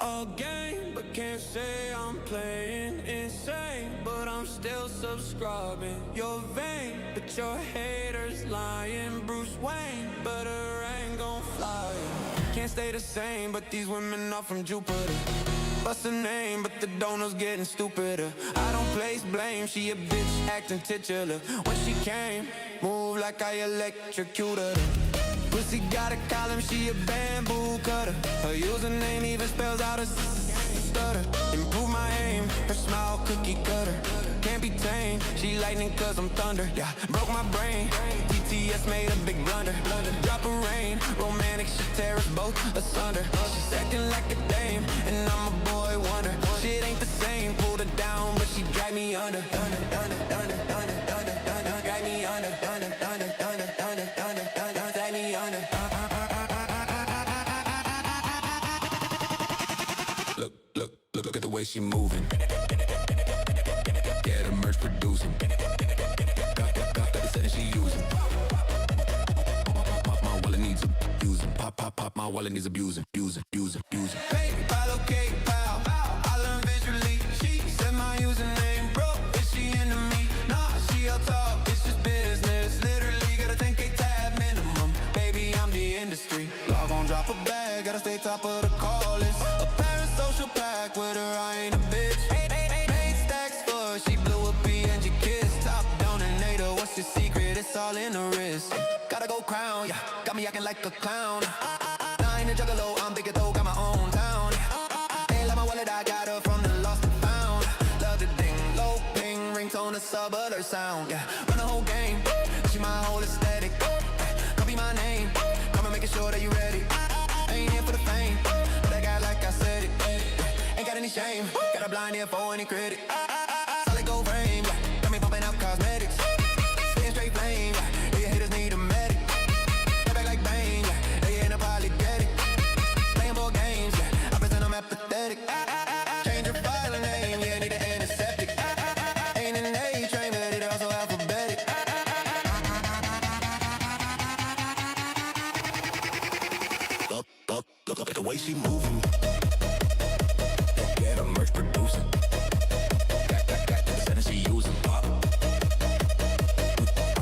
All game, but can't say I'm playing insane. But I'm still subscribing. You're vain, but your haters lying. Bruce Wayne, but her ain't gon' fly. Can't stay the same, but these women are from Jupiter. What's her name, but the donor's getting stupider. I don't place blame, she a bitch acting titular. When she came, move like I electrocuted her. Pussy got a column, she a bamboo cutter. Her username even spells out a stutter. Improve my aim, her smile cookie cutter. Can't be tamed, she lightning cause I'm thunder. Yeah, broke my brain, TTS made a big blunder. Drop of rain, romantic shit tear us both asunder. She's acting like a dame, and I'm a boy wonder. Shit ain't the same, pulled her down, but she dragged me under. Drag me under, drag me under. Look at the way she moving. Yeah, the merch producing. Got the setting she using. Pop my wallet needs abusing. Pop my wallet needs abusing. Using. PayPal, okay, pal. I learn visually. She said my username, bro. Is she into me? Nah, she'll talk. It's just business. Literally got a 10K tab minimum. Baby, I'm the industry. Log on, drop a bag. Gotta stay top of the call list. A parasocial pack with her, I ain't a bitch. Made stacks for her. She blew a PNG kiss. Top donator. What's your secret? It's all in the wrist. Gotta go crown, yeah. Got me acting like a clown. Nine and juggalo, I'm big though, got my own town. Ain't like my wallet, I got her from the lost and found. Love the ding, low ping, ringtone, the sub alert sound. Yeah, run the whole game, she my whole aesthetic. Copy my name, come and making sure that you ready. I ain't here for the fame, but I got like I said it. Ain't got any shame, got a blind ear for any critic. Solid gold frame, yeah. Got me bumping out cosmetics. Staying straight flame, yeah. Your haters need a medic. Step back like Bane, yeah. They ain't apologetic. Playing board games, yeah. I present them apathetic. Change your file name, yeah. Need an antiseptic. Ain't in A train, but it also alphabetic. Look at the way she moving. Yeah, the merch producing. Got the setting she using. Pop.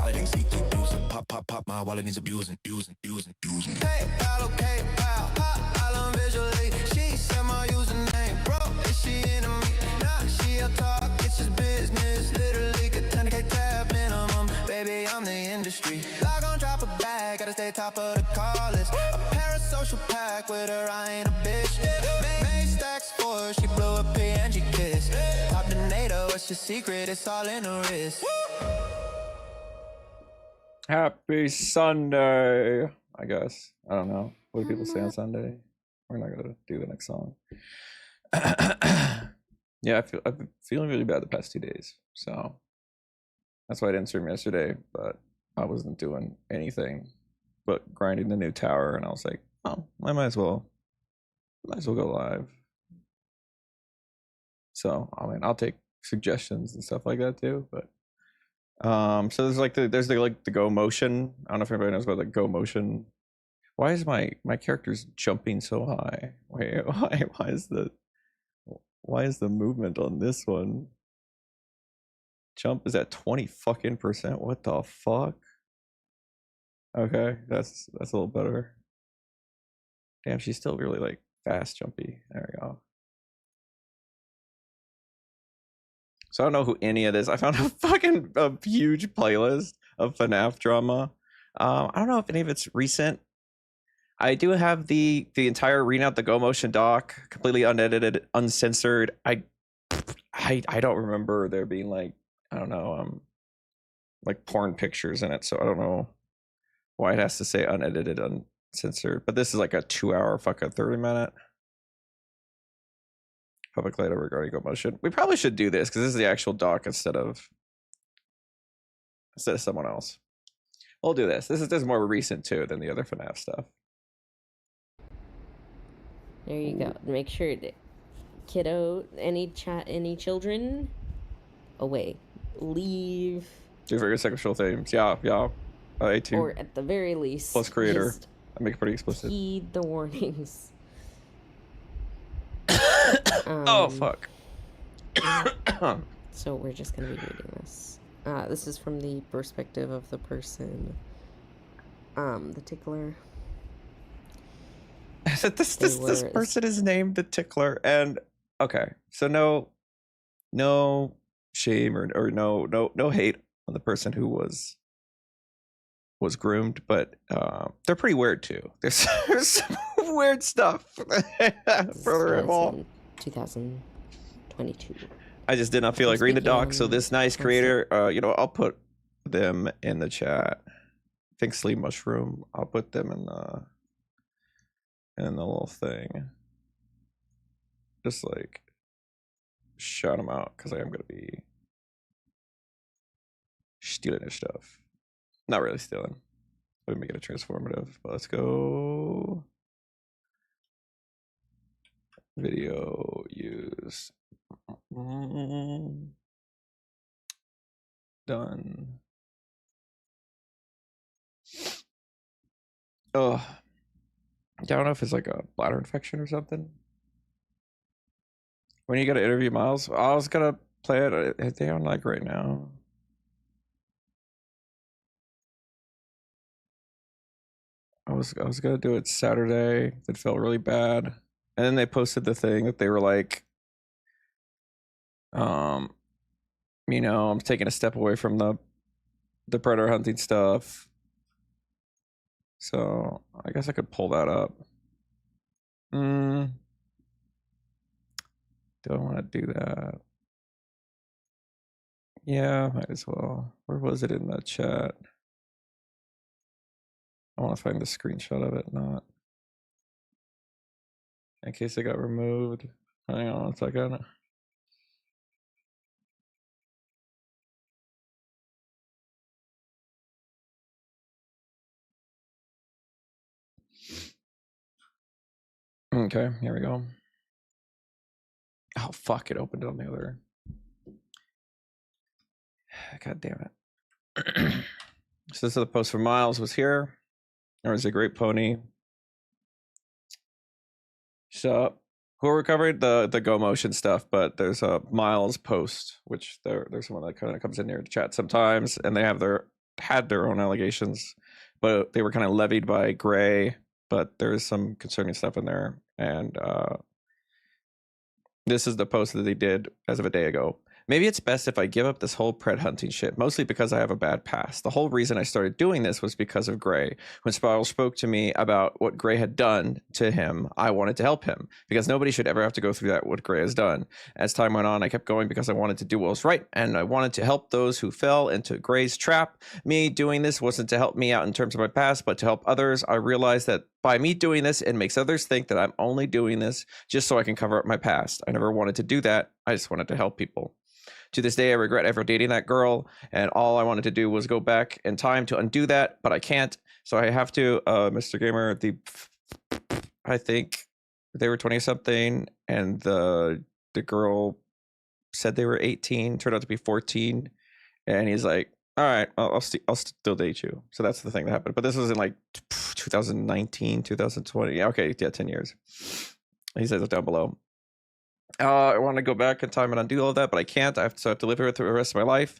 I think she keep using. Pop, my wallet needs abusing. Using. Hey, pal, okay, pal. I learn visually. She said my username, bro. Is she into me? Nah, she'll talk. It's just business. Literally, get 10K tab minimum. Baby, I'm the industry. Log on, drop a bag. Gotta stay top of the call list. A parasocial pack with her, I ain't a bitch. Made stacks for her. She blew a PNG kiss. Top donator, what's your secret? It's all in the wrist. Happy Sunday, I guess. I don't know. What do people say on Sunday? We're not gonna do the next song. Yeah, I've been feeling really bad the past 2 days, so that's why I didn't stream yesterday. But I wasn't doing anything but grinding the new tower, and I was like, oh, I might as well go live. So I mean, I'll take suggestions and stuff like that too, but. So there's the go motion. I don't know if everybody knows about the go motion. Why is my character's jumping so high? Wait, why is the movement on this one? Jump is at 20%. What the fuck? Okay, that's a little better. Damn, she's still really like fast jumpy. There we go. So I don't know who any of this. I found a huge playlist of FNAF drama. I don't know if any of it's recent. I do have the entire Read Out the Go Motion doc, completely unedited, uncensored. I don't remember there being like, I don't know, like porn pictures in it. So I don't know why it has to say unedited, uncensored. But this is like a 2-hour fucking 30-minute. Public later regarding Go Motion. We probably should do this because this is the actual doc instead of someone else. We'll do this. This is more recent too than the other FNAF stuff. There you go. Make sure that kiddo, any children, away, leave. Do very sexual themes. Yeah. 18. Or at the very least, plus creator. I make it pretty explicit. Heed the warnings. Oh fuck. So we're just gonna be reading this. This is from the perspective of the person, the tickler. This person is named the tickler, and okay, so no shame or no hate on the person who was groomed, but they're pretty weird too. There's some weird stuff further involved. 2022. I just did not feel like reading the doc, so this nice creator, I'll put them in the chat. I think Sleep Mushroom. I'll put them in the little thing. Just like shout them out because I am gonna be stealing their stuff. Not really stealing. Let me make it a transformative. But let's go. Video use. Done. Oh, I don't know if it's like a bladder infection or something. When you gotta interview Miles, I was gonna play it. Are they on like right now? I was gonna do it Saturday. It felt really bad, and then they posted the thing that they were like, I'm taking a step away from the predator hunting stuff. So I guess I could pull that up. Do I want to do that? Yeah, might as well. Where was it in the chat? I want to find the screenshot of it, not in case it got removed. Hang on a second. Okay, here we go. Oh fuck, it opened on the other. God damn it. So this is the post for Miles was here. There was a great pony. So who recovered the Go Motion stuff, but there's a Miles post, which there's someone that kind of comes in here to chat sometimes, and they had their own allegations, but they were kind of levied by Gray, but there's some concerning stuff in there. And this is the post that they did as of a day ago. Maybe it's best if I give up this whole pred hunting shit, mostly because I have a bad past. The whole reason I started doing this was because of Gray. When Spiral spoke to me about what Gray had done to him, I wanted to help him, because nobody should ever have to go through that, what Gray has done. As time went on, I kept going because I wanted to do what was right, and I wanted to help those who fell into Gray's trap. Me doing this wasn't to help me out in terms of my past, but to help others. I realized that by me doing this, it makes others think that I'm only doing this just so I can cover up my past. I never wanted to do that. I just wanted to help people. To this day, I regret ever dating that girl, and all I wanted to do was go back in time to undo that, but I can't. So I have to, Mr. Gamer, I think they were 20-something, and the girl said they were 18, turned out to be 14, and he's like, all right, I'll still date you. So that's the thing that happened. But this was in like 2019, 2020. Yeah, okay, yeah, 10 years. He says it down below. I want to go back in time and undo all of that, but I can't. I have to live with it for the rest of my life.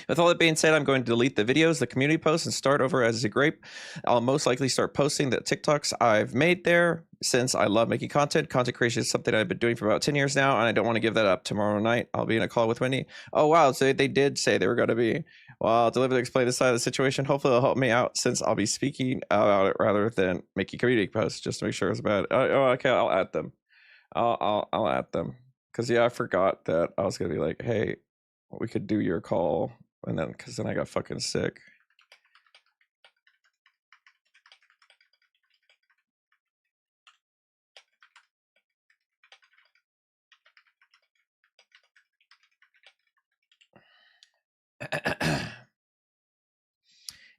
With all that being said, I'm going to delete the videos, the community posts, and start over as a grape. I'll most likely start posting the TikToks I've made there, since I love making content. Content creation is something I've been doing for about 10 years now, and I don't want to give that up. Tomorrow night, I'll be in a call with Wendy. Oh, wow. So they did say they were going to be. Well, I'll deliver to explain this side of the situation. Hopefully, it'll help me out, since I'll be speaking about it rather than making community posts, just to make sure it's bad. Oh, okay. I'll add them. I'll add them. Because, yeah, I forgot that I was going to be like, hey, we could do your call. And then, because then I got fucking sick.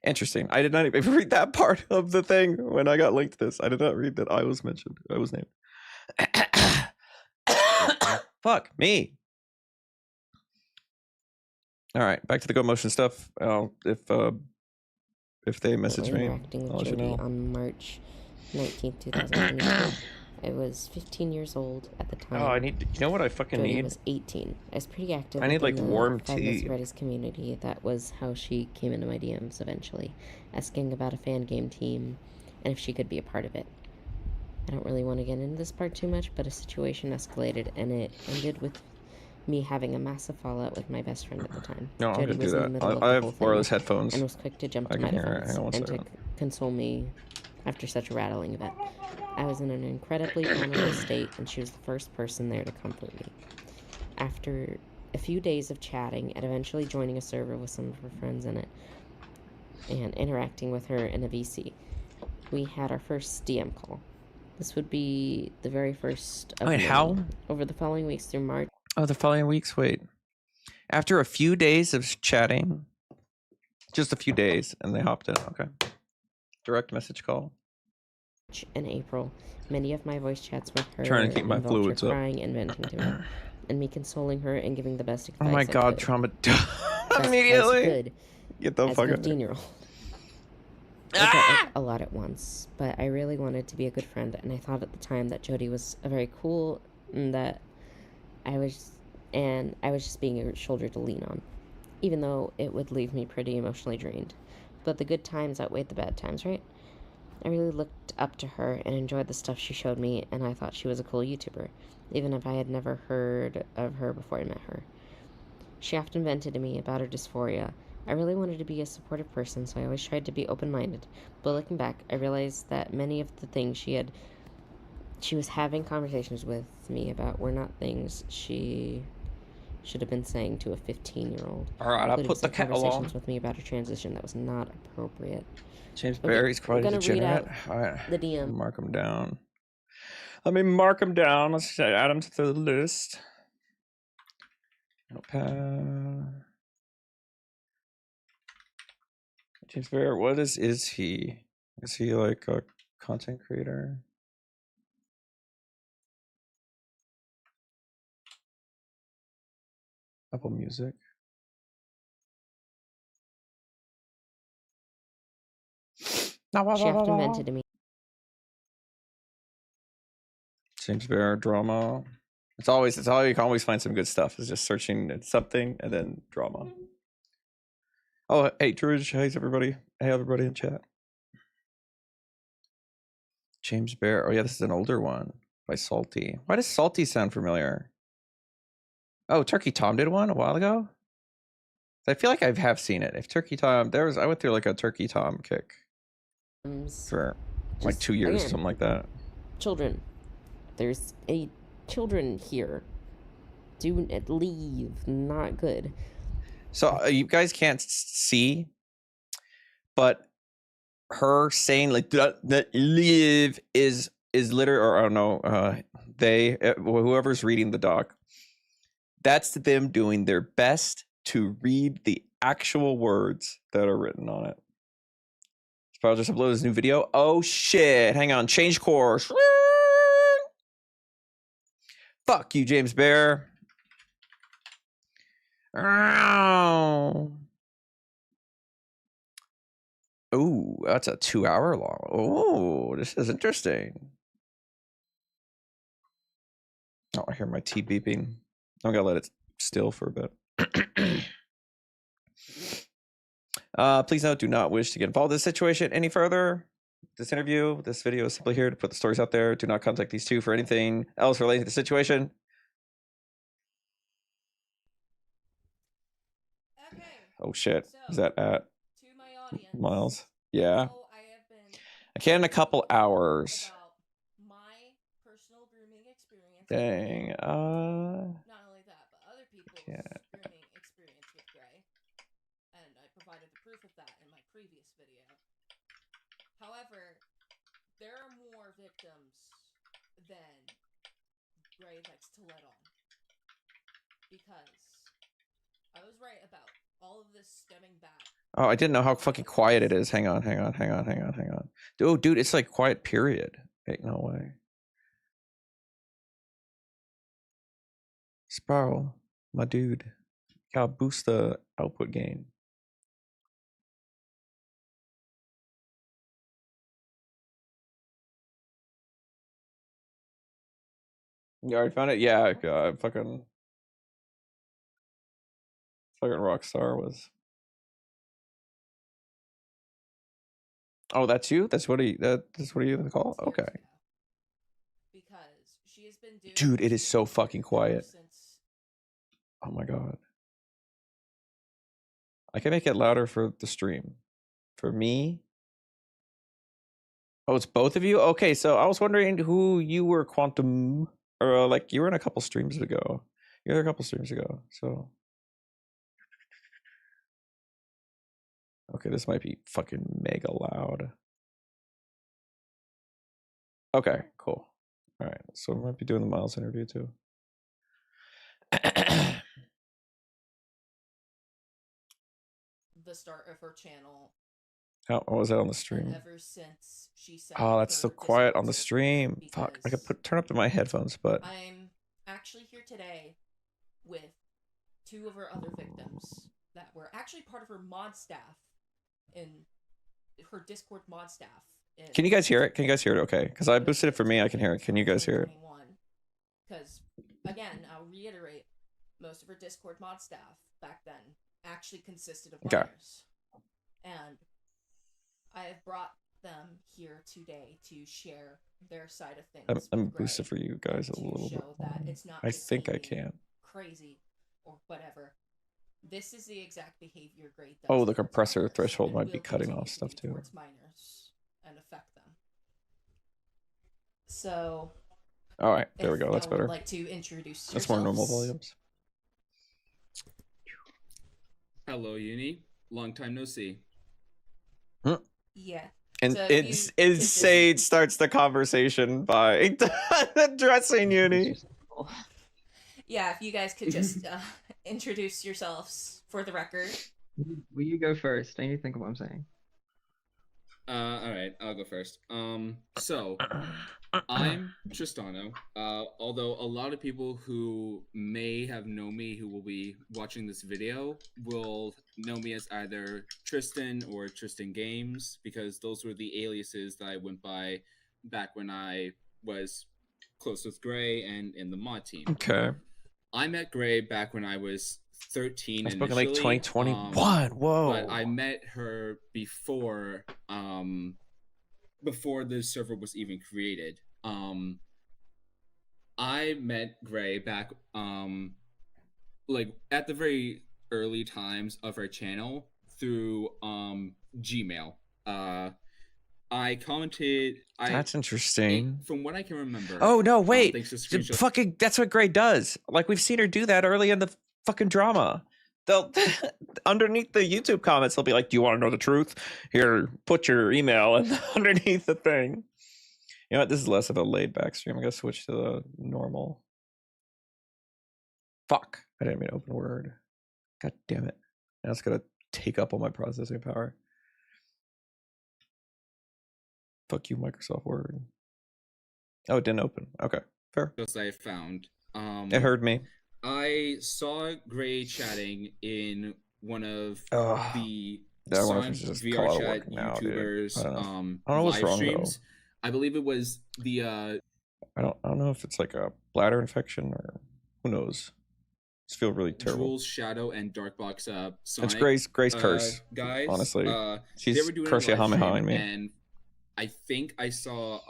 Interesting. I did not even read that part of the thing when I got linked to this. I did not read that I was mentioned. I was named. Fuck me. All right, back to the Go Motion stuff. If they message me, Interacting with I'll let you Jody know. on March 19th, 2022. I was 15 years old at the time. Oh, I need. You know what I fucking Jody need? was 18. I was pretty active. I need like within the warm Five Nights at tea. Freddy's community. That was how she came into my DMs eventually, asking about a fan game team and if she could be a part of it. I don't really want to get into this part too much, but a situation escalated and it ended with me having a massive fallout with my best friend at the time. No, I'm Jody gonna do was in the that. middle of I the whole have wireless thing headphones. and was quick to jump I to my can hear it. defense Hang on one and to second. console me after such a rattling event. I was in an incredibly vulnerable state, and she was the first person there to comfort me. After a few days of chatting and eventually joining a server with some of her friends in it and interacting with her in a VC, we had our first DM call. This would be the very first of Wait, many. how? Over the following weeks through March. Oh, the following weeks. Wait. After a few days of chatting, just a few days, and they hopped in. Okay. Direct message call. In April, many of my voice chats with her Trying to keep my involved her fluids up. crying and venting to me, and me consoling her and giving the best advice. Oh my I god, could. trauma. Best Immediately. Good, Get the as fuck a out of here. 15-year-old. I felt like a lot at once, but I really wanted to be a good friend, and I thought at the time that Jody was a very cool, and that I was just being a shoulder to lean on, even though it would leave me pretty emotionally drained. But the good times outweighed the bad times, right? I really looked up to her and enjoyed the stuff she showed me, and I thought she was a cool YouTuber, even if I had never heard of her before I met her. She often vented to me about her dysphoria. I really wanted to be a supportive person, so I always tried to be open-minded. But looking back, I realized that many of the things she was having conversations with me about were not things she should have been saying to a 15-year-old. All right, I'll put the kettle conversations on. with me about her transition that was not appropriate. James Okay, Barry's I'm quite a gonna read degenerate. out All right. the DM. Mark them down. Let me mark them down. Let's add them to the list. Notepad. James Barry, what is he? Is he like a content creator? Apple Music. She often vented to me. James Bear drama. It's all you can always find some good stuff. Is just searching something and then drama. Oh, hey, Druge, hey everybody. Hey everybody in chat. James Bear. Oh yeah, this is an older one by Salty. Why does Salty sound familiar? Oh, Turkey Tom did one a while ago. I feel like I have seen it. If Turkey Tom, I went through like a Turkey Tom kick for like 2 years, again, something like that. Children, there's any children here. Do leave. Not good. So you guys can't see, but her saying like that live is literally, or I don't know, whoever's reading the doc, that's them doing their best to read the actual words that are written on it. Sprout just uploaded his new video. Oh shit! Hang on, change course. Fuck you, James Bear. Oh, that's a 2-hour long. Oh, this is interesting. Oh, I hear my tea beeping. I'm gonna let it still for a bit. Please note, do not wish to get involved in this situation any further. This video is simply here to put the stories out there. Do not contact these two for anything else relating to the situation. Okay. Oh shit. Is that at To my audience, Miles? Yeah. so I have been I can in a couple hours. about my personal grooming experience. Dang. Not only that, but other people's grooming experience with Gray. And I provided the proof of that in my previous video. However, there are more victims than Gray likes to let on. Because I was right about all of this stemming back. Oh, I didn't know how fucking quiet it is. Hang on. Dude, it's like quiet period. Ain't no way. Sparrow, my dude. Gotta boost the output gain. You already found it? Yeah, fucking Rockstar was. Oh, that's you? That's what that's what you call? Years Okay. ago. Because she has been doing Dude, it this is so video fucking ever quiet. since. Oh my god. I can make it louder for the stream. For me. Oh, it's both of you? Okay, so I was wondering who you were, Quantum, or like you were in a couple streams ago. You were a couple streams ago, so. Okay, this might be fucking mega loud. Okay, cool. All right, so we might be doing the Miles interview too. The start of her channel. How was that on the And stream? ever since she set Oh, up that's so her quiet Discord on the server, stream. Fuck, I could because turn up to my headphones, but I'm actually here today with two of her other victims that were actually part of her mod staff in her Discord mod staff. can you guys hear it? Can you guys hear it? Okay, because I boosted it for me. I can hear it. Can you guys hear it? Because again, I'll reiterate, most of her Discord mod staff back then actually consisted of Okay. minors, and I have brought them here today to share their side of things. I'm with boosted Gray for you guys and a to little bit show that more. it's not I just think me I being can. crazy or whatever. This is the exact behavior Gray does. Oh, the towards compressor minors, threshold and might be will cutting continue off to stuff do too. towards minors and affect them. So. All right, there we if go. That's y'all would better. like to introduce That's more normal yourselves. volumes. Hello, Uni. Long time no see. Yeah. And So if it's you could just- Sage starts the conversation by addressing Uni. Yeah, if you guys could just introduce yourselves for the record. Will you go first? I need to think of what I'm saying. All right, I'll go first. So I'm Tristano. Although a lot of people who may have known me, who will be watching this video, will know me as either Tristan or Tristan Games, because those were the aliases that I went by back when I was close with Gray and in the mod team. Okay. I met Gray back when I was 13 I spoke in initially. like 2021. Whoa. But I met her before before the server was even created. I met Gray back like at the very early times of her channel through Gmail. I commented. That's interesting. From what I can remember. Oh no! Wait, thanks to screenshot. fucking. That's what Gray does. Like we've seen her do that early in the fucking drama. They'll underneath the YouTube comments, they'll be like, "Do you want to know the truth? Here, put your email." And underneath the thing. You know what? This is less of a laid back stream. I'm gonna switch to the normal. Fuck! I didn't mean to open Word. God damn it! That's gonna take up all my processing power. Fuck you, Microsoft Word. Oh, it didn't open. Okay, fair. Just I found. It heard me. I saw Gray chatting in one of the Yeah, I wonder if Sonic it's just VR call out chat working now, dude. YouTubers I don't know what's live wrong, streams. I believe it was the I don't know if it's like a bladder infection or who knows. I just feel really terrible. Jules, Shadow, and Darkbox Sonic. It's Gray's curse, guys. honestly. they She's were doing a cursing live behind stream, me. and I think I saw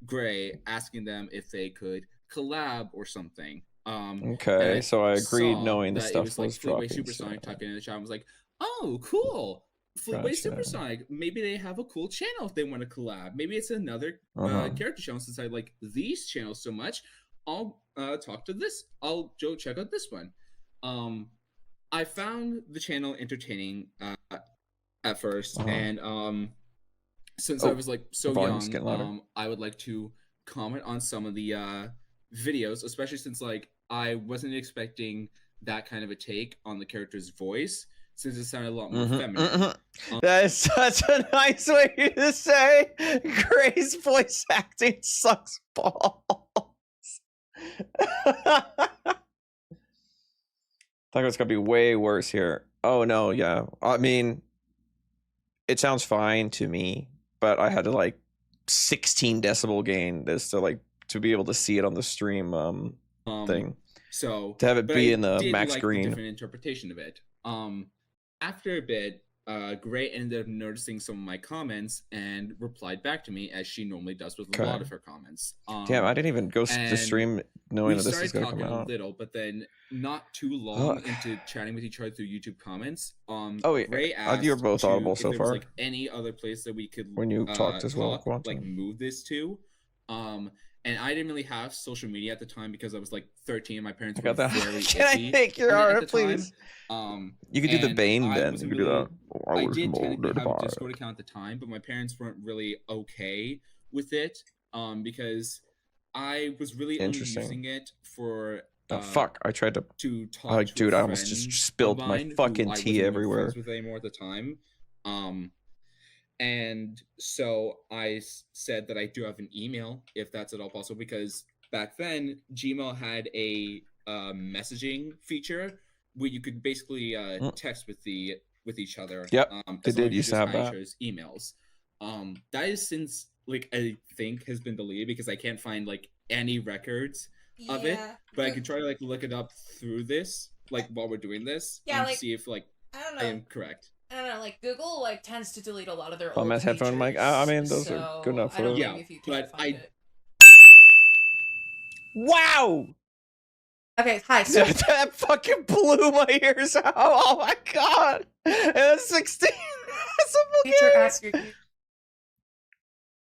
Gray asking them if they could collab or something. Okay, so I agreed knowing the that stuff it was like dropping. Fleetway Supersonic So. typing in the chat. I was like, oh, cool. Fleetway Gotcha. Supersonic. Maybe they have a cool channel if they want to collab. Maybe it's another character channel, since I like these channels so much. I'll talk to this. I'll go check out this one. I found the channel entertaining at first, and since I was like so young, I would like to comment on some of the videos, especially since like I wasn't expecting that kind of a take on the character's voice, since it sounded a lot more feminine. That is such a nice way to say Gray's voice acting sucks balls. I thought it was gonna be way worse here. Oh no, yeah. I mean, it sounds fine to me, but I had to like 16 decibel gain this to to be able to see it on the stream thing. So to have it but be I in the did max like green. the different interpretation of it. After a bit, Gray ended up noticing some of my comments and replied back to me as she normally does with a lot of her comments. Damn, I didn't even go to stream knowing that this is going to come out. We started talking a little, but then not too long into chatting with each other through YouTube comments, Gray asked you're both audible so if there was far. like any other place that we could when you talked as well, like move this to. And I didn't really have social media at the time because I was like 13 and my parents were very Can iffy I take your art, please? You could do the and Bane I then. You wasn't could do really- that. I was did technically molded have a by- Discord account at the time, but my parents weren't really okay with it because I was really only using it for oh fuck! I tried to talk like, to dude, a I almost friend just spilled of my mine who fucking I tea wasn't everywhere. friends with anymore at the time. And so I said that I do have an email if that's at all possible, because back then Gmail had a messaging feature where you could basically text with each other. Yep, they as long did as used to just have had each that. other's emails. That is since like I think has been deleted because I can't find like any records of it. But I could try to like look it up through this, like while we're doing this, Yeah, like, see if like I don't I know. am correct. I don't know, like Google like tends to delete a lot of their Oh, old my headphone mic. features, I mean, those so are good enough I don't for. blame you if you can't but find it. Wow! Okay, hi. So That fucking blew my ears out. Oh my god! And that's 16. That's a future fucking. ask your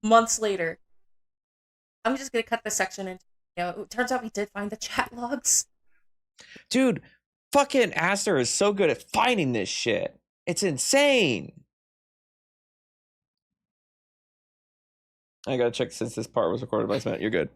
months later. I'm just gonna cut this section and it turns out we did find the chat logs. Dude, fucking Aster is so good at finding this shit. It's insane. I gotta check since this part was recorded by Matt. You're good.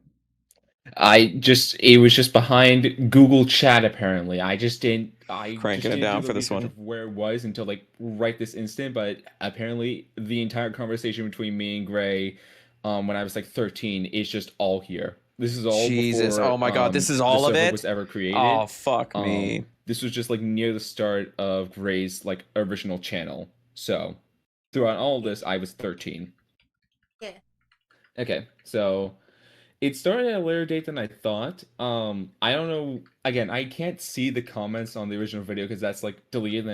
It was just behind Google Chat apparently. I Cranking it down do for the this one. research of where it was until like right this instant, but apparently the entire conversation between me and Gray when I was like 13 is just all here. This is all Jesus. before, Oh my god, this is the all of server it? was ever created. Oh fuck me. This was just like near the start of Gray's like original channel. So throughout all of this, I was 13. Yeah. Okay, so it started at a later date than I thought. I don't know. Again, I can't see the comments on the original video because that's like deleted.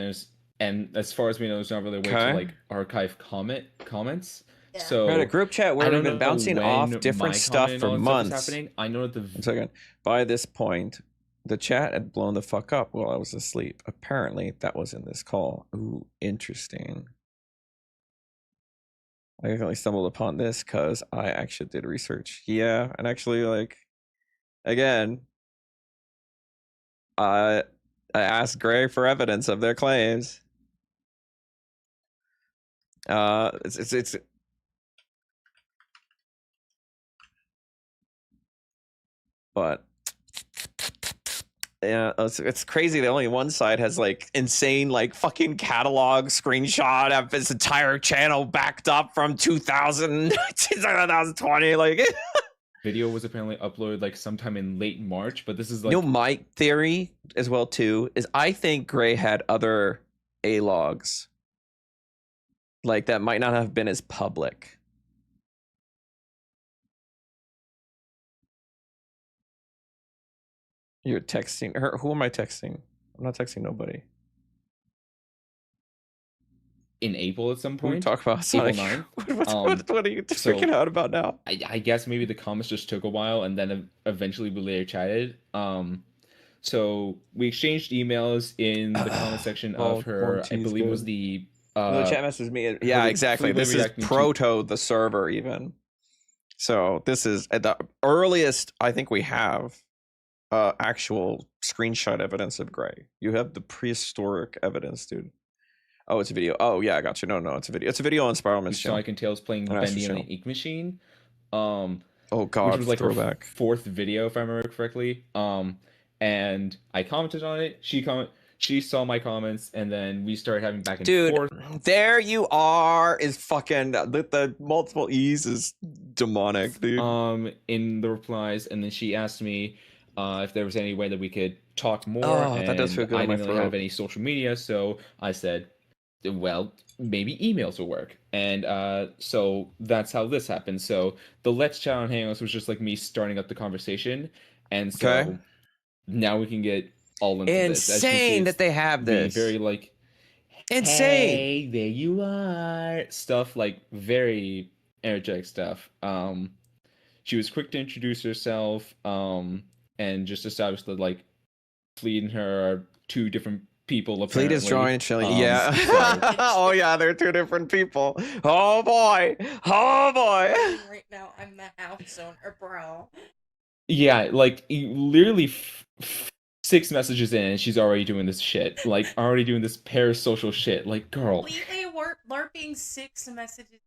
And as far as we know, there's not really a way to like archive comments. Yeah. So We're at a group chat where I we've don't been know bouncing when off different my stuff comment for and all that stuff was months. happening. I know that One second. By this point, the chat had blown the fuck up while I was asleep. Apparently, that was in this call. Ooh, interesting. I definitely stumbled upon this because I actually did research. Yeah, and actually, like, again, I asked Gray for evidence of their claims. It's but yeah, it's crazy that only one side has like insane like fucking catalog screenshot of his entire channel backed up from 2020 like video was apparently uploaded like sometime in late March, but this is like you know, my theory as well too is I think Gray had other A-logs like that might not have been as public. You're texting her. Who am I texting? I'm not texting nobody. in April at some point. We talk about April Sonic. 9th. What are you freaking out about now? I guess maybe the comments just took a while, and then eventually we later chatted. So we exchanged emails in the comment section of her. I believe it was the chat messaged me. Yeah, exactly. This is proto the server even. So this is at the earliest I think we have actual screenshot evidence of Gray. You have the prehistoric evidence, dude. Oh, it's a video. Oh, yeah, I got you. No, it's a video. It's a video on Spiralman's channel. Sonic and Tails playing Bendy on the Ink Machine. Oh God, which was like throwback. Her fourth video, if I remember correctly. And I commented on it. She saw my comments, and then we started having back and forth. Dude, there you are. Is fucking the multiple E's is demonic, dude. In the replies, and then she asked me if there was any way that we could talk more. Oh, and that does feel good. I on my didn't really have throat. any social media, so I said, well, maybe emails will work. And so that's how this happened. So the Let's Chat on Hangouts was just like me starting up the conversation. And so Okay. now we can get all into this. As you can see, Insane that it's they have the this. very like, Insane. hey, there you are. Stuff like very energetic stuff. She was quick to introduce herself, and just established that like Fleet and her are two different people apparently. Fleet is drawing chilling. Yeah. So Oh yeah, they're two different people. Oh boy. Oh boy. Right now, I'm the house owner, bro. yeah, like literally 6 messages in, and she's already doing this shit. Like already doing this parasocial shit. Like, girl. Completely LARPing 6 messages.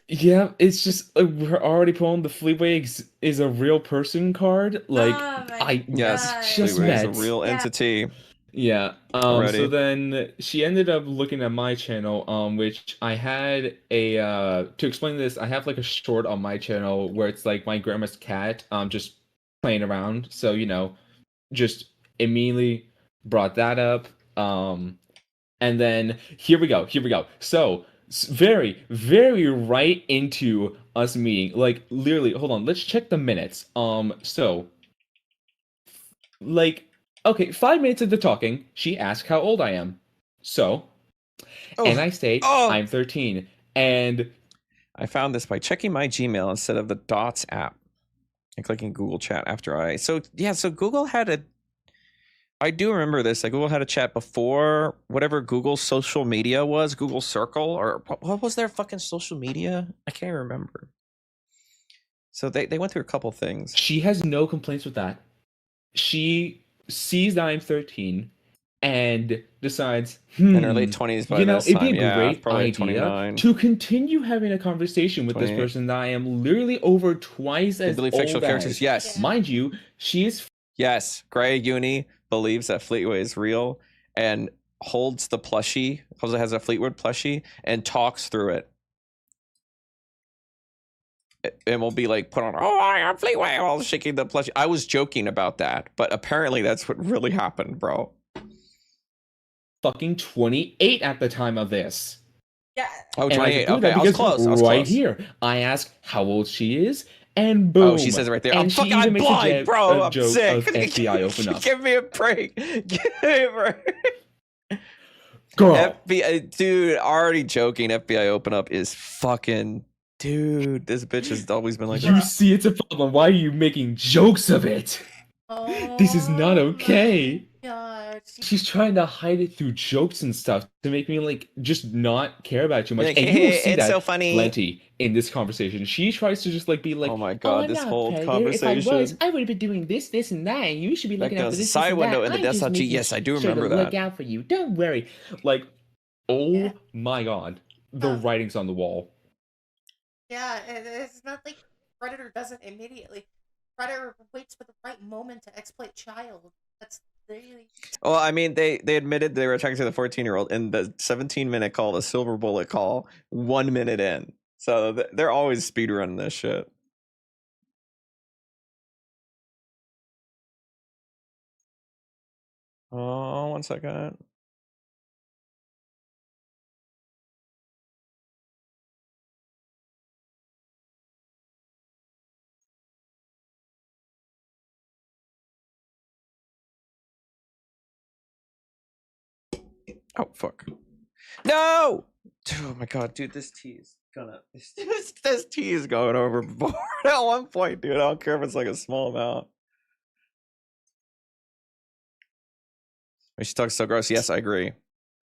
Yeah, it's just we're already pulling the Fleetway is a real person card. Like, Oh my I Yes, just Fleetway is met. a real Yeah. entity. Yeah. Already. So then she ended up looking at my channel, which I had a to explain this, I have like a short on my channel where it's like my grandma's cat just playing around. So, you know, just immediately brought that up. And then here we go. So very, very right into us meeting. Like literally, hold on, let's check the minutes. So like, okay, 5 minutes into talking, she asked how old I am. So, and I state I'm 13. And I found this by checking my Gmail instead of the Dots app and clicking Google Chat after I. So yeah, so Google had a. I do remember this. Like Google had a chat before whatever Google's social media was, Google Circle, or what was their fucking social media? I can't remember. So they went through a couple things. she has no complaints with that. She sees that I'm 13 and decides, In her late 20s by you know, this it'd time. be a Yeah, great probably idea 29. to continue having a conversation with this 28. person that I am literally over twice They as believe old fictional characters. as. Yes. Mind you, she is Yes. Gray Uni believes that Fleetway is real and holds the plushie, has a Fleetwood plushie, and talks through it. And will be like put on, oh, I am Fleetway, while shaking the plushie. I was joking about that, but apparently that's what really happened, bro. fucking 28 at the time of this. Yeah. Oh, And I 28. can do Okay, that I was because close. I was right close. here, I ask how old she is, and boom. Oh, she says it right there. And I'm she fucking even I'm makes blind, a bro. I'm joke sick. of FBI open up. Give me a break. Give me a break. Girl. FBI, dude, already joking. FBI open up is fucking, dude. This bitch has always been like You that. see it's a problem. Why are you making jokes of it? Oh, This is not okay. my God. She's trying to hide it through jokes and stuff to make me like just not care about it too much. Like, and you will hey, see it's that so funny. plenty in this conversation. She tries to just like be like, Oh my God, I'm this not whole predator. If I was, conversation. I would have been doing this, and that. And you should be That looking out for goes this, side and window that. in the I'm just desktop G. making Yes, I do sure remember to that. Look out for you. Don't worry. Like, oh Yeah. my God, the writing's on the wall. Yeah, it's not like Predator doesn't immediately. Predator waits for the right moment to exploit child. That's really. Well, I mean, they admitted they were talking to the 14-year-old in the 17-minute call, the silver bullet call, 1 minute in. So they're always speedrunning this shit. Oh, 1 second. Oh, fuck. No! Oh my God, dude, this tea is gonna. This tea is going overboard at one point, dude. I don't care if it's like a small amount. She talks so gross. Yes, I agree.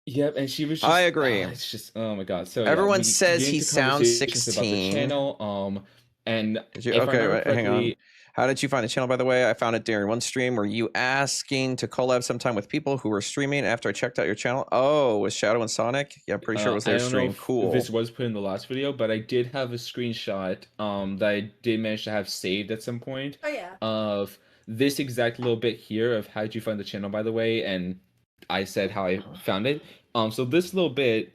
Yep, and she was just, I agree. it's just, oh my God. So Everyone we says get he into sounds conversations about the 16. channel, and Did you, if I okay, remember right, hang on. correctly, How did you find the channel, by the way? I found it during one stream. Were you asking to collab sometime with people who were streaming after I checked out your channel? Oh, was Shadow and Sonic? Yeah, I'm pretty sure it was I their don't stream. know if Cool. this was put in the last video, but I did have a screenshot that I did manage to have saved at some point Oh yeah. of this exact little bit here of how did you find the channel, by the way, and I said how I found it. So this little bit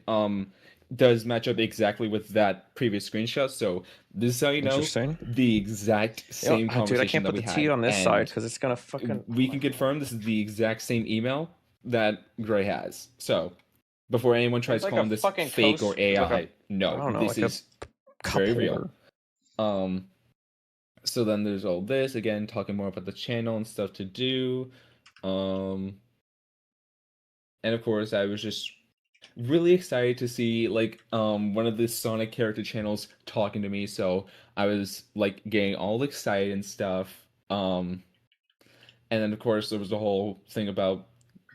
does match up exactly with that previous screenshot. So this is how you know Interesting. the exact same Dude, conversation I can't that put we the had. tea on this And side because it's gonna fucking. we can confirm this is the exact same email that Gray has. So before anyone tries It's like calling a this fucking fake coast- or AI, like a- I no, don't know, this like a is cup very holder. real. So then there's all this again, talking more about the channel and stuff to do. And of course, I was just really excited to see like one of the Sonic character channels talking to me. So I was like getting all excited and stuff. And then of course there was the whole thing about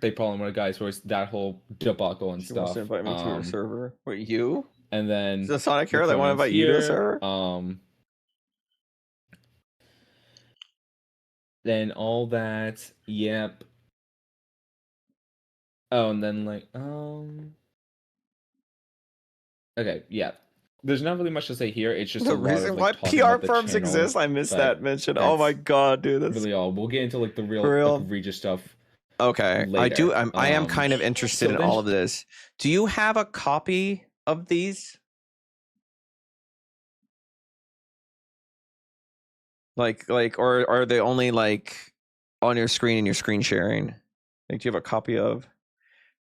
they probably want a guy's voice, that whole debacle and She wants to stuff. invite me to her server. Wait, you? And then Is the Sonic hero that want to invite you to the server? Then all that, yep. Oh, and then like okay, yeah. There's not really much to say here. It's just The a lot reason of why like talking PR about the firms channel, exist, I missed but that mention. Oh my that's god, dude, that's really all. We'll get into like the real For real? like, egregious stuff. okay. Later. I am kind of interested so in then- all of this. Do you have a copy of these? Like, or are they only like on your screen and you're screen sharing? Like, do you have a copy of?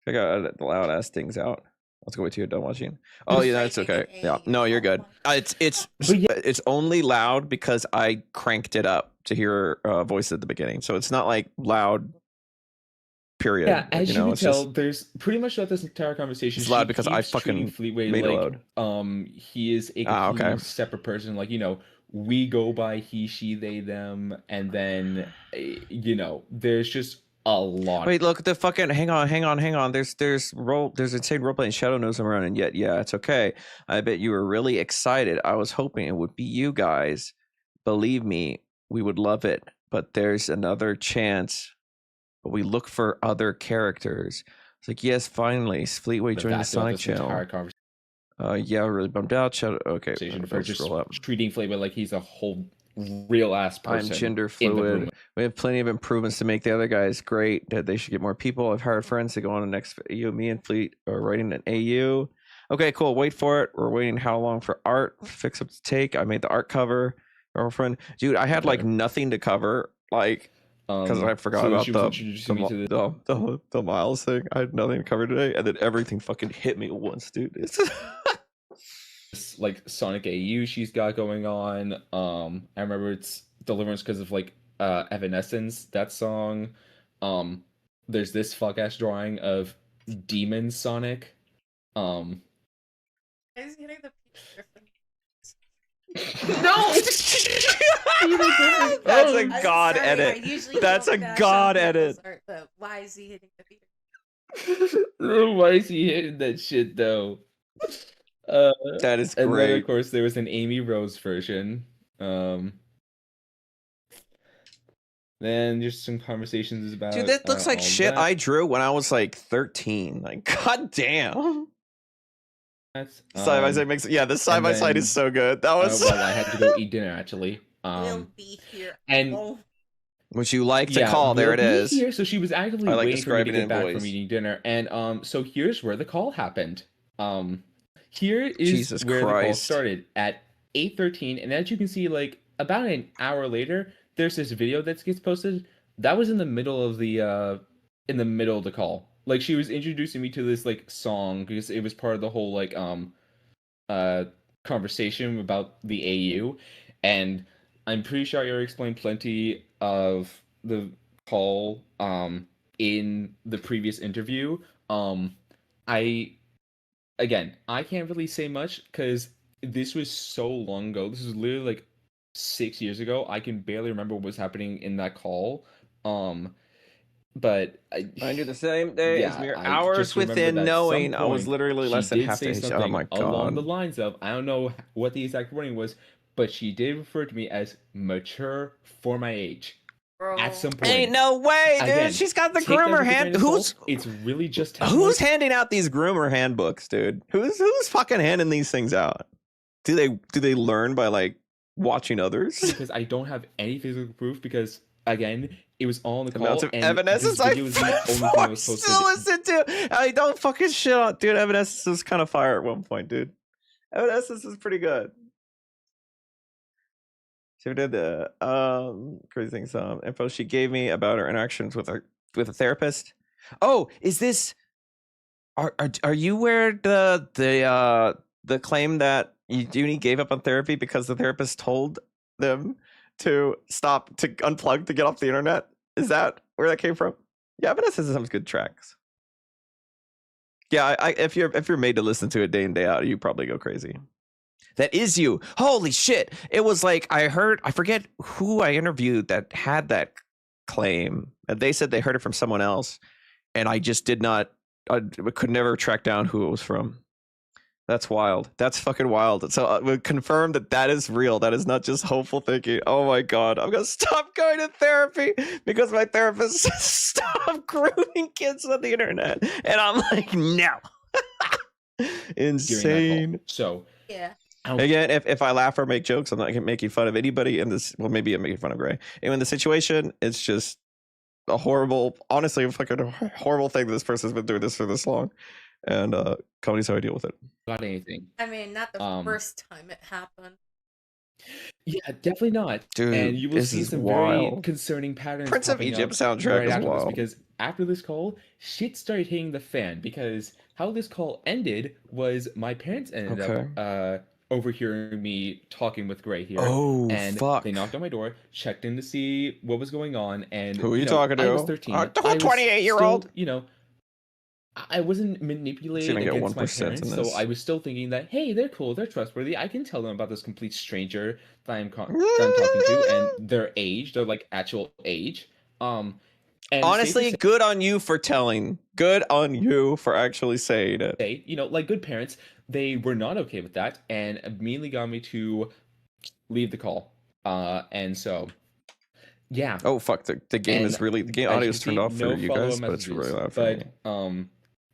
I got the loud ass things out. Let's go wait till you're done watching. Oh yeah, that's okay. Yeah, no, you're good. It's But yeah- it's only loud because I cranked it up to hear voice at the beginning, so it's not like loud. Period. Yeah, as you can it's tell, just- there's pretty much throughout this entire conversation. It's loud she because I keeps treating fucking Fleetway made it like loud. he is a Ah, completely okay. separate person. Like, you know, we go by he, she, they, them, and then you know, there's just a lot. Wait, look, the fucking hang on. There's insane roleplay and Shadow knows I'm around, and yet yeah, it's okay. I bet you were really excited. I was hoping it would be you guys. Believe me, we would love it. But there's another chance. But we look for other characters. It's like, yes, finally, Fleetway joined the That's throughout Sonic this channel. entire Yeah, really bummed out. Shadow. Okay, conversation for I'll just scroll up. treating Fleetway like he's a whole real ass person. I'm gender in the room. fluid. We have plenty of improvements to make the other guys great. That they should get more people. I've hired friends to go on the next AU. Me and Fleet are writing an AU. Okay, cool. Wait for it. We're waiting how long for art? Fix up to take. I made the art cover. Girlfriend, dude, I had like nothing to cover, like because I forgot so about she was introducing me to the Miles thing. I had nothing to cover today, and then everything fucking hit me once, dude. It's this like Sonic AU she's got going on. I remember it's Deliverance because of like Evanescence, that song. There's this fuck ass drawing of Demon Sonic. Is he hitting the No! That's a god edit. That's a god edit. Why is he hitting the theater? Why is he hitting that shit though? That is And then great. of course there was an Amy Rose version. Then just some conversations about. Dude, that looks like all shit that. I drew when I was like 13. Like, god damn. Side by side makes this side by side is so good. That was. Well, I had to go eat dinner actually. We'll be here. And Would you like to call? There it we'll be is. Here. So she was actively I like waiting for me to describing it get in back voice. from eating dinner, and so here's where the call happened. Here is Jesus where the call Christ. started at 8:13, and as you can see, like about an hour later, there's this video that gets posted. That was in the middle of the call. Like she was introducing me to this like song because it was part of the whole like conversation about the AU, and I'm pretty sure I already explained plenty of the call in the previous interview. I can't really say much because this was so long ago. This was literally like 6 years ago. I can barely remember what was happening in that call. But I do the same day as mere I hours just remember within that at knowing some I was point, literally she less than did half say the age. Oh something my along the god. lines of, I don't know what the exact wording was, but she did refer to me as mature for my age. Bro. At some point. Ain't no way, dude. Again, She's got the take that with groomer a grain hand. of Who's salt. It's really just who's handing out these groomer handbooks, dude? Who's fucking handing these things out? Do they learn by like watching others? because I don't have any physical proof because again, it was all in the call Amounts of and Evanescence this I video was the only thing that was still posted. listen to. I don't fucking shit on, dude. Evanescence was kind of fire at one point, dude. Evanescence is pretty good. She did the crazy things. Info she gave me about her interactions with a therapist. Oh, is this? Are you where the claim that Uni gave up on therapy because the therapist told them to stop, to unplug, to get off the internet? Is that where that came from? Yeah, but this is some good tracks. Yeah, if you're made to listen to it day in day out, you probably go crazy. That is you. Holy shit! It was like I forget who I interviewed that had that claim, and they said they heard it from someone else, and I just did not. I could never track down who it was from. That's wild. That's fucking wild. So we confirm that is real. That is not just hopeful thinking. Oh my god, I'm gonna stop going to therapy because my therapist says stop grooming kids on the internet, and I'm like, no. Insane. So Yeah. Again, if I laugh or make jokes, I'm not making fun of anybody in this. Well, maybe I'm making fun of Gray. And in the situation, it's just a horrible, honestly, a fucking horrible thing that this person's been doing this for this long. And comedy's how I deal with it. Got anything? I mean, not the first time it happened. Yeah, definitely not. Dude, and you will see some very concerning patterns. Prince of Egypt soundtrack right as after well. this, because after this call, shit started hitting the fan. Because how this call ended was my parents ended up overhearing me talking with Gray here. Oh, and fuck. They knocked on my door, checked in to see what was going on, and who are you talking to? I was 13. A 28-year-old. I wasn't manipulated against my parents, so I was still thinking that, hey, they're cool, they're trustworthy. I can tell them about this complete stranger that I'm talking to, and their age, their like actual age. And honestly, good on you for telling. Good on you for actually saying it. Like good parents, they were not okay with that, and immediately got me to leave the call. And so, yeah. Oh fuck! The game is really the game audio is turned off for you guys, but it's really loud for me.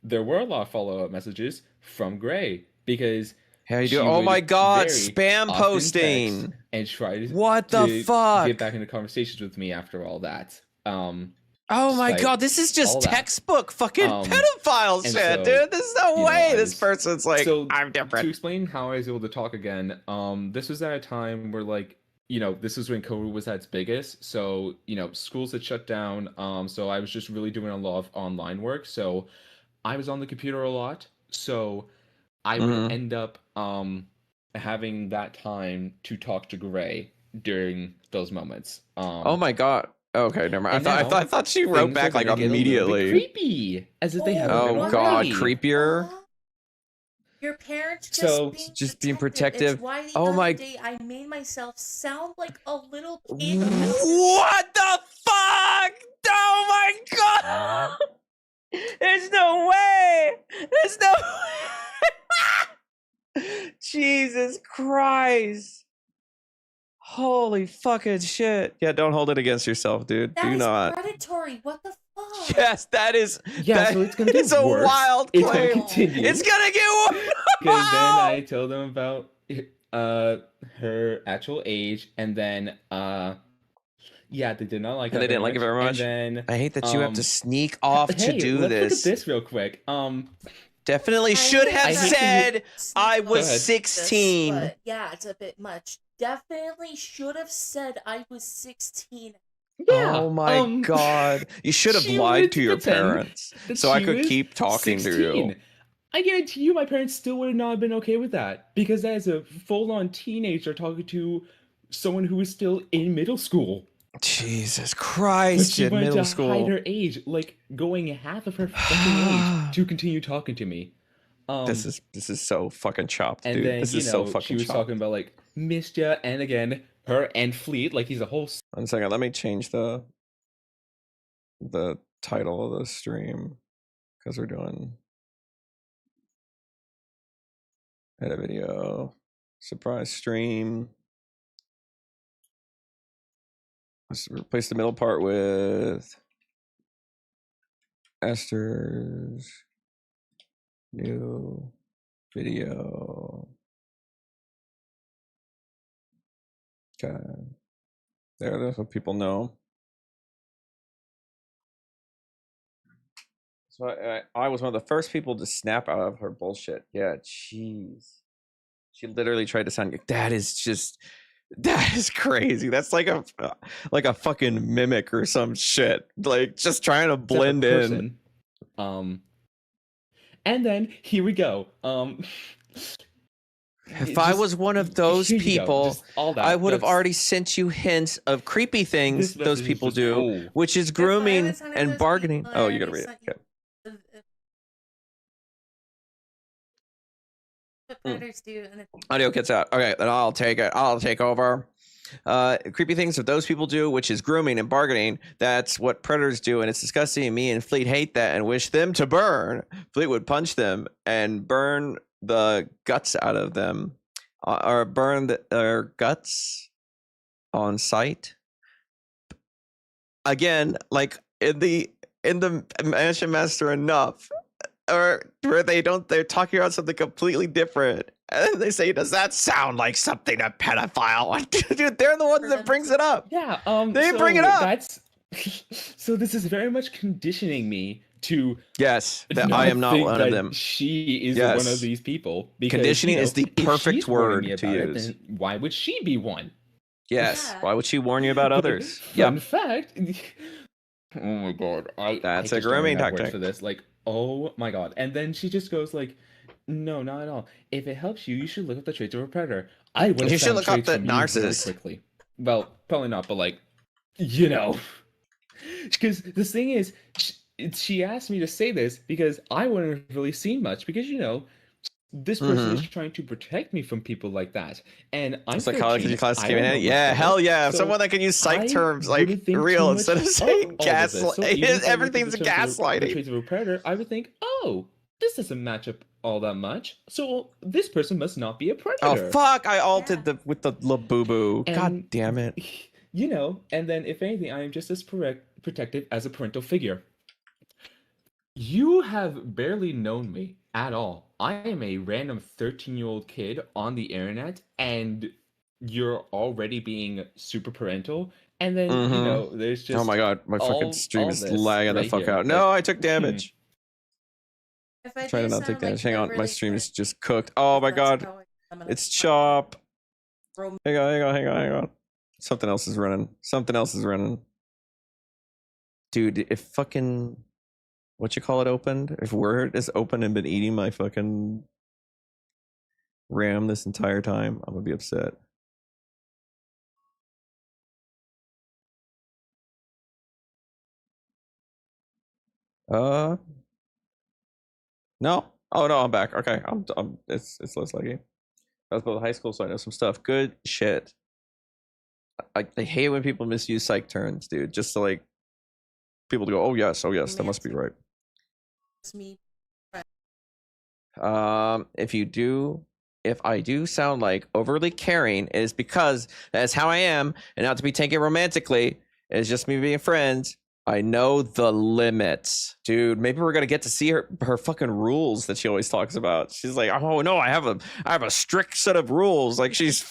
There were a lot of follow-up messages from Gray because how you doing? Oh my god, spam posting and tried to fuck get back into conversations with me after all that. Oh my god, this is just textbook fucking pedophile shit, dude. There's no way this person's like, I'm different. To explain how I was able to talk again, this was at a time where like, this was when COVID was at its biggest. So, schools had shut down. So I was just really doing a lot of online work. So I was on the computer a lot. So I would end up having that time to talk to Gray during those moments. Oh my god. Okay, never mind. I thought she wrote back like immediately. Creepy, as if they have. Oh god, creepier. Your parents just being protective. It's why the other day I made myself sound like a little kid. What the fuck? Oh my god! There's no way. There's no way. Jesus Christ. Holy fucking shit. Yeah, don't hold it against yourself, dude. That Do not. Predatory. What the fuck? Yes, that is. Yeah, so it's gonna get it's worse. A wild claim. It's gonna continue. It's gonna get worse. Because then I told them about her actual age, and then yeah, they did not like. And they didn't like it very much. And then I hate that you have to sneak off to do let's this. Look at this real quick. Definitely should have said I was 16. But yeah, it's a bit much. Definitely should have said I was 16. Yeah. Oh my god. You should have lied to your parents so I could keep talking 16. To you. I guarantee you my parents still would not have been okay with that, because that is a full-on teenager talking to someone who is still in middle school. Jesus Christ, she in wanted middle to school. hide her age, like going half of her fucking age to continue talking to me. This is so fucking chopped, and dude. Then, this is so fucking chopped. She was talking about like missed ya, and again her and Fleet, like he's a whole. 1 second, let me change the title of the stream because we're doing edit video surprise stream. Let's replace the middle part with Aster'S new video. Okay. That's what people know. So I was one of the first people to snap out of her bullshit. Yeah, jeez. She literally tried to sound like that is crazy. That's like a fucking mimic or some shit. Like just trying to blend in. And then here we go. If I was one of those here you go, people, just all that. I would have That's- already sent you hints of creepy things This those message is people just- do, oh. which is Guess what? I grooming haven't sent it to and those bargaining. people. I Oh, you gotta already read it. sent you- Okay. What predators do, and it's Audio gets out. Okay, then I'll take it. I'll take over. Creepy things that those people do, which is grooming and bargaining. That's what predators do, and it's disgusting. And me and Fleet hate that and wish them to burn. Fleet would punch them and burn the guts out of them, or burn their guts on sight. Again, like in the Mansion Master Enough, or where they're talking about something completely different, and they say, "Does that sound like something a pedophile?" Dude, they're the ones that brings it up. Yeah, They bring it up. That's so. This is very much conditioning me to Yes, that I am not think one of that them. She is Yes. one of these people. Because, Conditioning is the if perfect she's warning me word to about it, use. then why would she be one? Yes. Yeah. Why would she warn you about But others? Fun Yep. fact. Oh my god, That's a just don't grooming have words tactic. for this. Like, oh my god, and then she just goes like, "No, not at all. If it helps you, you should look up the traits of a predator. I would. You should found look up traits the from you very narcissist. quickly. Well, probably not, but like, because the thing is, she asked me to say this because I wouldn't have really seen much because this person is trying to protect me from people like that, and I'm Psychology 13, class I came don't in. know much Yeah, better, hell yeah. so Someone that can use psych I terms like wouldn't think real too instead of much saying all of this. So gaslight. even if I looked at Everything's the traits of the gaslighting. traits of a predator, I would think, oh, this doesn't match up all that much, so this person must not be a predator. Oh fuck! I altered with the boo. God And, damn it. And then if anything, I am just as protective as a parental figure. You have barely known me at all. I am a random 13-year-old kid on the internet, and you're already being super parental. And then, there's just... Oh my god, my fucking all stream is this lagging the right fuck here. out. No, Like, I took damage. if I Trying do to not take sound like damage. Hang on, my really stream is quick, just cooked. Oh my that's god. how I'm gonna It's start. chop. Rom- Hang on. Something else is running. Dude, if fucking opened, if Word is open and been eating my fucking RAM this entire time, I'm gonna be upset. No. Oh no, I'm back. Okay, I'm it's less laggy. I was both high school, so I know some stuff. Good shit. I hate when people misuse psych terms, dude. Just to like people to go, oh yes, that must be right. It's me. If I do sound like overly caring, it is because that's how I am, and not to be taken romantically. It's just me being friends. I know the limits, dude. Maybe we're gonna get to see her fucking rules that she always talks about. She's like, oh no, I have a strict set of rules. Like she's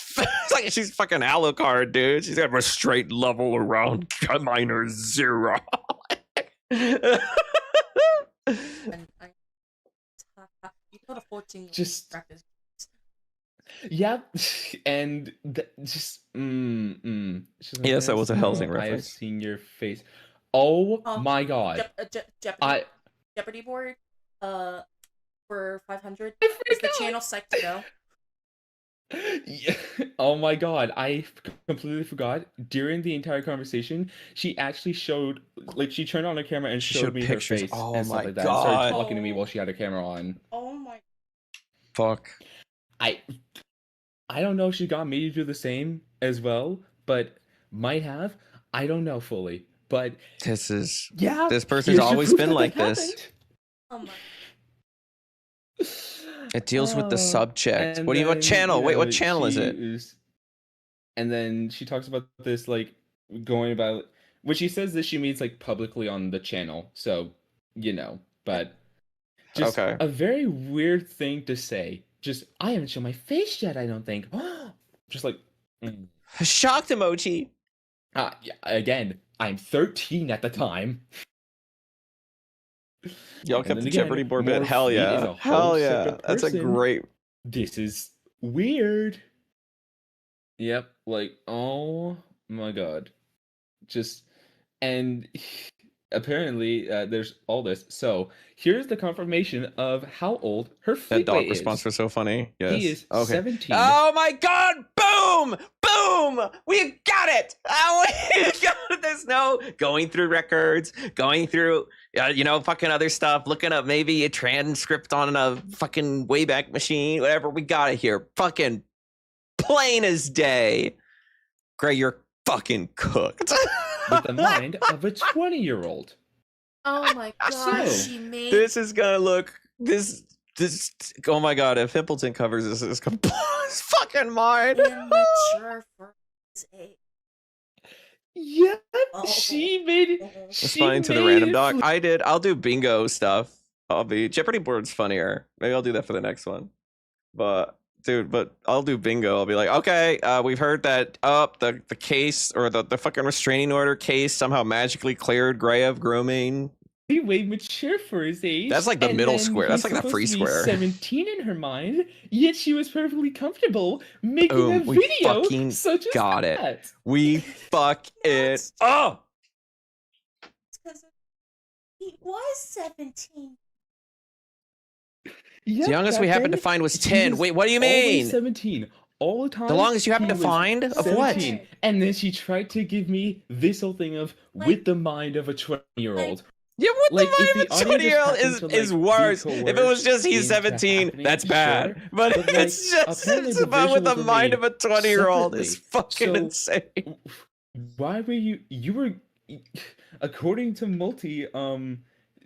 like she's fucking Alucard, dude. She's got a restraint level around -0. And you killed a 14 Just- practice. Yep, and just She's like, Yes, that was a "Yes, Helsing I have reference. seen your face." Oh Oh, my god! Jeopardy, Jeopardy board. For 500. I Is the forgot. channel psyched to go? Yeah. Oh my god, I completely forgot. During the entire conversation, she actually showed, like, she turned on her camera and She showed showed me pictures. her face Oh and stuff my like that. And started God. talking to me while she had her camera on. Oh my. Fuck. I don't know if she got me to do the same as well, but might have. I don't know fully, but This yeah, person's here's your always proof been that like that this. Oh my. It deals with the Oh, subject. and What then, channel? Wait, what channel is it? And then she talks about this, like, going about, when she says this, she means like publicly on the channel. So, but just Okay. a very weird thing to say. Just, I haven't shown my face yet, I don't think. Just like, Shocked emoji. yeah, again, I'm 13 at the time. Y'all And kept then the again, Jeopardy board bit. Morphe Hell is yeah. a whole Hell yeah. separate That's a person. great. This is weird. Yep, like, oh my god. Just, and apparently there's all this. So here's the confirmation of how old her That fleet dog weight response is. was so funny. Yes. He is okay. 17. Oh my god! Boom! Boom! We got it! Oh, we got it. There's no going through records, going through, fucking other stuff, looking up maybe a transcript on a fucking Wayback Machine, whatever. We got it here. Fucking plain as day. Gray, you're fucking cooked. With the mind of a 20-year-old. Oh my god, So, she made This is gonna look this. Oh my god! If Hippleton covers this, it's gonna blow his fucking mind. immature for his age. Yeah, Oh. she made. Responding to the random doc. I'll do bingo stuff. Jeopardy board's funnier. Maybe I'll do that for the next one. But I'll do bingo. I'll be like, okay, we've heard that the case or the fucking restraining order case somehow magically cleared Gray of grooming. He way mature for his age. That's like the and middle then square. That's he's like the free supposed to be square. 17 in her mind, yet she was perfectly comfortable making a Boom, we video fucking such as got it. that. We fuck it. Oh, Because he was 17. Yeah, the youngest we back happened to then, find was he 10. was Wait, what do you always mean? 17 all the time. The longest you happened he to was find of what? 17. And then she tried to give me this whole thing of with the mind of a 20-year-old. Yeah, what Like, the if mind the of audience 20-year-old happened to, is like, be worse. If it was just he's coerced into 17, happening, that's sure. bad. But But, it's like, just apparently it's the about with the visuals are mind made of a 20-year-old is fucking separately. insane. Why were you were, according to Multi,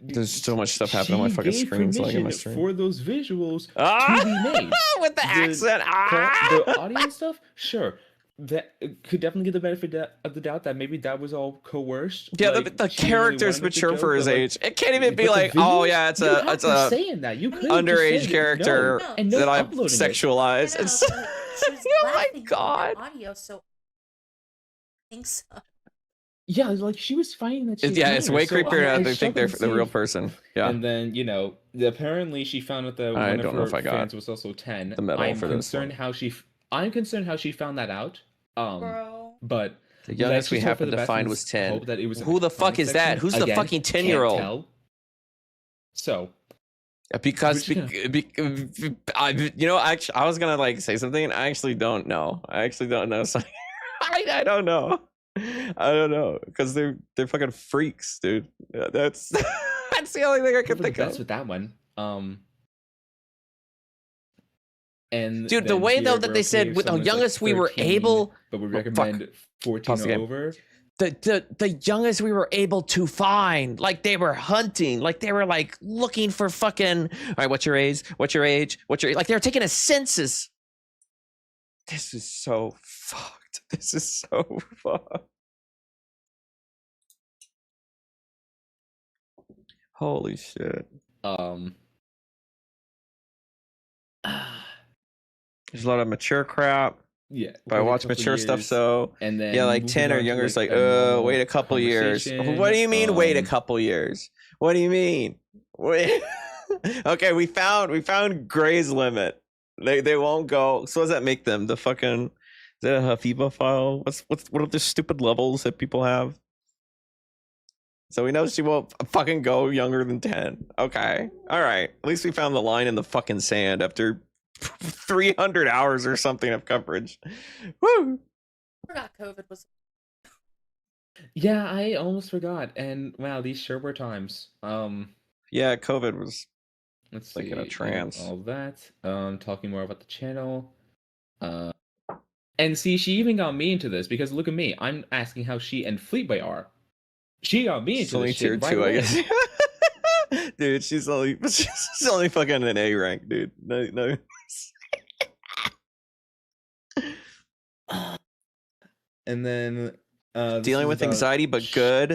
There's so much stuff happening on my she fucking gave screen. It's like on my permission stream. for those visuals Ah! to be made. With the accent. Ah! The audience stuff, sure. That could definitely get the benefit of the doubt that maybe that was all coerced. Yeah, like, the she really character's wanted it to mature go, for his but, like, age. It can't even be but the like, oh visuals, yeah, it's you have a to say in that. You couldn't just underage say character No, and no that I've uploading it. sexualized. I know, It's but she was oh my laughing at god. the audio, so I think so. Yeah, like she was finding that. Yeah, it's way creepier now. They think they're the real person. person. Yeah. And then apparently she found out that I one don't of know her if I got fans was also 10. the medal I'm for this concerned one. I'm concerned how she found that out. Bro. But The youngest we let's just hope for happened the to best find and was 10. hope that it was in Who the fuck comment is that? section. Who's the Again, fucking can't 10-year-old? tell. So Because We're just I was gonna like say something, and I actually don't know. I actually don't know. So I don't know. I don't know because they're fucking freaks, dude. Yeah, that's that's the only thing I can hope for the think best of. with that one. And Dude, the then way though here that we're they okay said if with the someone's, like, youngest we were 13, able, but we Oh, fuck. recommend 14 Pause or again. over. the youngest we were able to find, like they were hunting, like they were like looking for fucking. All right, what's your age? What's your age? What's your like? They were taking a census. This is so fucked. This is so fucked. Holy shit. There's a lot of mature crap. Yeah, But I wait a watch couple mature stuff, years, so and then yeah, like moving 10 or on to, younger. It's like, a normal wait a couple years. conversation, What do you mean, wait a um, couple years? What do you mean? Wait. Okay, we found Gray's limit. They won't go. So what does that make them? The fucking, is that a Hafiba file? What are the stupid levels that people have? So we know she won't fucking go younger than 10. Okay. All right. At least we found the line in the fucking sand after 300 hours or something of coverage. Woo! I forgot COVID was. Yeah, I almost forgot. And wow, these sure were times. Yeah, COVID was Let's like see. in a trance. All that. Talking more about the channel. And see, she even got me into this because look at me. I'm asking how she and Fleetway are. She got me she's into only this tier shit right 2, I away. guess. Dude, she's only fucking an A rank, dude. No. And then Dealing with anxiety, but good.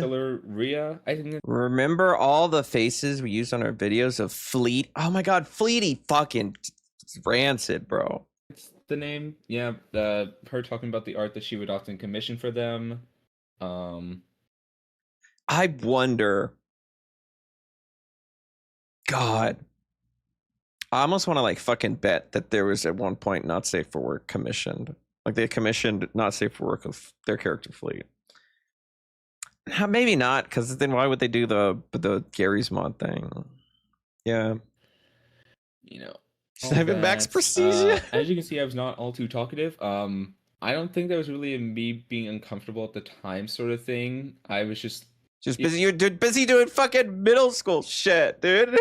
Ria, I think. Remember all the faces we used on our videos of Fleet? Oh my god, Fleety fucking rancid, bro. It's the name. Yeah, her talking about the art that she would often commission for them. I wonder. God. I almost want to like fucking bet that there was at one point Not Safe for Work commissioned. Like they commissioned Not Safe for Work of their character Fleet. Maybe not, because then why would they do the Gary's mod thing? Yeah. You know, Should I have max prestige? as you can see, I was not all too talkative. I don't think that was really a me being uncomfortable at the time sort of thing. I was just busy. You're busy doing fucking middle school shit, dude.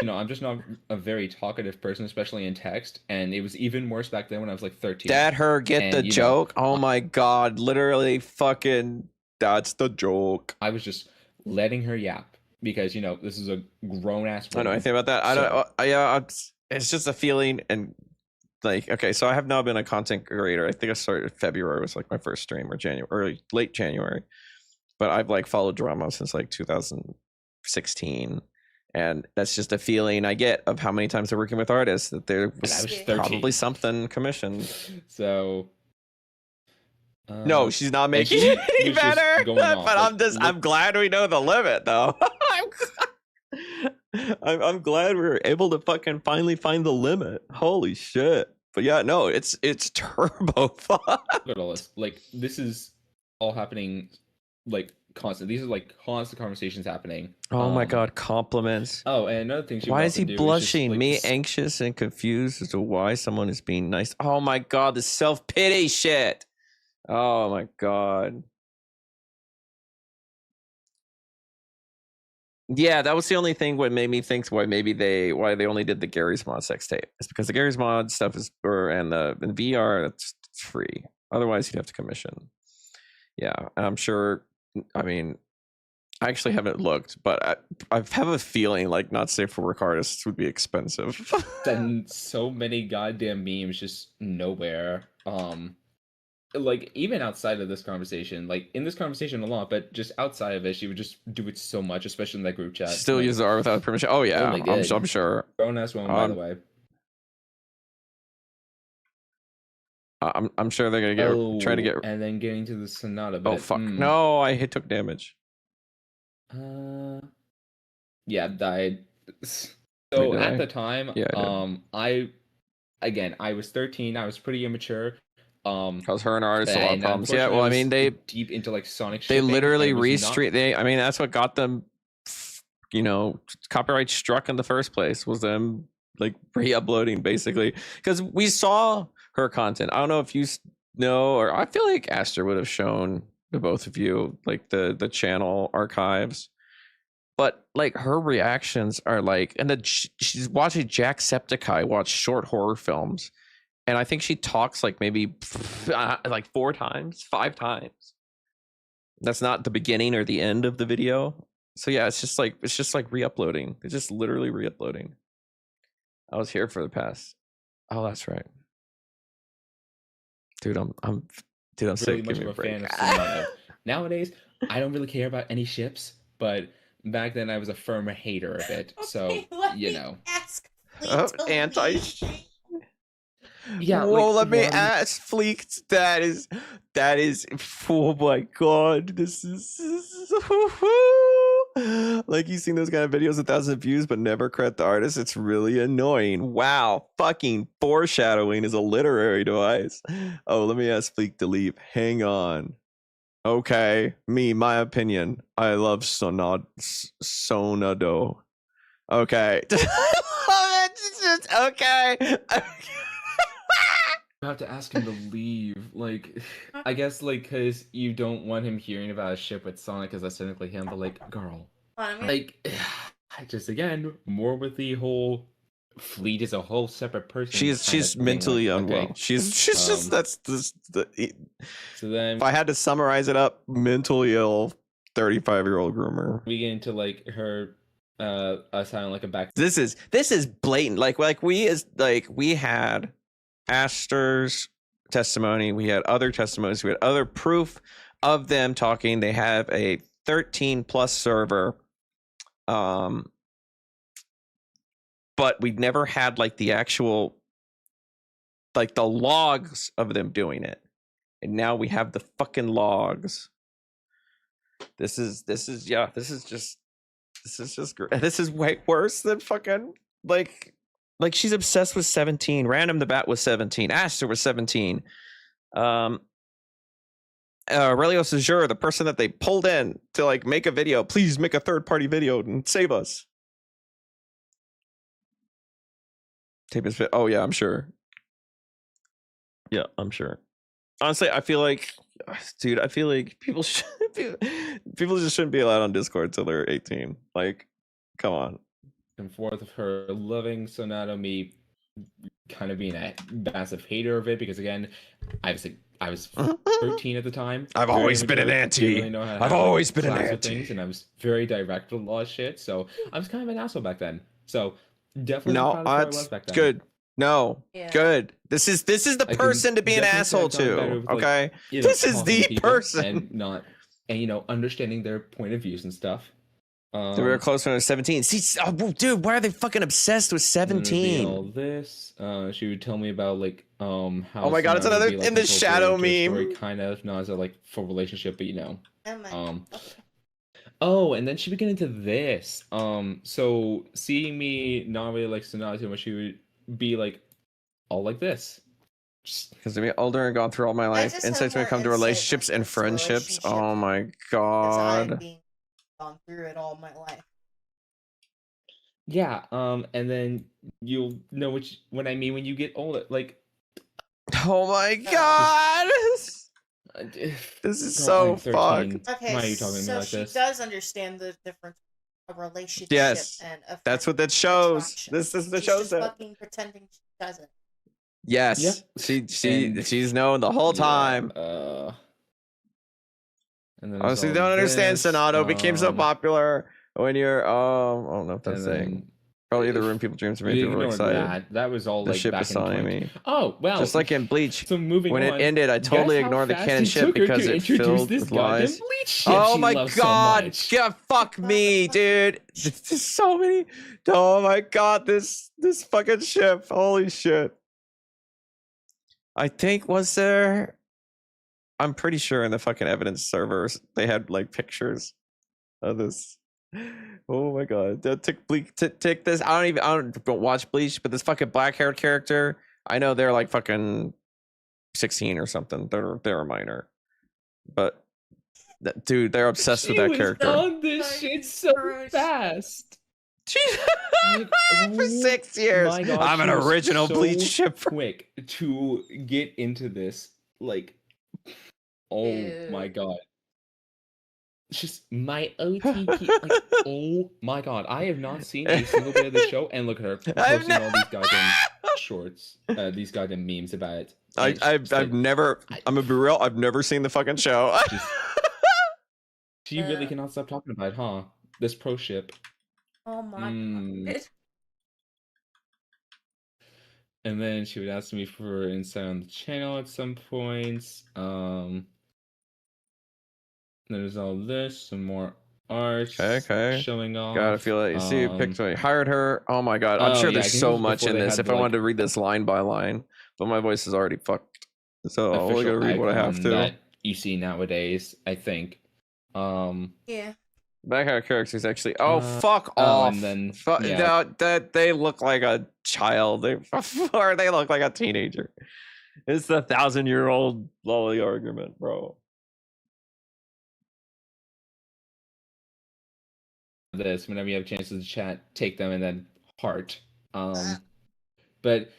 I'm just not a very talkative person, especially in text. And it was even worse back then when I was like 13. Dad, her get the joke. Oh my god, literally fucking. That's the joke. I was just letting her yap because this is a grown ass. I don't know anything about that. I don't. Yeah, it's just a feeling and. Like, okay, so I have now been a content creator. I think I started February was like my first stream, or January, late January. But I've like followed drama since like 2016, and that's just a feeling I get of how many times they're working with artists that there was probably something commissioned. So no, she's not making it any better. But I'm glad we know the limit, though. I'm glad we were able to fucking finally find the limit. Holy shit. But yeah, no, it's turbo fun. Look at all this. Like, this is all happening like constant. These are like constant conversations happening. Oh my god, compliments. Oh, and another thing why is he blushing? Just, like, me anxious and confused as to why someone is being nice. Oh my god, the self-pity shit. Oh my god. Yeah, that was the only thing what made me think why they only did the Gary's Mod sex tape. It's because the Gary's Mod stuff is and the VR it's free. Otherwise you'd have to commission. Yeah, I'm sure. I mean, I actually haven't looked, but I have a feeling like not safe for work artists would be expensive. And so many goddamn memes just nowhere. Like, even outside of this conversation, like in this conversation a lot, but just outside of it, she would just do it so much, especially in that group chat. Still use the R without permission. Oh yeah, I'm sure. Grown ass woman, by the way. I'm sure they're gonna try to get and then getting to the Sonata bit. Oh fuck! No, I took damage. Yeah, died. So at the time, I was 13. I was pretty immature. Because her and artists a lot of problems. Yeah, well, I mean, they deep into like Sonic. They literally I mean, that's what got them, copyright struck in the first place, was them like re-uploading basically. Because we saw her content. I don't know if you know, or I feel like Aster would have shown to both of you like the channel archives. But like her reactions are like, and she's watching Jacksepticeye watch short horror films. And I think she talks like maybe like 4 times, 5 times. That's not the beginning or the end of the video. So yeah, it's just like re-uploading. It's just literally re-uploading. I was here for the past. Oh, that's right. Dude, I'm really sick. Much of a fan of Sonata. Nowadays, I don't really care about any ships, but back then I was a firm hater of it. Okay, So ask anti. Yeah. Well, let me ask Fleek. That is. Oh my god, this is like, you've seen those kind of videos 1,000 views, but never credit the artist. It's really annoying. Wow, fucking foreshadowing is a literary device. Oh, let me ask Fleek to leave. Hang on. Okay, my opinion. I love Sonado. Okay. Okay. You have to ask him to leave. Like, I guess, like, because you don't want him hearing about a ship with Sonic, because that's technically him, but, like, girl. Like, just, again, more with the whole Fleet is a whole separate person. She's mentally unwell. Okay. She's just, that's the so then, if I had to summarize it up, mentally ill 35-year-old groomer. We get into, like, her sounding like a back. This is blatant. Like we had Aster's testimony, we had other testimonies, we had other proof of them talking. They have a 13+ server, but we never had like the actual, like the logs of them doing it, and now we have the fucking logs. This is just great. This is way worse than fucking like she's obsessed with 17. Random the Bat was 17. Aster was 17. Relios Azure, the person that they pulled in to like make a video, please make a third-party video and save us. Tape his fit. Oh yeah, I'm sure. Yeah, I'm sure. Honestly, I feel like, dude, I feel like people just shouldn't be allowed on Discord till they're 18. Like, come on. And forth of her loving Sonata, me kind of being a massive hater of it because again, I was 13 at the time. I've very always been an immature, anti. didn't really know how to I've have, always been an class with anti. things, and I was very direct with a lot of shit. So I was kind of an asshole back then. So definitely No, proud of who I that's was back then. good. No, Yeah. good. This is the I person to can be an definitely say asshole I've gotten better to. with, like, Okay, you know, this is talking to the people person. and not, and you know, understanding their point of views and stuff. We were close when I was 17. See, oh, dude, why are they fucking obsessed with 17? All this, she would tell me about like how. Oh my God, it's Sonata would another be, like, in the incorporated shadow into a story, meme. kind of, not as a like full relationship, but you know. Oh my. Oh, and then she would get into this. So seeing me not really like Sonata too much, she would be like all like this. Because to be older and gone through all my life, just insights have when it comes to more insight when relationships it and comes to friendships. Oh relationships, my because I've God. been gone through it all my life. Yeah, and then you'll know what I mean when you get older. Like, Oh my God. This is so I'm 13. fucked. Okay, Why are you talking to me so like she this? does understand the difference of a relationship Yes, and a that's what that friendship shows. attraction. This is the She's show just set. fucking pretending she doesn't. Yes, Yep. she's known the whole time. And then Honestly, there's all don't understand. this, Sonato became so popular when you're I don't know if that's and saying. then Probably the room people dreams of me. you People were ignore excited. that. That was all The like ship back is in telling 20. me. Oh well. Just like in Bleach, So moving when on, it ended, I totally guess how ignored the fast canon it ship took her because to it introduce filled this with goddamn lies. Bleach ship Oh she my loves so God! much. Yeah, fuck me, dude. There's so many. Oh my God! This fucking ship. Holy shit! I think was there. I'm pretty sure in the fucking evidence servers they had like pictures of this. Oh my God! Take this. I don't watch Bleach, but this fucking black haired character. I know they're like fucking 16 or something. They're a minor, but dude, they're obsessed with that character. On this shit so fast. She's Like, for 6 years. My God, I'm an she was original so Bleach shipper. quick to get into this. Like, oh Ew. my God. It's just my OTP. Like, oh my God. I have not seen a single bit of the show. And look at her posting all these goddamn shorts, these goddamn memes about it. And I've never. I'm gonna be real. I've never seen the fucking show. She really cannot stop talking about it, huh? This pro ship. Oh my God. And then she would ask me for insight on the channel at some points. There's all this, some more art. Okay. Showing off. Gotta feel it. You see, you picked me. Hired her. Oh my God. I'm sure yeah, I there's think it so was much before in they this. had If I the, wanted to read this line by line, but my voice is already fucked. So I'll only official gotta read what I have icon to. that you see nowadays, I think. Yeah. Background characters actually. Oh, fuck off. and then, yeah. No, that they look like a child. Or they look like a teenager. It's the 1,000-year-old lolly argument, bro. This whenever you have chances to chat, take them and then heart. But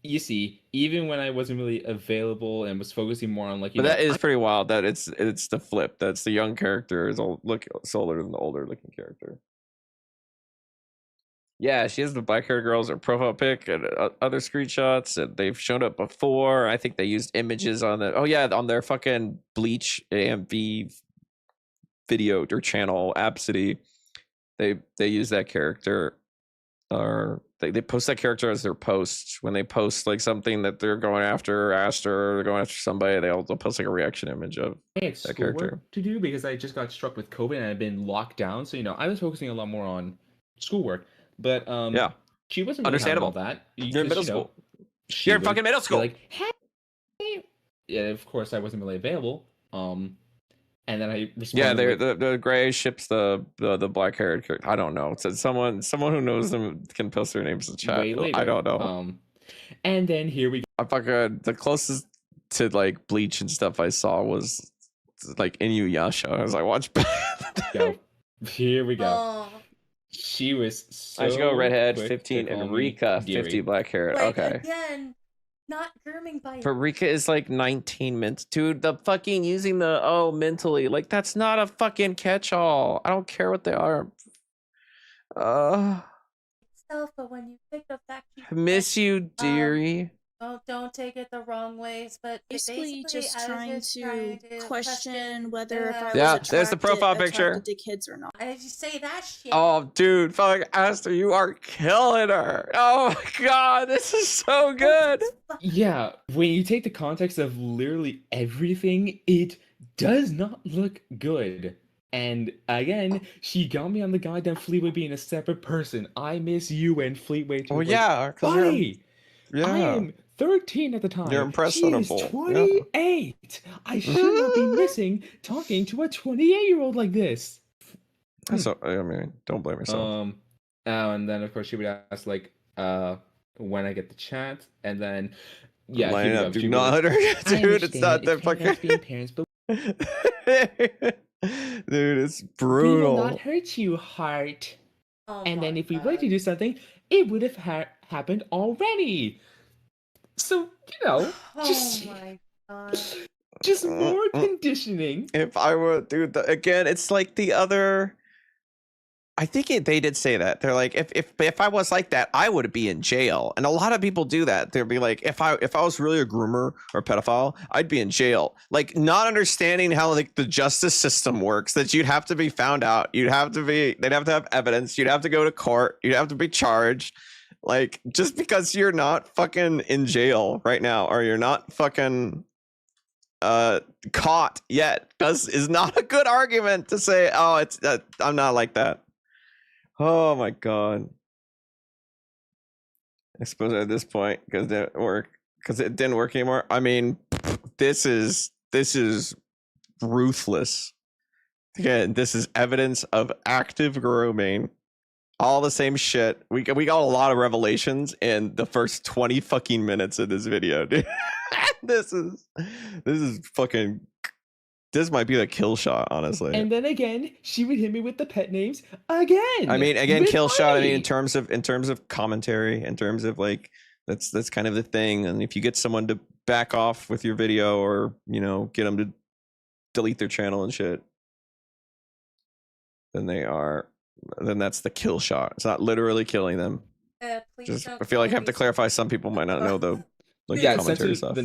you see, even when I wasn't really available and was focusing more on like, But that is pretty wild. That it's the flip. That's the young character is older than the older looking character. Yeah, she has the black hair girls her profile pic and other screenshots, and they've shown up before. I think they used images on the on their fucking Bleach AMV video or channel Absidy. They use that character, or they post that character as their post when they post like something that they're going after Aster, or they're going after somebody. They'll post like a reaction image of that character to do because I just got struck with COVID and I've been locked down. So I was focusing a lot more on schoolwork. But yeah, she wasn't really understandable. All that You're in middle school. You're in fucking middle school. Like, hey. Yeah, of course I wasn't really available. And then I responded. Yeah, the gray ships the black haired character. I don't know. It said someone who knows them can post their names in the chat. I don't know. And then here we go. I fucking the closest to like Bleach and stuff I saw was like Inuyasha. I was like, watch. Go. Here we go. Oh. She was so I should go redhead, quick to 15, call and me Rika, 50, dearie. black hair. Wait, Okay. again, not grooming by But Rika is like 19 minutes. Dude, the fucking using the mentally. Like, that's not a fucking catch-all. I don't care what they are. itself, but when you pick up that I miss you, dearie. don't take it the wrong ways, but Basically, just I trying was to question whether if I was Yeah, there's the profile picture. attracted to kids or not. I just say that shit. Oh, dude, fuck, Aster, you are killing her. Oh my god, this is so good. Yeah, when you take the context of literally everything, it does not look good. And again, she got me on the goddamn Fleetway being a separate person. I miss you and Fleetway too. Well, Like, yeah, 'cause buddy, yeah. I am 13 at the time. You're impressionable. She is 28. I should not be missing talking to a 28-year-old like this. So, I mean, don't blame yourself. And then of course she would ask like, when I get the chat, and then yeah, Line here we up, go. do She not goes, let her, "I dude. It's not understand, that kind of fucking. being parents, but Dude, it's we will brutal. not hurt you, heart. Oh And then my if we God. were to do something, it would have happened already. So, you know, Oh my God. just more conditioning. If I were, dude, again, it's like the other. I think they did say that. They're like, if I was like that, I would be in jail. And a lot of people do that. They'll be like, if I was really a groomer or a pedophile, I'd be in jail. Like, not understanding how like the justice system works, that you'd have to be found out. They'd have to have evidence. You'd have to go to court. You'd have to be charged. Like, just because you're not fucking in jail right now, or you're not fucking caught yet, is not a good argument to say, oh, it's I'm not like that. Oh my god. I suppose at this point, because it didn't work anymore. I mean, this is ruthless. Again, this is evidence of active grooming. All the same shit. We got a lot of revelations in the first 20 fucking minutes of this video, dude. This is fucking. This might be the kill shot, honestly. And then again, she would hit me with the pet names again. I mean, again, with kill shot. I mean, money. in terms of commentary, in terms of like that's kind of the thing. And if you get someone to back off with your video, or get them to delete their channel and shit, then that's the kill shot. It's not literally killing them. Please I feel like I have to clarify. Some people might not know the. Like Yeah, commentary sense of the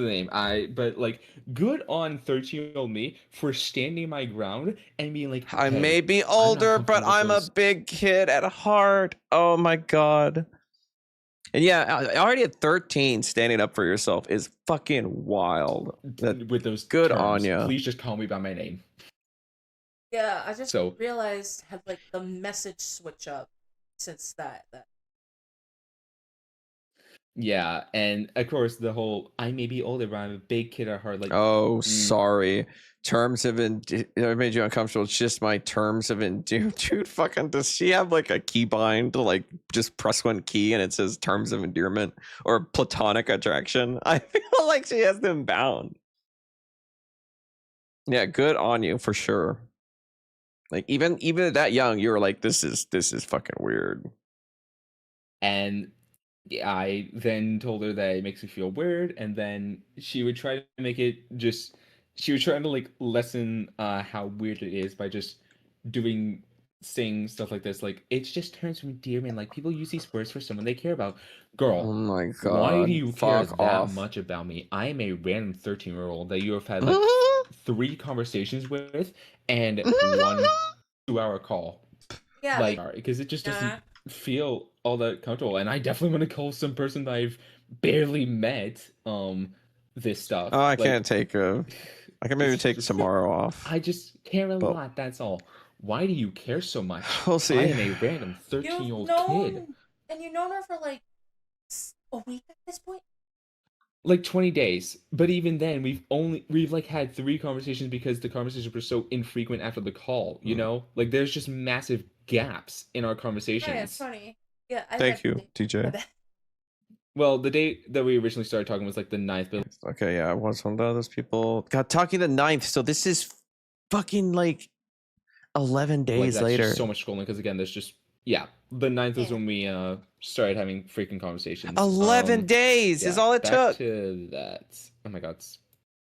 name. But like, good on 13-year-old me for standing my ground and being like, I "Hey, may be I'm not older, but comfortable with I'm a those." big kid at heart. Oh my god. And yeah, already at 13, standing up for yourself is fucking wild. With those good terms, on ya. Please just call me by my name. Yeah, I just So- realized had like the message switch up since that. Yeah, and of course the whole I may be older, but I'm a big kid at heart. Like, Oh, sorry. Terms of it made you uncomfortable. It's just my terms of endearment. Dude, fucking, does she have like a keybind to like just press one key and it says terms of endearment or platonic attraction? I feel like she has them bound. Yeah, good on you for sure. Like even at that young, you were like, this is fucking weird. And I then told her that it makes me feel weird, and then she would try to make it just. She was trying to like lessen how weird it is by just saying stuff like this. Like, it's just terms of endearment. Like, people use these words for someone they care about. Girl, Oh my god. why do you care Fuck that off. much about me? I am a random 13-year-old that you have had like 3 conversations with and 1 2-hour call. Yeah, Like, because it just doesn't feel all that comfortable. And I definitely want to call some person that I've barely met this stuff. Oh, I Like, can't take I can maybe it's take just- tomorrow off. I just care a But- lot, that's all. Why do you care so much? We'll see. I am a random 13-year-old kid. And you've known her for like a week at this point. Like 20 days. But even then, we've like had 3 conversations because the conversations were so infrequent after the call, you know? Like, there's just massive gaps in our Oh, yeah, conversations. it's funny. Yeah, I Thank you, My TJ. bad. well, the date that we originally started talking was like the 9th, but Okay, yeah, I was one of those people. God, talking the 9th, so this is fucking like 11 like days that's later. just so much scrolling because again, there's just yeah, the 9th was Yeah. when we started having freaking conversations. 11 days is all it back took. to that. Oh my god, it's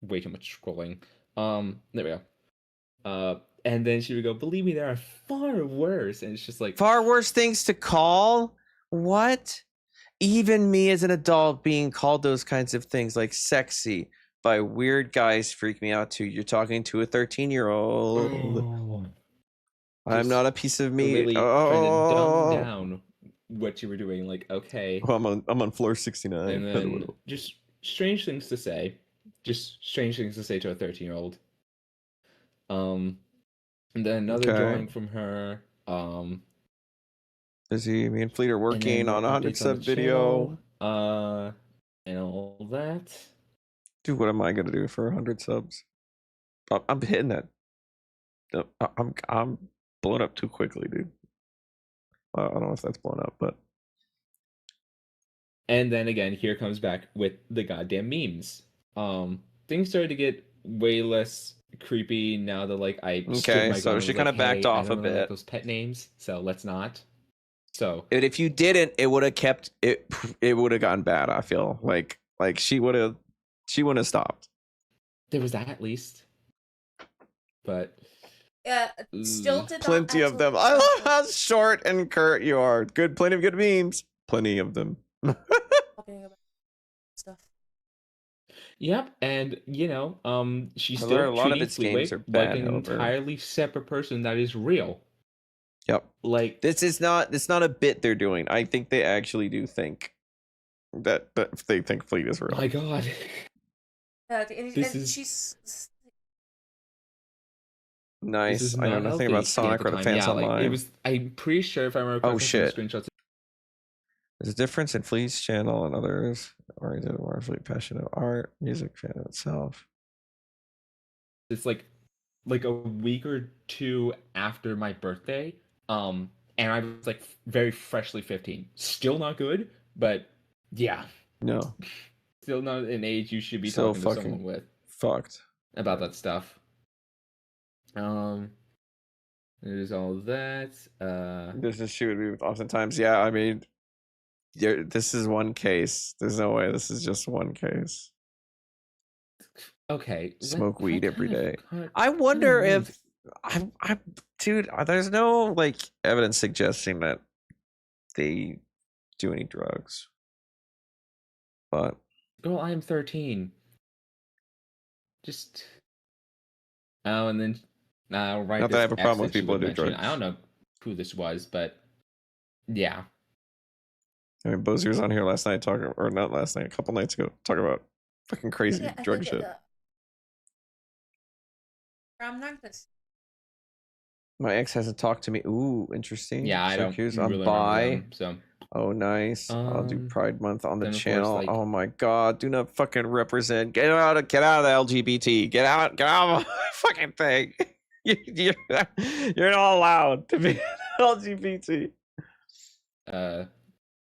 way too much scrolling. There we go. And then she would go, "Believe me, there are far worse," and it's just like Far worse things to call? What? Even me as an adult being called those kinds of things like sexy by weird guys freak me out too. You're talking to a 13-year-old. oh, I'm just not a piece of meat. really trying to dumb Oh, down what you were doing. Like, okay, oh, I'm on floor 69. and then just strange things to say, just strange things to say to a 13-year-old. And then another Okay. drawing from her. Busy. Me and Fleet are working on a 100 sub video. And all that. Dude, what am I gonna do for 100 subs? I'm hitting that. I'm blowing up too quickly, dude. I don't know if that's blown up, but And then again, here comes back with the goddamn memes. Things started to get way less creepy now that like I stood okay. my So ground she and was kind like, of backed hey, off I a don't really like bit. those pet names, so let's not. So And if you didn't, it would have kept it. It would have gotten bad. I feel like she wouldn't have stopped. there was that at least. But Still did not Plenty of them. I love how short and curt you are. Good, plenty of good memes. Plenty of them. talking about stuff. yep, and she's I still learned a lot of treating its games Fleetway are like bad, an however. entirely separate person that is real. Yep. Like This is not. It's not a bit they're doing. I think they actually do think that they think Fleet is real. my god. And This is- she's Nice. This is I know not nothing healthy about Sonic at the or the time. fans Yeah, like, online. it was. I'm pretty sure if I remember Oh, correctly shit. from the screenshots, There's a difference in Fleet's channel and others. Oriented more Fleet passionate art, music fan itself. it's like a week or two after my birthday. And I was like very freshly 15. Still not good, but yeah, No, still not an age you should be Still talking to fucking- someone with fucked. about that stuff. There's all that. This is she would be oftentimes. Yeah, I mean, this is one case. There's no way this is just one case. Okay. Smoke what weed kind every of- day. what I kind of wonder memes? if dude, there's no like evidence suggesting that they do any drugs. But Girl, I am 13. Just. Oh, and then right. Not that I this have a problem X with that she people would who do mention. drugs. I don't know who this was, but yeah. I mean, Bozy was on here last night talking, or not last night, a couple nights ago, talking about fucking crazy yeah, I drug think shit. I'm not this. My ex hasn't talked to me. Ooh, interesting. Yeah, I don't Syracuse, really I'm remember bi. them, so Oh, nice. I'll do Pride Month on the then, of course, channel. like- Oh my god, do not fucking represent. Get out of the LGBT. Get out of my fucking thing. You're not allowed to be LGBT.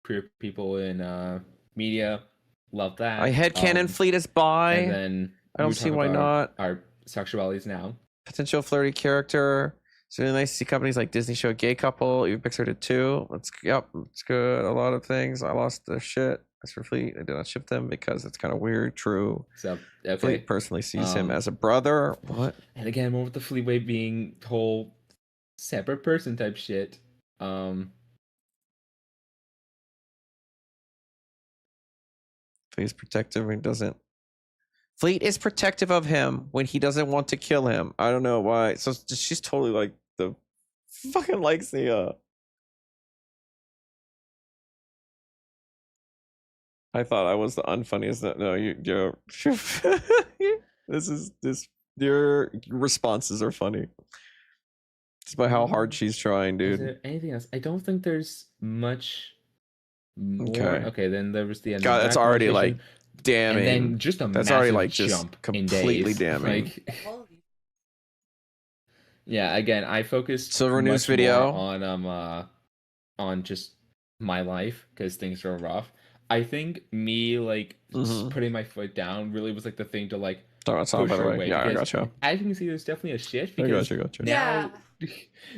Queer people in media love that. I headcanon Fleet is bi. And then I don't we see talk why about not. our sexualities now. Potential flirty character. It's really nice to see companies like Disney show a gay couple. Even Pixar did too. It's good. A lot of things. I lost their shit. As for Fleet, I did not ship them because it's kind of weird. True. So okay. Fleet personally sees him Um, as a brother. What? And again, more with the Fleetway being whole separate person type shit. Fleet's protective when he doesn't. Fleet is protective of him when he doesn't want to kill him. I don't know why. So she's totally like the fucking likes the I thought I was the unfunniest. No, you're your responses are funny. It's by how hard she's trying, Is dude. there anything else? I don't think there's much more. Okay. Okay, then there was the end. God, of that's that already conversation. like damning. And then just a That's massive already like just jump completely in days. damning. Like, yeah, again, I focused Silver News much video. more on just my life because things were rough. I think me like Mhm. putting my foot down really was like the thing to like Oh, that's not push by the her way. away. Yeah, I Because gotcha. as you can see, there's definitely a shift I because gotcha. now,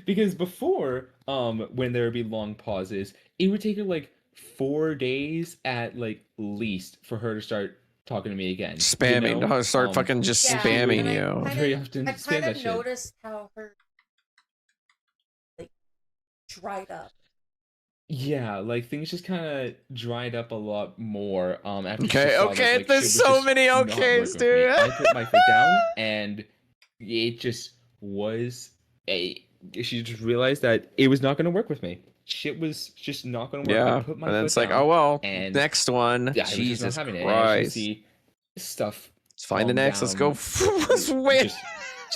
because before, when there would be long pauses, it would take her like 4 days at like least for her to start talking to me again. Spamming. You know? Start fucking just Yeah, spamming and I you. kinda- Very often I spam kind that of shit. noticed how her like dried up. Yeah, like things just kind of dried up a lot more. After she Okay, saw okay, that, like, there's shit was so just many not okays, working with me. dude. I put my foot down, and it just was a. She just realized that it was not going to work with me. Shit was just not going to work. I Yeah, put my and then foot it's like, down, oh well, and next one. yeah, I was just not Jesus having it. And as you Christ. see, stuff. Let's find the calmed next. Let's go. down, Let's wait. just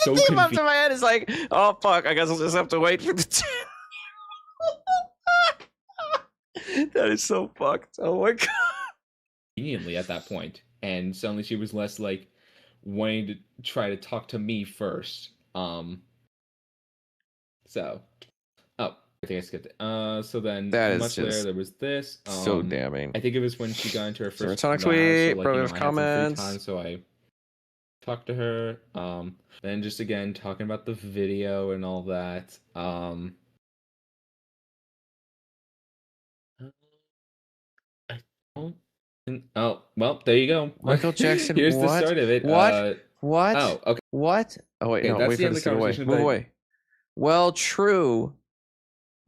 so The thing up to convenient. my head is like, oh fuck, I guess I'll just have to wait for the. That is so fucked. Oh my god. Conveniently at that point, and suddenly she was less like wanting to try to talk to me first. So, oh, I think I skipped it. So then That is much later just there was this. so damning. I think it was when she got into her So first Retonic class, tweet, so like brother I of had some free comments. time, so I talked to her. Then just again talking about the video and all that. I don't think. Oh well, there you go. Michael Jackson. Here's what? the start of it. What? What? Oh, okay. What? Oh wait, Okay, no, that's wait the for end this of to the go away. conversation, Move but- away. Well, true.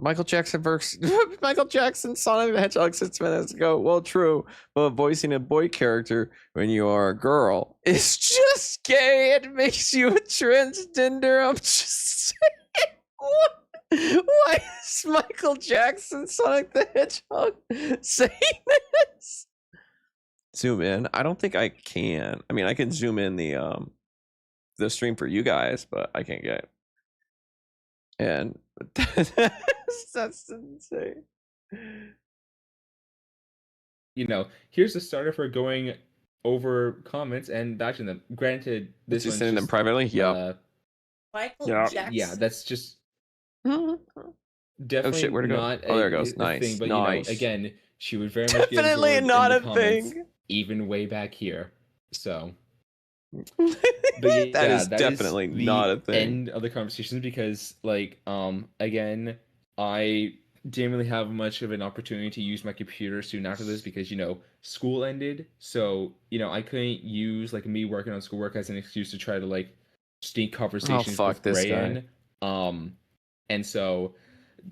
Michael Jackson versus Michael Jackson, Sonic the Hedgehog 6 minutes ago. Well, true, but voicing a boy character when you are a girl is just gay. It makes you a transgender. I'm just saying. What? Why is Michael Jackson, Sonic the Hedgehog, saying this? Zoom in. I don't think I can. I mean, I can zoom in the stream for you guys, but I can't get. And that's insane. You know, here's the starter for going over comments and batching them. Granted, this Just one's sending them just, privately. Yep. Michael Yeah. Jackson. yeah, that's just Oh definitely shit, where'd it go? not Oh, there it a goes. thing. Nice, But nice. you know, again, she would very much get Definitely absorbed not in a the comments, thing. even way back here. So, That yeah, is definitely the not a thing. end of the conversations because, like, again, I didn't really have much of an opportunity to use my computer soon after this because, you know, school ended. So, you know, I couldn't use like me working on schoolwork as an excuse to try to like sneak conversations fuck with this Gray guy. in. And so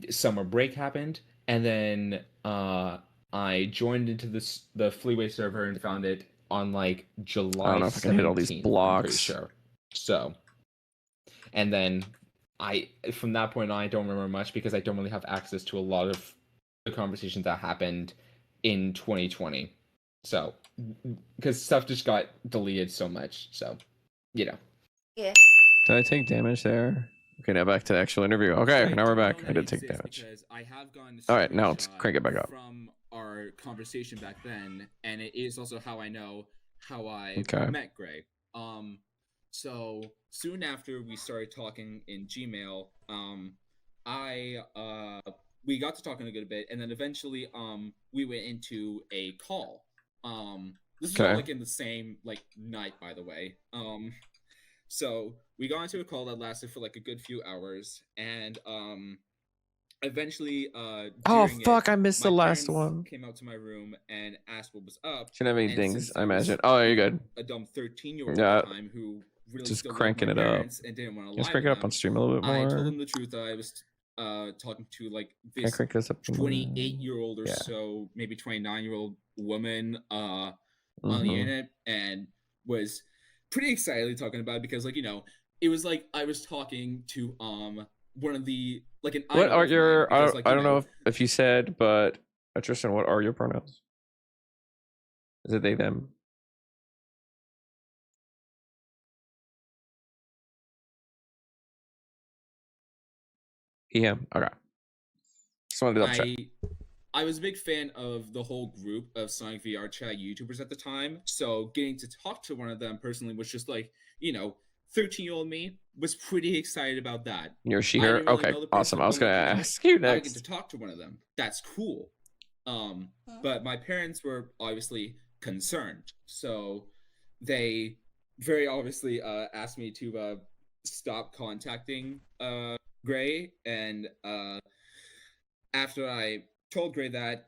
summer break happened, and then I joined into the Fleeway server and found it on like July. I don't know if I can hit all these 17th, I'm pretty blocks. sure. So, and then from that point on, I don't remember much because I don't really have access to a lot of the conversations that happened in 2020. So, because stuff just got deleted so much. So, you know. Yeah. Did I take damage there? Okay, now back to the actual interview. Okay, now we're back. I did take damage. I have gotten All right, now let's crank it back up. From our conversation back then, and it is also how I know how I Okay. met Gray. So soon after we started talking in Gmail, we got to talking a good bit, and then eventually we went into a call. This is all Okay. like in the same like night, by the way. So we got into a call that lasted for like a good few hours, and eventually Oh during fuck! it, I missed my the last parents one. came out to my room and asked what was up. Shouldn't have any And dings, since I I was imagine. Oh, you're good. a dumb 13-year-old Yeah. at the time who really Just still loved cranking my it up. parents and didn't want to Let's lie crank to it up them. on stream a little bit I more. told them the truth that I was talking to like Can I this crank this up? to more? 28-year-old or Yeah. so, maybe 29-year-old woman on the Mhm. internet, and was pretty excitedly talking about it because, like, you know, it was like I was talking to one of the like an What idol are of your? mine, because, like, I you don't know know, if you said, but Tristan, what are your pronouns? Is it they them? He him. Okay. Just wanted to double check. I was a big fan of the whole group of Sonic VR chat YouTubers at the time, so getting to talk to one of them personally was just like, you know, 13-year-old me was pretty excited about that. You're she I her. didn't really Okay, know the awesome. person, I was but, gonna like, you know, ask you I get next. to talk to one of them. That's cool. But my parents were obviously concerned, so they very obviously asked me to stop contacting Gray, and after I told Gray that,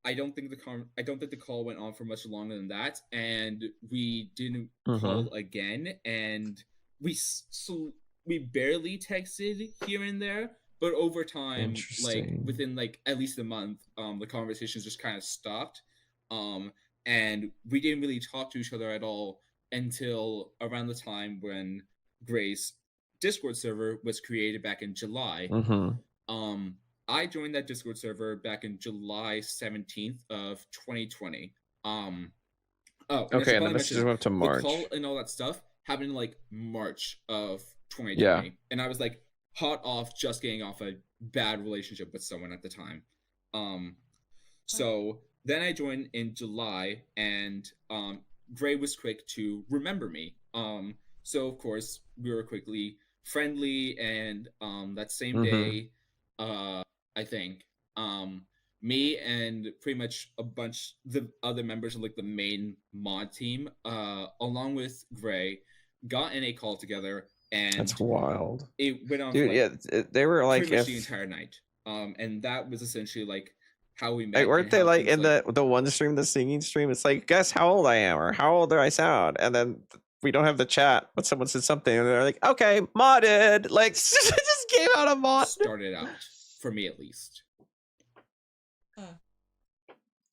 I don't think the call went on for much longer than that, and we didn't call again, and we barely texted here and there, but over time, like within like at least a month, the conversations just kind of stopped, and we didn't really talk to each other at all until around the time when Gray's Discord server was created back in July. I joined that Discord server back in July 17th of 2020. Okay, and the messages went to March. The call and all that stuff happened in like March of 2020. Yeah. And I was like hot off just getting off a bad relationship with someone at the time. So then I joined in July, and Gray was quick to remember me. So of course we were quickly friendly, and that same day, I think me and pretty much a bunch the other members of like the main mod team, along with Gray, got in a call together, and that's wild. It went on, dude. For, like, they were like pretty much the entire night, and that was essentially like how we met. Like, weren't they like in the one stream, the singing stream? It's like, guess how old I am, or how old do I sound? And then we don't have the chat, but someone said something, and they're like, okay, modded. Like, just came out a mod. Started out for me, at least.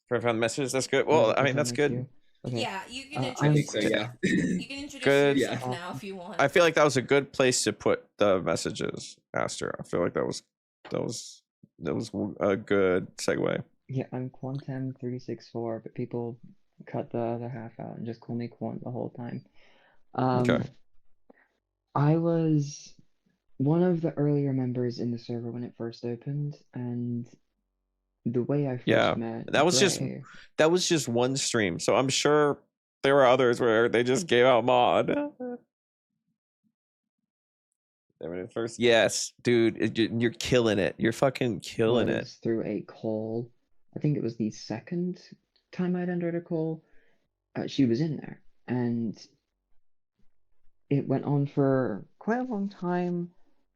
For found messages, that's good. Well, I mean, that's good. Okay. Yeah, you can introduce. So, yeah. You can introduce Good. yourself now if you want. I feel like that was a good place to put the messages, Aster. I feel like that was a good segue. Yeah, I'm Quantem364, but people cut the other half out and just call me Quant the whole time. Okay. I was one of the earlier members in the server when it first opened, and the way I first met that was Gray, that was just one stream, so I'm sure there were others where they just gave out mod. First, yes, dude, you're killing it. You're fucking killing it. Through a call, I think it was the second time I'd entered a call. She was in there, and it went on for quite a long time.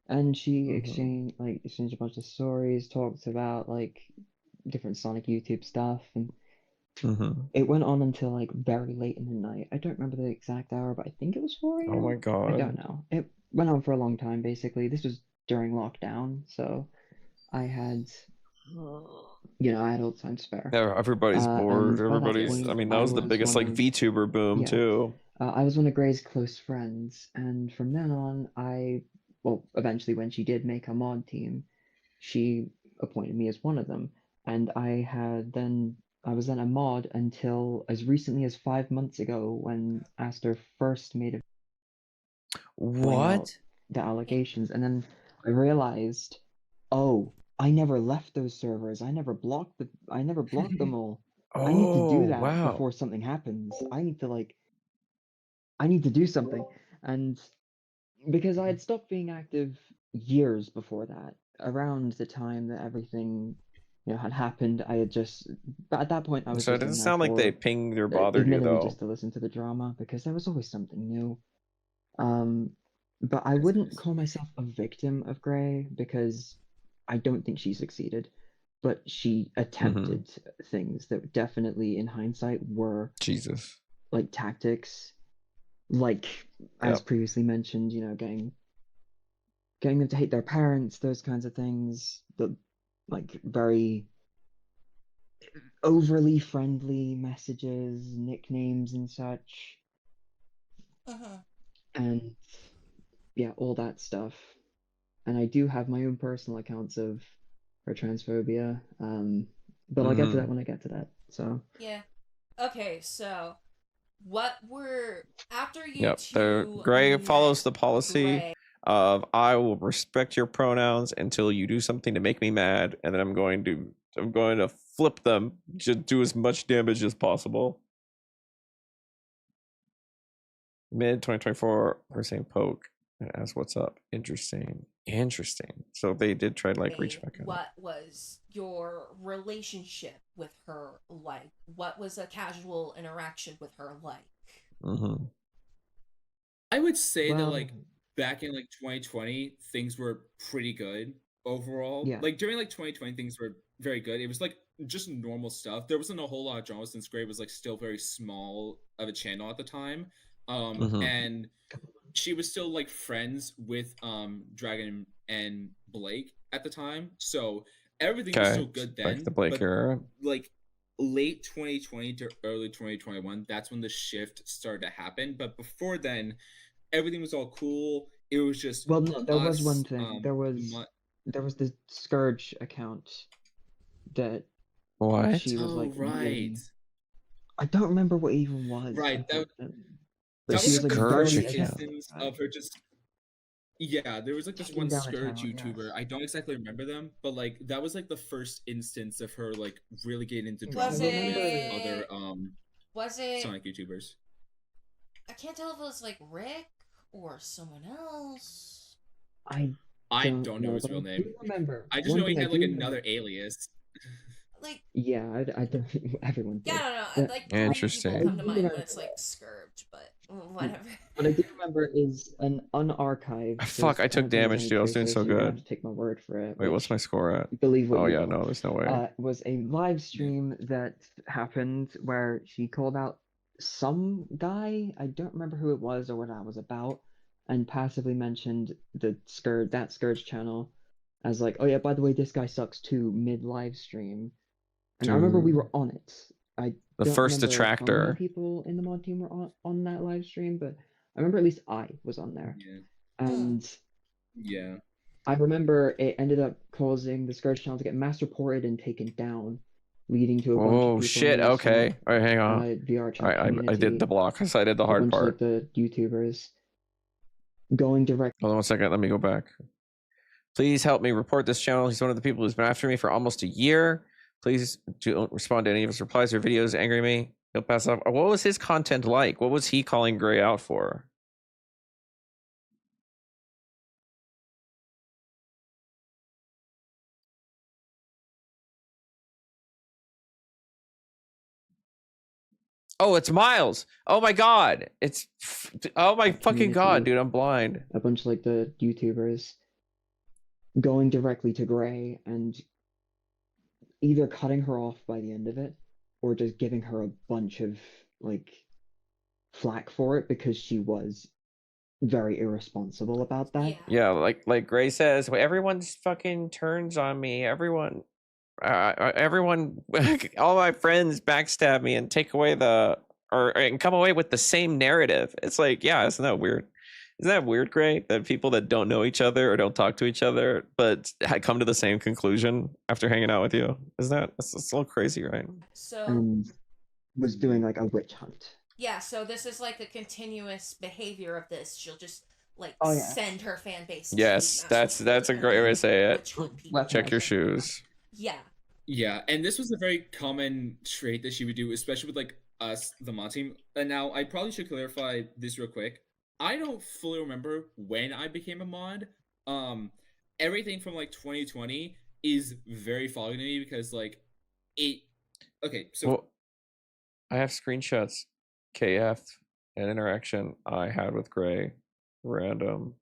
And she exchanged a bunch of stories, talked about like different Sonic YouTube stuff, and it went on until like very late in the night. I don't remember the exact hour, but I think it was 4 a.m. Oh my god. I don't know. It went on for a long time, basically. This was during lockdown, so I had, I had all the time to spare. Yeah, everybody's bored. Everybody's. I mean, that was the biggest like VTuber boom too. I was one of Gray's close friends, and from then on, eventually when she did make a mod team, she appointed me as one of them, and I was then a mod until as recently as 5 months ago when Aster first made the allegations, and then I realized, oh, I never left those servers. I never blocked them all. I need to do that before something happens. I need to do something. And because I had stopped being active years before that, around the time that everything had happened, I had just, but at that point I was. So it doesn't sound like they pinged or bothered you though. Just to listen to the drama, because there was always something new. But I wouldn't call myself a victim of Gray, because I don't think she succeeded, but she attempted things that definitely, in hindsight, were like tactics, like as previously mentioned, getting them to hate their parents, those kinds of things, the like very overly friendly messages, nicknames and such. And all that stuff. And I do have my own personal accounts of her transphobia, but I'll get to that when I get to that. So okay, so what were after you Gray follows the policy of I will respect your pronouns until you do something to make me mad, and then I'm going to flip them to do as much damage as possible. Mid 2024, we're saying poke. As what's up? Interesting. So they did try to like reach back out. What was your relationship with her like? What was a casual interaction with her like? Mm-hmm. I would say that Well- like back in like 2020, things were pretty good overall. Yeah. Like during like 2020, things were very good. It was like just normal stuff. There wasn't a whole lot of drama since Gray was like still very small of a channel at the time. Mhm. And she was still like friends with Dragon and Blake at the time. So everything was Okay. still good then. Like the Blake but, era. like late 2020 to early 2021, that's when the shift started to happen. But before then, everything was all cool. It was just Well, no, there was us, one thing. There was the Scourge account that What? she was like. right. Really... I don't remember what it even was. Right, I that- thought The That was like the Scourge first account. instance of her just. Yeah, there was like this Taking one down a Scourge channel, YouTuber. yes. I don't exactly remember them, but like that was like the first instance of her like really getting into Was drama it- with other Was it? Sonic YouTubers. I can't tell if it was like Rick or someone else. I I don't know his but real I name. do remember. I just one know he thing I had like do remember- another alias. Like, Yeah, I don't. Everyone did. yeah, Yeah. like Interesting. people come to mind when Yeah. it's like Scourge, but whatever. What I do remember is an unarchived. Fuck, I took damage, dude. I was doing so You're gonna good. have to take my word for it. Wait, what's my score at? Believe what Oh you yeah, will. no, there's no way. Was a live stream that happened where she called out some guy. I don't remember who it was or what that was about, and passively mentioned that Scourge channel as like, oh yeah, by the way, this guy sucks too mid live stream. And I remember we Dude. were on it. I The don't first remember how many detractor. people in the mod team were on that live stream, but I remember at least I was on there. Yeah. And Yeah. I remember it ended up causing the Scourge channel to get mass reported and taken down, leading to a bunch of Oh people shit, in the okay. Sonic, Alright, hang on. VR chat I community, did the block because I did the a hard bunch of like, part. the YouTubers going direct. Hold on 1 second, let me go back. Please help me report this channel. He's one of the people who's been after me for almost a year. Please don't respond to any of his replies or videos angry me. He'll pass off. What was his content like? What was he calling Gray out for? Oh, it's Miles. Oh my god. Oh my fucking god, dude. I'm blind. A bunch of like the YouTubers going directly to Gray and either cutting her off by the end of it or just giving her a bunch of like flack for it because she was very irresponsible about that. Yeah, like Gray says, well, everyone's fucking turns on me. Everyone, all my friends backstab me and take away and come away with the same narrative. It's like, yeah, isn't that weird? Isn't that weird, Gray? That people that don't know each other or don't talk to each other, but come to the same conclusion after hanging out with you. Isn't that it's a little crazy, right? So And was doing like a witch hunt. yeah, so this is like a continuous behavior of this. She'll just like Oh, yeah. send her fan base. to Yes, mass that's a report great way to say it. witch hunt people. Weapon- Check your shoes. Yeah. Yeah, and this was a very common trait that she would do, especially with like us, the mod team. And now I probably should clarify this real quick. I don't fully remember when I became a mod. Everything from like 2020 is very foggy to me because like it. Okay, so Well, I have screenshots, KF, an interaction I had with Gray, random,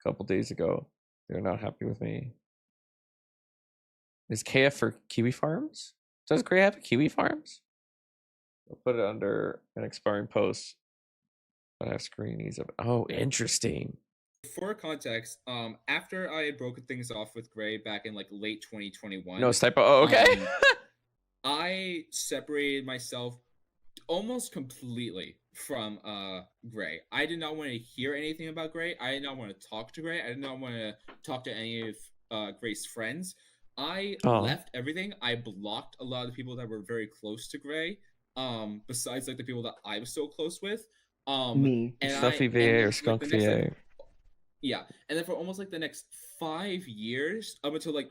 a couple days ago. They're not happy with me. Is KF for Kiwi Farms? Does Gray have Kiwi Farms? I'll put it under an expiring post. I have screenies of. Oh, interesting. for context, after I had broken things off with Gray back in like late 2021. No typo. Oh, okay. I separated myself almost completely from Gray. I did not want to hear anything about Gray. I did not want to talk to Gray. I did not want to talk to any of Gray's friends. I left everything. I blocked a lot of the people that were very close to Gray. Besides like the people that I was so close with. Me. And Stuffy VA or Skunk VA. Yeah, and then for almost like the next 5 years, up until like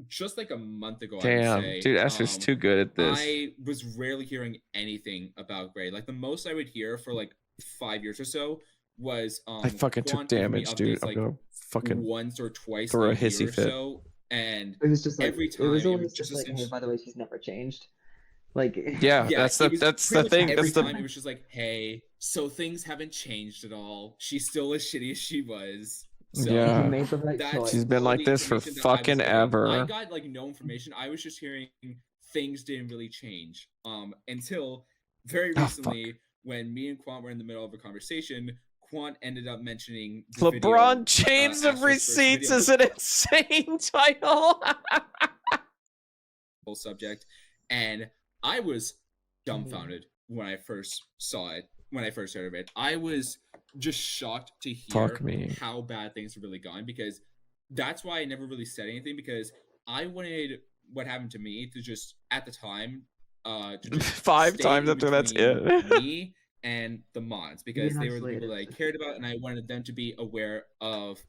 just like a month ago, I would Damn, say, dude, Aster's too good at this. I was rarely hearing anything about Gray. Like the most I would hear for like 5 years or so was I fucking took Quan giving me damage, dude. updates I'm like gonna fucking once or twice throw a a year hissy or fit. so, and It was just like every it time was it always was just just like, hey, essentially by the way, she's never changed. Like Yeah, yeah, that's it the was that's pretty the much thing. every That's the time it was just like, hey, so things haven't changed at all. She's still as shitty as she was. So he yeah. made the right that's choice. She's been all like the this for information that I was fucking getting. I ever. got like no information. I was just hearing things didn't really change. Until very Oh, fuck. recently when me and Quant were in the middle of a conversation, Quant ended up mentioning the video, LeBron James of Aster's first receipts video. is an insane title. Whole subject, and I was dumbfounded when I first saw it. When I first heard of it, I was just shocked to hear Fuck me. how bad things have really gone, because that's why I never really said anything, because I wanted what happened to me to just at the time to just 5 stay times in after that's between it. me and the mods, because they were the isolated. people that I cared about, and I wanted them to be aware of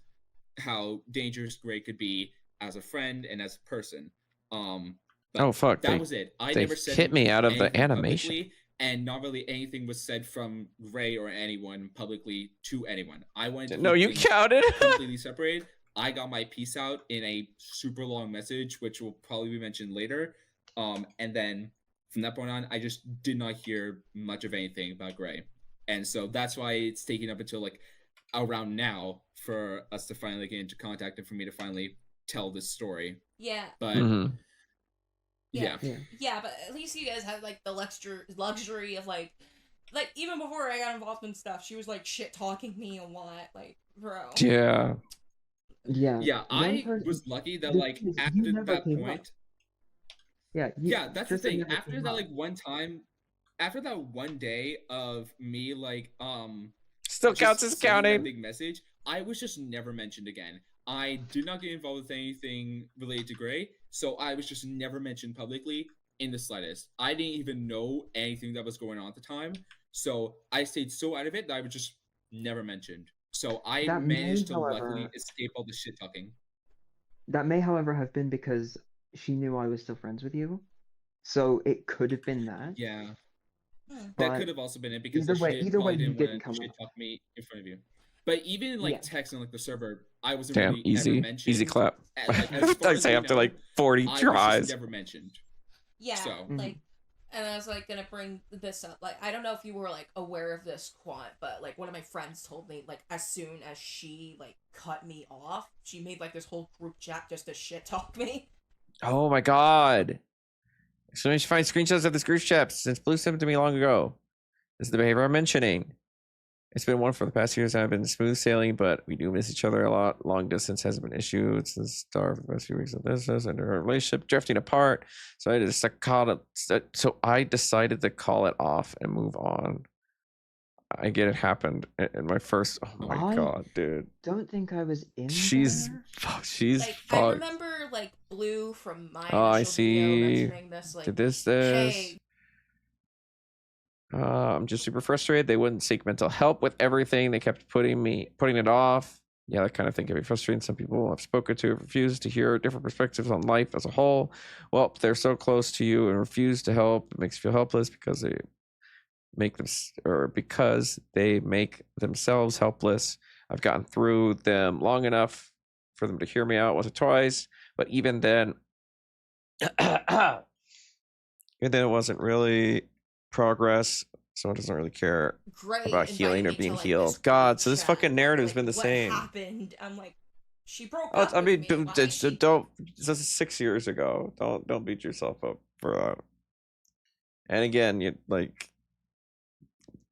how dangerous Gray could be as a friend and as a person. But Oh fuck! that was it. I they never said hit me out of the anything animation. publicly, and not really anything was said from Ray or anyone publicly to anyone. I wanted to No, keep you things counted. completely separated. I got my piece out in a super long message, which will probably be mentioned later. And then from that point on, I just did not hear much of anything about Gray, and so that's why it's taking up until like around now for us to finally get into contact and for me to finally tell this story. Yeah. But Mhm. yeah. Yeah, but at least you guys had like the luxury of like even before I got involved in stuff, she was like shit talking me a lot, like bro. Yeah. Yeah, I person- was lucky that the like thing is, you after never that came up. point. Yeah, Yeah, that's the Tristan thing. never After came that up. like one time, after that one day of me like Still just counts as sending that counting. big message, I was just never mentioned again. I did not get involved with anything related to Gray, so I was just never mentioned publicly in the slightest. I didn't even know anything that was going on at the time, so I stayed so out of it that I was just never mentioned. So I That may, managed to luckily however- escape all the shit talking. That may, however, have been because she knew I was still friends with you, so it could have been that. Yeah. Hmm. That But could have also been it, because either she way, did, either way, probably you didn't didn't want come to shit up. talk me in front of you. But even in like Yeah. text and like the server, I wasn't Damn, really easy, ever mentioned. easy clap. Like, as far I as say we after know, like 40 I was tries. just never mentioned. Yeah, So. like, and I was like gonna bring this up. Like, I don't know if you were like aware of this, Quant, but like one of my friends told me like as soon as she like cut me off, she made like this whole group chat just to shit talk me. Oh my god. So I should find screenshots of this group chat since Blue sent it to me long ago. This is the behavior I'm mentioning. It's been one for the past years. I've been smooth sailing, but we do miss each other a lot. Long distance hasn't been an issue. It's the star for the past few weeks of this and our relationship drifting apart. So I decided to call it off and move on. I get it happened in my first. Oh my god, dude. Don't think I was in She's there. she's Like, I fucked. remember like Blue from my Oh, I initial video see. mentioning this. Like, Did this. hey, I'm just super frustrated. They wouldn't seek mental help with everything. They kept putting it off. Yeah, that kind of thing can be frustrating. Some people I've spoken to have refused to hear different perspectives on life as a whole. Well, they're so close to you and refuse to help. It makes you feel helpless because they make themselves helpless. I've gotten through them long enough for them to hear me out once or twice, but even then, it wasn't really progress. Someone doesn't really care Gray about healing or invited me being to, like, healed. this God, group so this chat, fucking narrative's like, been the what same. happened? I'm like, she broke Oh, up I mean, with me. Why? don't. This is 6 years ago. Don't beat yourself up for that. And again, you like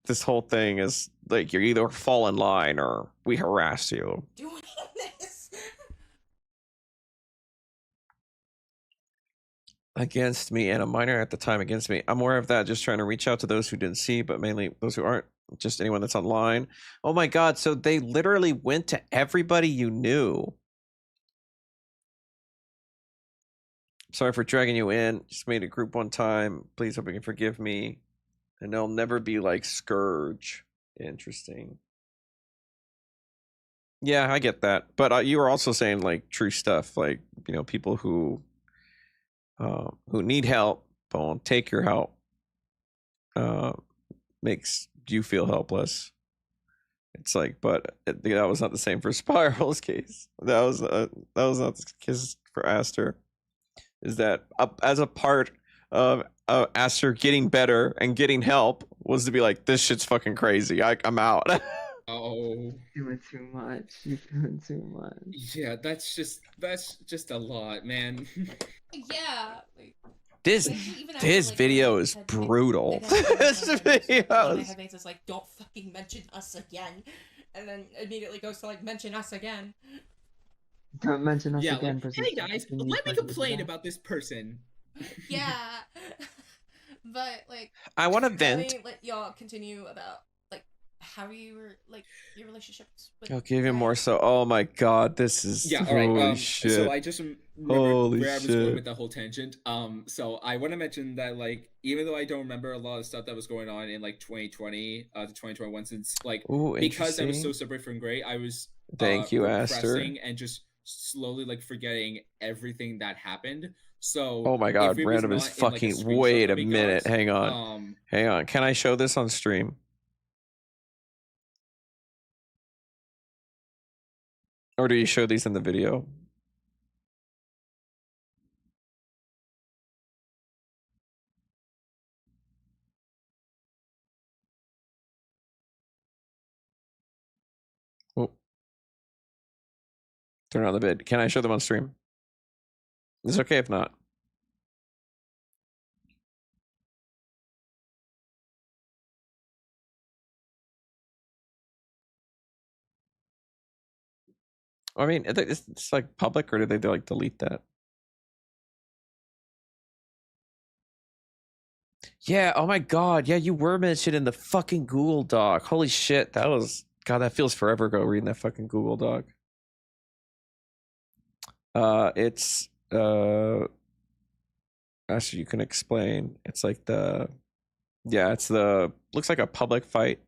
this whole thing is like you either fall in line or we harass you. Doing this. Against me and a minor at the time against me. I'm aware of that, just trying to reach out to those who didn't see, but mainly those who aren't, just anyone that's online. Oh my god, so they literally went to everybody you knew. Sorry for dragging you in. Just made a group one time. Please hope you can forgive me. And they'll never be like Scourge. Interesting. Yeah, I get that. But you were also saying like true stuff, like, you know, people who need help but won't take your help makes you feel helpless. It's like, but that was not the same for Spiral's case. That was not the case for Aster. Is that as a part of Aster getting better and getting help was to be like, this shit's fucking crazy. I'm out. Oh, Doing too much. You're doing too much. yeah, that's just a lot, man. Yeah. Like, This even after, this like, video my is head- brutal. my head- This my video is- headmates is like, don't fucking mention us again, and then immediately goes to like mention us again. Don't mention us Yeah, again. like, hey guys, let me complain about this person. Yeah, but like, I want to let vent. me let y'all continue about like how you were like your relationships with. I'll give you Ray. more. So, oh my god, this is Yeah, all right. holy shit. So I just remember Holy where I was going shit. with that whole tangent. So I want to mention that, like, even though I don't remember a lot of stuff that was going on in like 2020 to 2021, since like Ooh, because I was so interesting. separate from Gray, I was Thank you, Aster. repressing and just slowly like forgetting everything that happened. So Oh my god, if it was random is not in, like, fucking. screenshot Wait that a we minute. got, Hang on. Hang on. Can I show this on stream? Or do you show these in the video? Oh. Turn on the vid. Can I show them on stream? It's okay if not. I mean, it's like public, or did they like delete that? Yeah. Oh my god. Yeah, you were mentioned in the fucking Google Doc. Holy shit. That was god. That feels forever ago reading that fucking Google Doc. It's actually you can explain. It's like it's the looks like a public fight.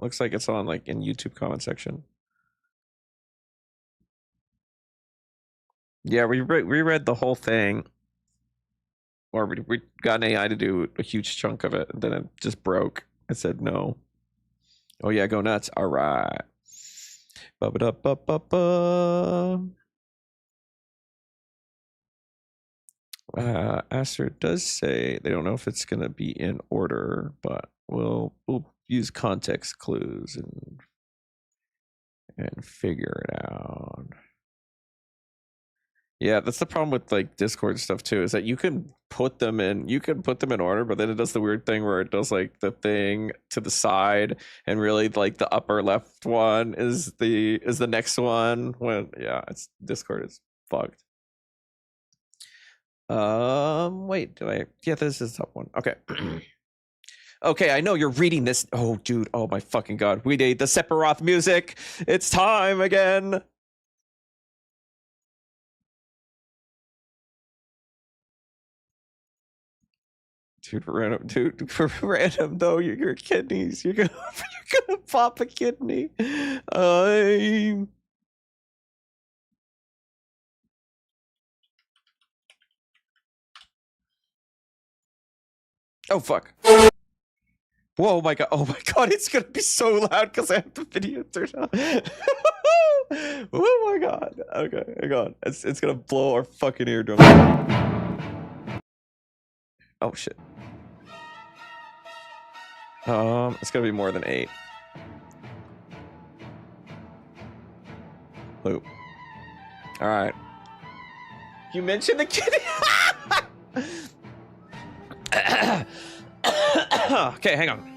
Looks like it's on like in YouTube comment section. Yeah, we reread the whole thing, or we got an AI to do a huge chunk of it, and then it just broke. It said no. Oh yeah, go nuts. All right. Ba-ba-da-ba-ba-ba. Aster does say they don't know if it's gonna be in order, but we'll use context clues and figure it out. Yeah, that's the problem with like Discord stuff too, is that you can put them in order, but then it does the weird thing where it does like the thing to the side, and really like the upper left one is the next one. When it's Discord is fucked. Wait, this is top one. Okay. Okay, I know you're reading this. Oh, dude. Oh my fucking god. We need the Sephiroth music. It's time again. Dude, random though. Your kidneys. You're gonna pop a kidney. Oh fuck. Whoa, my god. Oh my god, it's gonna be so loud because I have the video turned on. Oh my god. Okay, hang on. It's gonna blow our fucking eardrum. Oh shit. It's gonna be more than 8. Loop. Alright. You mentioned the kitty. Okay, hang on.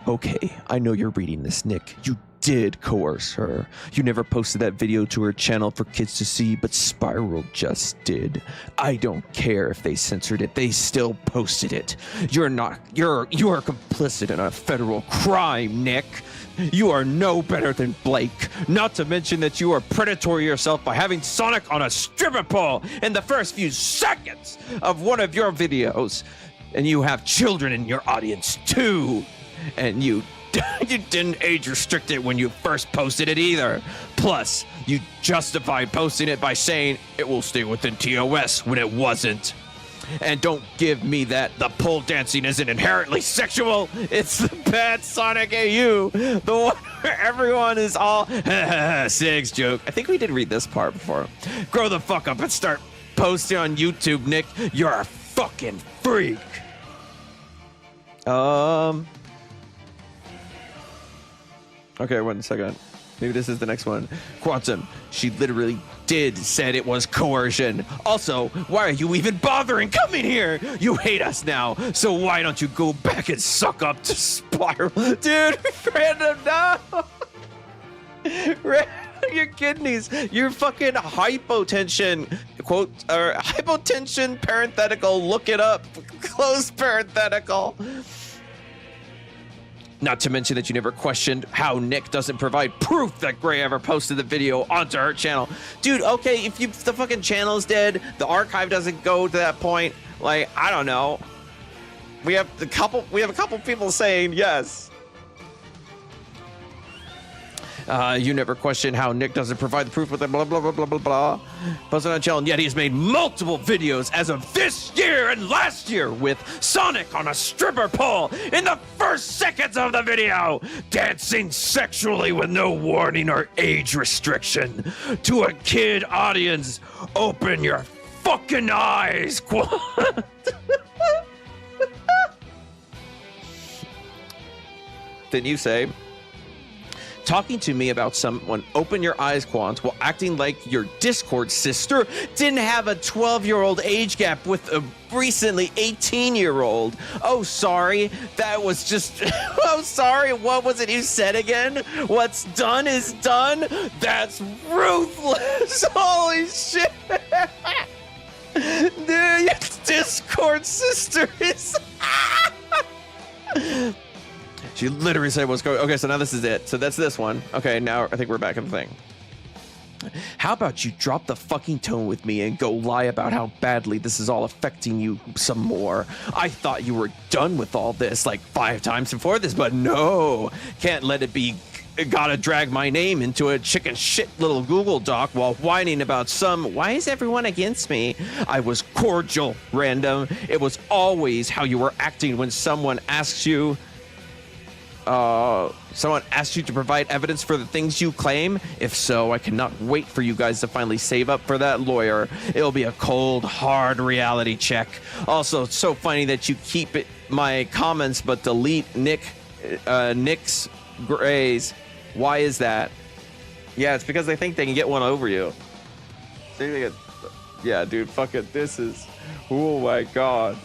Okay, I know you're reading this, Nick. You did coerce her. You never posted that video to her channel for kids to see, but Spiral just did. I don't care if they censored it. They still posted it. You are complicit in a federal crime, Nick. You are no better than Blake. Not to mention that you are predatory yourself by having Sonic on a stripper pole in the first few seconds of one of your videos. And you have children in your audience too. And you didn't age restrict it when you first posted it either. Plus, you justified posting it by saying it will stay within TOS when it wasn't. And don't give me that the pole dancing isn't inherently sexual. It's the bad Sonic AU, the one where everyone is all Sig's joke. I think we did read this part before. Grow the fuck up and start posting on YouTube, Nick. You're a fucking freak. Okay, 1 second. Maybe this is the next one. Quantum, she literally did said it was coercion. Also, why are you even bothering coming here? You hate us now, so why don't you go back and suck up to Spiral? Dude, random now. Your kidneys, your fucking hypotension, quote, or hypotension parenthetical, look it up, close parenthetical. Not to mention that you never questioned how Nick doesn't provide proof that Gray ever posted the video onto her channel. Dude, okay, if the fucking channel's dead, the archive doesn't go to that point, like, I don't know. We have a couple people saying yes. You never question how Nick doesn't provide the proof with the blah, blah, blah, blah, blah, blah. Posted on channel, and yet he's made multiple videos as of this year and last year with Sonic on a stripper pole in the first seconds of the video, dancing sexually with no warning or age restriction. To a kid audience, open your fucking eyes. Then you say, talking to me about someone open your eyes, Quant, while acting like your Discord sister didn't have a 12-year-old age gap with a recently 18-year-old. Oh, sorry. That was just... oh, sorry. What was it you said again? What's done is done? That's ruthless. Holy shit. Dude, your Discord sister is... She literally said what's going. Okay, so now this is it. So that's this one. Okay, now I think we're back in the thing. How about you drop the fucking tone with me and go lie about how badly this is all affecting you some more? I thought you were done with all this like 5 times before this, but no. Can't let it be. Gotta drag my name into a chicken shit little Google Doc while whining about some, why is everyone against me? I was cordial, random. It was always how you were acting when someone asks you to provide evidence for the things you claim. If so, I cannot wait for you guys to finally save up for that lawyer. It'll be a cold, hard reality check. Also, it's so funny that you keep my comments but delete Nick's Gray's. Why is that? Yeah, it's because they think they can get one over you. Yeah, dude, fuck it. This is... oh my god.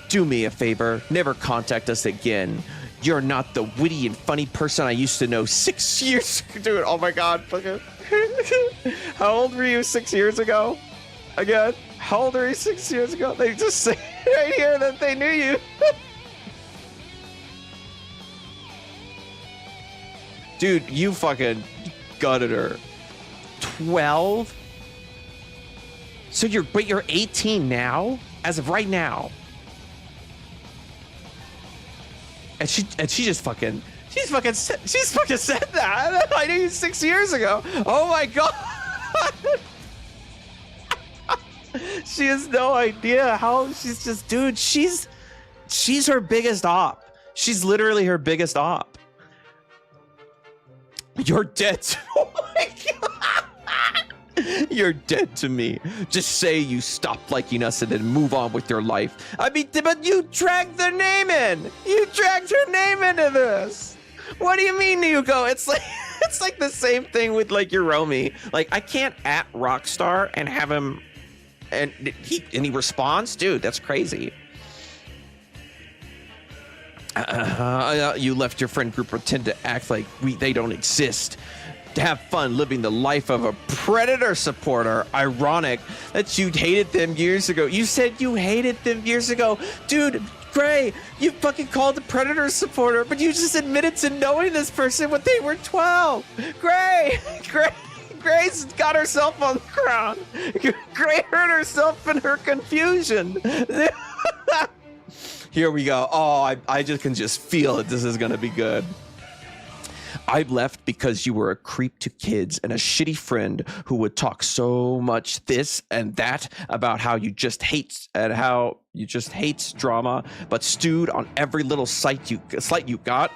Do me a favor, never contact us again. You're not the witty and funny person I used to know 6 years ago. Dude, oh my god, fucking. How old were you 6 years ago? Again, how old were you 6 years ago? They just say right here that they knew you. Dude, you fucking gutted her. 12? So you're 18 now? As of right now? And she just fucking, she's fucking said that. I knew you 6 years ago. Oh my god. She has no idea how she's just, dude, she's her biggest op. She's literally her biggest op. You're dead. Oh my god. You're dead to me. Just say you stopped liking us and then move on with your life. I mean, but you dragged their name in. You dragged her name into this. What do you mean you go? It's like the same thing with like your Romy. Like I can't at Rockstar and have him, and he responds, dude. That's crazy. You left your friend group pretend to act like they don't exist. To have fun living the life of a Predator supporter. Ironic that you hated them years ago. You said you hated them years ago. Dude, Gray, you fucking called the Predator supporter, but you just admitted to knowing this person when they were 12. Gray's got herself on the ground. Gray hurt herself in her confusion. Here we go. Oh, I just can just feel it. This is gonna be good. I left because you were a creep to kids and a shitty friend who would talk so much this and that about how you just hates drama, but stewed on every little slight you got.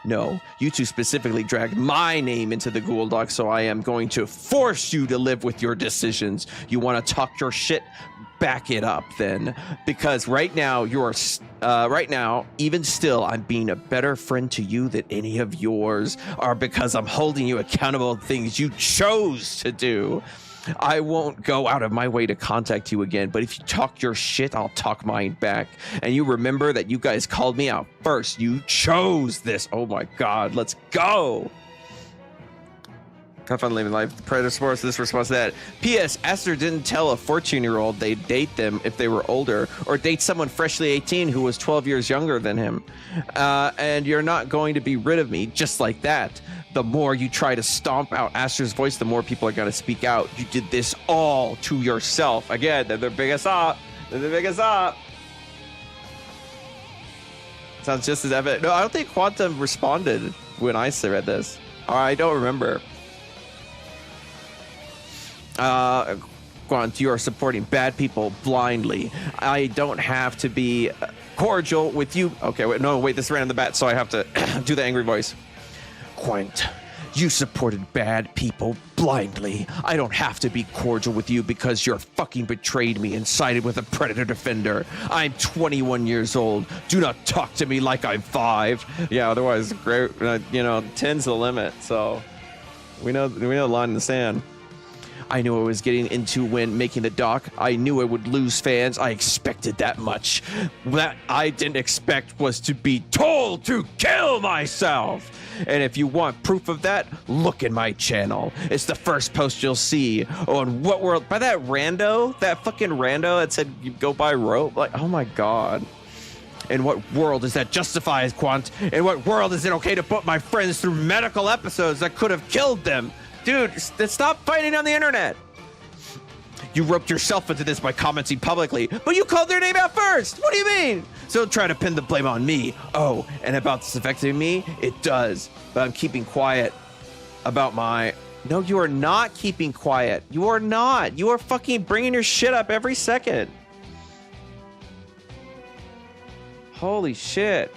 No, you two specifically dragged my name into the Ghoul Dog, so I am going to force you to live with your decisions. You want to talk your shit? Back it up then, because right now even still, I'm being a better friend to you than any of yours are, because I'm holding you accountable to things you chose to do. I won't go out of my way to contact you again, but if you talk your shit, I'll talk mine back. And you remember that you guys called me out first. You chose this. Oh my God, let's go. Have fun living life. The Predator Sports, this response to that. P.S. Aster didn't tell a 14-year-old they'd date them if they were older, or date someone freshly 18 who was 12 years younger than him. And you're not going to be rid of me just like that. The more you try to stomp out Aster's voice, the more people are going to speak out. You did this all to yourself. Again, they're the biggest op. They're the biggest op. Sounds just as evident. No, I don't think Quantum responded when I read this. I don't remember. Quant, you are supporting bad people blindly. I don't have to be cordial with you. Okay, wait, this ran in the bat, so I have to do the angry voice. Quant, you supported bad people blindly. I don't have to be cordial with you because you're fucking betrayed me and sided with a Predator defender. I'm 21 years old. Do not talk to me like I'm 5. Yeah, otherwise, great. 10's the limit. So we know the line in the sand. I knew I was getting into when making the doc. I knew I would lose fans. I expected that much. What I didn't expect was to be told to kill myself. And if you want proof of that, look in my channel. It's the first post you'll see on What World, by that fucking rando that said you go buy rope. Like, oh my God. In what world is that justified, Quant? In what world is it okay to put my friends through medical episodes that could have killed them? Dude, stop fighting on the internet. You roped yourself into this by commenting publicly, but you called their name out first. What do you mean? So don't try to pin the blame on me. Oh, and about this affecting me, it does. But I'm keeping quiet about my... No, you are not keeping quiet. You are not. You are fucking bringing your shit up every second. Holy shit.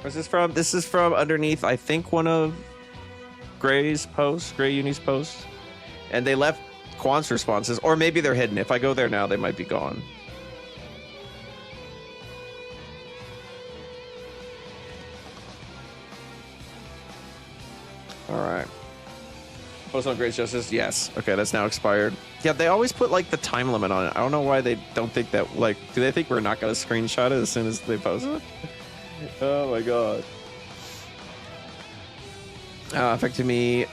Where's this from? This is from underneath, I think, one of Gray's posts, Gray Uni's posts. And they left Quant's responses, or maybe they're hidden. If I go there now, they might be gone. All right. Post on Gray's Justice? Yes. Okay, that's now expired. Yeah, they always put like the time limit on it. I don't know why they don't think that, like, do they think we're not going to screenshot it as soon as they post it? Oh my God. Affected me,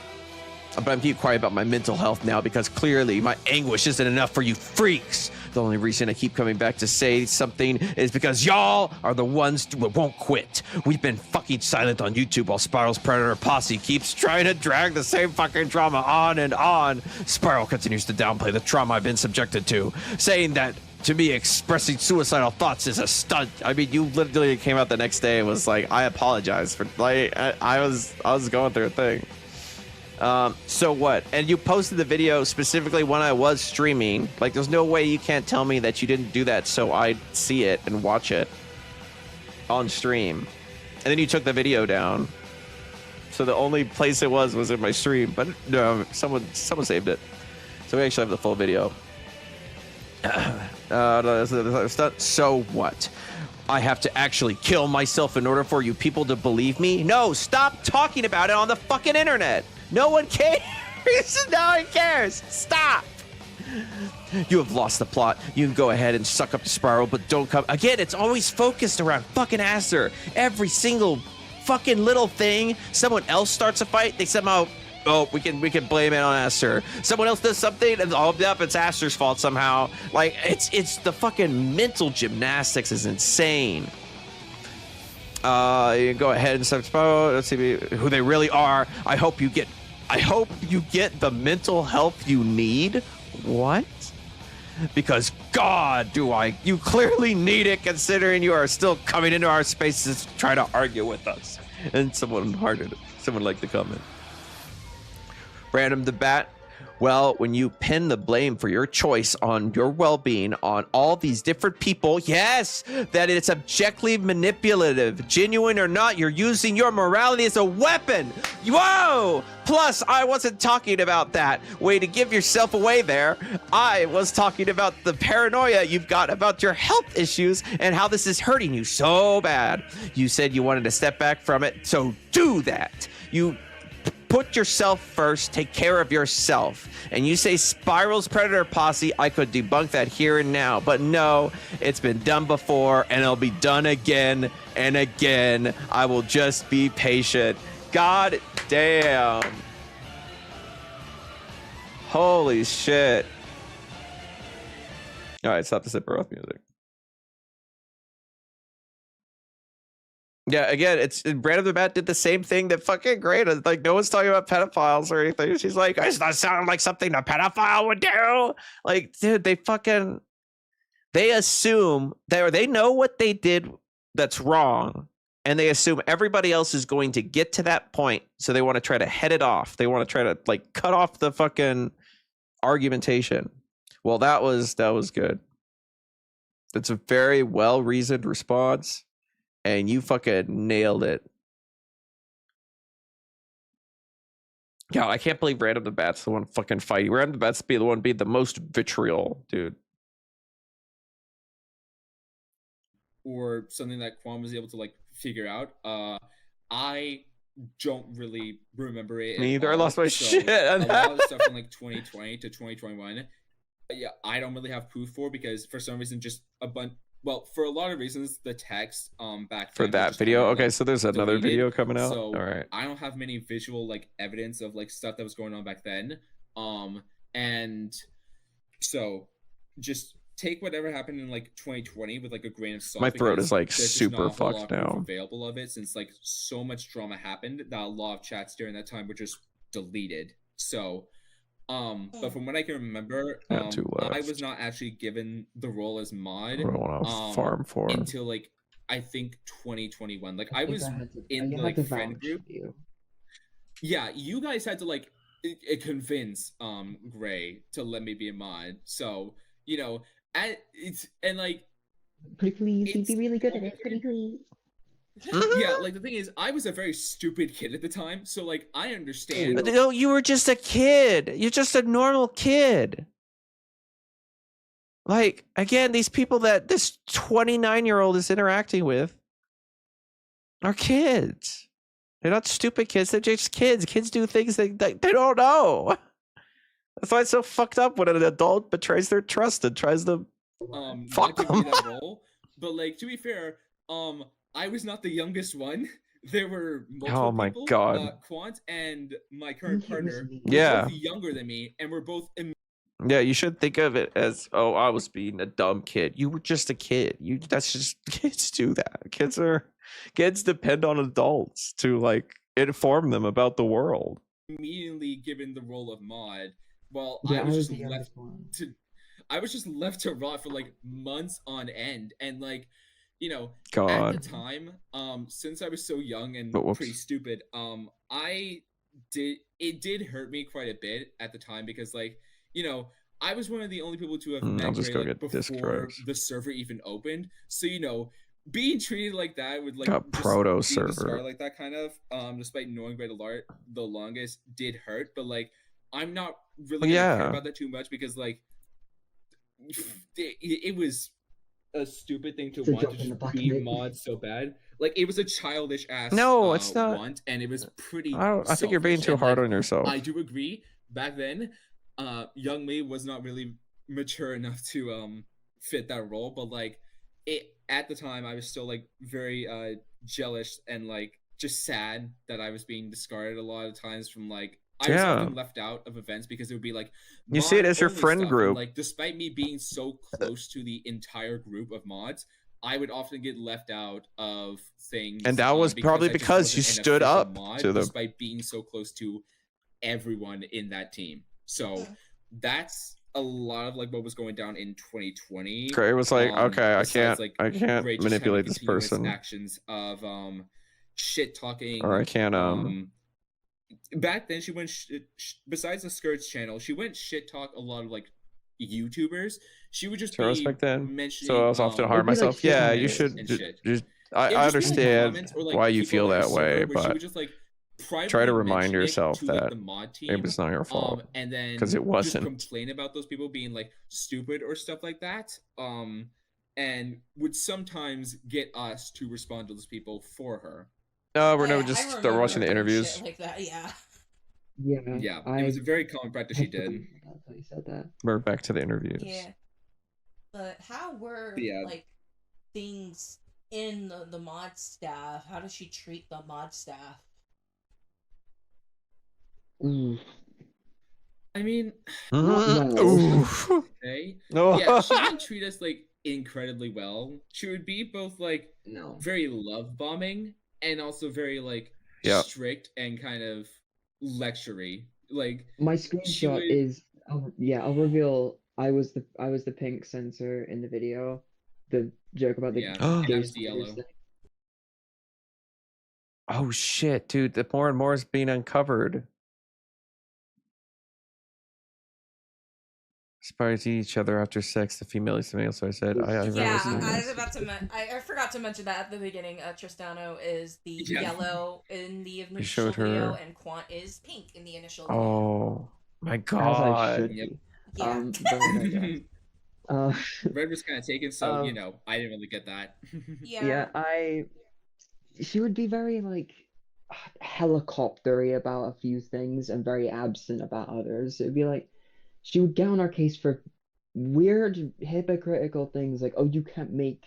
but I'm keeping quiet about my mental health now because clearly my anguish isn't enough for you freaks. The only reason I keep coming back to say something is because y'all are the ones who won't quit. We've been fucking silent on YouTube while Spiral's Predator posse keeps trying to drag the same fucking drama on and on. Spiral continues to downplay the trauma I've been subjected to, saying that to me expressing suicidal thoughts is a stunt. I mean, you literally came out the next day and was like, I apologize for, like, I was going through a thing. So what? And you posted the video specifically when I was streaming. Like, there's no way you can't tell me that you didn't do that so I'd see it and watch it on stream. And then you took the video down. So the only place it was in my stream. But no, someone saved it. So we actually have the full video. So what? I have to actually kill myself in order for you people to believe me? No, stop talking about it on the fucking internet. No one cares. No one cares. Stop. You have lost the plot. You can go ahead and suck up the Spiral, but don't come. Again, it's always focused around fucking Aster. Every single fucking little thing, someone else starts a fight, they somehow... Oh, we can blame it on Aster. Someone else does something, and it's Aster's fault somehow. Like, it's the fucking mental gymnastics is insane. You can go ahead and start. Let's see who they really are. I hope you get the mental health you need. What? because God, you clearly need it considering you are still coming into our spaces to try to argue with us. And someone liked the comment. Random the Bat. Well, when you pin the blame for your choice on your well-being on all these different people, yes, that it's objectively manipulative, genuine or not, you're using your morality as a weapon. Whoa! Plus, I wasn't talking about that way to give yourself away there. I was talking about the paranoia you've got about your health issues and how this is hurting you so bad. You said you wanted to step back from it, so do that. You put yourself first, take care of yourself. And you say Spiral's Predator Posse, I could debunk that here and now. But no, it's been done before and it'll be done again and again. I will just be patient. God damn. Holy shit. All right, stop the zipper off music. Yeah, again, Brand the Bat did the same thing that fucking great. Like, no one's talking about pedophiles or anything. She's like, does that sound like something a pedophile would do? Like, dude, they assume they know what they did that's wrong, and they assume everybody else is going to get to that point, so they want to try to head it off. They want to try to like cut off the fucking argumentation. Well, that was good. That's a very well-reasoned response. And you fucking nailed it. Yeah, I can't believe Random the Bat's the one fucking fighting. Random the Bat's the one being the most vitriol, dude. Or something that Quan was able to like figure out. I don't really remember it. Me either. I lost my shit. A lot of stuff from like 2020 to 2021. Yeah, I don't really have proof for, because for some reason just a bunch. Well, for a lot of reasons, the text back for that video. Okay, so there's another video coming out. So all right, I don't have many visual like evidence of like stuff that was going on back then. And so just take whatever happened in like 2020 with like a grain of salt. My throat is like super fucked now. Available of it, since like so much drama happened that a lot of chats during that time were just deleted. So. But from what I can remember, I was not actually given the role as mod farm for until like I think 2021. Like I was in the like friend group. Yeah, you guys had to like convince Gray to let me be a mod. So you know, and like pretty please, you'd be really good at it. Pretty please. Yeah, like the thing is, I was a very stupid kid at the time, so like I understand. No, you were just a kid. You're just a normal kid. Like, again, these people that this 29-year-old is interacting with are kids. They're not stupid kids. They're just kids. Kids do things they don't know. That's why it's so fucked up when an adult betrays their trust and tries to fuck them. That role. But like, to be fair, I was not the youngest one. There were multiple people, God. Quant and my current partner were both younger than me, and we're both yeah, you should think of it as, oh, I was being a dumb kid. You were just a kid. That's just, kids do that. Kids depend on adults to like inform them about the world. Immediately given the role of mod. Well, yeah, I was just left to rot for like months on end, and like, you know, God. At the time, since I was so young and pretty stupid, it did hurt me quite a bit at the time, because like, you know, I was one of the only people to have met Gray, like, before the server even opened. So, you know, being treated like that with like proto server like that kind of, despite knowing Gray the longest, did hurt. But like, I'm not really gonna care about that too much, because like, it was a stupid thing to want to just be mod so bad. Like, it was a childish ass it's not want, and it was pretty I think you're being too hard on yourself. I do agree. Back then, young me was not really mature enough to fit that role, but like, it at the time I was still like very jealous and like just sad that I was being discarded a lot of times from like, I was often left out of events because it would be like, you see it as your friend group. And, like, despite me being so close to the entire group of mods, I would often get left out of things. And that was probably because you stood up to them, despite being so close to everyone in that team. So that's a lot of like what was going down in 2020. Gray was like, okay, I besides, can't Gray just having manipulate this continuous person, actions of shit talking, or I can't back then she went besides the Skirts channel, she went shit talk a lot of like YouTubers. She would just be back then. mentioning, So I was often hard myself. like Yeah, you comments should. and I understand why you feel that way, she but would just like try to remind mention it yourself to, like, that the mod team, maybe it's not your fault, and then because it wasn't. just complain about those people being like stupid or stuff like that, and would sometimes get us to respond to those people for her. No, we're never just start watching the interviews. Shit like that, yeah. Yeah, it was a very common practice she did. You said that. We're back to the interviews. Yeah. But how were Yeah. like things in the mod staff? How does she treat the mod staff? Ooh. I mean, Ooh. okay. No. Yeah, she didn't treat us like incredibly well. She would be both like No. very love bombing and also very like Yeah. strict and kind of lectury. Like My screenshot would- is I'll reveal I was the pink sensor in the video. The joke about the Yeah, gay I was the spiders yellow. thing. Oh shit, dude! The more and more is being uncovered. Spiders eat each other after sex. The female is the male. So I said, I Yeah, remember seeing I was this. about to. I forgot to mention that at the beginning. Tristano is the Yeah. yellow in the initial showed video, her. and Quant is pink in the initial video. Oh my As I god! should Yep. be. Yeah. Very nice. Red was kind of taken, so Um, you know, I didn't really get that. Yeah. She would be very like helicoptery about a few things and very absent about others. It'd be like she would get on our case for weird hypocritical things like, oh, you can't make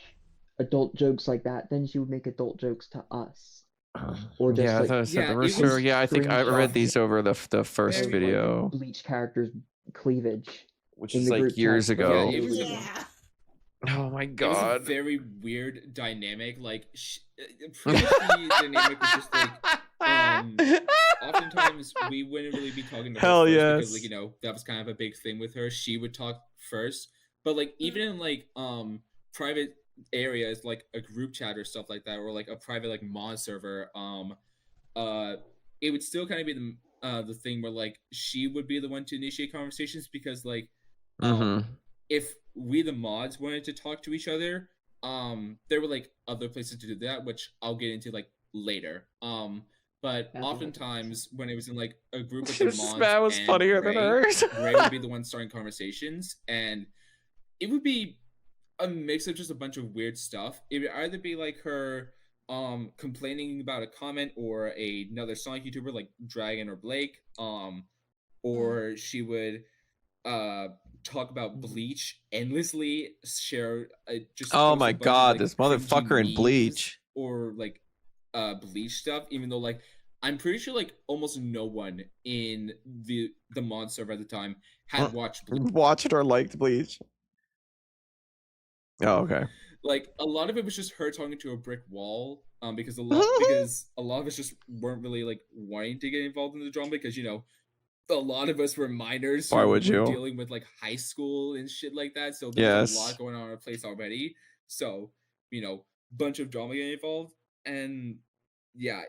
adult jokes like that. Then she would make adult jokes to us. Or just Yeah, I like thought I said Yeah, the it rooster. was Yeah, I think I screenshot read these over the first very, like, video, Bleach characters cleavage. which in is the like group years chat. ago. Yeah, it was- Yeah. Oh my It was a god! very weird dynamic. Like, previously, the dynamic was just like, oftentimes we wouldn't really be talking to her Hell first yes. because, like, you know, that was kind of a big thing with her. She would talk first, but like even in like private areas like a group chat or stuff like that, or like a private like mod server, it would still kind of be the thing where like she would be the one to initiate conversations because like if we the mods wanted to talk to each other, there were like other places to do that, which I'll get into like later. But That's oftentimes when it was in like a group of the mods, Spat was and funnier than Ray, hers. Ray would be the one starting conversations, and it would be a mix of just a bunch of weird stuff. It would either be like her complaining about a comment or another Sonic YouTuber like Dragon or Blake, or she would talk about Bleach endlessly, share just Oh post a my bunch of, god, like, this cringy motherfucker in memes Bleach. or like Bleach stuff, even though like I'm pretty sure like almost no one in the mod server at the time had watched Bleach. Watched or liked Bleach. Oh, okay. Like a lot of it was just her talking to a brick wall, because a lot of us just weren't really like wanting to get involved in the drama because, you know, a lot of us were minors. Why who would were you? dealing with like high school and shit like that? So there was a Yes. lot going on in our place already. So, you know, bunch of drama getting involved, and yeah,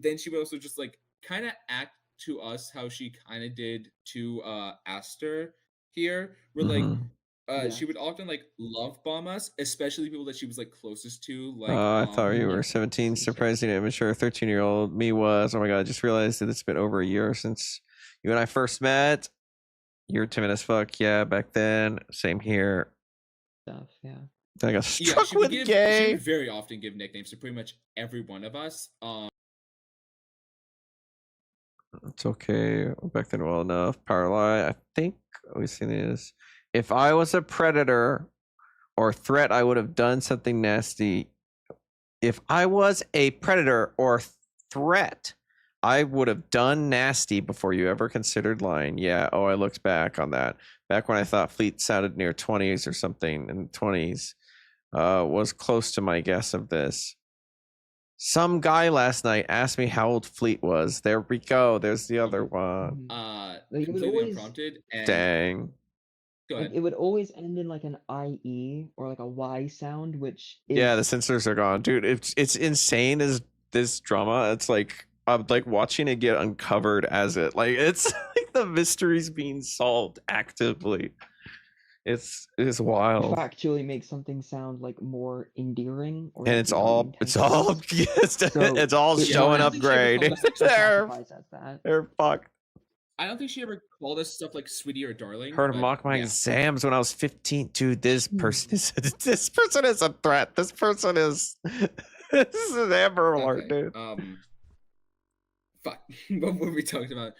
then she would also just like kind of act to us how she kind of did to Aster here, where like Mhm. she would often like love bomb us, especially people that she was like closest to. Like, I thought you yeah. were 17, surprisingly immature 13-year-old. Me was. Oh my god, I just realized that it's been over a year since you and I first met. You were timid as fuck. Yeah, back then. Same here. Stuff, yeah. Then I got yeah, struck she would with give. She gay. would very often give nicknames to pretty much every one of us. It's okay. Back then, well enough. Power lie. I think we've seen this. If I was a predator or threat, I would have done something nasty. If I was a predator or threat, I would have done nasty before you ever considered lying. Yeah. Oh, I looked back on that. Back when I thought Fleet sounded near 20s or something in the 20s, was close to my guess of this. Some guy last night asked me how old Fleet was. There we go. There's the other one. Like, it was Completely always- unprompted. And Dang. Go Like ahead. it would always end in like an IE or like a Y sound, which is Yeah, the sensors are gone, dude. It's insane as this drama. It's like I'm like watching it get uncovered as it like it's like the mystery's being solved actively. It's wild. factually makes something sound like more endearing or And like it's you know, the all intentions. yes, So it's all it showing I don't think she ever upgrade. called us like they're classifies as that. they're fucked. I don't think she ever called us stuff like sweetie or darling. Heard but mock my yeah. exams when I was 15. Dude, this person is this person is a threat. This person is this is an Amber Alert, Okay. dude. Fuck. What were we talking about?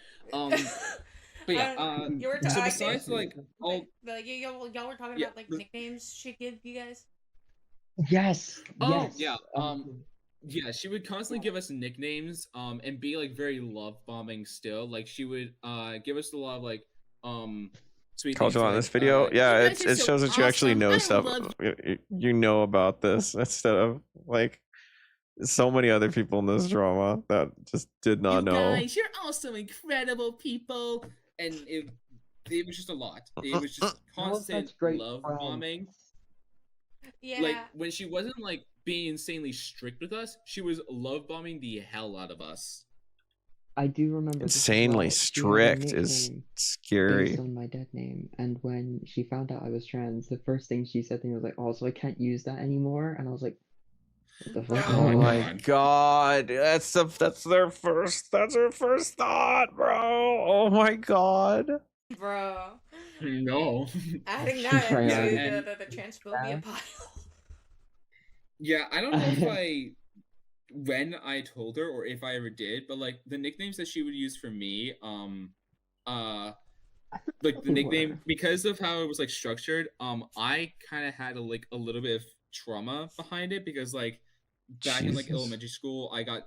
But yeah. You were So talking. besides like all. Y'all were talking Yeah, about like the- nicknames she give you guys. Yes. Oh yes. yeah. Yeah, she would constantly give us nicknames, and be like very love bombing still. Like she would give us a lot of like sweet Called things you on like, this video. Yeah, "You guys are it so shows that you actually awesome. know I stuff. love You know about this instead of like so many other people in this drama that just did not you know. guys, you're also incredible people." And it was just a lot. It was just constant great love friends. bombing. Yeah. Like when she wasn't like being insanely strict with us, she was love bombing the hell out of us. I do remember this as Insanely well. She had a strict is nickname scary. based on my dead name, and when she found out I was trans, the first thing she said to me was like, "Oh, so I can't use that anymore?" And I was like, "What the fuck?" Oh my my god, that's her first thought, bro. Oh my god. Bro. No. Adding that Right, into and- the transphobia pile. Yeah, I don't know if when I told her or if I ever did, but like the nicknames that she would use for me, like the nickname because of how it was like structured, I kind of had a little bit of trauma behind it because like back in like Jesus. elementary school, I got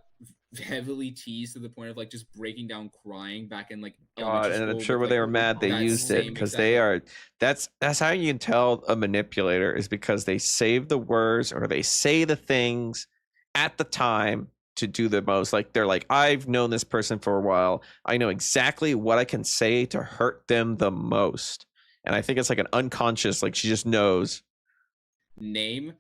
heavily teased to the point of like just breaking down crying back in like God, elementary and I'm school sure with, when they like, were mad, they that used it same because exact, they like- are. That's how you can tell a manipulator is because they save the words or they say the things at the time to do the most. Like they're like, I've known this person for a while. I know exactly what I can say to hurt them the most. And I think it's like an unconscious, like she just knows. name.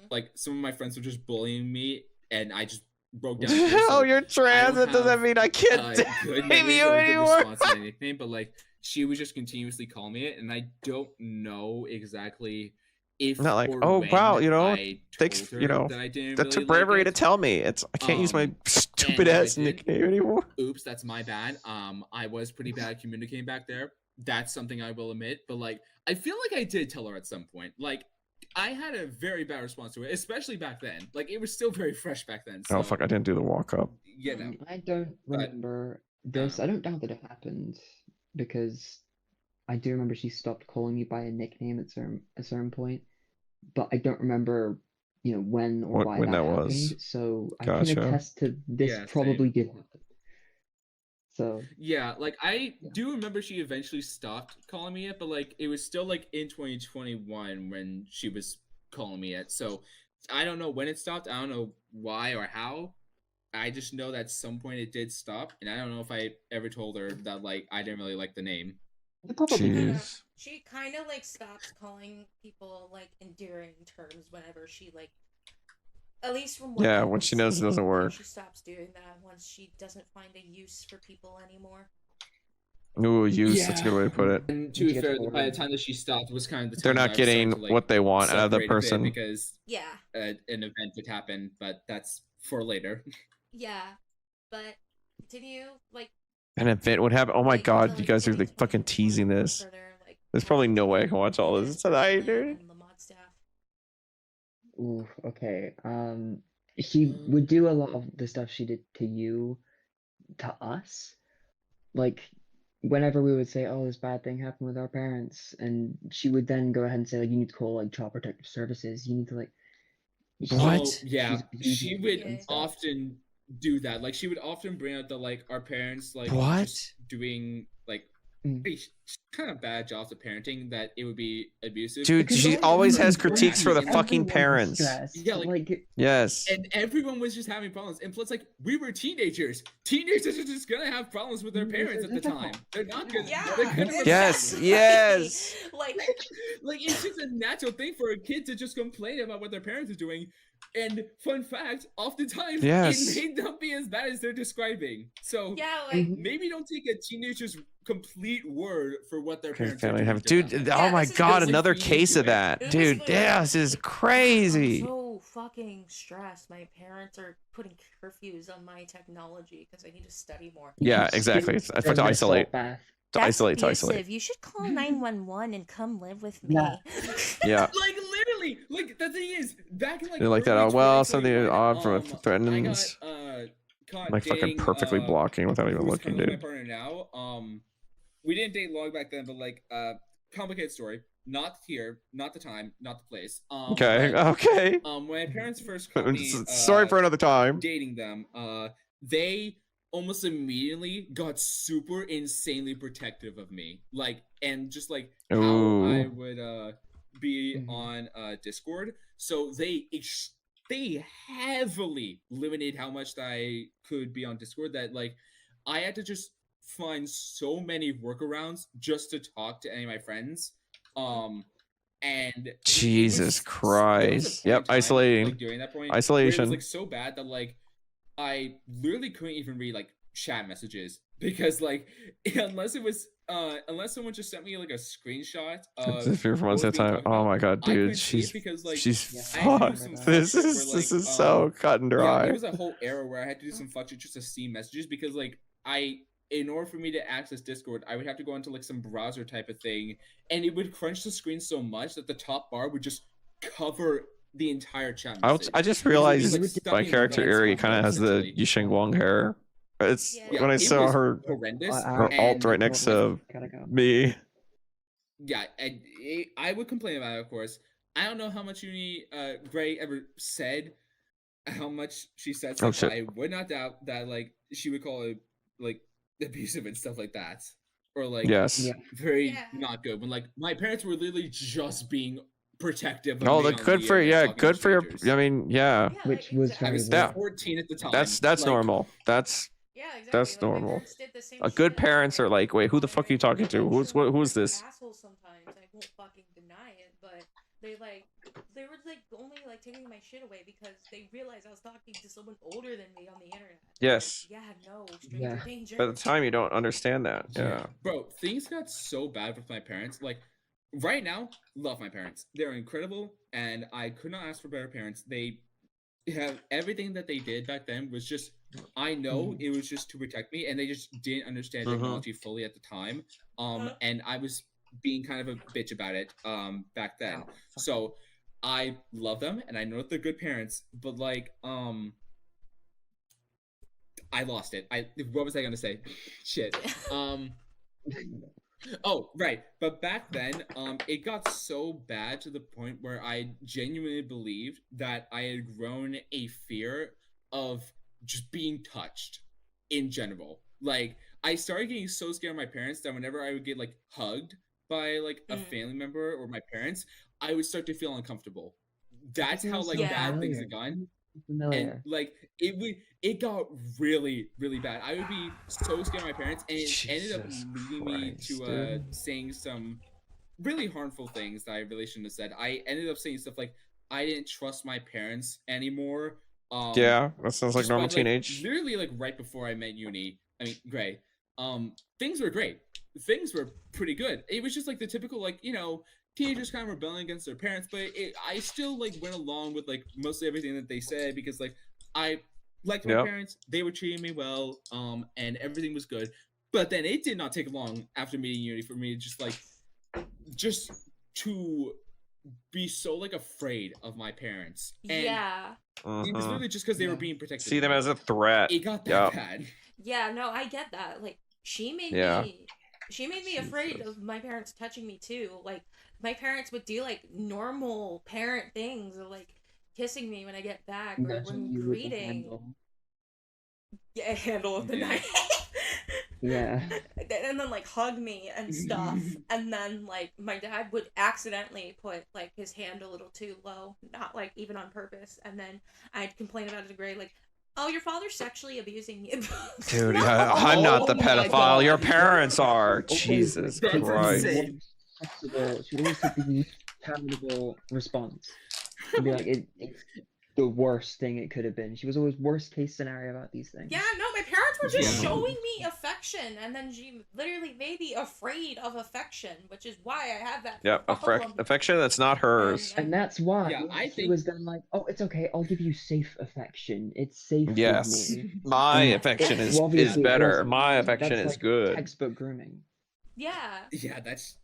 Like some of my friends were just bullying me, and I just broke down. Oh, you're trans. That doesn't mean I can't good name memories you or a good anymore. response to my nickname, but like she was just continuously calling me it, and I don't know exactly if Not like, or oh when wow, you know, I thanks, told you her know, that I didn't that really took bravery like to it. tell me. It's I can't use my stupid and if I ass did, nickname anymore. Oops, that's my bad. I was pretty bad at communicating back there. That's something I will admit, but like I feel like I did tell her at some point. Like I had a very bad response to it, especially back then. Like it was still very fresh back then. So, Oh fuck, I didn't do the walk up. you know. I don't remember this. I don't doubt that it happened because I do remember she stopped calling me by a nickname at a certain point, but I don't remember, you know, when or why when that that happened. was. So I Gotcha. can attest to this Yeah, probably same. did happen. So Yeah, like I do remember she eventually stopped calling me it, but like it was still like in 2021 when she was calling me it. So I don't know when it stopped. I don't know why or how. I just know that at some point it did stop, and I don't know if I ever told her that like I didn't really like the name. it probably did. Jeez. She kind of like stops calling people like endearing terms whenever she like, at least from what Yeah, I've when been she knows it seeing, doesn't like, work. she stops doing that once she doesn't find a use for people anymore. Ooh, use. That's a good way to put it. And to be fair, by the time that she stopped was kind of the They're time not that I started getting to, like, what they want out of the separate a bit person. because Yeah, an event would happen, but that's for later. yeah, but continue like. An event would happen. Oh my wait god, until, you guys are like fucking 2021 teasing this. for their, like, There's probably no way I content can watch all this. creators, It's tonight, president, dude. and the mod staff. Ooh, okay. She would do a lot of the stuff she did to you, to us. Like, whenever we would say, "Oh, this bad thing happened with our parents," and she would then go ahead and say, like, "You need to call like Child Protective Services. You need to like." What? So, yeah, she's she abusing would you and stuff. often do that. Like she would often bring out the like our parents like What? just doing like She's kind of bad jobs of parenting that it would be abusive. Dude, Because she all always everyone has was critiques for the stressed. fucking Everyone was parents. stressed. Yeah, like Yes. and everyone was just having problems. And plus, like, we were teenagers. Teenagers are just gonna have problems with their parents at the time. They're not gonna. Yeah. They're gonna Yes, exactly. yes. Like, Like, it's just a natural thing for a kid to just complain about what their parents are doing. And fun fact, oftentimes Yes. it may not be as bad as they're describing. So yeah, like maybe don't take a teenager's complete word for what their Okay, parents are family doing. have, to dude. them. Oh Yeah, my this is god, like another really case of good. that, This is dude. like- Yeah, this is I'm crazy. so fucking stressed. My parents are putting curfews on my technology because I need to study more. Yeah, exactly. It's for to isolate. To isolate. To isolate. You should call 911 and come live with me. Yeah. Yeah. Like literally, like the thing is, back in like They're like that. early Oh well, something 2021, odd from I got threatens. caught Like fucking dating, perfectly blocking without even who's looking, kind of my dude. partner now. We didn't date long back then, but like complicated story. Not here, not the time, not the place. Okay. but, Okay. when my parents first caught me, Sorry for another time. dating them, they almost immediately got super insanely protective of me, like, and just like how I Ooh. would be Mhm. on Discord. So they heavily limited how much that I could be on Discord, that like I had to just find so many workarounds just to talk to any of my friends. And it was- Jesus there was a Christ. point in Yep, time, isolating. like during that point, where it Isolation. was like so bad that like I literally couldn't even read like chat messages, because like unless someone just sent me like a screenshot of If you're from what was that being time. talked Oh about, my god, I couldn't dude. see it She's because, like, she's I I had to do fucked. some fuck This shit is where, this like, is so cut and yeah, dry. there was a whole era where I had to do some fuck shit just to see messages, because like in order for me to access Discord, I would have to go into like some browser type of thing, and it would crunch the screen so much that the top bar would just cover the entire chat message. I just Because it was, realized like, my stuck in character red Eri spots, kind of has the essentially. Yisheng Wang hair. It's Yeah. when I it saw was her horrendous. her alt right next to Gotta go. me. Yeah, I would complain about it, of course. I don't know how much Gray ever said, how much she said Oh, stuff, shit. but I would not doubt that like she would call it like abusive and stuff like that, or like Yes. Yeah. very Yeah. not good. When like my parents were literally just being protective of Oh, me the on good the for internet, yeah, talking to good for your. strangers. I mean, yeah, Yeah, Which like, was I exactly. was Yeah. 14 at the time. that's like, normal. That's Yeah, exactly. that's Like, my normal. parents did the same A good shit, parents are like, wait, who the and fuck are you I- talking to? I'm Who's sure my who's parents are this? assholes sometimes. I won't fucking deny it, but they were like only like taking my shit away because they realized I was talking to someone older than me on the internet. Yes. Like, yeah, no, stranger Yeah. danger. At the time, you don't understand that. Yeah. Bro, things got so bad with my parents. Like, right now, love my parents. They're incredible, and I could not ask for better parents. They have everything that they did back then was just, I know it was just to protect me, and they just didn't understand Mhm. technology fully at the time. And I was being kind of a bitch about it back then. So I love them, and I know that they're good parents, but like I lost it. What was I gonna say? Shit. Oh, right. But back then, it got so bad to the point where I genuinely believed that I had grown a fear of just being touched in general. Like, I started getting so scared of my parents that whenever I would get like hugged by like a family member or my parents, I would start to feel uncomfortable. That's how like Yeah. bad things had gone. And Familiar. like it got really bad. I would be so scared of my parents, and it ended up Jesus leading me Christ, to dude. saying some really harmful things that I really shouldn't have said. I ended up saying stuff like I didn't trust my parents anymore. Yeah, that sounds like just normal by, teenage. literally like right before I met uni. I mean, Gray. Things were great. Things were pretty good. It was just like the typical like, you know, teenagers kind of rebelling against their parents, but I still like went along with like mostly everything that they said, because like I liked my Yep. parents, they were treating me well, and everything was good. But then it did not take long after meeting uni for me to just to be so like afraid of my parents. And Yeah. it was Mhm. literally just because they were Yeah. being protected. See of them me. as a threat. It got that Yep. bad. Yeah, no, I get that. Like, she made Yeah. me afraid Jesus. of my parents touching me too. Like, my parents would do like normal parent things, or like kissing me when I get back, or Nudging when you with the greeting. handle. Yeah, handle of the Yeah. knife. Yeah. And then like hug me and stuff. And then like my dad would accidentally put like his hand a little too low, not like even on purpose. And then I'd complain about it to Gray, like, "Oh, your father's sexually abusing you." Dude, No. I'm not the Oh my pedophile. God. Your parents are. Okay, Jesus That's Christ. insane. She would always take the least charitable response and be like, it's the worst thing it could have been. She was always worst case scenario about these things. Yeah, no, my parents were just Yeah. showing me affection, and then she literally made me afraid of affection, which is why I have that Yeah, problem. affection that's not hers. And that's why Yeah, I she think- was then like, "Oh, it's okay. I'll give you safe affection. It's safe Yes. with me." My And affection it- is obviously it better. wasn't. My affection That's is like good. Textbook grooming. Yeah. Yeah, that's.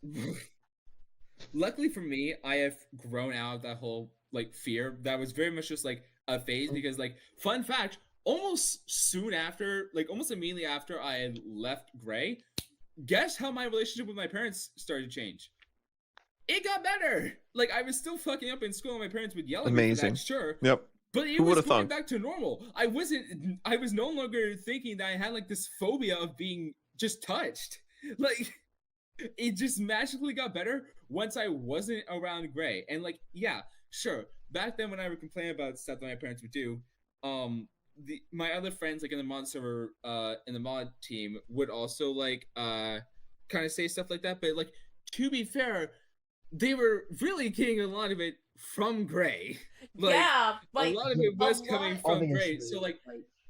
Luckily for me, I have grown out of that whole like fear. That was very much just like a phase because, like, fun fact, almost soon after, like almost immediately after I had left Gray, guess how my relationship with my parents started to change? It got better. Like, I was still fucking up in school, and my parents would yell at me for Amazing. that, sure. Yep. But it Who was would've going thunk? back to normal. I was no longer thinking that I had like this phobia of being just touched. Like, it just magically got better once I wasn't around Gray. And like, yeah, sure. Back then when I would complain about stuff that my parents would do, my other friends like in the mod server, in the mod team would also like kind of say stuff like that. But like, to be fair, they were really getting a lot of it from Gray. Like, yeah, like a lot of it was a coming lot- from Gray. Obviously, So like,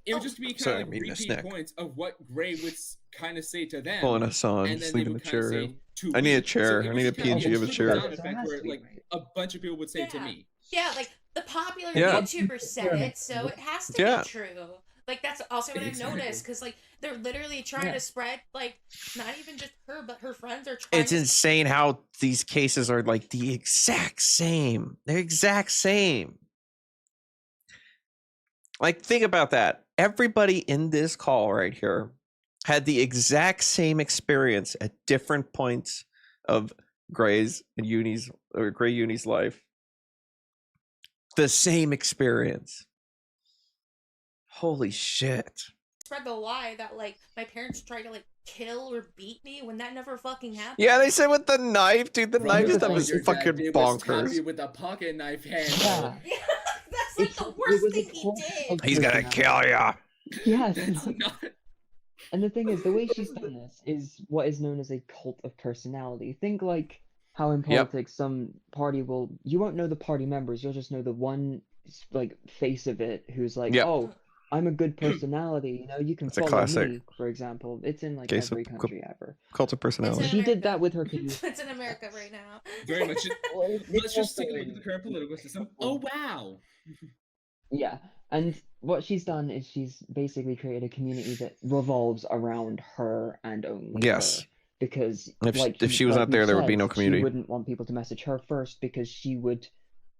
it would just be Sorry, kind of I'm eating a repeat snack. points of what Gray would kind of say to them. Pulling us on. And Just then they leaving the would kind of chair. say to I need me. a chair. So it I was need a kind PNG of a trickle chair. down effect where like a bunch of people would say to Yeah. me. Yeah, like the popular Yeah. YouTuber said it, so it has to Yeah. be true. Like that's also what I've noticed, because like they're literally trying to spread like not even just her, but her friends are trying. It's insane how these cases are like the exact same. They're exact same. Like, think about that. Everybody in this call right here had the exact same experience at different points of Gray's and Uni's or Gray Uni's life. The same experience. Holy shit. spread the lie that like my parents tried to like kill or beat me when that never fucking happened. Yeah, they said with the knife, dude. The Bro, knife here's the stuff thing. was Your dad fucking did was tap bonkers. you with a pocket knife hand. Yeah. Yeah, that's like It's- the it worst was a thing he cult did. of He's gonna kill ya. Yes. That's not. And the thing is, the way she's done this is what is known as a cult of personality. Think like how in Yep. politics some party will, you won't know the party members, you'll just know the one like face of it who's like, Yep. "Oh, I'm a good personality, you know, you can It's a follow classic me," for example. It's in like case of every country ever. Cult of personality. in She did America. that with her community. It's in America right now. Very much. Well, Let's just also stick with in- the current political system. Oh wow. Yeah, and what she's done is she's basically created a community that revolves around her and only Yes. her. Because If she was not there, there would be no community. She wouldn't want people to message her first because she would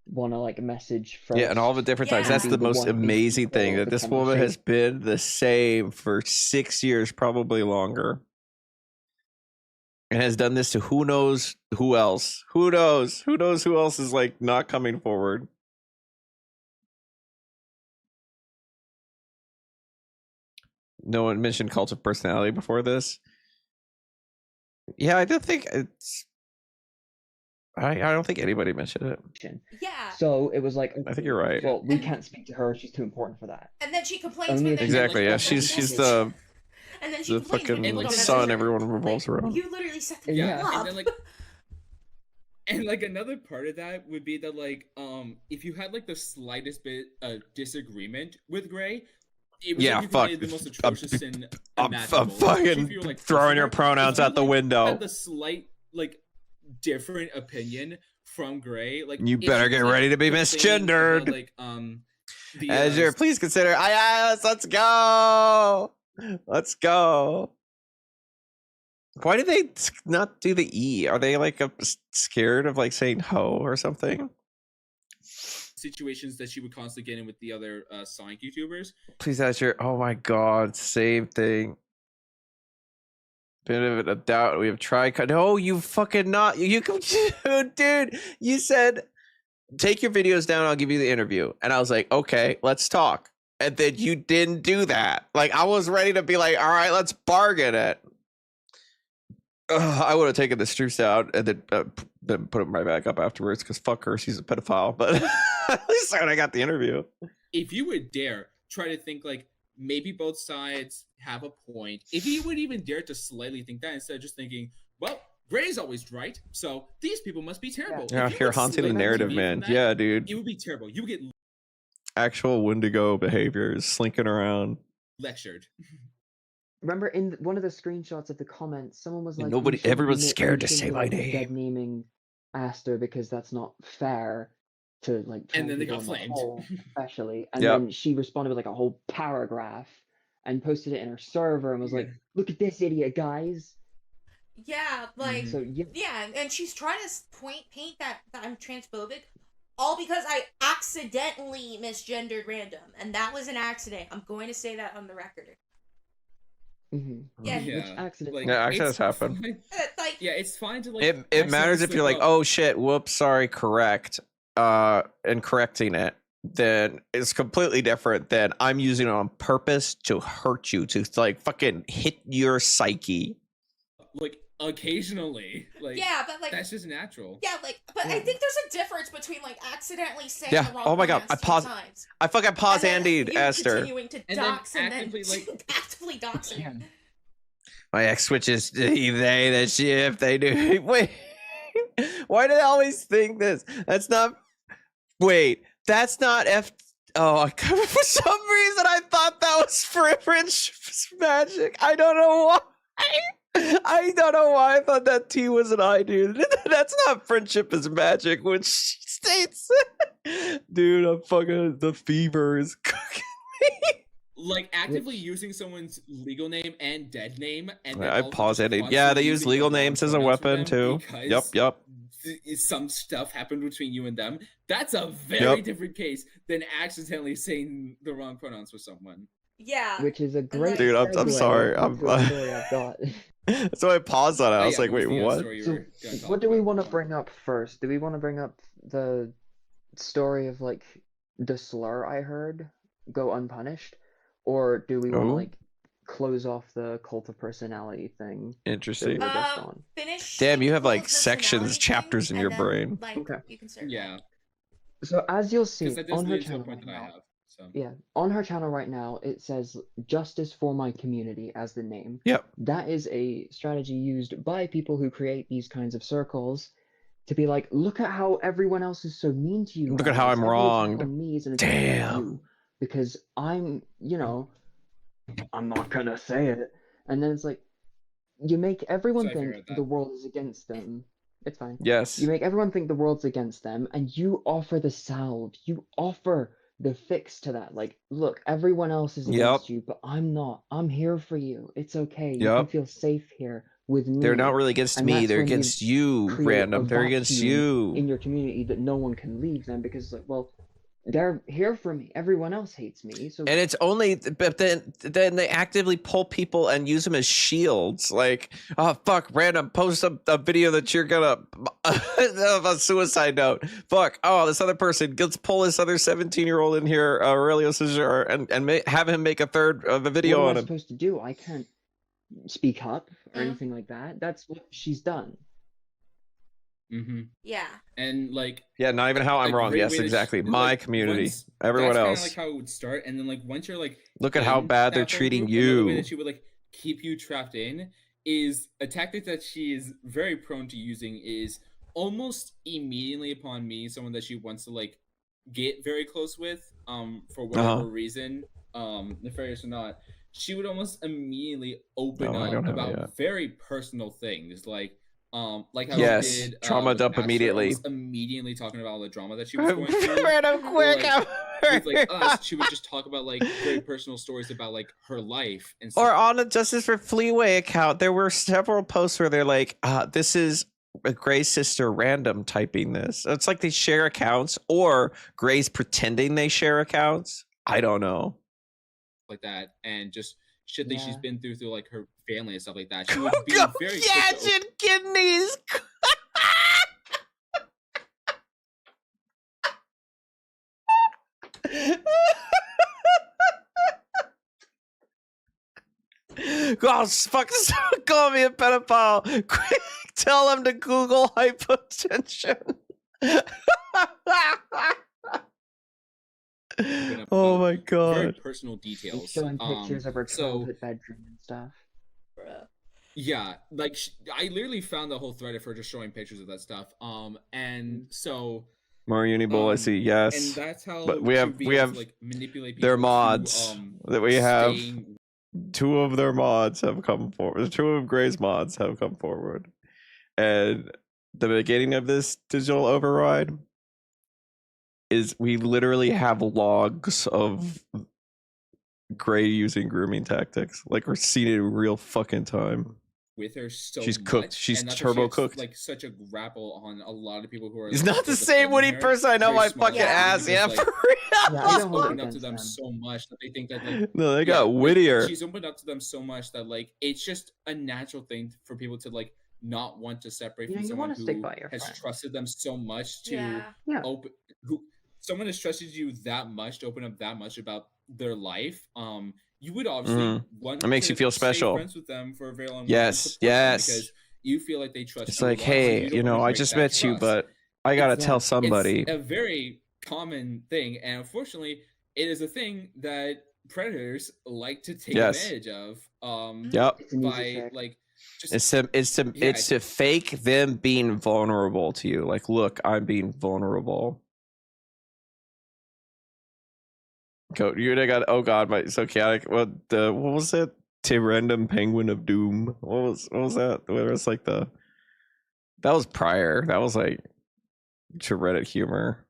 want to like message first. Yeah, and all the different times. Yeah. That's Be the the most one being amazing thing, control that of this the woman has conversation. been the same for 6 years, probably longer. And has done this to who knows who else. Who knows? Who knows who else is like not coming forward? No one mentioned cult of personality before this. Yeah, I don't think it's. I don't think anybody mentioned it. Yeah, So it was like, I think you're right. well, we can't speak to her. She's too important for that. and then she complains Only when if they you- Exactly. Yeah, don't she's message. the And then she complains when fucking people like, don't sun message her. everyone revolves Like, around. you literally set the Yeah, people And up. then like and like another part of that would be that like if you had like the slightest bit of disagreement with Gray, it was Yeah, like, you fuck. committed the most atrocious and I'm imaginable. fucking Especially if you were, like, throwing your if pronouns you, out the like, window. Had the slight like different opinion from Gray, like You if better she get was, ready to be complaining misgendered. about, like the As your please consider. Let's go. Let's go. Why do they not do the E? Are they like scared of like saying ho or something? situations that she would constantly get in with the other Sonic YouTubers. Please ask your. Oh my god, same thing. Bit of a doubt. We have tried. No, you fucking not. You dude. You said take your videos down. I'll give you the interview, and I was like, okay, let's talk. and then you didn't do that. Like, I was ready to be like, all right, let's bargain it. I would have taken the streams out and then put him right back up afterwards, because fuck her, she's a pedophile. But at least I got the interview. If you would dare try to think like maybe both sides have a point, if you would even dare to slightly think that instead of just thinking, well, Gray's always right, so these people must be terrible. Yeah, you're haunting the narrative, man. That, yeah, dude. It would be terrible. You would get actual Wendigo behaviors, slinking around. Lectured. Remember in one of the screenshots of the comments, someone was like, Nobody, everyone's scared to say my name. Dead naming Aster because that's not fair to like. And then they got flamed. Especially, and then she responded with like a whole paragraph and posted it in her server and was like, "Look at this idiot, guys." Yeah, like so, and she's trying to paint that I'm transphobic, all because I accidentally misgendered random, and that was an accident. I'm going to say that on the record. Yeah, which accident? Like, yeah, accidents happen. Like, yeah, it's fine to like. It matters if you're like, oh shit, whoops, sorry, correct, and correcting it. Then it's completely different than I'm using it on purpose to hurt you, to like fucking hit your psyche. Like occasionally, like but like that's just natural. Yeah, like, but I think there's a difference between like accidentally saying the wrong oh my god, I paused. I fucking paused Andy Esther. Continuing to dox and then actively doxing. My ex switches he, they, the she, if they do. Wait, why do they always think this? That's not. Wait, that's not F. Oh, for some reason I thought that was French magic. I don't know why. I don't know why I thought that T was an I, dude. That's not friendship is magic, which states. Dude, I'm fucking, the fever is cooking me. Like actively using someone's legal name and dead name, and I pause it. Yeah, they use legal names as a weapon too. Yep. Some stuff happened between you and them. That's a very different case than accidentally saying the wrong pronouns for someone. Yeah, which is a great. Dude, I'm sorry. I've got. So I paused on it. I was like, wait, what? So, what do we want to bring up first? Do we want to bring up the story of like the slur I heard go unpunished, or do we want to like close off the cult of personality thing? Interesting. Finish. Damn, you have like sections, chapters in your brain. Like, you can start. Yeah. So as you'll see that on her leads to a channel point right that I now, have. So. yeah, on her channel right now, it says "Justice for My Community" as the name. Yep. That is a strategy used by people who create these kinds of circles to be like, look at how everyone else is so mean to you. Look at how I'm wronged. On me is an attack on you because I'm, I'm not gonna say it. And then it's like, you make everyone think the world is against them. It's fine. Yes. You make everyone think the world's against them, and you offer the salve. You offer the fix to that. Like, look, everyone else is against you, but I'm not. I'm here for you. It's okay. You can feel safe here with me. They're not really against me. They're against you, random. They're against you. In your community that no one can leave them because, like, well, they're here for me. Everyone else hates me. So, and it's only, but then they actively pull people and use them as shields. Like, oh fuck, random, post a video that you're gonna a suicide note. Fuck, oh, this other person, let's pull this other 17-year-old in here, Aurelio Cesar, and have him make a third of a video what on am I him. Supposed to do? I can't speak up or anything like that. That's what she's done. Yeah. And like, not even how I'm wrong. Yes, exactly. My community, everyone else. That's kind of like how it would start, and then like once you're like, look at how bad they're treating you. The way that she would like keep you trapped in is a tactic that she is very prone to using. Is almost immediately upon me, someone that she wants to like get very close with, for whatever reason, nefarious or not, she would almost immedially open up about very personal things, like how she did trauma dump immediately talking about all the drama that she was going through. With like us, she would just talk about like very personal stories about like her life and stuff. Or on the Justice for Fleaway account, there were several posts where they're like, this is Gray's sister random typing this. It's like they share accounts, or Gray's pretending they share accounts. I don't know. Like that, and just shit that she's been through like her family and stuff like that. She would be very gadget kidneys. Oh, fuck, call me a pedophile. Quick, tell him to Google hypotension. Oh my Very god. personal She's details. showing pictures of her So childhood bedroom and stuff. yeah, like I literally found the whole thread of her just showing pictures of that stuff. And so More Uniball, I see, yes. and that's how But we she have would be we able have to, like, manipulate people their to, mods that we have. staying... Two of their mods have come forward. Two of Gray's mods have come forward. And the beginning of this digital override is we literally have logs of Gray using grooming tactics. Like, we're seeing it in real fucking time. With her so She's much, cooked. She's and that's why turbo she has, cooked. like, such a grapple on a lot of people who are. He's like, not the still same witty defending her. person. I know Very my smart fucking thing, ass. because, Yeah, like, for real. Yeah, I she's don't hold it opened up to against them them. so much that they think that, like, No, they yeah, got like, wittier. she's opened up to them so much that, like, it's just a natural thing for people to, like, not want to separate You know, from you someone want to stick who by your has friend. trusted them so much to Yeah. open. Who someone has trusted you that much to open up that much about their life. You would obviously want It makes to you feel stay special. friends with them for a very long time. Yes, Support them yes. because you feel like they trust It's you like, a lot, so hey, don't you know, wanna I break just that met you, trust. but I gotta It's- tell somebody. It's a very common thing, and unfortunately, it is a thing that predators like to take Yes. advantage of. Yep. It's an easy By, trick. like, just It's to fake them being vulnerable to you. Like, look, I'm being vulnerable. Go, you got. Oh god, my so chaotic. What was it? Tyrannum Penguin of Doom. What was that? Where it's like that was prior. That was like to Reddit humor.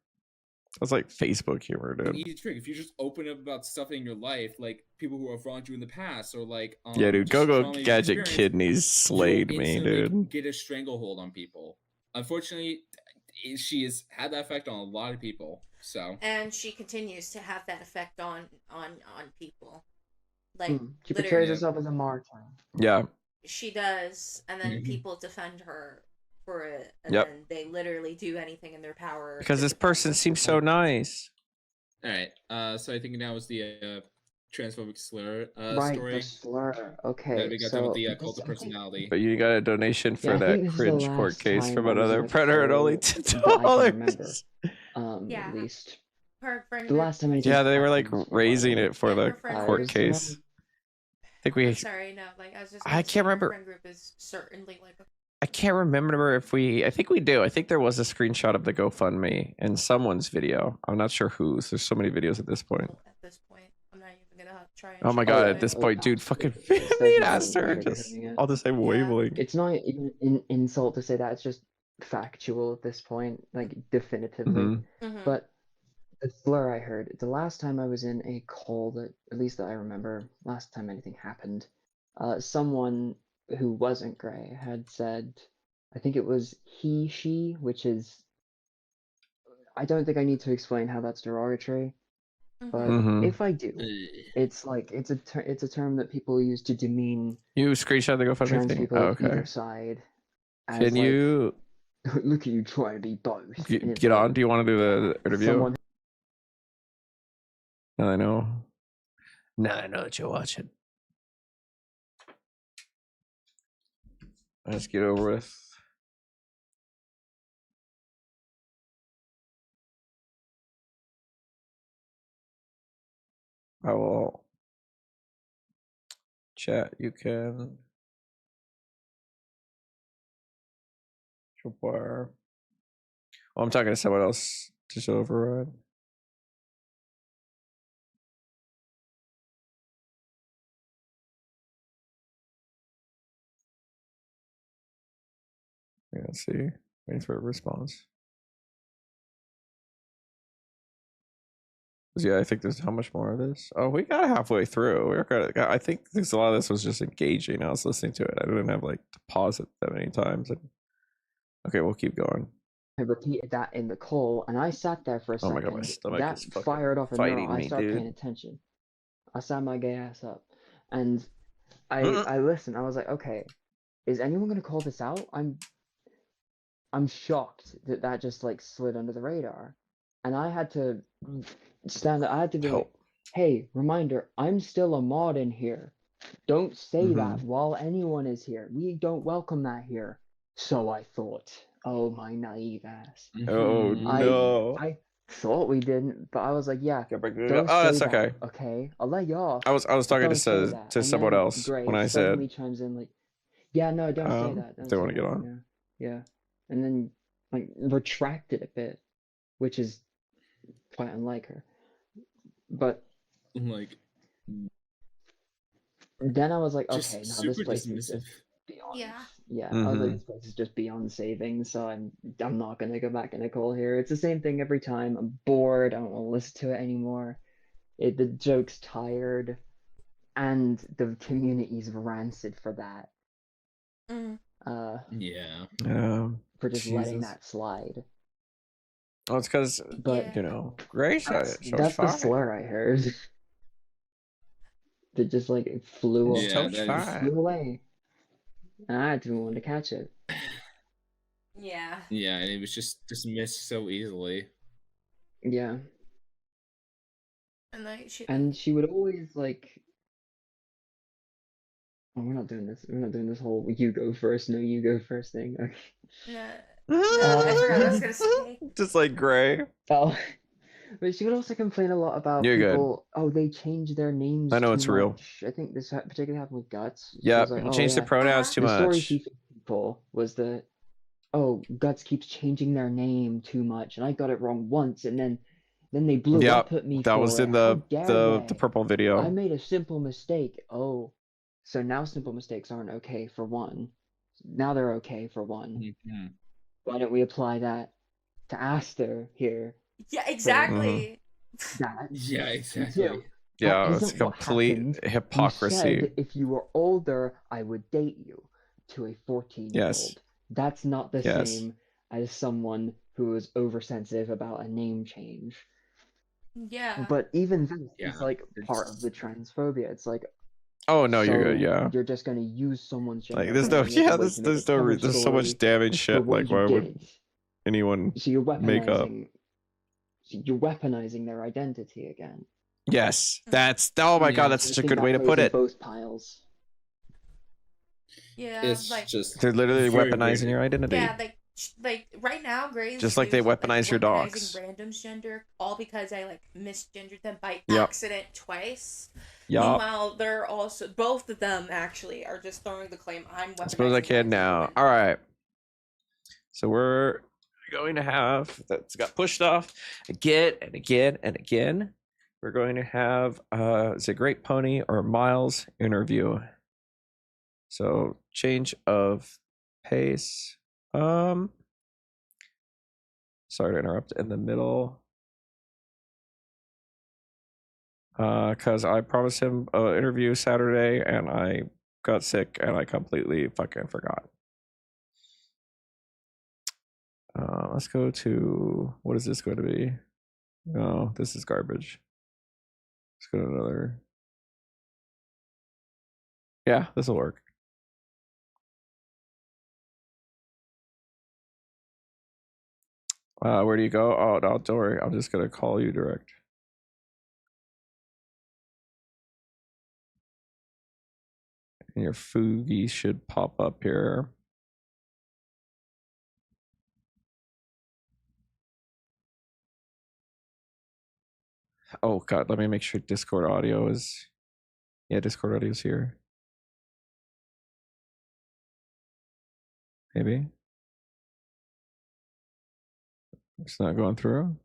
That was like Facebook humor, an dude. easy trick. If you just open up about stuff in your life, like people who have wronged you in the past, or like Yeah, dude. just Go trauma you've Gadget experienced, Kidneys slayed you'll me, instantly dude. get a stranglehold on people. Unfortunately, she has had that effect on a lot of people. So And she continues to have that effect on people. Like, She literally, portrays herself as a martyr. Yeah. she does, and then Mhm. people defend her for it, and Yep. then they literally do anything in their power Because to this defend person her. seems so nice. all right. So I think now is the transphobic slur Right, story the slur. that Okay, we got done so with the this, cult of I think, personality. But you got a donation for yeah, I that think this is the cringe court last case time from I was in another a predator at only call $10. that I can remember. Yeah. At least Her friend the group. last time anything Yeah, they were like happened, raising it for Yeah, the her friend court group. case. I think we. I'm sorry, no, like I was just. I gonna can't say her remember. Friend group is certainly like. I can't remember if we. I think we do. I think there was a screenshot of the GoFundMe in someone's video. I'm not sure whose. There's so many videos at this point. At this point, I'm not even gonna try. And Oh my show god! it. At this point, dude, fucking absolutely. me and There's no Aster sugarcoating just it. all the same wavelength. It's not even an insult to say that. It's just factual at this point, like definitively. Mhm. Mhm. But the slur I heard the last time I was in a call that, at least that I remember, last time anything happened, someone who wasn't Gray had said, I think it was he, she, which is, I don't think I need to explain how that's derogatory, but Mhm. if I do, it's like it's a term that people use to demean You screenshot the GoFundMe trans thing. people Oh, of okay. either side. As Can like, you look at you trying to be both. And it's get like, on? Do you want to do the interview? someone Now I know. Now I know that you're watching. Let's get over with. I will chat. You can. Where? Oh, I'm talking to someone else. Just override. Yeah, let's see. Waiting for a response. Yeah, I think there's how much more of this? Oh, we got halfway through. I think a lot of this was just engaging. I was listening to it. I didn't have like to pause it that many times. Okay, we'll keep going. I repeated that in the call, and I sat there for a second. Oh my god, my stomach that is fucking fired off a fighting neuron. I me, started dude. paying attention. I sat my gay ass up, and I listened. I was like, okay, is anyone gonna call this out? I'm shocked that that just like slid under the radar, and I had to stand. I had to be like, hey, reminder, I'm still a mod in here. Don't say that Mhm. while anyone is here. We don't welcome that here. So I thought. Oh, my naive ass. Oh no. I thought we didn't, but I was like, yeah, Yeah, bring it up. don't Oh, say that's that, okay. okay? I'll let you off, I was but talking don't say to that. to And someone then else when Gray I said suddenly chimes in like, yeah, no, don't say that. if Don't they say want to get that. on. Yeah. And then like retracted a bit, which is quite unlike her. But Like, then I was like, just okay, no, this super place is dismissive. just beyond. Yeah. Yeah, I was like, Mhm. this place is just beyond saving, so I'm not gonna go back in a call here. It's the same thing every time. I'm bored. I don't want to listen to it anymore. The joke's tired, and the community's rancid for that. Mm. Yeah. For just letting Jesus. that slide. Oh, it's because But Yeah. Gray said that's it, so it's the fine. slur I heard. That just like it flew It's Yeah, so that it is. fine. flew away. And I had to be one to catch it. Yeah. Yeah, and it was just dismissed so easily. Yeah. And like And she would always like, oh, we're not doing this. We're not doing this whole you go first, no you go first thing. Okay. No, I forgot what I was gonna say. Just like Gray. Oh, but she would also complain a lot about You're good. people. Oh, they change their names I know too it's real. much. I think this particularly happened with Guts. She Yeah, was like, you oh changed the yeah, pronouns too the story much. she fed people was that oh Guts keeps changing their name too much, and I got it wrong once, and then they blew Yeah, up at me that for was it. in How the dare the they? purple I video. made a simple mistake. Oh, so now simple mistakes aren't okay for one. Now they're okay for one. Why don't we apply that to Aster here? Yeah, for exactly. that? Yeah, And exactly. two, that Yeah, it's isn't what complete happened. You hypocrisy. said if you were older, I would date you to a 14-year-old. Yes. That's not the Yes. same as someone who is oversensitive about a name change. Yeah. But even this Yeah, is like part of the transphobia. It's like, Oh no, you're so good. Yeah. you're just gonna use someone's gender Like there's and no then make a yeah, way to make a there's cover there's so much story damage for shit. what Like you why would did. anyone So you're make up? weaponizing their identity again. Yes, that's oh my god, Yeah. that's I such a think good that way to plays put in it. both piles. Yeah. It's like just They're literally very weaponizing weird. your identity. yeah, like right now, Gray's Just like they using, weaponize your weaponizing dogs. random's gender, all because I like misgendered them by Yep. accident twice. Yup. Meanwhile, they're also both of them actually are just throwing the claim I'm weaponizing. I suppose I can them now. too, All right. So we're going to have that's got pushed off again and again and again. We're going to have is it Great Pony or Miles interview. So change of pace. Sorry to interrupt in the middle. Because I promised him an interview Saturday and I got sick and I completely fucking forgot. Let's go to what is this going to be? No, this is garbage. Let's go to another. Yeah, this will work. Where do you go? Oh, no, don't worry. I'm just gonna call you direct. And your Fugi should pop up here. Oh god, let me make sure Discord audio is. Yeah, Discord audio is here. Maybe. It's not going through.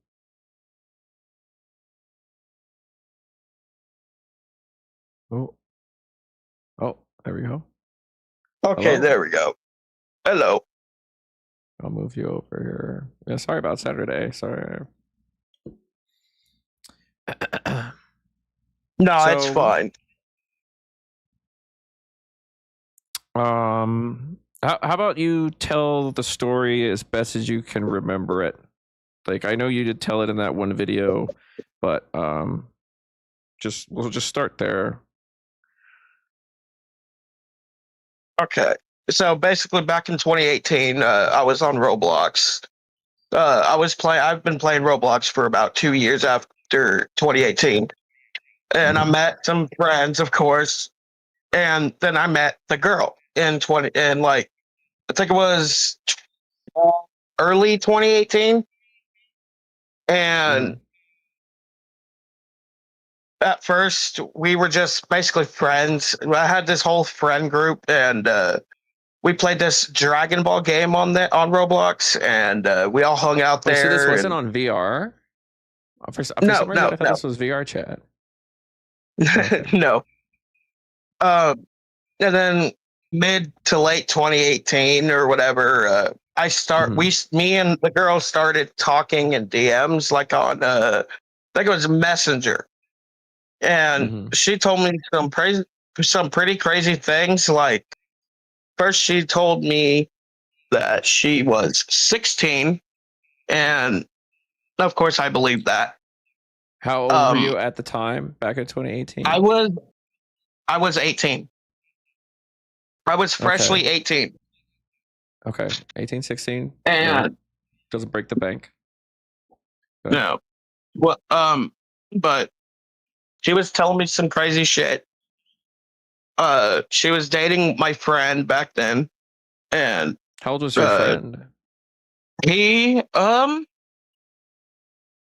Oh. Oh, there we go. Okay, Hello? there we go. Hello. I'll move you over here. Yeah, sorry about Saturday. Sorry. No, it's So, fine. how about you tell the story as best as you can remember it? Like I know you did tell it in that one video, but we'll just start there. Okay. So basically back in 2018, I was on Roblox. I've been playing Roblox for about 2 years after 2018. And I met some friends, of course. and then I met the girl in like I think it was early 2018, and Mhm. at first we were just basically friends. I had this whole friend group, and we played this Dragon Ball game on Roblox, and we all hung out Wait, so this there. wasn't And on VR? For no, some reason, no, I thought no, this was VR chat. Okay. no. Um, and then mid to late 2018 or whatever, Mhm. me and the girl started talking in DMs, like on I think it was Messenger, and Mhm. she told me some pretty crazy things. Like first, she told me that she was 16, and of course, I believed that. How old were you at the time, back in 2018? I was 18. I was Okay. freshly 18, Okay. 18, 16. Yeah. and Doesn't break the bank. Okay. no, well, but she was telling me some crazy shit. She was dating my friend back then, and How old was your uh, friend? he,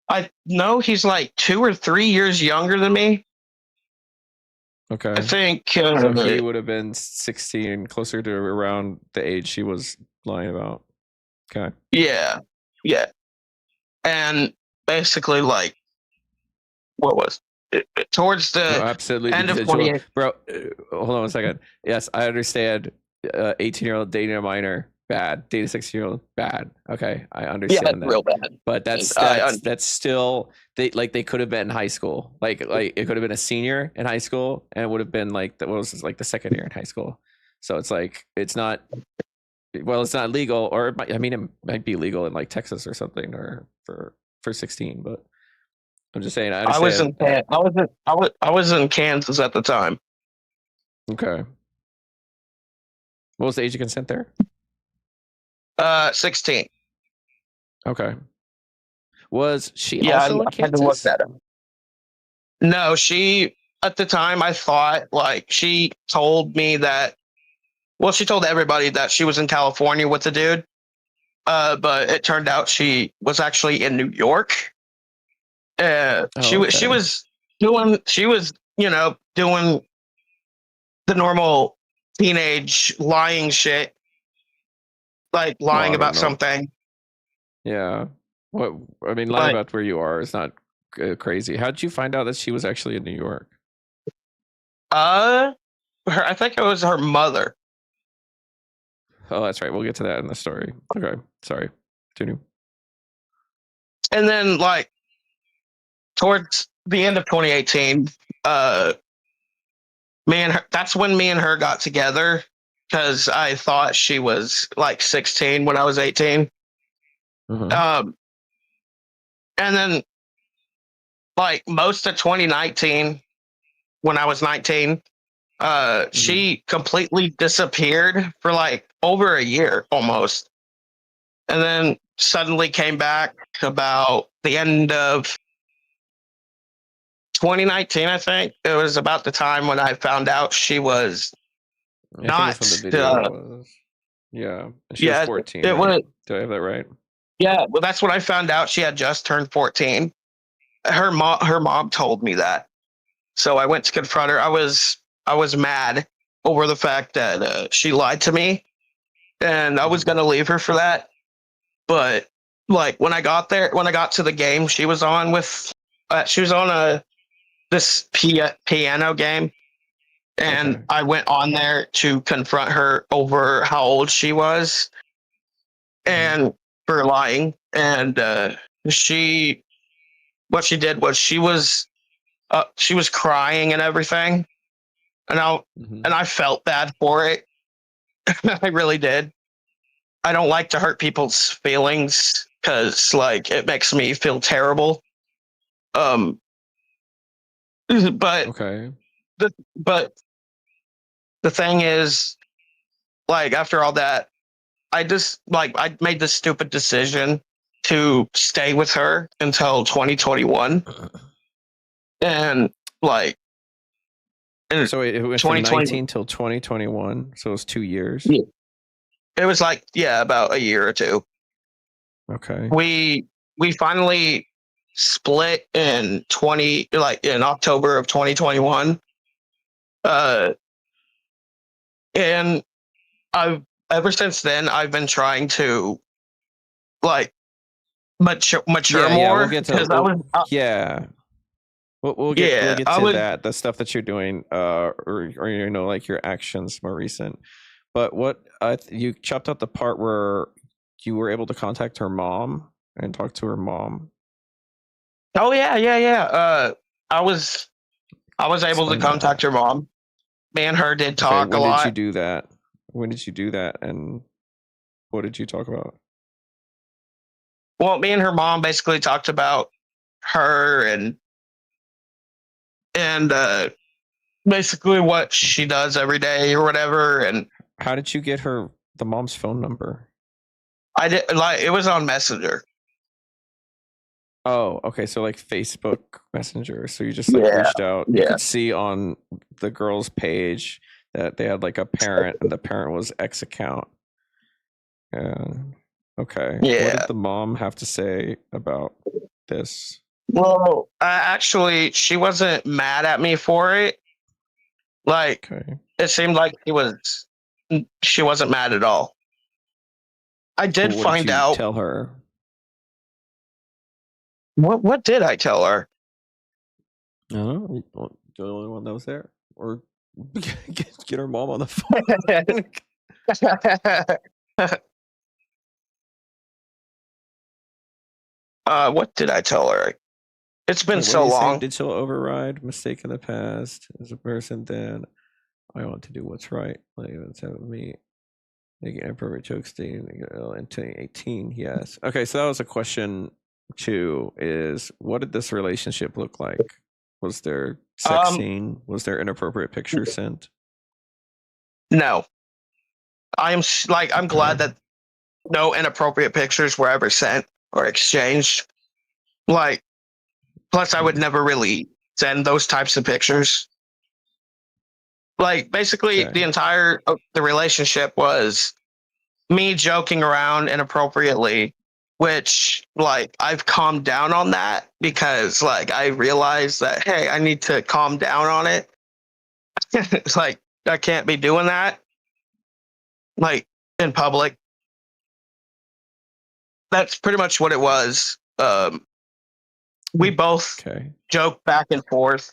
I know he's like 2 or 3 years younger than me. I Okay. think. So he would have been 16, closer to around the age she was lying about. Okay. Yeah, yeah, and basically, like, what was towards No, the absolutely end of visual. 28. Bro, hold on a second. Yes, I understand. 18-year-old dating a minor, bad. Dating a 16-year-old, bad. Okay, I Yeah, that's understand that. real bad. But that's still, they could have been in high school. Like it could have been a senior in high school, and it would have been like what was this, like the second year in high school. So it's like it's not, well, it's not legal, or it might, I mean, it might be legal in like Texas or something, or for 16. But I'm just saying, I I was understand. in I was in Kansas at the time. Okay. What was the age of consent there? 16. Okay. Was she Yeah, also in I had to look Kansas? that up. No, she at the time I thought like she told me that. Well, she told everybody that she was in California with the dude. But it turned out she was actually in New York. Oh, She okay. was doing the normal teenage lying shit, like Well, lying I don't about know. something. Yeah. What, I mean, lying Like about where you are is not crazy. How did you find out that she was actually in New York? I think it was her mother. Oh, that's right. We'll get to that in the story. Okay. Sorry. Continue. And then like towards the end of 2018, uh, that's when me and her got together because I thought she was like 16 when I was 18. Mhm. Um, and then like most of 2019, when I was 19, Mhm. she completely disappeared for like over a year almost, and then suddenly came back about the end of 2019. I think it was about the time when I found out she was I think that's when the not. video was. Yeah. And she was Yeah, 14, it right? was. Do I have that right? Yeah, well, that's when I found out she had just turned 14. Her mom told me that, so I went to confront her. I was mad over the fact that she lied to me, and I was Mhm. gonna leave her for that. But like when I got to the game, she was on this piano game, and Okay. I went on there to confront her over how old she was Mhm. and for lying. And she what she did was she was crying and everything, and Mhm. I felt bad for it. I really did. I don't like to hurt people's feelings because like it makes me feel terrible. Um, but Okay. but the thing is, like after all that, I made this stupid decision to stay with her until 2021, and like So it went from 2020. 19 till 2021. So it was 2 years. Yeah. It was like, yeah, about a year or two. Okay. We finally split in October of 2021. And I've ever since then I've been trying to like mature Yeah, more we'll get to because I was yeah. We'll yeah, get I to was that, the stuff that you're doing, or you know, like your actions more recent. But what you chopped out the part where you were able to contact her mom and talk to her mom. oh yeah. I was able to Explain contact that. her mom. Me and her did Okay, talk a when did you lot. do that? When did you do that, and what did you talk about? Well, me and her mom basically talked about her and basically what she does every day or whatever. And How did you get the mom's phone number? I did like it was on Messenger. Oh, okay. So like Facebook Messenger. So you just like Yeah, reached out. You yeah, could see on the girl's page that they had like a parent, and the parent was X account. And okay, what yeah. did the mom have to say about this? Well, actually, she wasn't mad at me for it. Like Okay. it seemed like she wasn't mad at all. I But did what did find you out tell her? what did I tell her? No, you're the only one that was there, or get her mom on the phone. What did I tell her? It's been Wait, what did so you say? long. Digital override, mistake in the past. As a person, then I want to do what's right. Like it's having me make an appropriate joke stating in 2018. Yes. Okay, so that was a question two. Is what did this relationship look like? Was there sex Um, scene? Was there inappropriate pictures sent? no. I'm glad Okay. that no inappropriate pictures were ever sent or exchanged. Like, plus I would never really send those types of pictures. Like, basically, Okay. the entire the relationship was me joking around inappropriately, which like I've calmed down on that because like I realized that hey, I need to calm down on it. It's like I can't be doing that like in public. That's pretty much what it was. We both Okay. joke back and forth.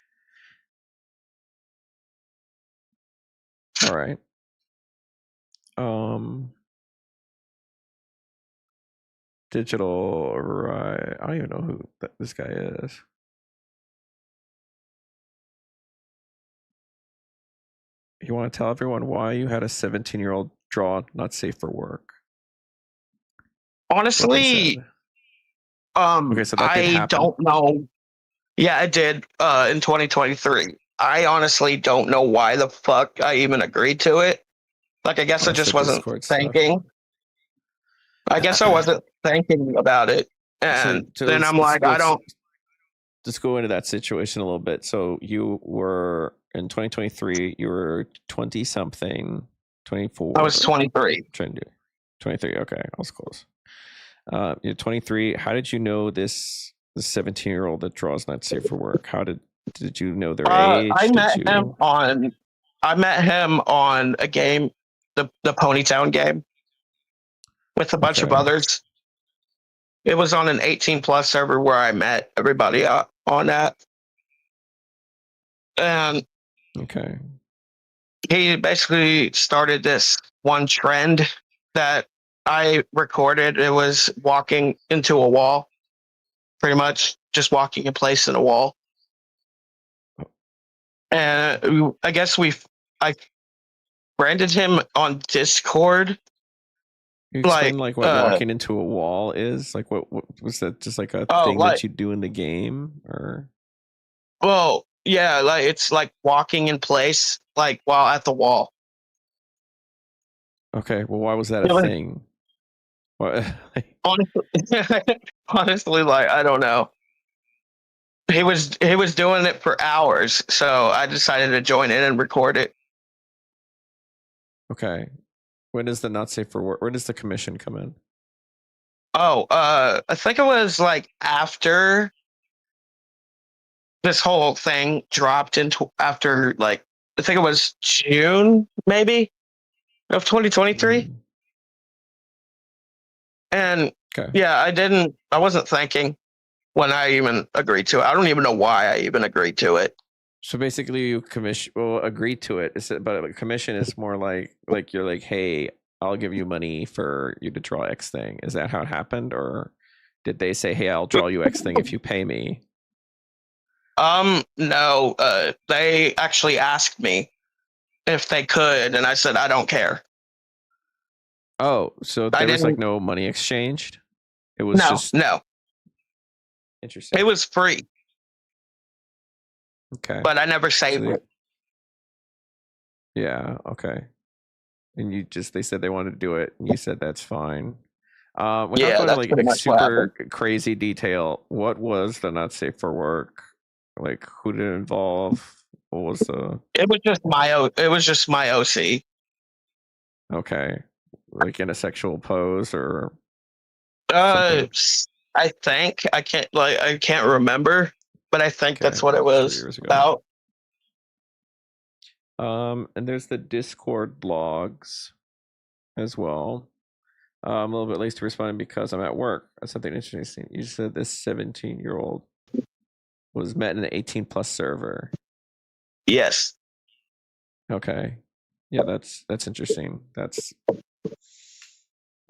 All right. Um. Digital, right? I don't even know who this guy is. You want to tell everyone why you had a 17-year-old draw not safe for work? What they Honestly, said. Okay, so that did I happen. don't know. Yeah, it did in 2023. I honestly don't know why the fuck I even agreed to it. Like, I guess Oh, I it's the just wasn't Discord stuff. thinking. I guess I wasn't thinking about it. So, And then I'm like, I don't. let's go into that situation a little bit. So you were in 2023. You were 20 something, 24. I was 23. Trying to do 23. Okay, I was close. You're 23. How did you know the 17-year-old that draws not safe for work? How did you know their age? I met him on a game, the Ponytown game, with a bunch of Okay. others. It was on an 18 plus server where I met everybody on that. And Okay. he basically started this one trend that I recorded. It was walking into a wall, pretty much just walking in place in a wall. And I guess I branded him on Discord. You explain like what walking into a wall is? Like what was that, just like a thing that you do in the game, or? Well, yeah, like it's like walking in place, like while at the wall. Okay, well, why was that a It was, thing? What? honestly, honestly, like I don't know. he was doing it for hours, so I decided to join in and record it. Okay. When does the not safe for work? Where does the commission come in? Oh, I think it was like after this whole thing dropped into after like I think it was June maybe of 2023. Mhm. And Okay. yeah, I wasn't thinking when I even agreed to it. I don't even know why I even agreed to it. So basically, you agree to it. But a commission is more like you're like, hey, I'll give you money for you to draw X thing. Is that how it happened, or did they say, hey, I'll draw you X thing if you pay me? No, they actually asked me if they could, and I said I don't care. Oh, so I there was like didn't. no money exchanged. It was just No, interesting. it was free, Okay. but I never saved So it. yeah. Okay. And they said they wanted to do it, and you said that's fine. Without Yeah, going to that's pretty like much what happened. super crazy detail, what was the not safe for work? Like, who did it involve? What was the It was just my OC. okay? Like in a sexual pose or Uh, something? I think I can't remember, but I think Okay, that's what it a few was years ago. about. And there's the Discord logs as well. I'm a little bit late to respond because I'm at work. That's something interesting. You said this 17-year-old was met in an 18 plus server. Yes. Okay. Yeah, that's interesting.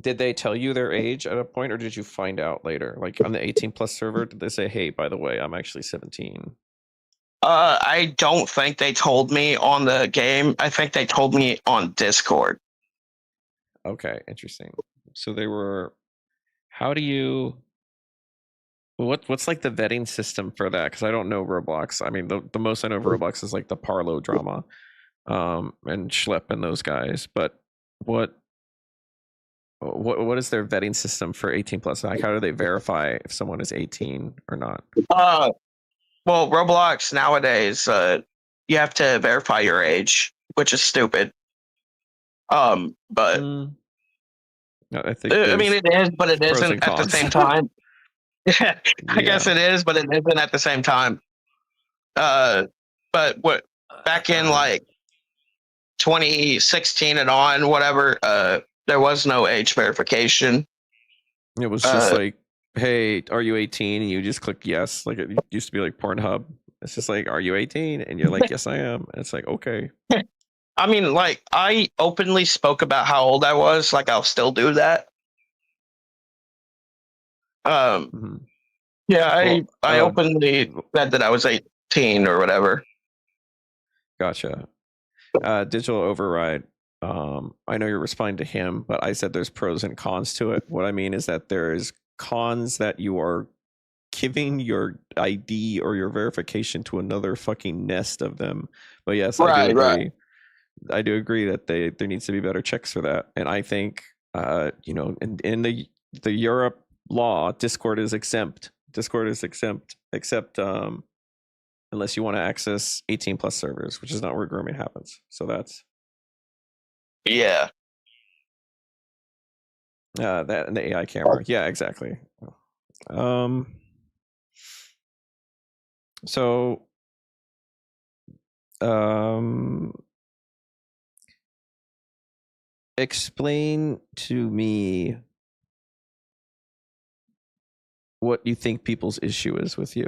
Did they tell you their age at a point, or did you find out later? Like on the 18 plus server, did they say, hey, by the way, I'm actually 17? I don't think they told me on the game. I think they told me on Discord. Okay, interesting. So they were how do you what's like the vetting system for that? Because I don't know Roblox. I mean, the most I know of Roblox is like the Parlo drama, and Schlepp and those guys. But what what is their vetting system for 18 plus? Like, how do they verify if someone is 18 or not? Well, Roblox nowadays, you have to verify your age, which is stupid. But Mm, I think I mean, there's it is, but it pros and isn't at the cons. same time. Yeah, I guess Yeah. it is, but it isn't at the same time. But what back in like 2016 and on, whatever, there was no age verification. It was just like, hey, are you 18? And you just click yes. Like it used to be like Pornhub. It's just like, are you 18? And you're like, yes, I am. And it's like, okay. I mean, like, I openly spoke about how old I was. Like, I'll still do that. Mhm. Yeah, Well, I openly said that I was 18 or whatever. Gotcha. Digital override. I know you're responding to him, but I said there's pros and cons to it. What I mean is that there's cons that you are giving your ID or your verification to another fucking nest of them. But yes, I do Right, agree. right. I do agree that there needs to be better checks for that. And I think in the Europe law, Discord is exempt. Discord is exempt except unless you want to access 18 plus servers, which is not where grooming happens. So that's Yeah. that and the AI camera. Yeah, exactly. So explain to me what you think people's issue is with you.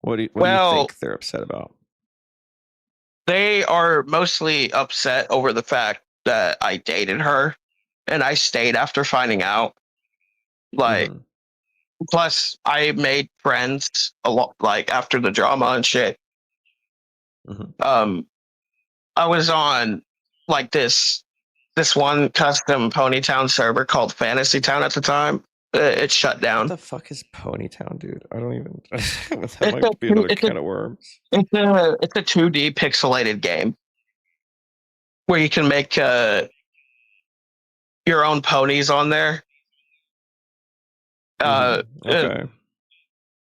What do you think they're upset about? They are mostly upset over the fact that I dated her and I stayed after finding out. Like, plus I made friends a lot, like after the drama and shit. I was on like this one custom Ponytown server called Fantasy Town at the time. It shut down. What the fuck is Ponytown, dude? I don't even. That might be another can of worms. It's a 2D pixelated game where you can make your own ponies on there. Okay.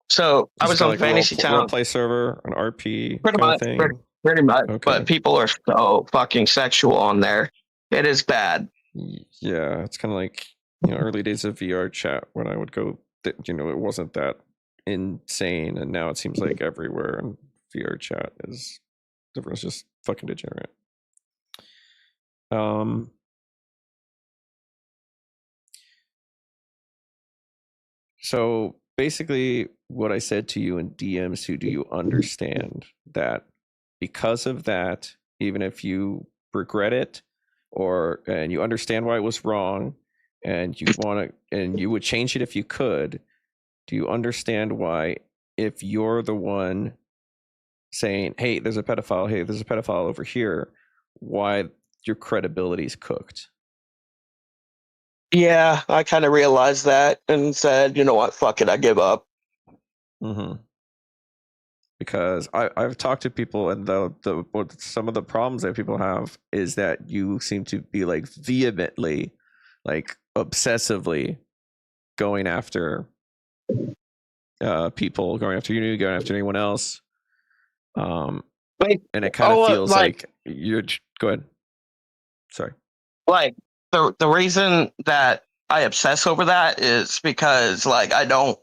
So I Just was kind on of like a Fantasy role Town, play server, an RP pretty kind of much, thing. pretty much. Okay. But people are so fucking sexual on there. It is bad. Yeah, it's kind of like early days of VR chat when I would go. It wasn't that insane, and now it seems like everywhere and VR chat is everyone's just fucking degenerate. So basically, what I said to you in DMs, do you understand that because of that, even if you regret it, and you understand why it was wrong, and you would change it if you could, do you understand why, if you're the one saying, "Hey, there's a pedophile. Hey, there's a pedophile over here," why your credibility is cooked? Yeah, I kind of realized that and said, you know what, fuck it, I give up. Because I've talked to people, and some of the problems that people have is that you seem to be like vehemently, like obsessively going after people, going after you, going after anyone else. Like, and it kind of feels like you're. Go ahead. Sorry. Like the reason that I obsess over that is because like I don't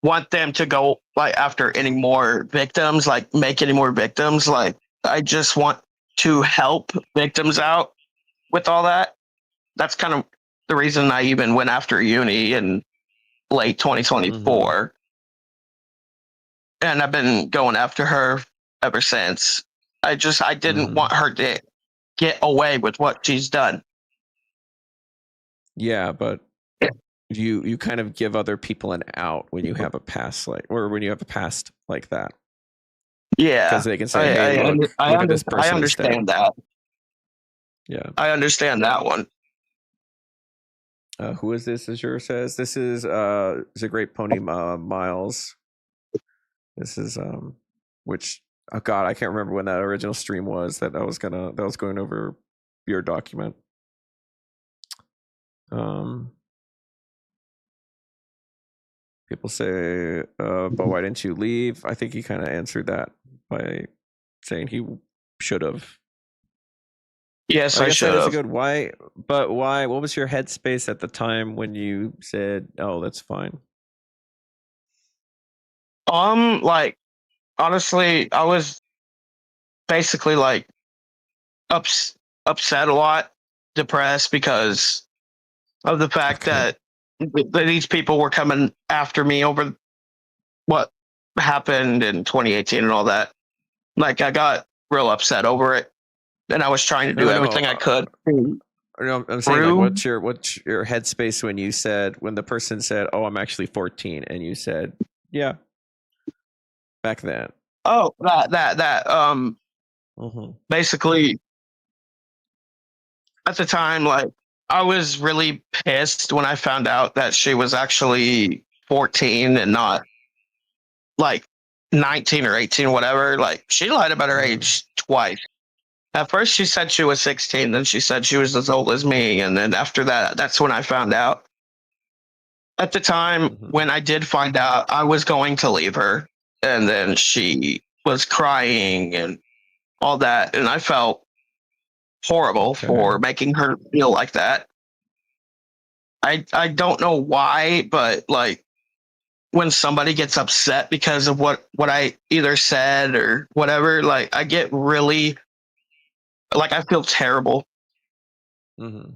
want them to go like after any more victims, like make any more victims. Like I just want to help victims out with all that. That's kind of the reason I even went after Uni in late 2024. And I've been going after her ever since. I didn't want her to get away with what she's done. Yeah, but you kind of give other people an out when you have a past when you have a past like that. Yeah, because they can say, "Hey, look at this person." I understand that. Yeah, I understand that one. Who is this? Azure says this is a great pony, Miles. This is which God, I can't remember when that original stream was that I was going over your document. People say, but why didn't you leave? I think he kind of answered that by saying he should have. Yes, I should have. That is have. a good why, but why? What was your headspace at the time when you said, "Oh, that's fine"? Like honestly, I was basically like upset a lot, depressed because of the fact that these people were coming after me over what happened in 2018 and all that. Like I got real upset over it, and I was trying to do everything I could. No, I'm saying like, what's your headspace when the person said, "Oh, I'm actually 14," and you said, "Yeah," back then? Oh, that. Basically, at the time, like I was really pissed when I found out that she was actually 14 and not like 19 or 18, whatever. Like she lied about her age twice. At first, she said she was 16, then she said she was as old as me, and then after that, that's when I found out. At the time, when I did find out, I was going to leave her, and then she was crying and all that, and I felt horrible for making her feel like that. I don't know why, but like when somebody gets upset because of what I either said or whatever, like I get really like I feel terrible.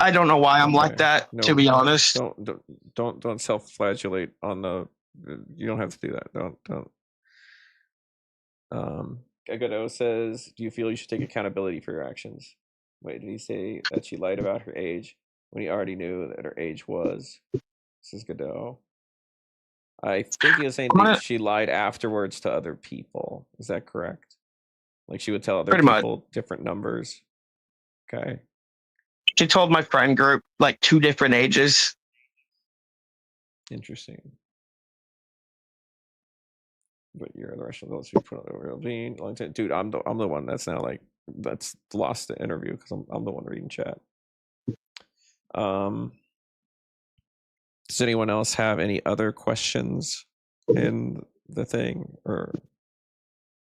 I don't know why I'm like that, to be honest. Don't self-flagellate on the. You don't have to do that. Don't. Gagado says, "Do you feel you should take accountability for your actions?" Wait, did he say that she lied about her age when he already knew that her age was? This is Godot. I think he was saying that she lied afterwards to other people. Is that correct? Like she would tell other people different numbers. Okay. She told my friend group like 2 different ages. Interesting. But you're the rest of those who put over being long time. Dude, I'm the one that's now like that's lost the interview because I'm the one reading chat. Does anyone else have any other questions in the thing, or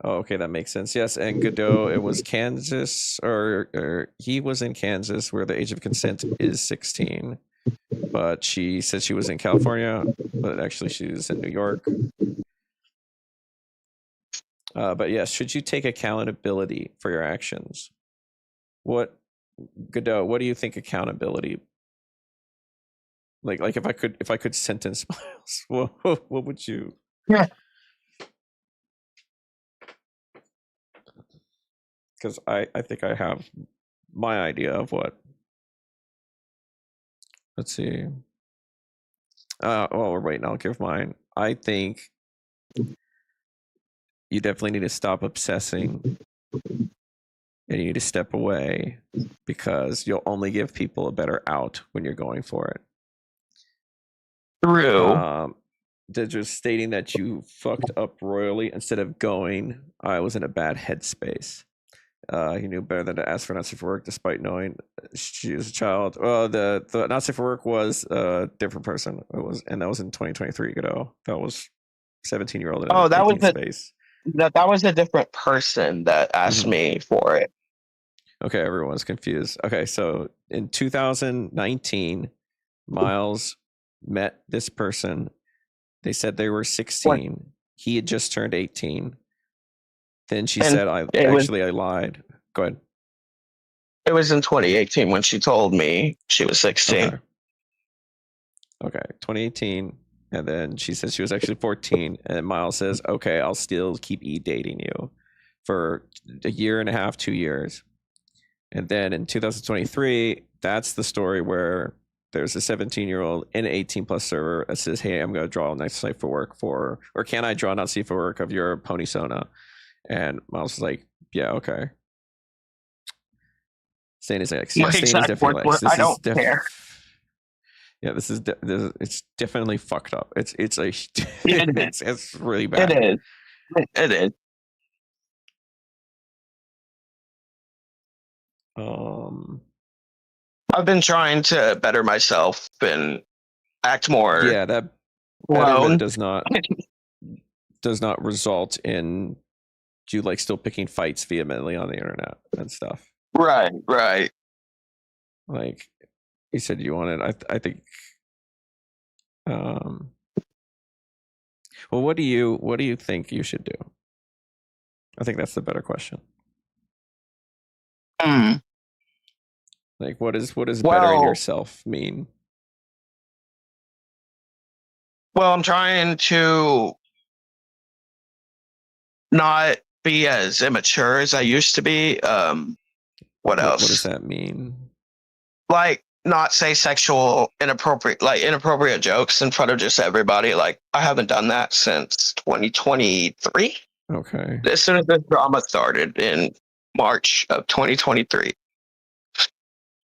oh, okay, that makes sense. Yes, and Godot, it was Kansas, or he was in Kansas, where the age of consent is 16, but she said she was in California, but actually she's in New York. But yes, should you take accountability for your actions? What, Godot? What do you think accountability? Like if I could sentence Miles, what would you? Yeah. Because I think I have my idea of what. Let's see. Well, we're waiting. I'll give mine. I think you definitely need to stop obsessing, and you need to step away, because you'll only give people a better out when you're going for it. True. Just stating that you fucked up royally instead of going, I was in a bad headspace. He knew better than to ask for not safe for work, despite knowing she was a child. Well, the not safe for work was a different person. And that was in 2023 ago. That was 17-year-old in Oh, an that was 18 space. that was a different person that asked me for it. Okay, everyone's confused. Okay, so in 2019, Miles met this person. They said they were 16. What? He had just turned 18. Then she And said, I lied. Go ahead. It was in 2018 when she told me she was 16. Okay, 2018. And then she said she was actually 14. And Miles says, okay, I'll still keep dating you for a year and a half, 2 years. And then in 2023, that's the story where there's a 17-year-old in an 18 plus server that says, hey, I'm going to draw a nice safe for work or can I draw not safe for work of your pony Sona? And Miles was like, yeah, okay. Saying is like, yeah, saying is definitely like, I don't care. Yeah, this is it's definitely fucked up. It's like it's really bad. It is. It is. I've been trying to better myself and act more. Yeah, that better does not result in you like still picking fights vehemently on the internet and stuff. Right. Like you said, you wanted. I think. Well, what do you think you should do? I think that's the better question. Like, what does bettering yourself mean? Well, I'm trying to not be as immature as I used to be. What else? What does that mean? Like, not say inappropriate jokes in front of just everybody. Like, I haven't done that since 2023. Okay. As soon as the drama started in March of 2023.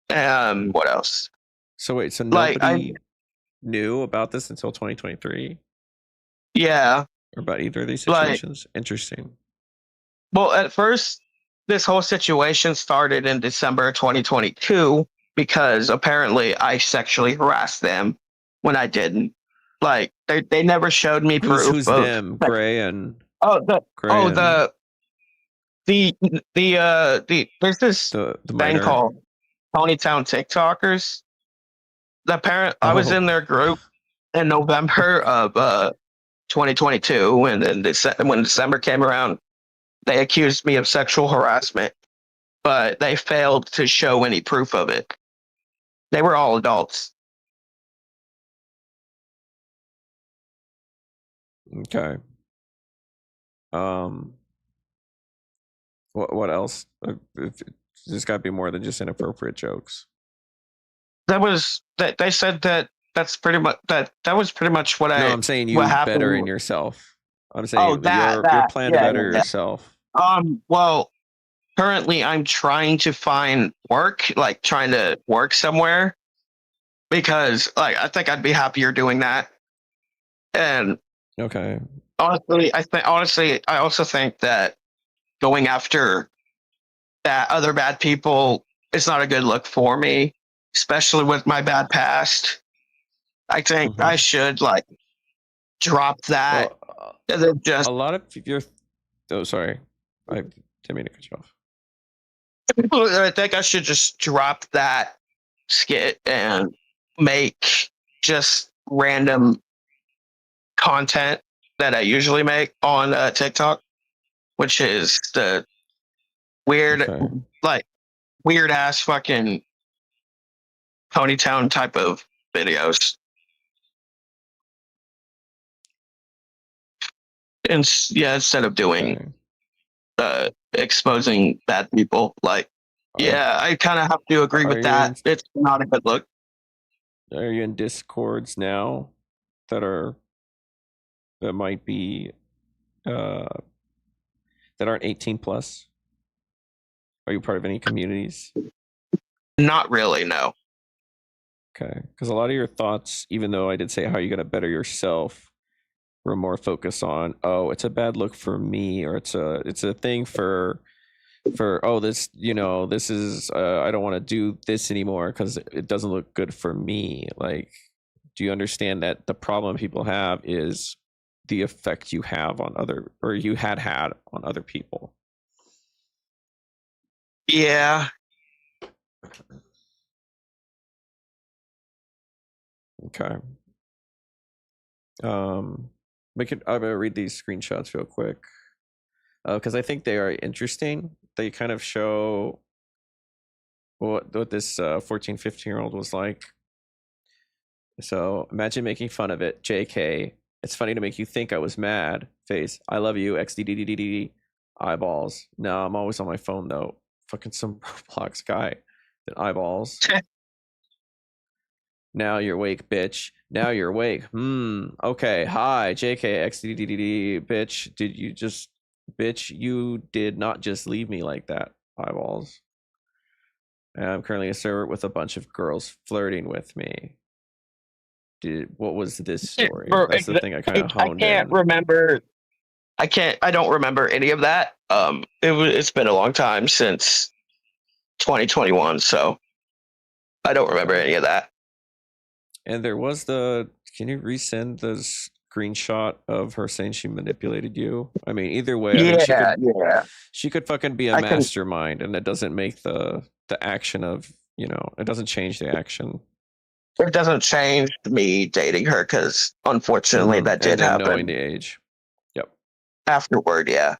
What else? So wait, so nobody knew about this until 2023? Yeah. Or about either of these situations? Interesting. Well, at first, this whole situation started in December 2022 because apparently I sexually harassed them when I didn't. Like, they never showed me proof. Who's them? Gray and there's this thing called Ponytown TikTokers. I was in their group in November of 2022, and then when December came around, they accused me of sexual harassment, but they failed to show any proof of it. They were all adults. Okay. What else? There's got to be more than just inappropriate jokes. They said that's pretty much that was pretty much what I'm saying you better in yourself. I'm saying your plan to better yourself. Well, currently I'm trying to find work, like trying to work somewhere, because like I think I'd be happier doing that. And okay, honestly, I also think that going after other bad people is not a good look for me, especially with my bad past. I think I should like drop that. Well, And then just a lot of your. Oh, sorry. I didn't mean to cut you off. I think I should just drop that skit and make just random content that I usually make on TikTok, which is the weird, Okay. like weird ass fucking Ponytown type of videos. And yeah, instead of doing Okay. exposing bad people, like yeah, I kind of have to agree Are with you that. It's not a good look. Are you in Discords now that might be that aren't 18 plus? Are you part of any communities? Not really, no. Okay, because a lot of your thoughts, even though I did say how you're gonna better yourself, were more focused on, oh, it's a bad look for me, or it's a thing for oh, this, this is I don't want to do this anymore because it doesn't look good for me. Like, do you understand that the problem people have is the effect you have on you had on other people? Yeah. Okay. I'm gonna read these screenshots real quick because I think they are interesting. They kind of show what this 14, 15-year-old was like. So imagine making fun of it. JK, it's funny to make you think I was mad. Face, I love you. XDDDDD. Eyeballs. No, I'm always on my phone though. Fucking some Roblox guy. Then eyeballs. Now you're awake, bitch. Now you're awake. Okay. Hi, JK, XDDDD. Bitch, you did not just leave me like that. Eyeballs. I'm currently a server with a bunch of girls flirting with me. What was this story? That's the thing I kind of honed in. I can't remember. I don't remember any of that. It's been a long time since 2021, so I don't remember any of that. And there was can you resend the screenshot of her saying she manipulated you? I mean, either way, she could fucking be a mastermind, and it doesn't make the action of, it doesn't change the action. It doesn't change me dating her because unfortunately that did happen. Knowing the age. Yep. Afterward, yeah.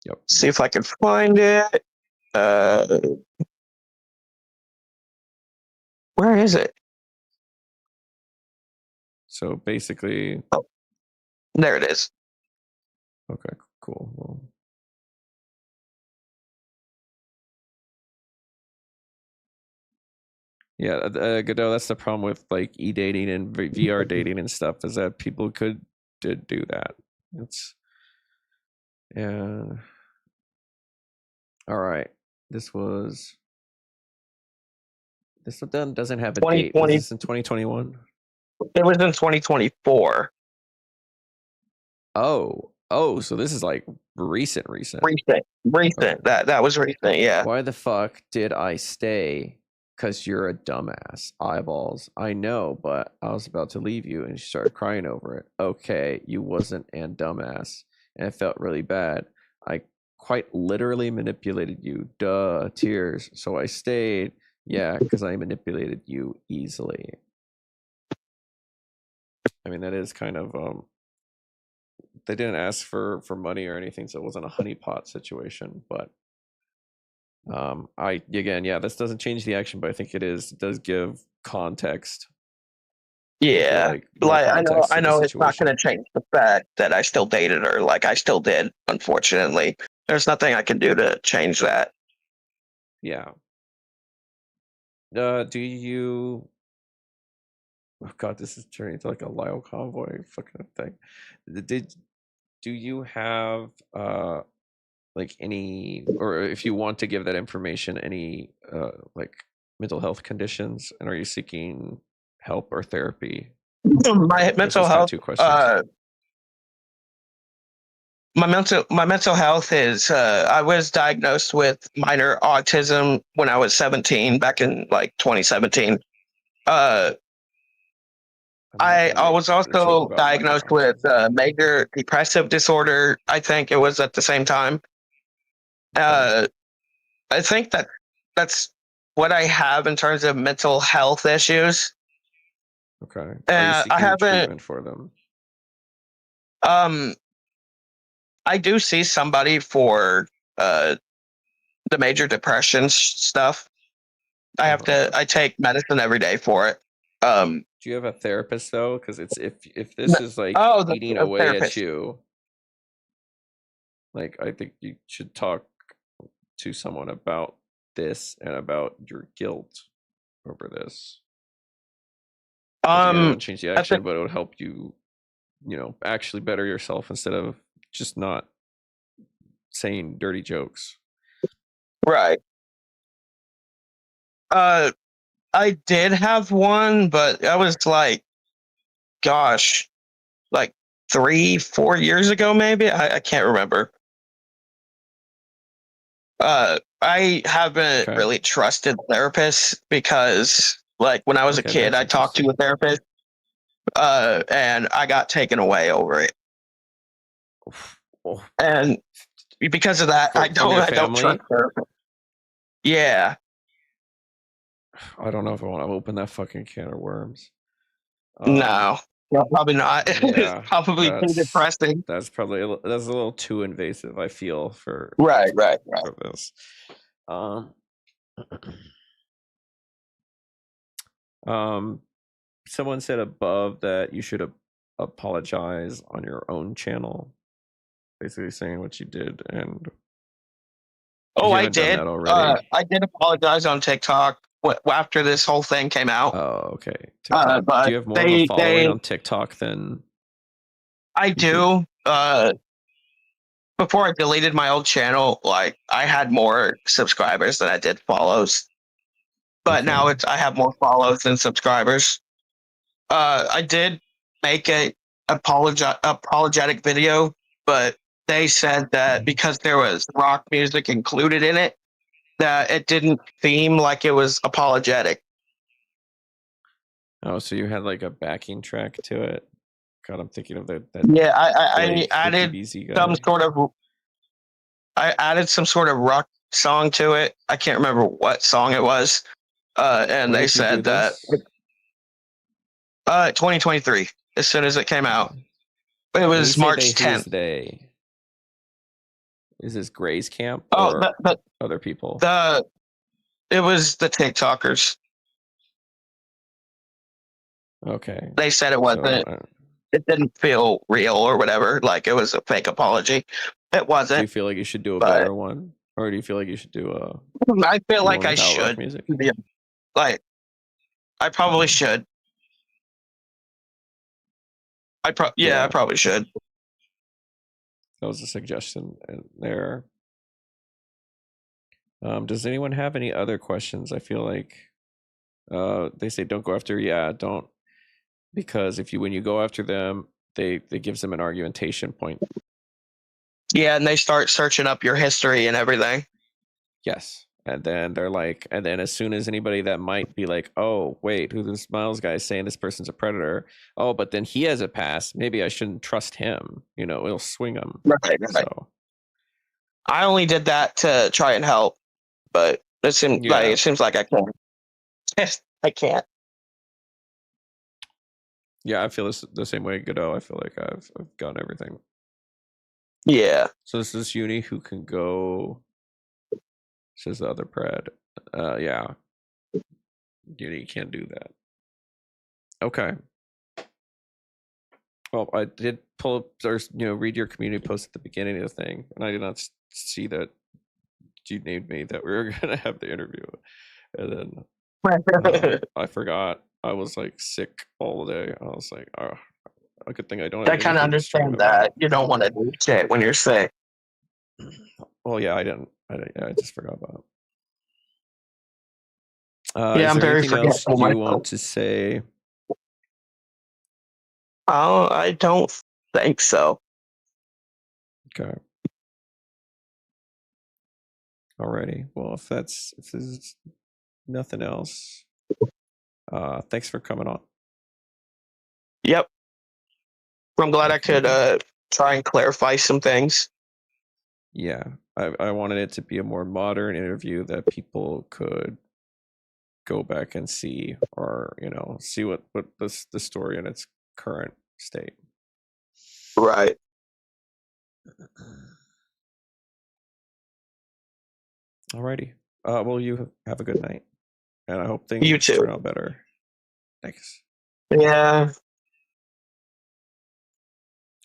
Yep. See if I can find it. Where is it? So basically, there it is. Okay, cool. Well, yeah, Godot, that's the problem with like e-dating and VR dating and stuff, is that people did do that. All right. This one doesn't have a date. Was this in 2021? It was in 2024. Oh, so this is like recent. Recent. Okay. That was recent, yeah. Why the fuck did I stay? Because you're a dumbass. Eyeballs. I know, but I was about to leave you and she started crying over it. Okay, you wasn't and dumbass. And it felt really bad. I quite literally manipulated you. Duh, tears. So I stayed. Yeah, because I manipulated you easily. I mean, that is kind of they didn't ask for money or anything, so it wasn't a honeypot situation, but this doesn't change the action, but I think it does give context. Yeah, I know it's not going to change the fact that I still dated her, like I still did. Unfortunately, there's nothing I can do to change that. Yeah. Do you? Oh God, this is turning into like a Lyle convoy fucking thing. Do you have like any, or if you want to give that information, any like mental health conditions, and are you seeking help or therapy? My mental health. Two questions. My mental health is I was diagnosed with minor autism when I was 17, back in like 2017. I was to joke also about my diagnosed with major depressive disorder. I think it was at the same time. I think that's what I have in terms of mental health issues. Okay. Are you I seeking haven't. treatment for them? Um, I do see somebody for the major depression stuff. I have to. I take medicine every day for it. Do you have a therapist though? Because it's if this is like eating away at therapist. you, like I think you should talk to someone about this and about your guilt over this. Again, it won't change the action, but it'll help you, actually better yourself instead of just not saying dirty jokes. Right. I did have one, but that was like, gosh, like 3-4 years ago, maybe. I can't remember. I haven't really trusted therapists because, like, when I was a kid, I talked to a therapist, and I got taken away over it. And because of that, I don't trust therapists. Yeah. I don't know if I want to open that fucking can of worms. No, probably not. Yeah, It's probably too depressing. That's probably that's a little too invasive. I feel for right. for this. Someone said above that you should apologize on your own channel, basically saying what you did. And I did. I did apologize on TikTok after this whole thing came out. Oh, okay. TikTok. But do you have more of a following on TikTok than I do? Before I deleted my old channel, like I had more subscribers than I did follows. But now I have more follows than subscribers. I did make a apologetic video, but they said that because there was rock music included in it, that it didn't seem like it was apologetic. Oh, so you had like a backing track to it? God, I'm thinking of that. Yeah, I added some sort of. I added some sort of rock song to it. I can't remember what song it was, and they said that 2023, as soon as it came out, it was March 10th. Is this Gray's camp or other people? It was the TikTokers. Okay. They said it wasn't. It didn't feel real or whatever. Like it was a fake apology. It wasn't. Do you feel like you should do a better one, or do you feel like you should do a? I feel like I should. Like, I probably should. I probably should. That was a suggestion there. Does anyone have any other questions? I feel like they say don't go after. Yeah, don't, because when you go after them, it gives them an argumentation point. Yeah, and they start searching up your history and everything. Yes. And then they're like, and then as soon as anybody that might be like, oh, wait, who this Miles guy is saying this person's a predator. Oh, but then he has a past. Maybe I shouldn't trust him. It'll swing him. Right. So I only did that to try and help, but it seems like I can't. I can't. Yeah, I feel the same way, Godot. I feel like I've gotten everything. Yeah. So this is Uni who can go. Says the other pred. Yeah. Uni can't do that. Okay. Well, I did pull up or read your community post at the beginning of the thing, and I did not see that you named me that we were gonna have the interview, and then I forgot. I was like sick all day. I was like, oh, a good thing I don't. I kind of understand that you don't want to do shit when you're sick. Well, yeah, I didn't. I just forgot about it. Yeah, I'm very forgetful. Do you want to say? Oh, I don't think so. Okay. Alrighty. Well, if there's nothing else, thanks for coming on. Yep. I'm glad I could try and clarify some things. Yeah, I wanted it to be a more modern interview that people could go back and see, or see what the story in its current state. Right. Alrighty. Well, you have a good night, and I hope You things too. turn out better. Thanks. Yeah.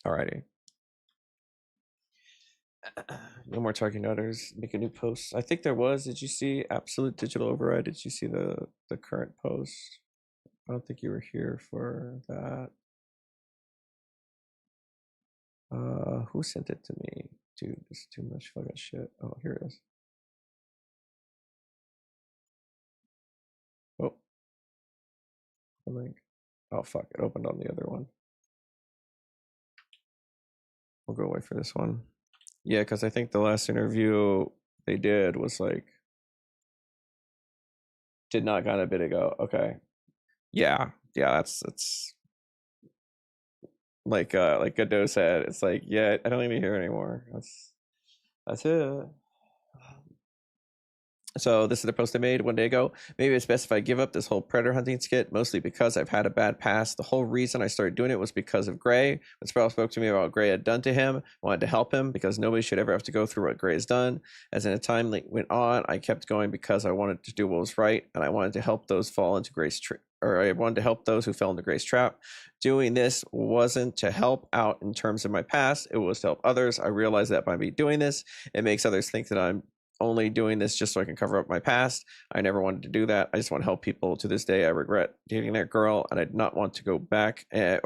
Alrighty. No more talking to others. Make a new post. I think there was. Did you see Absolute Digital Override? Did you see the current post? I don't think you were here for that. Who sent it to me? Dude, this is too much fucking shit. Oh, here it is. Oh, the link. Oh fuck! It opened on the other one. We'll go away for this one. Yeah, because I think the last interview they did was like did not got a bit ago. Okay. Yeah, that's like Godot said. It's like, yeah, I don't even hear anymore. That's it. So this is the post I made 1 day ago. Maybe it's best if I give up this whole predator hunting skit, mostly because I've had a bad past. The whole reason I started doing it was because of Gray. When Sproul spoke to me about what Gray had done to him, I wanted to help him because nobody should ever have to go through what Gray has done. As in a time went on, I kept going because I wanted to do what was right, and I wanted to help those fall into Gray's I wanted to help those who fell into Gray's trap. Doing this wasn't to help out in terms of my past. It was to help others. I realized that by me doing this, it makes others think that I'm only doing this just so I can cover up my past. I never wanted to do that. I just want to help people. To this day, I regret dating that girl, and I did not want to go back. And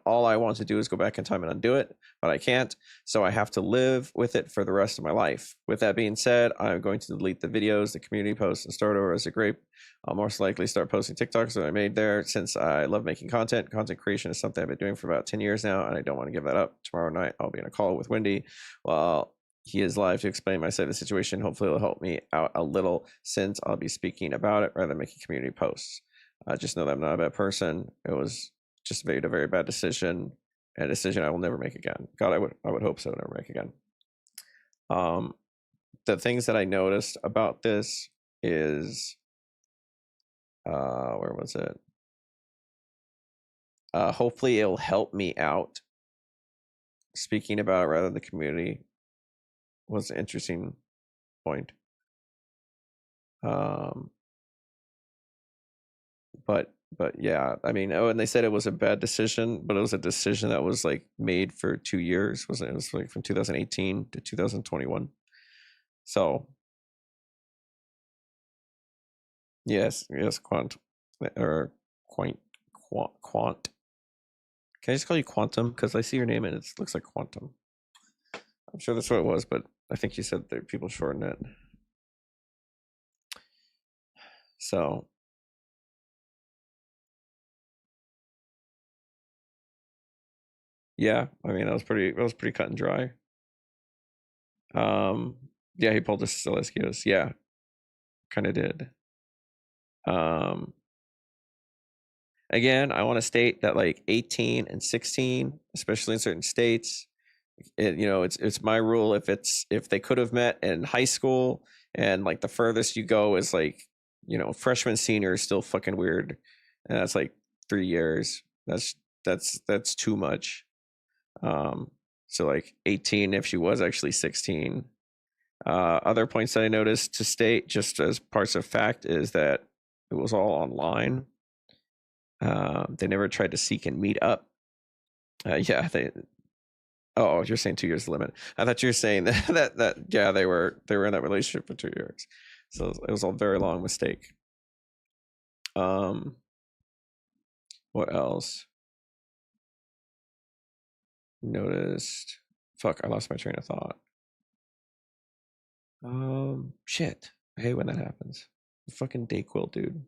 all I want to do is go back in time and undo it, but I can't. So I have to live with it for the rest of my life. With that being said, I'm going to delete the videos, the community posts, and start over as a grape. I'll most likely start posting TikToks that I made there, since I love making content. Content creation is something I've been doing for about 10 years now, and I don't want to give that up. Tomorrow night, I'll be in a call with Wendy while he is live to explain my side of the situation. Hopefully it'll help me out a little, since I'll be speaking about it rather than making community posts. Just know that I'm not a bad person. It was just made a very bad decision, and a decision I will never make again. God, I would hope so, never make again. The things that I noticed about this is, where was it? Hopefully it'll help me out. Speaking about it rather than the community was an interesting point. But yeah, I mean, and they said it was a bad decision, but it was a decision that was like made for 2 years, wasn't it? It was like from 2018 to 2021. So yes, quant. Can I just call you Quantum? Because I see your name and it looks like Quantum. I'm sure that's what it was, but I think you said that people shorten it. So yeah, I mean, that was pretty cut and dry. Yeah, he pulled the Celestios. Yeah, kind of did. Again, I want to state that like 18 and 16, especially in certain states, it's my rule. If they could have met in high school, and like the furthest you go is like, freshman senior is still fucking weird, and that's like 3 years. That's too much. So like 18 if she was actually 16. Other points that I noticed to state, just as parts of fact, is that it was all online. They never tried to seek and meet up. Yeah, Oh, you're saying 2 years limit. I thought you were saying that yeah, they were in that relationship for 2 years. So it was a very long mistake. What else? Noticed. Fuck, I lost my train of thought. Shit. I hate when that happens. The fucking Dayquil, dude.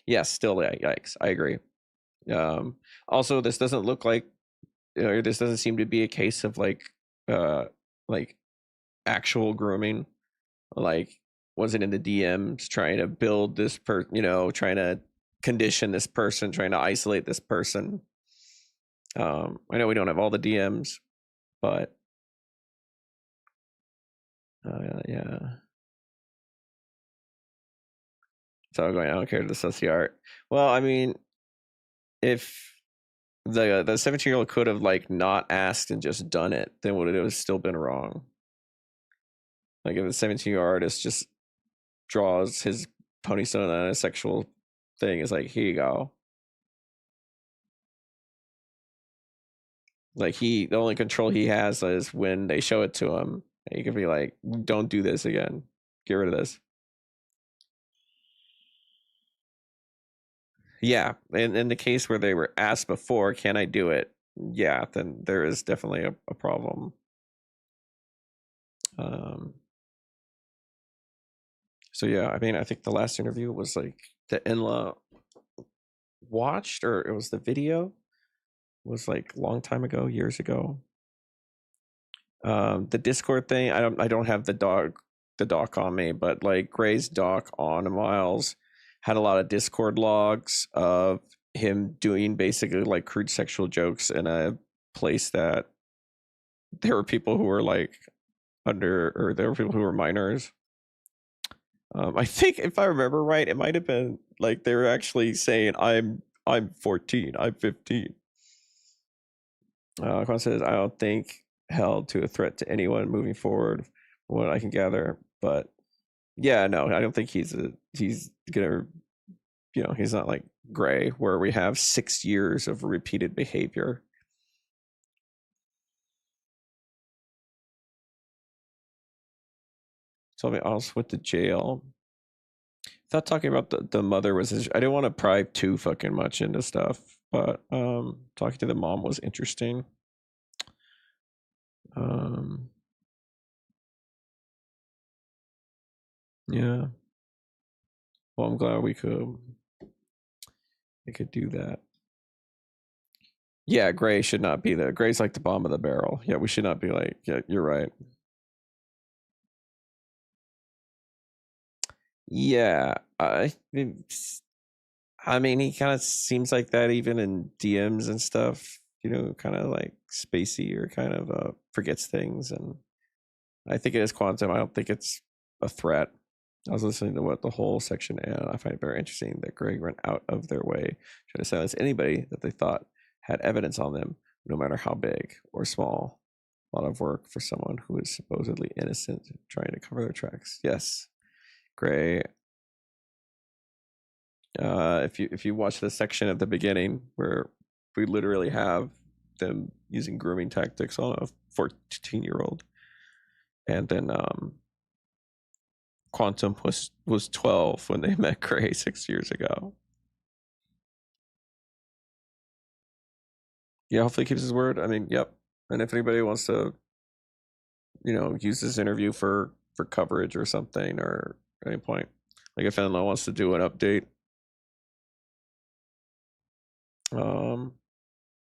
Yes, still yikes. I agree. Also, this doesn't look like, this doesn't seem to be a case of like actual grooming. Like, wasn't in the DMs trying to build this trying to condition this person, trying to isolate this person. I know we don't have all the DMs, but yeah. So going, I don't care to discuss the art. Well, I mean, if the 17-year-old could have like not asked and just done it, then would it have still been wrong? Like if the 17-year-old artist just draws his pony son on a sexual thing, is like, here you go. Like the only control he has is when they show it to him. He can be like, don't do this again. Get rid of this. Yeah, in the case where they were asked before, can I do it? Yeah, then there is definitely a problem. So yeah, I mean, I think the last interview was like the Inla watched, or it was the video, was like a long time ago, years ago. The Discord thing, I don't have the doc on me, but like Gray's doc on Miles had a lot of Discord logs of him doing basically like crude sexual jokes in a place that there were people who were like there were people who were minors. I think if I remember right, it might have been like they were actually saying, I'm 14, I'm 15. Quan says, I don't think held to a threat to anyone moving forward, from what I can gather. But yeah, no, I don't think he's gonna, he's not like Gray, where we have 6 years of repeated behavior. So I mean, also with the jail, I thought talking about the mother was, I didn't want to pry too fucking much into stuff, but talking to the mom was interesting. Yeah. Well, I'm glad we could do that. Yeah, Gray should not be there. Gray's like the bottom of the barrel. Yeah, we should not be like, yeah, you're right. Yeah, I mean, he kind of seems like that even in DMs and stuff, kind of like spacey, or kind of forgets things. And I think it is Quantum. I don't think it's a threat. I was listening to what the whole section, and I find it very interesting that Greg went out of their way to try to silence anybody that they thought had evidence on them, no matter how big or small. A lot of work for someone who is supposedly innocent, trying to cover their tracks. Yes, Gray. If you watch the section at the beginning where we literally have them using grooming tactics on a 14-year-old, and then Quantum was 12 when they met Gray 6 years ago. Yeah, hopefully he keeps his word. I mean, yep. And if anybody wants to, use this interview for coverage or something, or at any point, like if Enlo wants to do an update,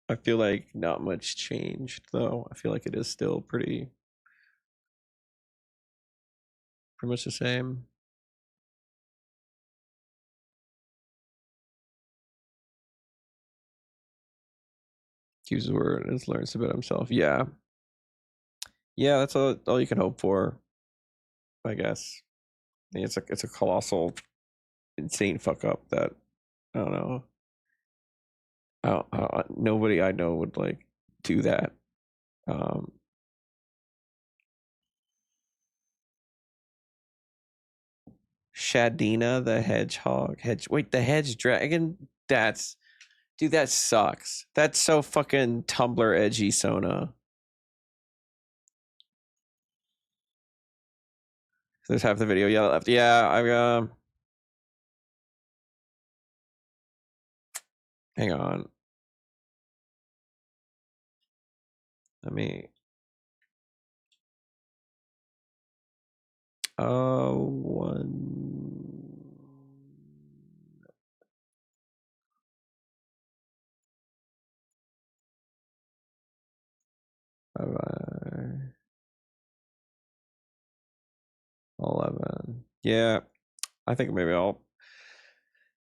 I feel like not much changed though. I feel like it is still pretty much the same. Use the word and learns about himself. Yeah, that's all you can hope for, I guess. I mean, it's a colossal, insane fuck up that I don't know. Nobody I know would like do that. Shadina the hedgehog. The hedge dragon. That sucks. That's so fucking Tumblr edgy, Sona. There's half the video. Yeah, left. Yeah, I hang on. Let me. One. Bye-bye. 11. Yeah, I think maybe I'll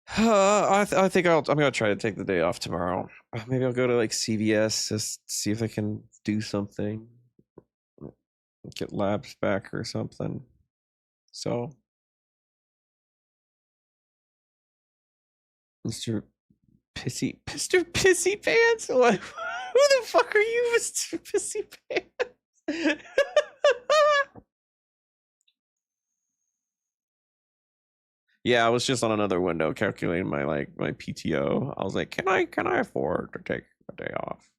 I think I'm gonna try to take the day off tomorrow. Maybe I'll go to like CVS, just see if I can do something, get labs back or something. So, Mr. Mr. Pissy Pants. What? Who the fuck are you, Mr. Pissy Pants? Yeah, I was just on another window calculating my my PTO. I was like, can I afford to take a day off?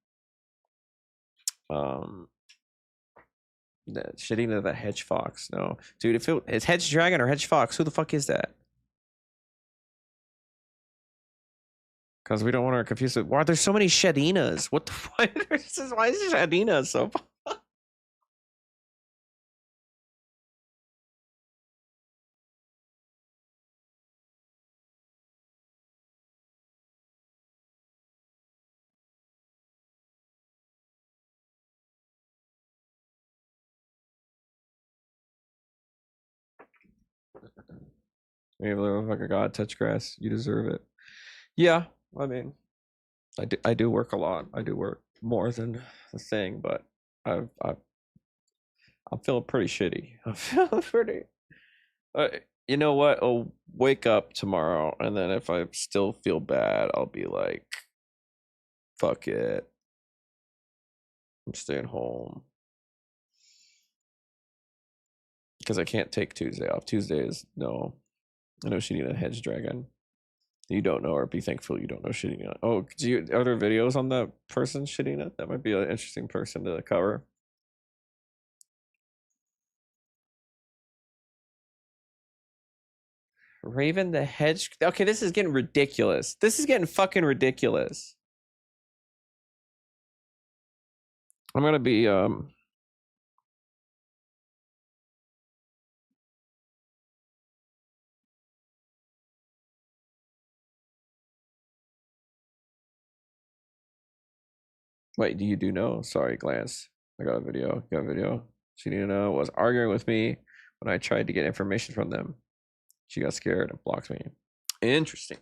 Shitting to the hedge fox. No, dude, if it's hedge dragon or hedge fox, who the fuck is that? Because we don't want to confuse it. Why there's so many Shadinas? What the fuck? Why is Shadina so? Maybe little like a god touch grass. You deserve it. Yeah, I mean, I do work a lot. I do work more than the thing, but I'm feeling pretty shitty. I'm feeling pretty. You know what? I'll wake up tomorrow, and then if I still feel bad, I'll be like, "Fuck it, I'm staying home," because I can't take Tuesday off. Tuesday is no. I know she need a hedge dragon. You don't know, or be thankful you don't know Shadina. Oh, are there videos on that person, Shadina? That might be an interesting person to cover. Raven the Hedge. Okay, this is getting ridiculous. This is getting fucking ridiculous. I'm gonna be Wait, do you do know? Sorry, Glance. I got a video. Got a video. Shadina was arguing with me when I tried to get information from them. She got scared and blocked me. Interesting.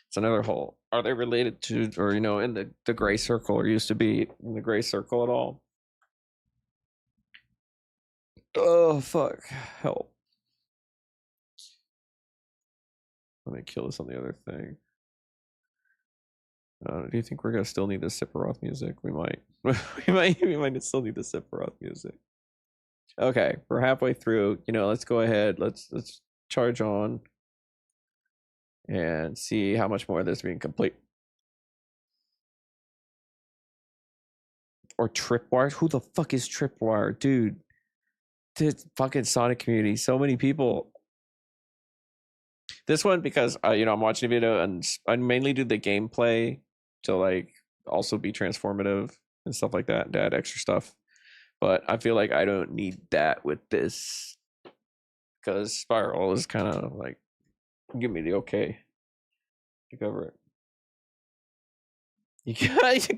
It's another hole. Are they related to, or in the gray circle, or used to be in the gray circle at all? Oh fuck! Help! Let me kill this on the other thing. Do you think we're gonna still need the Sephiroth music? We might. we might still need the Sephiroth music. Okay, we're halfway through. Let's go ahead. Let's charge on and see how much more of this we can complete. Or Tripwire? Who the fuck is Tripwire, dude? The fucking Sonic community. So many people. This one because I'm watching a video and I mainly do the gameplay to like also be transformative and stuff like that, to add extra stuff. But I feel like I don't need that with this because Spiral is kind of like give me the okay to cover it.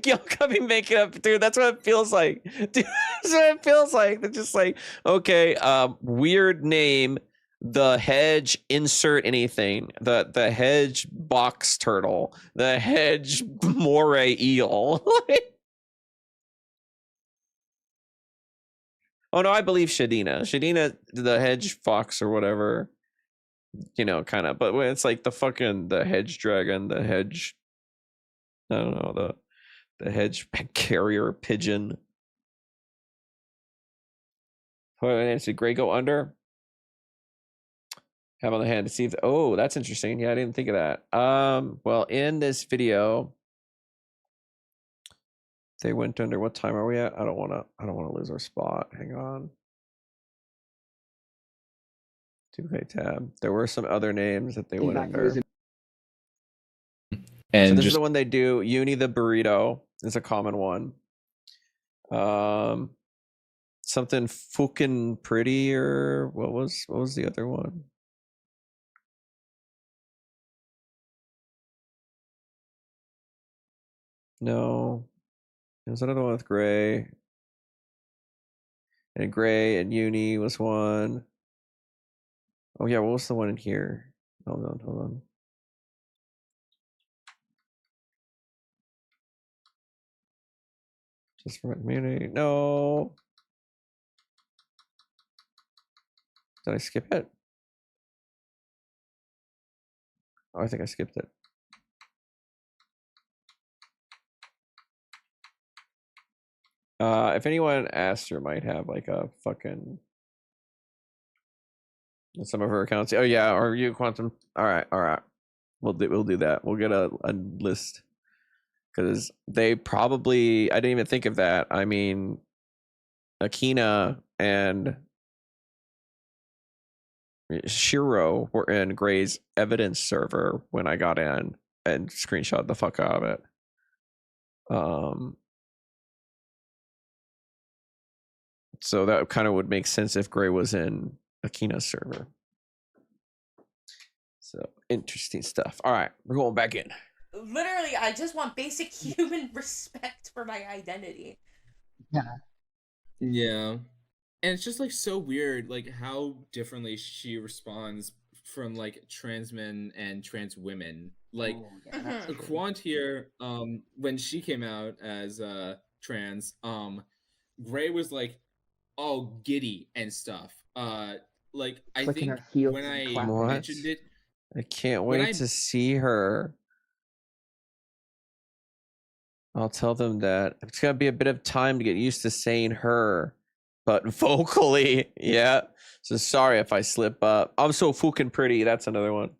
You'll come and make it up, dude. That's what it feels like. Dude, that's what it feels like. They're just like, okay, weird name, the hedge, insert anything. The hedge box turtle, the hedge moray eel. Oh no, I believe Shadina. Shadina, the hedge fox or whatever. Kind of, but it's like the hedge dragon, the hedge. I don't know, the hedge carrier pigeon. Did Gray go under? Have on the hand to see if that's interesting. Yeah, I didn't think of that. Well, in this video, they went under. What time are we at? I don't wanna lose our spot. Hang on. Duplicate tab. There were some other names that they went under. And so this is the one they do. Uni the burrito is a common one. Something fucking pretty, or what was the other one? No, there's another one with Gray. And Gray and Uni was one. Oh yeah, what was the one in here? Hold on. Just for my community. No. Did I skip it? Oh, I think I skipped it. If anyone asked her, might have like a fucking some of her accounts. Oh yeah, or you quantum. All right. We'll do that. We'll get a list because they probably. I didn't even think of that. I mean, Akina and Shiro were in Gray's evidence server when I got in and screenshot the fuck out of it. So that kind of would make sense if Gray was in Akina's server. So interesting stuff. All right, we're going back in. Literally, I just want basic human respect for my identity. Yeah. And it's just like so weird, like how differently she responds from like trans men and trans women. Like Quant here, when she came out as trans, Gray was like all giddy and stuff. Like I Clicking think her heels when and I clapping. mentioned it, I can't when wait I- to see her. I'll tell them that it's gonna be a bit of time to get used to saying her, but vocally, yeah. So sorry if I slip up. I'm so fucking pretty. That's another one.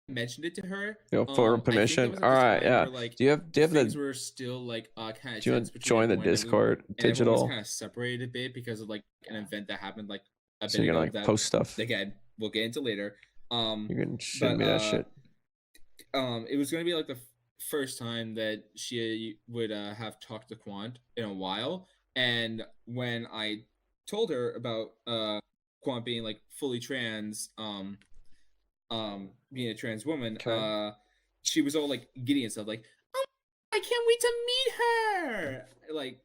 mentioned it to her, You know, for I think it permission. was at All the right, time yeah. where, like, Do you have things the? were still like kind of Do you tense between join the everyone, and Discord everyone was digital? kind of separated a bit because of like an event that happened like a So bit you can ago like that post stuff. again we'll get into later. You can But send me that shit. it was gonna be like the first time that she would have talked to Quant in a while, and when I told her about Quant being like fully trans, being a trans woman, Okay. she was all like giddy and stuff, like, oh, I can't wait to meet her, like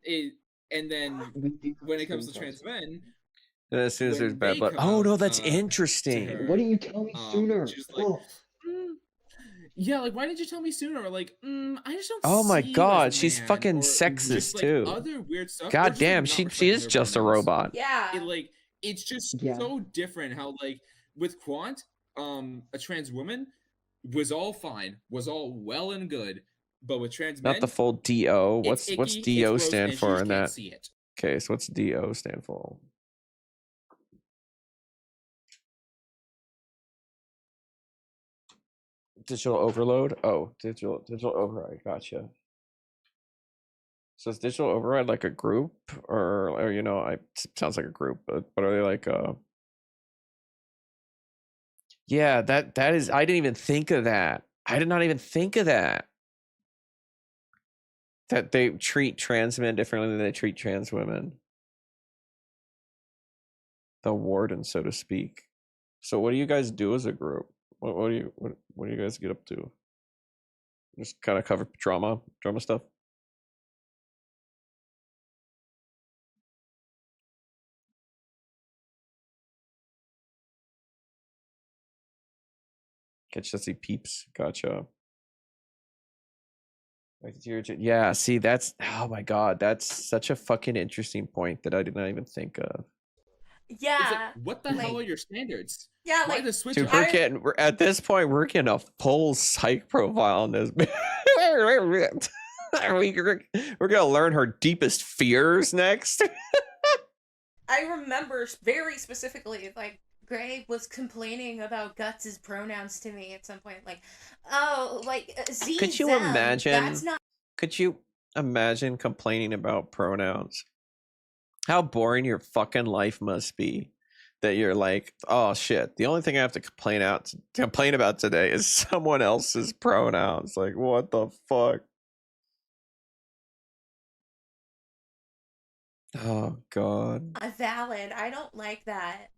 it. And then when it comes to trans men, And as soon as there's when bad they blood. come Oh out, no, that's to interesting. her, Why didn't you tell me sooner? she's like, Oh. yeah, like why didn't you tell me sooner? Or like, I just don't. Oh my see you god, as a she's man," fucking or sexist just, like, too. other weird stuff. or God just, like, damn, not she respecting is their just a pronouns. robot. Yeah. It like it's just Yeah. so different how like with Quant, a trans woman was all fine, was all well and good, but with trans men, Not the full DO. it's What's icky, DO it's gross, stand and she for just in can't that see it. case? What's DO stand for? Digital overload? Oh, digital override. Gotcha. So is digital override like a group, or you know, it sounds like a group, but are they like yeah, that is. I didn't even think of that. I did not even think of that. That they treat trans men differently than they treat trans women. The warden, so to speak. So what do you guys do as a group? What do you guys get up to? Just kind of cover drama stuff. Catch Jesse peeps. Gotcha. Yeah, see, that's oh my god, that's such a fucking interesting point that I did not even think of. Yeah. It's like, what the hell are your standards? Yeah, Why like the switch Dude, up? we're at this point, we're getting a full psych profile on this. We're gonna learn her deepest fears next. I remember very specifically, like, Gray was complaining about Guts' pronouns to me at some point. Like, oh, like, Z, Could you them, imagine? That's not. Could you imagine complaining about pronouns? How boring your fucking life must be. That you're like, oh shit, the only thing I have to complain about today is someone else's pronouns. Like, what the fuck? Oh god. Valid. I don't like that.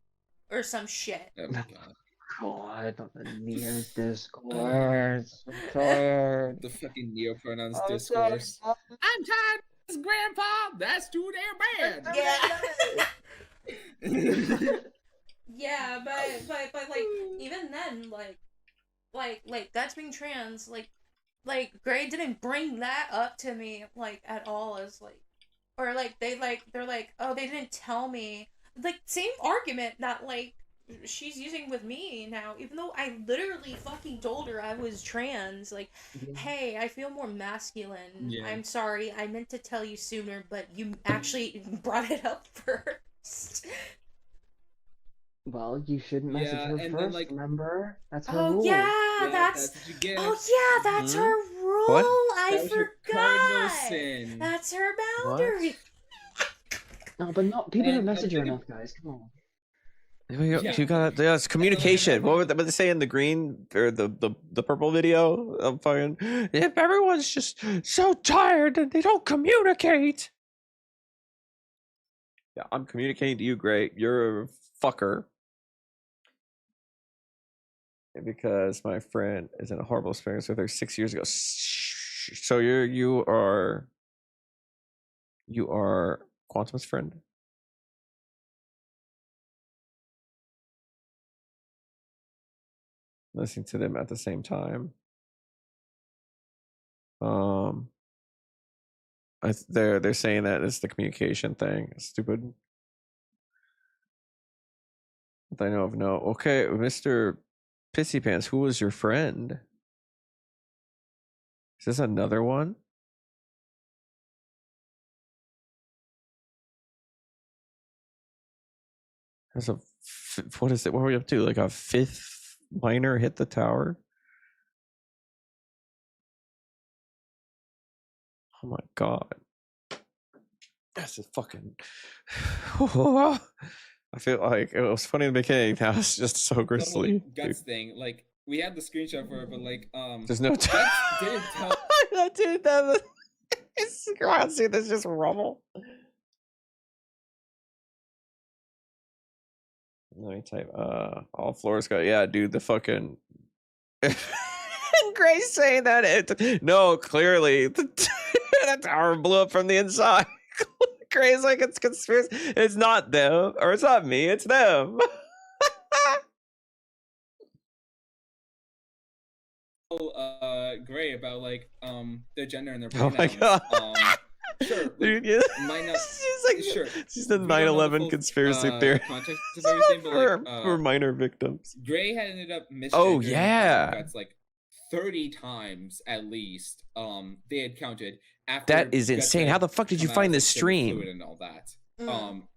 Or some shit. Oh my god. God, the Neo discourse. I'm tired. The fucking neo pronouns I'm discourse. tired. I'm tired of this, Grandpa. That's too damn bad. Yeah. Yeah, but like even then, like that's being trans, like like Gray didn't bring that up to me like at all as like, or like they're like, oh, they didn't tell me, like same argument that like she's using with me now, even though I literally fucking told her I was trans. Like, hey, I feel more masculine. Yeah. I'm sorry, I meant to tell you sooner, but you actually brought it up first. Well, you shouldn't message Yeah, her and then, first, like- remember? That's her Oh rule. yeah, that's what you get. oh yeah, that's Mhm. her rule. What? I That was your cardinal forgot. sin. That's her What? boundary. No, but not people don't And message her then- enough, guys. Come on. You got it's communication. What did they say in the green or the purple video? Of fucking, if everyone's just so tired and they don't communicate. Yeah, I'm communicating to you, Gray. You're a fucker. Because my friend is in a horrible experience with her 6 years ago. So you are Quantum's friend? Listening to them at the same time. They're saying that it's the communication thing. It's stupid. But I know of no. Okay, Mr. Pissy Pants, who was your friend? Is this another one? There's a what is it? What are we up to? Like a fifth miner hit the tower? Oh my god. That's a fucking. I feel like it was funny in the beginning. Now it's just so The whole grisly. Guts thing, like we had the screenshot for it, but like There's no Guts didn't tell. That dude, that it's see, there's just rubble. Let me type all floors got dude, the fucking and Grace saying that it no, clearly the tower blew up from the inside. Grace like it's conspiracy. It's not them, or it's not me, it's them. Gray about like their gender and their Oh pronouns. my god. Sure, like, Dude, yeah. might not. She's like, Sure. she's the We don't know the 9/11 full, conspiracy theory. Context of everything, but like, for minor victims. Gray had ended up Oh, misgendering yeah. Guts like 30 times at least. They had counted after That is Guts insane. had How the fuck did you come out find as, this like, stream? fluid and all that.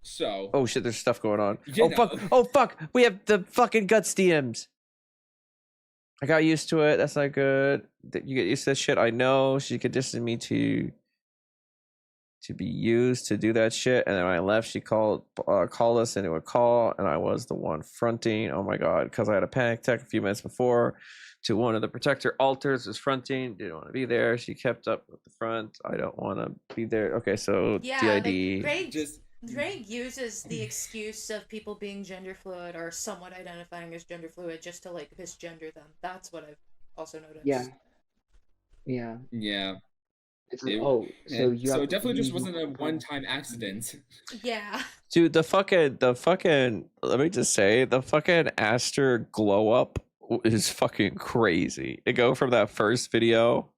So Oh shit, there's stuff going on. You Oh fuck, know. oh fuck, we have the fucking Guts DMs. I got used to it. That's not good. You get used to that shit. I know she conditioned me to be used to do that shit, and then when I left, she called us into a call, and I was the one fronting. Oh my god, because I had a panic attack a few minutes before. To one of the protector altars was fronting. Didn't want to be there. She kept up with the front. I don't want to be there. Okay, so Yeah, DID. like just Drake uses the excuse of people being gender fluid or somewhat identifying as gender fluid just to like misgender them. That's what I've also noticed. Yeah. Yeah. yeah. It's, It- oh, so you so have it definitely just use wasn't a your- one-time accident. Yeah. Dude, the fucking, let me just say, the fucking Aster glow up is fucking crazy. It go from that first video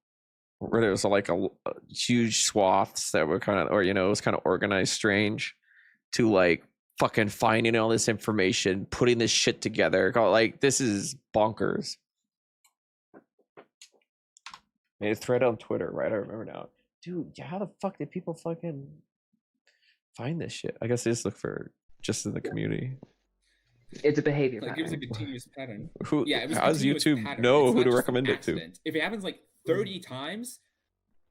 where there was like a huge swaths that were kind of, or it was kind of organized strange, to like fucking finding all this information, putting this shit together. Like, this is bonkers. Made a thread on Twitter, right? I remember now. Dude, how the fuck did people fucking find this shit? I guess they just look for just in the community. It's a behavior Like it was a pattern. continuous pattern. Who? Yeah, it was a How does continuous YouTube pattern. know It's who not to just an recommend it to? accident. If it happens like 30 times,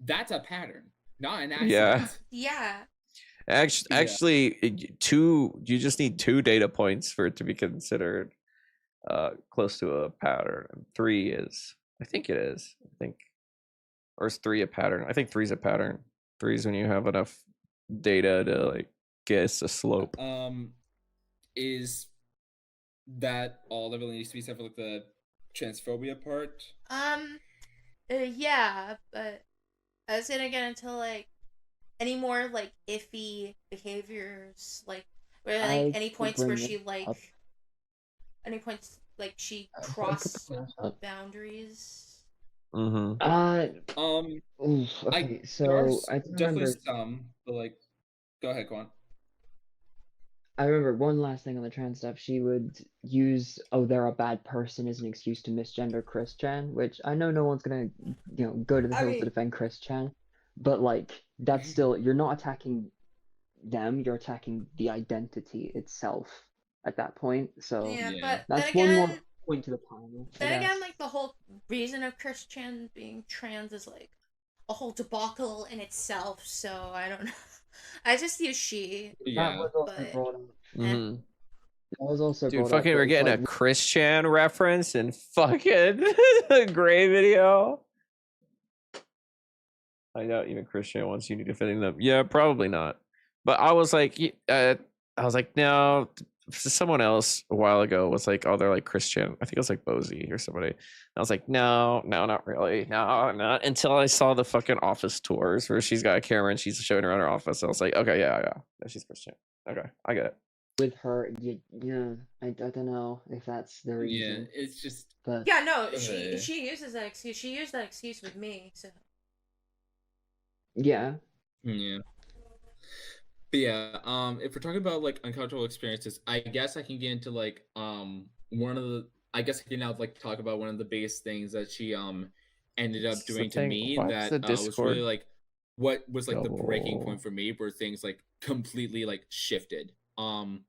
that's a pattern, not an accident. Yeah. Yeah. Actually, you just need 2 data points for it to be considered close to a pattern. And 3 is, I think it is. I think, or is 3 a pattern? I think 3 is a pattern. 3 is when you have enough data to like guess a slope. Is that all that really needs to be said for like the transphobia part? Yeah, but I was gonna get into like any more like iffy behaviors, like where like I any could points where bring she it like up. any points like she I could crossed bring it up. boundaries. Mm-hmm. Oof, I okay, there are so I do definitely remember. some, but like, go ahead, go on. I remember one last thing on the trans stuff. She would use, "Oh, they're a bad person" as an excuse to misgender Chris Chan, which I know no one's gonna, go to the I hills to mean, defend Chris Chan, but like that's still, you're not attacking them, you're attacking the identity itself at that point. So yeah, Yeah. but that's one more point to the pile, I guess. like the whole reason of Chris Chan being trans is like a whole debacle in itself. So I don't know. I just use she, That Yeah. was also but brought up. Mm-hmm. That was also Dude, brought up, fucking, but we're it's getting like a Chris Chan reference in fucking Gray video. I doubt even Chris Chan wants you to defending them. Yeah, probably not. But I was like, no. Someone else a while ago was like, oh, they're like Chris Chan. I think it was like Bozy or somebody. And I was like, no, not really. No, not until I saw the fucking office tours where she's got a camera and she's showing around her office. I was like, okay, yeah, she's Chris Chan. Okay, I get it. with her, yeah, I don't know if that's the Yeah, reason. it's just But yeah, no, she uses that excuse. She used that excuse with me. So yeah. yeah. But yeah, if we're talking about like uncomfortable experiences, I guess I can get into like one of the I guess I can now like talk about one of the biggest things that she ended up This is the doing to thing. me Why is that the was really Discord like what was like the breaking double? point for me where things like completely like shifted. Mm.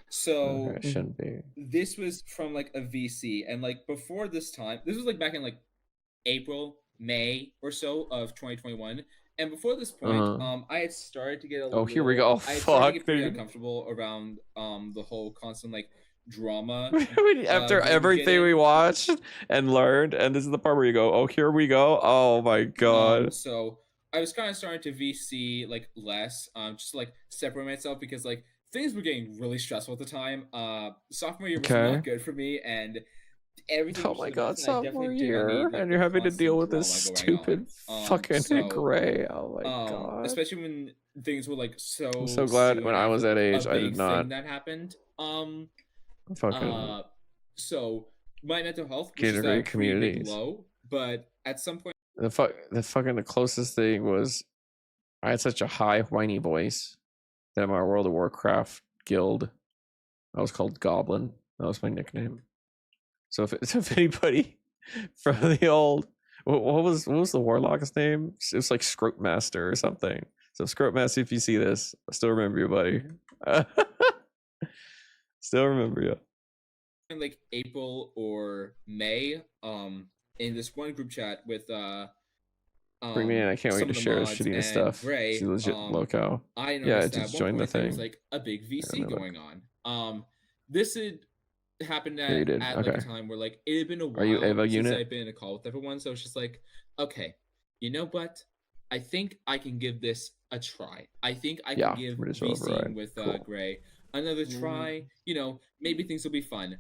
So Okay, it shouldn't be. this was from like a VC, and like before this time, this was like back in like April, May or so of 2021. And before this point, I had started to get a Oh, here we go. I had started to Fuck, get pretty dude. uncomfortable around the whole constant like drama. After we were everything we getting. watched and learned, and this is the part where you go, oh, here we go. Oh my god. So I was kind of starting to VC like less, just to, like separate myself because like things were getting really stressful at the time. Sophomore year was Okay. not good for me, and everything Oh was my just a god, mess, and I sophomore definitely did not year, need like and the you're having to deal constant with this drama stupid going on. fucking So Gray. Oh my god. especially when things were like I'm so glad soon when I was after, that like, age, a I big did not thing that happened. fucking So my mental health was get just into at a great pretty big communities. low, but at some point The closest thing was I had such a high whiny voice that my World of Warcraft guild, I was called Goblin. That was my nickname. So if anybody from the old what was the warlock's name? It was like Scrope Master or something. So Scrope Master, if you see this, I still remember you, buddy. Still remember you. in like April or May, in this one group chat with Bring me in. I can't wait some to of the share the mods shittiness and stuff. Gray, She's legit loco. I Yeah, noticed that just at one join the point there was thing. like a big VC let me look. going on. This had happened Yeah, you did. at like Okay. a time where like it had been a Are you while Eva since unit? I've been in a call with everyone, so it's just like, okay, you know what? I think I can give this a try. I think I Yeah, can give we're just VCing override. with Cool. Gray another try. You know, maybe things will be fun.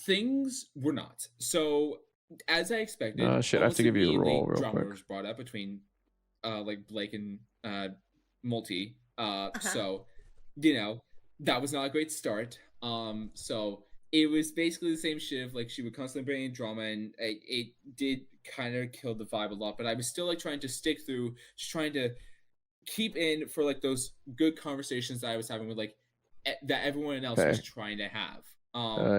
Things were not. So as I expected, Shit, I have to give you a roll real drama quick. was brought up between like Blake and Multi. So you know, that was not a great start. So it was basically the same shit of, like, she would constantly bring in drama, and it did kind of kill the vibe a lot, but I was still like trying to stick through, just trying to keep in for like those good conversations that I was having with like that everyone else was Okay. trying to have.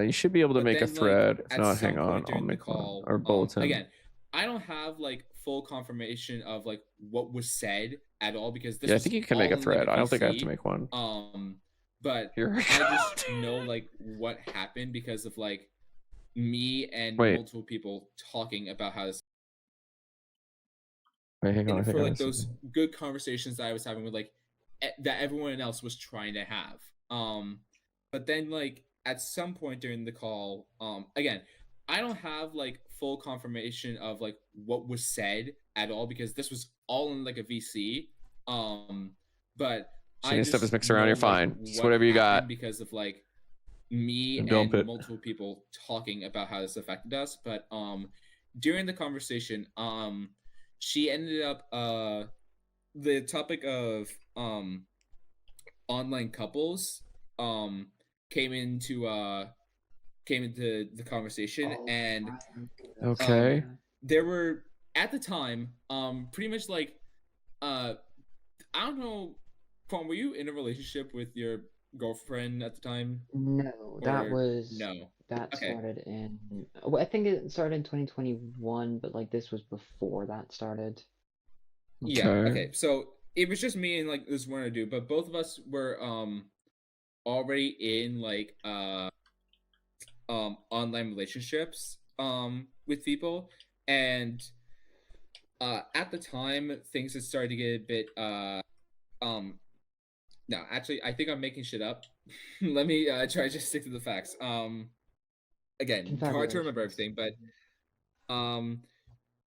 You should be able to but make a then, like, thread. If at not, some hang on. point during I'll the make one. call, Or bulletin. again, I don't have like full confirmation of like what was said at all, because this Yeah, I was think you can all make a in, like, thread. I don't think I have to VC. make one. But Here we I go, just know like what happened because of like me and Wait. multiple people talking about how this, Wait, hang on. I and think for I like missed those something. good conversations that I was having with like that everyone else was trying to have. But then like at some point during the call, again, I don't have like full confirmation of like what was said at all, because this was all in like a VC. But So any stuff is mixed around, you're know, fine. like, Just what whatever you got. happened because of like me And and dump it. multiple people talking about how this affected us. But during the conversation, she ended up the topic of online couples came came into the conversation, Oh, and Okay. there were at the time pretty much like I don't know, Quan, were you in a relationship with your girlfriend at the time? No, Or no? that Okay. started in well, I think it started in 2021, but like this was before that started. Yeah, Okay. okay. So it was just me and like this one other dude, but both of us were already in like online relationships with people, and at the time things had started to get a bit um no, actually I think I'm making shit up. Let me try to just stick to the facts. Again, hard to remember Confabulations. everything, but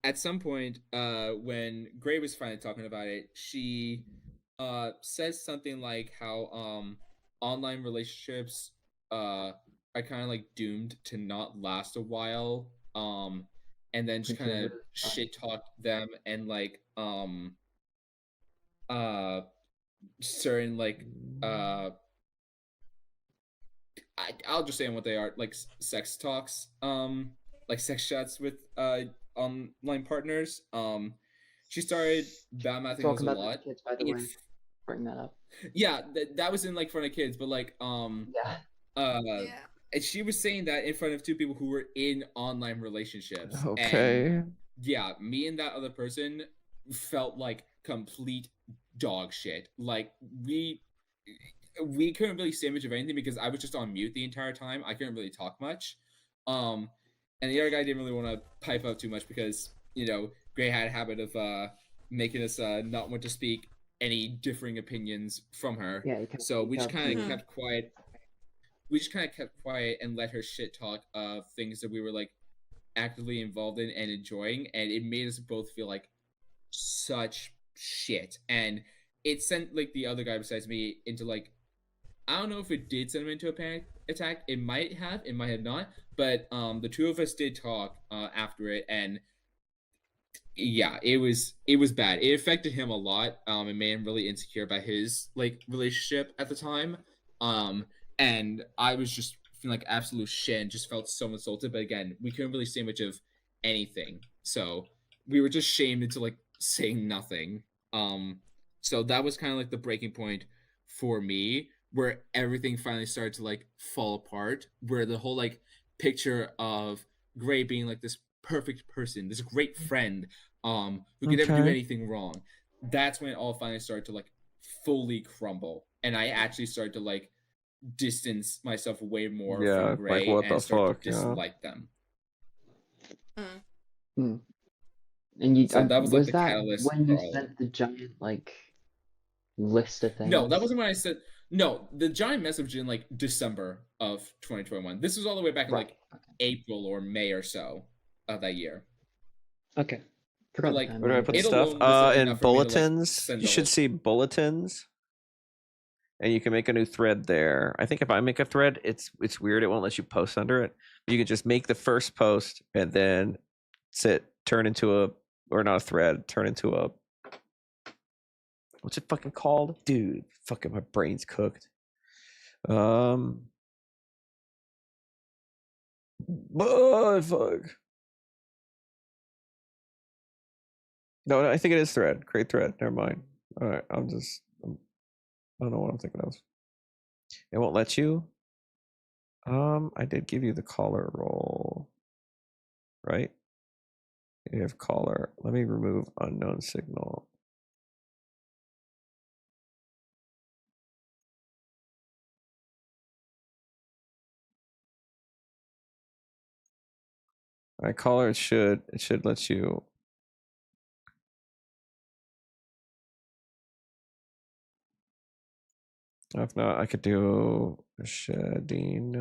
at some point when Gray was finally talking about it, she says something like how online relationships are kind of like doomed to not last a while, and then just kind of Conservative. shit talk them, and like uh certain like I'll just say what they are, like sex talks, like sex chats with online partners. She started badmouthing those Talking a about the lot. kids, by the way. Bring that up. Yeah, that was in like front of kids, but like Yeah. Yeah. and she was saying that in front of two people who were in online relationships. And Okay. yeah, me and that other person felt like complete dog shit. Like we couldn't really say much of anything because I was just on mute the entire time. I couldn't really talk much. And the other guy didn't really want to pipe up too much because, you know, Gray had a habit of making us not want to speak any differing opinions from her. Yeah, you can So we speak just up. kind of Mhm. kept quiet. We just kind of kept quiet and let her shit talk of things that we were like actively involved in and enjoying, and it made us both feel like such shit. And it sent like the other guy besides me into like, I don't know if it did send him into a panic attack. It might have not. But the two of us did talk after it, and yeah, it was bad. It affected him a lot. It made him really insecure about his like relationship at the time. And I was just feeling like absolute shit and just felt so insulted. But again, we couldn't really say much of anything, so we were just shamed into like saying nothing. So that was kind of like the breaking point for me, where everything finally started to like fall apart. Where the whole like picture of Gray being like this perfect person, this great friend, who could never do Okay. anything wrong. That's when it all finally started to like fully crumble, and I actually started to like distance myself way more Yeah, from like Gray what the and start to fuck, yeah. dislike them. Hmm. And you So that was like was the that catalyst when for you all of it. sent the giant like list of No, that things? wasn't when I said no. The giant message in like December of 2021. This was all the way back in Right. like April or May or so of that year. Okay. But Forgot the like Where do I timeline. put it stuff? alone was like In enough for me to like bulletins. send You the should whole. see bulletins, and you can make a new thread there. I think if I make a thread, it's weird. It won't let you post under it. You can just make the first post and then turn into a, or not a thread, turn into a, what's it fucking called, dude? Fucking my brain's cooked. Oh, fuck. No, I think it is thread. Create thread. Never mind. All right, I don't know what I'm thinking of. It won't let you. I did give you the caller role, right? You have caller. Let me remove unknown signal. All right, caller. It should let you. If not, I could do shedding.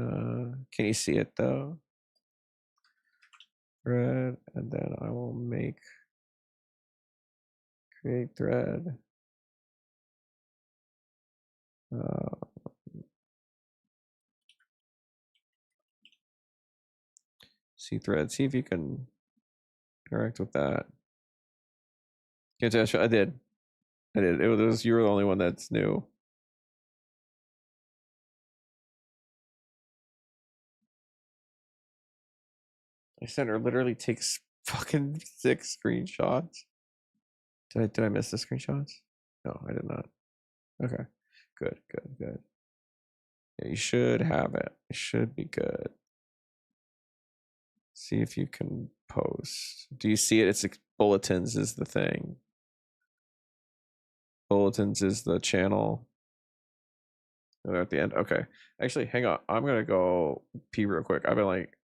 Can you see it though? Thread, and then I will make create thread. See thread. See if you can interact with that. Yeah, Josh, I did. It was, you were the only one that's new. My center literally takes fucking 6 screenshots. Did I miss the screenshots? No, I did not. Okay. Good. Yeah, you should have it. It should be good. See if you can post. Do you see it? It's like bulletins is the thing. Bulletins is the channel. They're at the end. Okay. Actually, hang on. I'm gonna go pee real quick. I've been like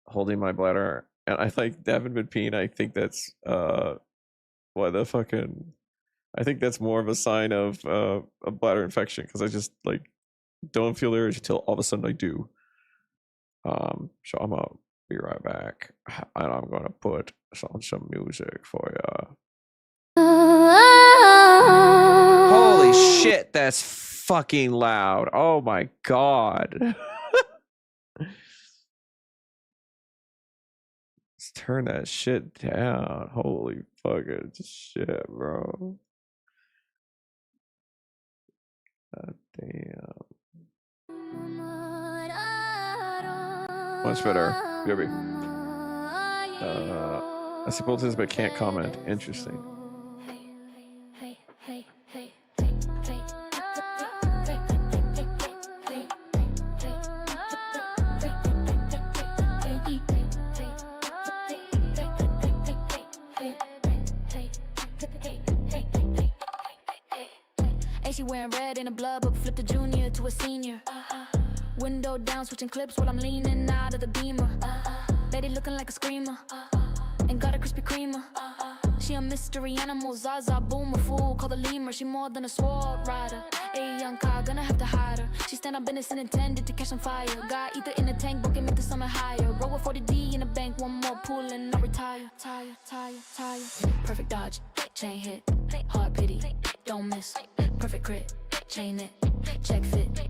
holding my bladder, and I haven't been peeing. I think that's what the fucking. I think that's more of a sign of a bladder infection because I just like don't feel the urge until all of a sudden I do. So I'm gonna be right back, and I'm gonna put on some music for ya. Holy shit, that's fucking loud. Oh my god. Let's turn that shit down. Holy fucking shit, bro. God damn. Much better. Gibby. I see bulletins but can't comment. Interesting. She wearing red in a blood book, flipped a junior to a senior. Window down, switching clips while I'm leaning out of the beamer. Lady looking like a screamer, and got a Krispy Kremer. She a mystery animal, Zaza, boom, a fool, call the lemur. She more than a sword rider. A young car, gonna have to hide her. She stand on business and intended to catch on fire. Got ether in the tank, book and make the summer higher. Roll with 40D in the bank, one more pull and I'll retire. Tire. Perfect dodge, chain hit, hard pity, don't miss. Perfect crit, chain it, check fit.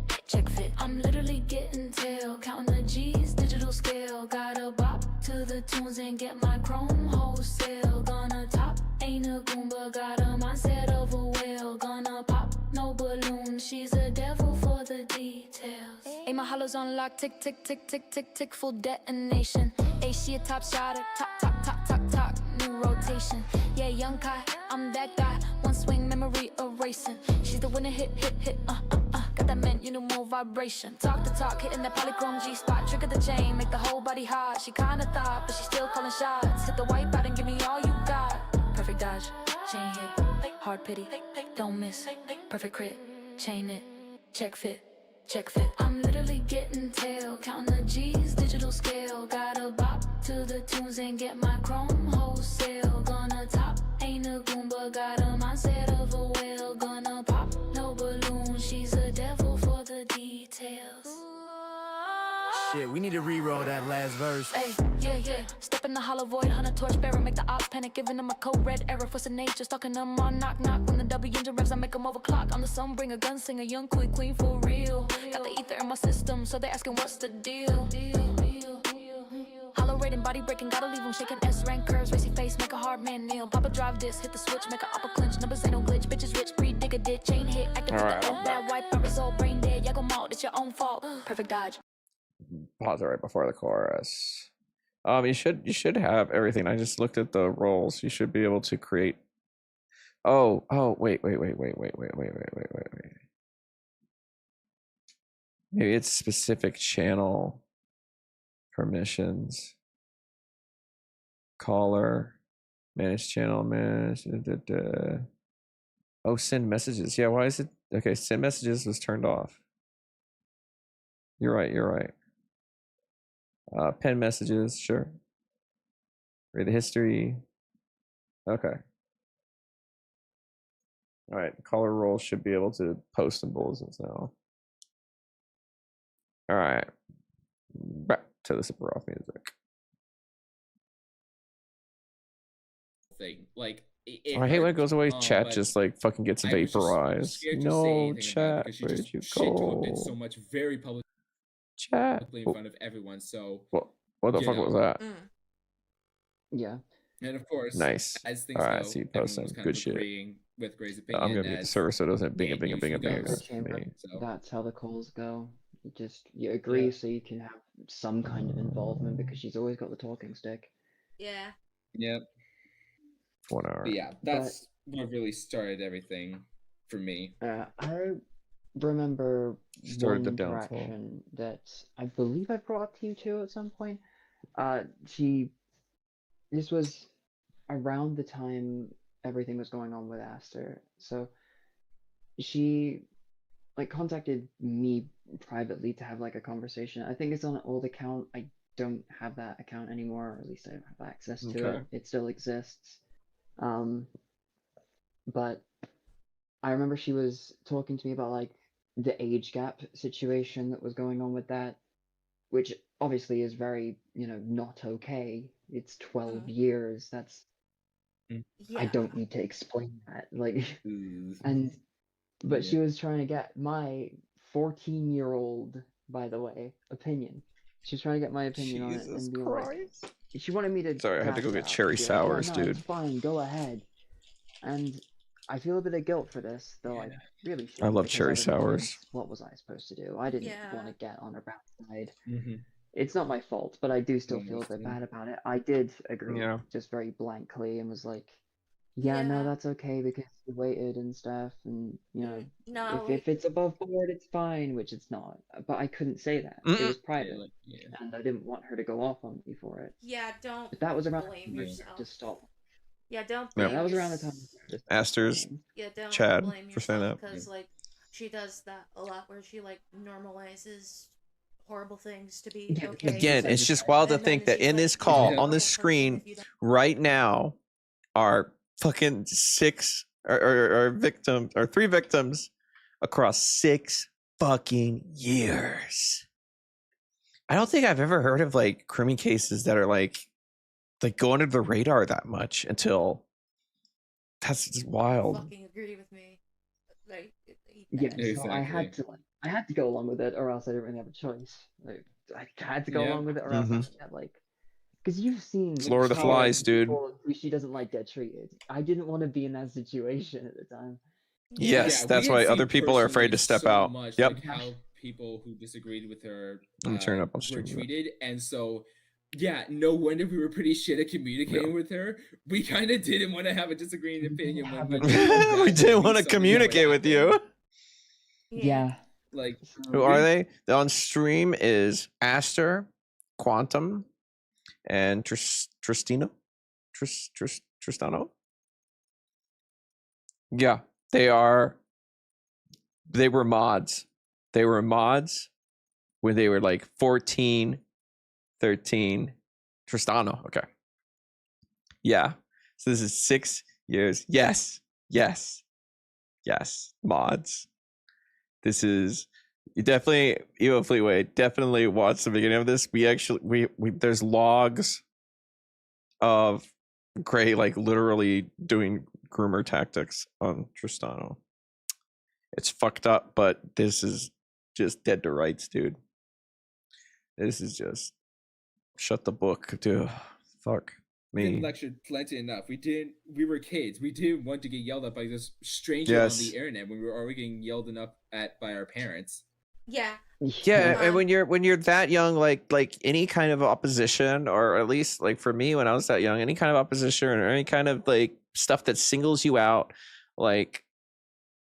I'm literally getting tail, counting the G's, digital scale. Gotta bop to the tunes and get my chrome wholesale. Gonna top, ain't a goomba, got a mindset of a whale. Gonna pop, no balloon, she's a devil for the details. Ayy, my hollows on lock, tick, full detonation. Ayy, she a top shotter, top, new rotation. Yeah, young Kai, I'm that guy, one swing memory erasing. She's the winner, hit, got that man, you know, more vibration. Talk the talk, hitting that polychrome G-spot. Trigger the chain, make the whole body hot. She kinda thought, but she still calling shots. Hit the white bot and give me all you got. Perfect dodge, chain hit, hard pity, don't miss. Perfect crit, chain it, check fit. I'm literally getting tail, counting the G's, digital scale. Gotta bop to the tunes and get my chrome wholesale. Gonna top, ain't a goomba, got a mindset of a whale. Gonna pop, no balloon, she's a devil for the details. Shit, we need to re-roll that last verse. Hey, yeah. Step in the hollow void, hunter torch bearer, make the ops panic, giving them a code red error. Force of nature, stalking them on knock. When the W engine revs, I make them overclock. I'm the sun bringer, gun singer, young queen for real. Got the ether in my system, so they asking what's the deal. Hollow rating, body breaking, gotta leave them shaking. S-rank curves, racy face, make a hard man kneel. Papa drive this, hit the switch, make a upper clinch. Numbers ain't no glitch, bitches rich, breed, dig a ditch, chain hit, activate the old bad wipe, our result, brain dead. Y'all go malt, it's your own fault. Perfect dodge. Pause it right before the chorus. You should have everything. I just looked at the roles. You should be able to create. Oh, wait. Maybe it's specific channel permissions. Caller, manage channel, manage. Oh, send messages. Yeah, why is it? Okay, send messages was turned off. You're right. Pen messages, sure. Read the history. Okay. All right, caller roles should be able to post in bulletins now. All right, back to the super off music. Thing like I hate when it goes away. Chat just like fucking gets vaporized. No, chat, where'd you go? So much very publicly Chat in front of everyone. So what the fuck was that? Yeah. And of course, nice. As things all right, go, see you posting. Good shit. With Gray's opinion, I'm gonna get the server so it doesn't bing. That's how the calls go. You agree so you can have some kind of involvement because she's always got the talking stick. Yeah. Yep. 1 hour. But yeah, that's what really started everything for me. I remember Started the one downfall. interaction that I believe I brought up to you too at some point. This was around the time everything was going on with Aster. So she like contacted me privately to have like a conversation. I think it's on an old account. I don't have that account anymore, or at least I don't have access to Okay. it. It still exists. But I remember she was talking to me about like the age gap situation that was going on with that, which obviously is very, not okay. It's 12 years. That's I Yeah. don't need to explain that. Like, Mm. but she was trying to get my 14-year-old, by the way, opinion. She was trying to get my opinion on it Jesus and being Christ. like, she wanted me to Sorry, I had to back go it get up. cherry She'd be like, sours, no, dude. it's fine, go ahead. And I feel a bit of guilt for this, though I really shouldn't. I love because cherry was a kid. sours. What was I supposed to do? I didn't want to Yeah. get on her bad side. Mm-hmm. It's not my fault, but I do still feel a bit bad about it. I did agree, Yeah. just very blankly, and was like, yeah, no, that's okay because you waited and stuff, and No. if it's above board, it's fine, which it's not. But I couldn't say that. It was private, and I didn't want her to go off on me for it. Yeah, don't But that was around blame the time yourself. to stop. Yeah, don't Yeah, blame that was around the time. Aster's, Yeah, don't Chad, blame for saying yourself that. because like she does that a lot where she like normalizes horrible things to be okay. Again, it's just wild to And then think that she's in like, this "You're call, a on this horrible person screen, if you don't-" right now, are fucking 6 or victims, or 3 victims across 6 fucking years. I don't think I've ever heard of like criminal cases that are like go under the radar that much until that's just wild. Fucking agree with me. Like, Yeah, so I had to go along with it, or else I didn't really have a choice. Like, I had to go along with it, or else I would get like, because you've seen It's Lord of the how Flies, dude. people who she doesn't like get treated. I didn't want to be in that situation at the time. Yes, Yeah, that's we why had other seen people are afraid to personally step so out. much, Yep. like how people who disagreed with her Let me turn it up on were stream. treated, and so yeah, no wonder we were pretty shit at communicating with her. We kind of didn't want to have a disagreeing opinion when we We didn't want to communicate with you. Yeah. Like, who are they? On stream is Aster, Quantum, and Tristano. Yeah, they were mods. They were mods when they were like 14, 13. Tristano, okay. Yeah. So this is 6 years. Yes. Mods. This is, you definitely, Evo Fleetway, definitely watch the beginning of this. We actually there's logs of Gray like literally doing groomer tactics on Tristano. It's fucked up, but this is just dead to rights, dude. This is just shut the book, dude. Fuck me. been lectured plenty enough. We were kids. We didn't want to get yelled at by this stranger on the internet when we were already getting yelled enough at by our parents. Yeah. Yeah, and when you're that young, like any kind of opposition, or at least like for me when I was that young, any kind of opposition or any kind of like stuff that singles you out, like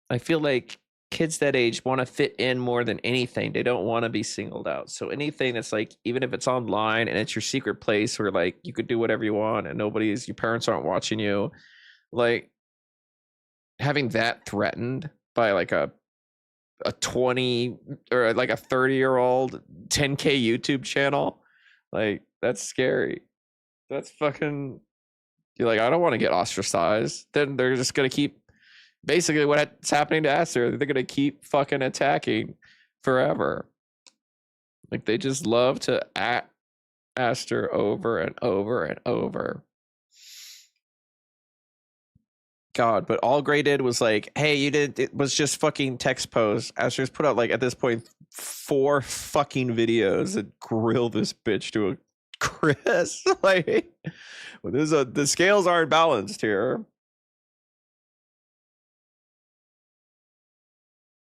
I feel like kids that age want to fit in more than anything. They don't want to be singled out. So anything that's like, even if it's online and it's your secret place where like you could do whatever you want and your parents aren't watching you, like having that threatened by like a 20 or like a 30-year-old 10K YouTube channel, like that's scary. That's fucking, you're like, I don't want to get ostracized. Then they're just going to keep basically what's happening to Aster. They're going to keep fucking attacking forever. Like they just love to at Aster over and over and over. God, but all Gray did was like, hey, it was just fucking text post. Aster's put out like at this point 4 fucking videos that grill this bitch to a Chris. Like, well, the scales aren't balanced here.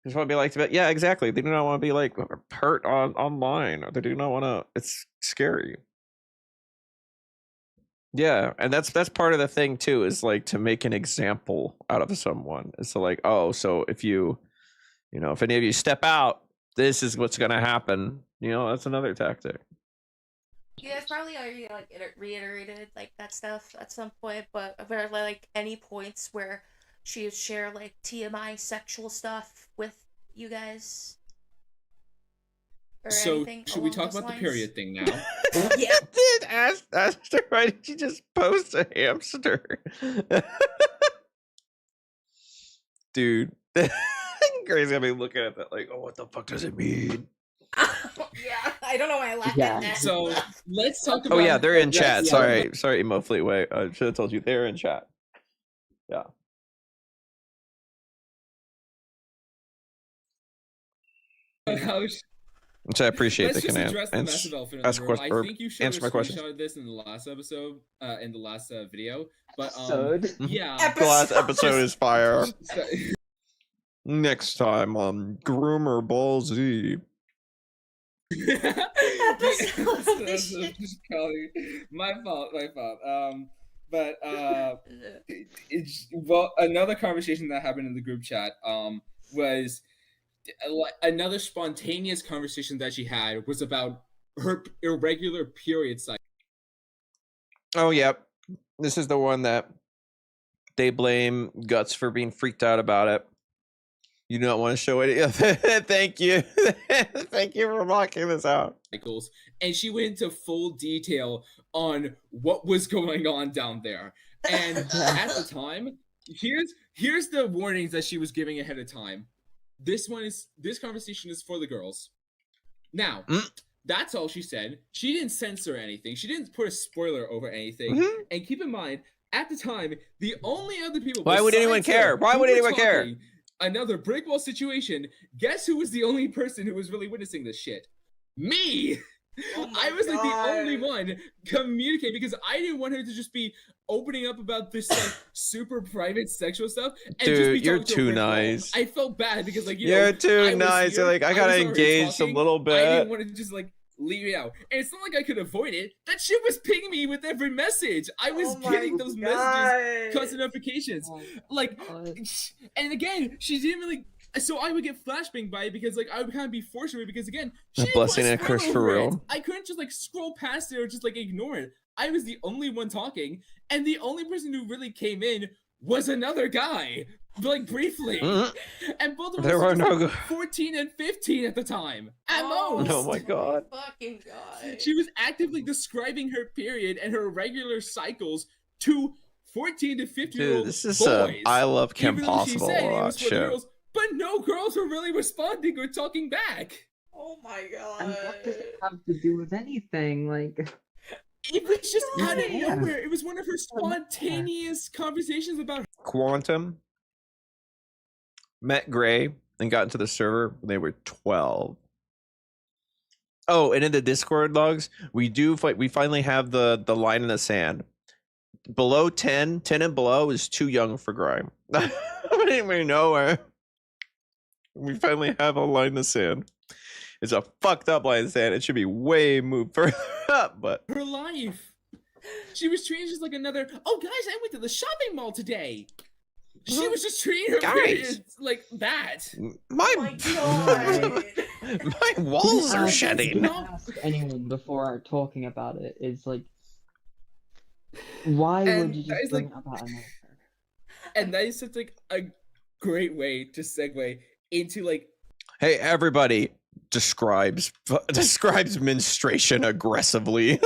just want to be like, yeah, exactly. They do not want to be like hurt online, or they do not want to. It's scary. Yeah, and that's part of the thing too, is like to make an example out of someone. It's so like, oh, so if you know, if any of you step out, this is what's gonna happen. You know, that's another tactic. You guys probably already like reiterated like that stuff at some point, but are there like any points where she would share like TMI sexual stuff with you guys? Or So anything should we along talk those about the lines? period thing now? Yeah. Did Aster, why did you just post a hamster? Dude. Crazy. I've been looking at that like, oh, what the fuck does it mean? Yeah, I don't know why I laughed Yeah. at that. So let's talk about. Oh yeah, they're in chat. Yeah. Sorry, Emofleet. Wait, I should have told you they're in chat. Yeah. Which I appreciate. Let's They just can address the massive elephant in the ask room. questions, I or think you showed a answer my questions. screenshot of this in the last episode, in the last video. But Episode? yeah, The last episode is fire. So- Next time on Groomer Ball Z. My fault. But well, another conversation that happened in the group chat was another spontaneous conversation that she had was about her irregular period cycle. Oh yep, this is the one that they blame Guts for being freaked out about it. You do not want to show it. Thank you. Thank you for blocking this out. Cycles, and she went into full detail on what was going on down there. And at the time, here's the warnings that she was giving ahead of time. This conversation is for the girls. Now, that's all she said. She didn't censor anything. She didn't put a spoiler over anything. Mm-hmm. And keep in mind, at the time, the only other people. Why would anyone besides her care? Why who would were anyone care? talking, Another brick wall situation. Guess who was the only person who was really witnessing this shit? Me! Oh I was like the God. only one communicating because I didn't want her to just be opening up about this like super private sexual stuff. And just Dude, be you're talking to a too brick wall. nice. I felt bad because like You're too I was nice. You're here, like, I gotta was already engage a talking, little I bit. didn't want to just like leave it out. And it's not like I could avoid it. That shit was pinging me with every message. I was getting those messages, constant notifications. Like, and again, she didn't really. So I would get flashbanged by it because like I would kind of be forced to it because again, she didn't Blessing put a and spell curse for over it. real. I couldn't just like scroll past it or just like ignore it. I was the only one talking, and the only person who really came in was another guy, like briefly. And both of us There were were just, no like, 14 and 15 at the time, at most. Oh my god. Fucking God. She was actively describing her period and her regular cycles to 14 to 15-year-old Dude, this is boys. I Love Kim Even though she Possible said it a lot was for the shit. girls, but no girls were really responding or talking back. Oh my God. And what does it have to do with anything? Like, It was just out of Yeah. nowhere. It was one of her spontaneous conversations about Quantum met Gray and got into the server when they were 12. Oh, and in the Discord logs, we finally have the line in the sand. Below 10 and below is too young for Gray. I didn't even know her. We finally have a line in the sand. It's a fucked up line in the sand. It should be way moved further up, but her life. She was treated just like another. Oh, guys, I went to the shopping mall today. She was just treating her Guys. periods like that. my God. my walls are I shedding. didn't ask anyone before talking about it. Is like, why And would you that just is, bring like- up that another? And that is such like a great way to segue into like Hey, everybody describes menstruation aggressively.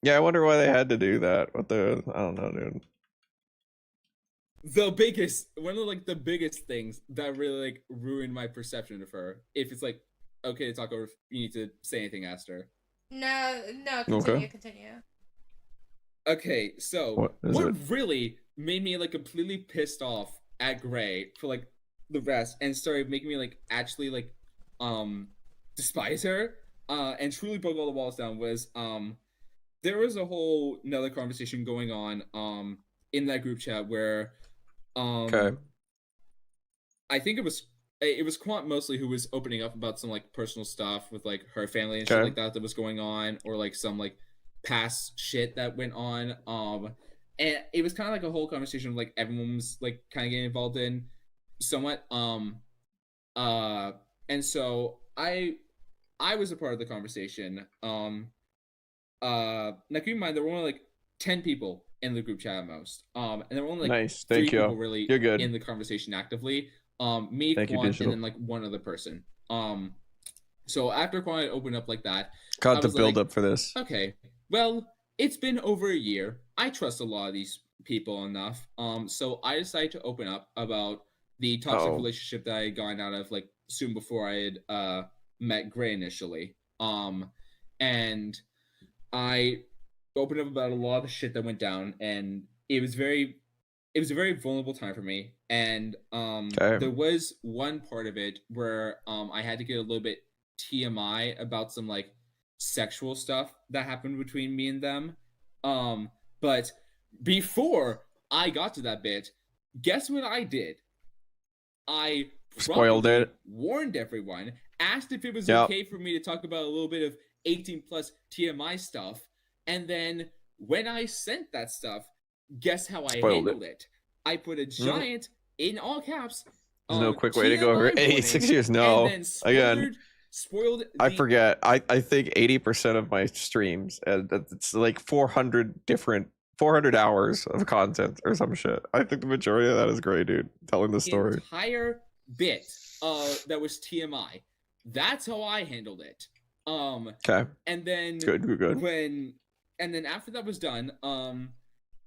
Yeah, I wonder why they had to do that. I don't know, dude. one of like the biggest things that really like ruined my perception of her. If it's like okay to talk over, you need to say anything, Aster. No, Okay. continue. Okay, so What is it? really made me like completely pissed off at Gray for like the rest and started making me like actually like despise her and truly broke all the walls down was there was a whole another conversation going on in that group chat where Okay. I think it was Quant mostly who was opening up about some like personal stuff with like her family and shit Okay. like that was going on, or like some like past shit that went on. And it was kind of like a whole conversation like everyone was like kind of getting involved in somewhat. And so I was a part of the conversation. Now keep in mind there were only like 10 people in the group chat at most. And there were only like Nice. 3 Thank you. people really You're good. in the conversation actively. Me, Thank you, Quan, and Digital. then like one other person. So after Quan had opened up like that, Got I the was build like, up for this. okay, well, it's been over a year. I trust a lot of these people enough. So I decided to open up about the toxic relationship that I had gotten out of like soon before I had met Gray initially. And I opened up about a lot of the shit that went down, and it was a very vulnerable time for me. And there was one part of it where I had to get a little bit TMI about some like sexual stuff that happened between me and them. But before I got to that bit, guess what I did? I Spoiled it. warned everyone, asked if it was okay for me to talk about a little bit of 18 plus TMI stuff, and then when I sent that stuff, guess how I handled it? I put a giant, in all caps, there's no quick way to go over 86 years. No. Again, spoiled I forget. I think 80% of my streams, it's like 400 hours of content or some shit. I think the majority of that is great, dude. Telling the story. Entire bit that was TMI. That's how I handled it. Okay. And then good. And then after that was done,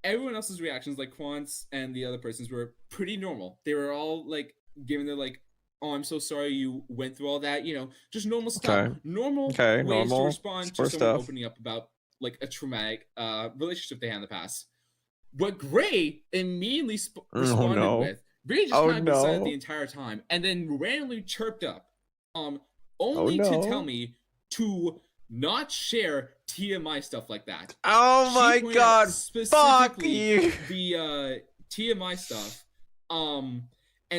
everyone else's reactions, like Quant's and the other persons, were pretty normal. They were all like giving their like, "Oh, I'm so sorry you went through all that." You know, just normal stuff. Okay. Normal ways to respond to someone opening up about like a traumatic relationship they had in the past. What Gray immediately responded with, Gray just kind of been silent the entire time, and then randomly chirped up, only to tell me to not share TMI stuff like that. Oh my god! Fuck you! The TMI stuff, and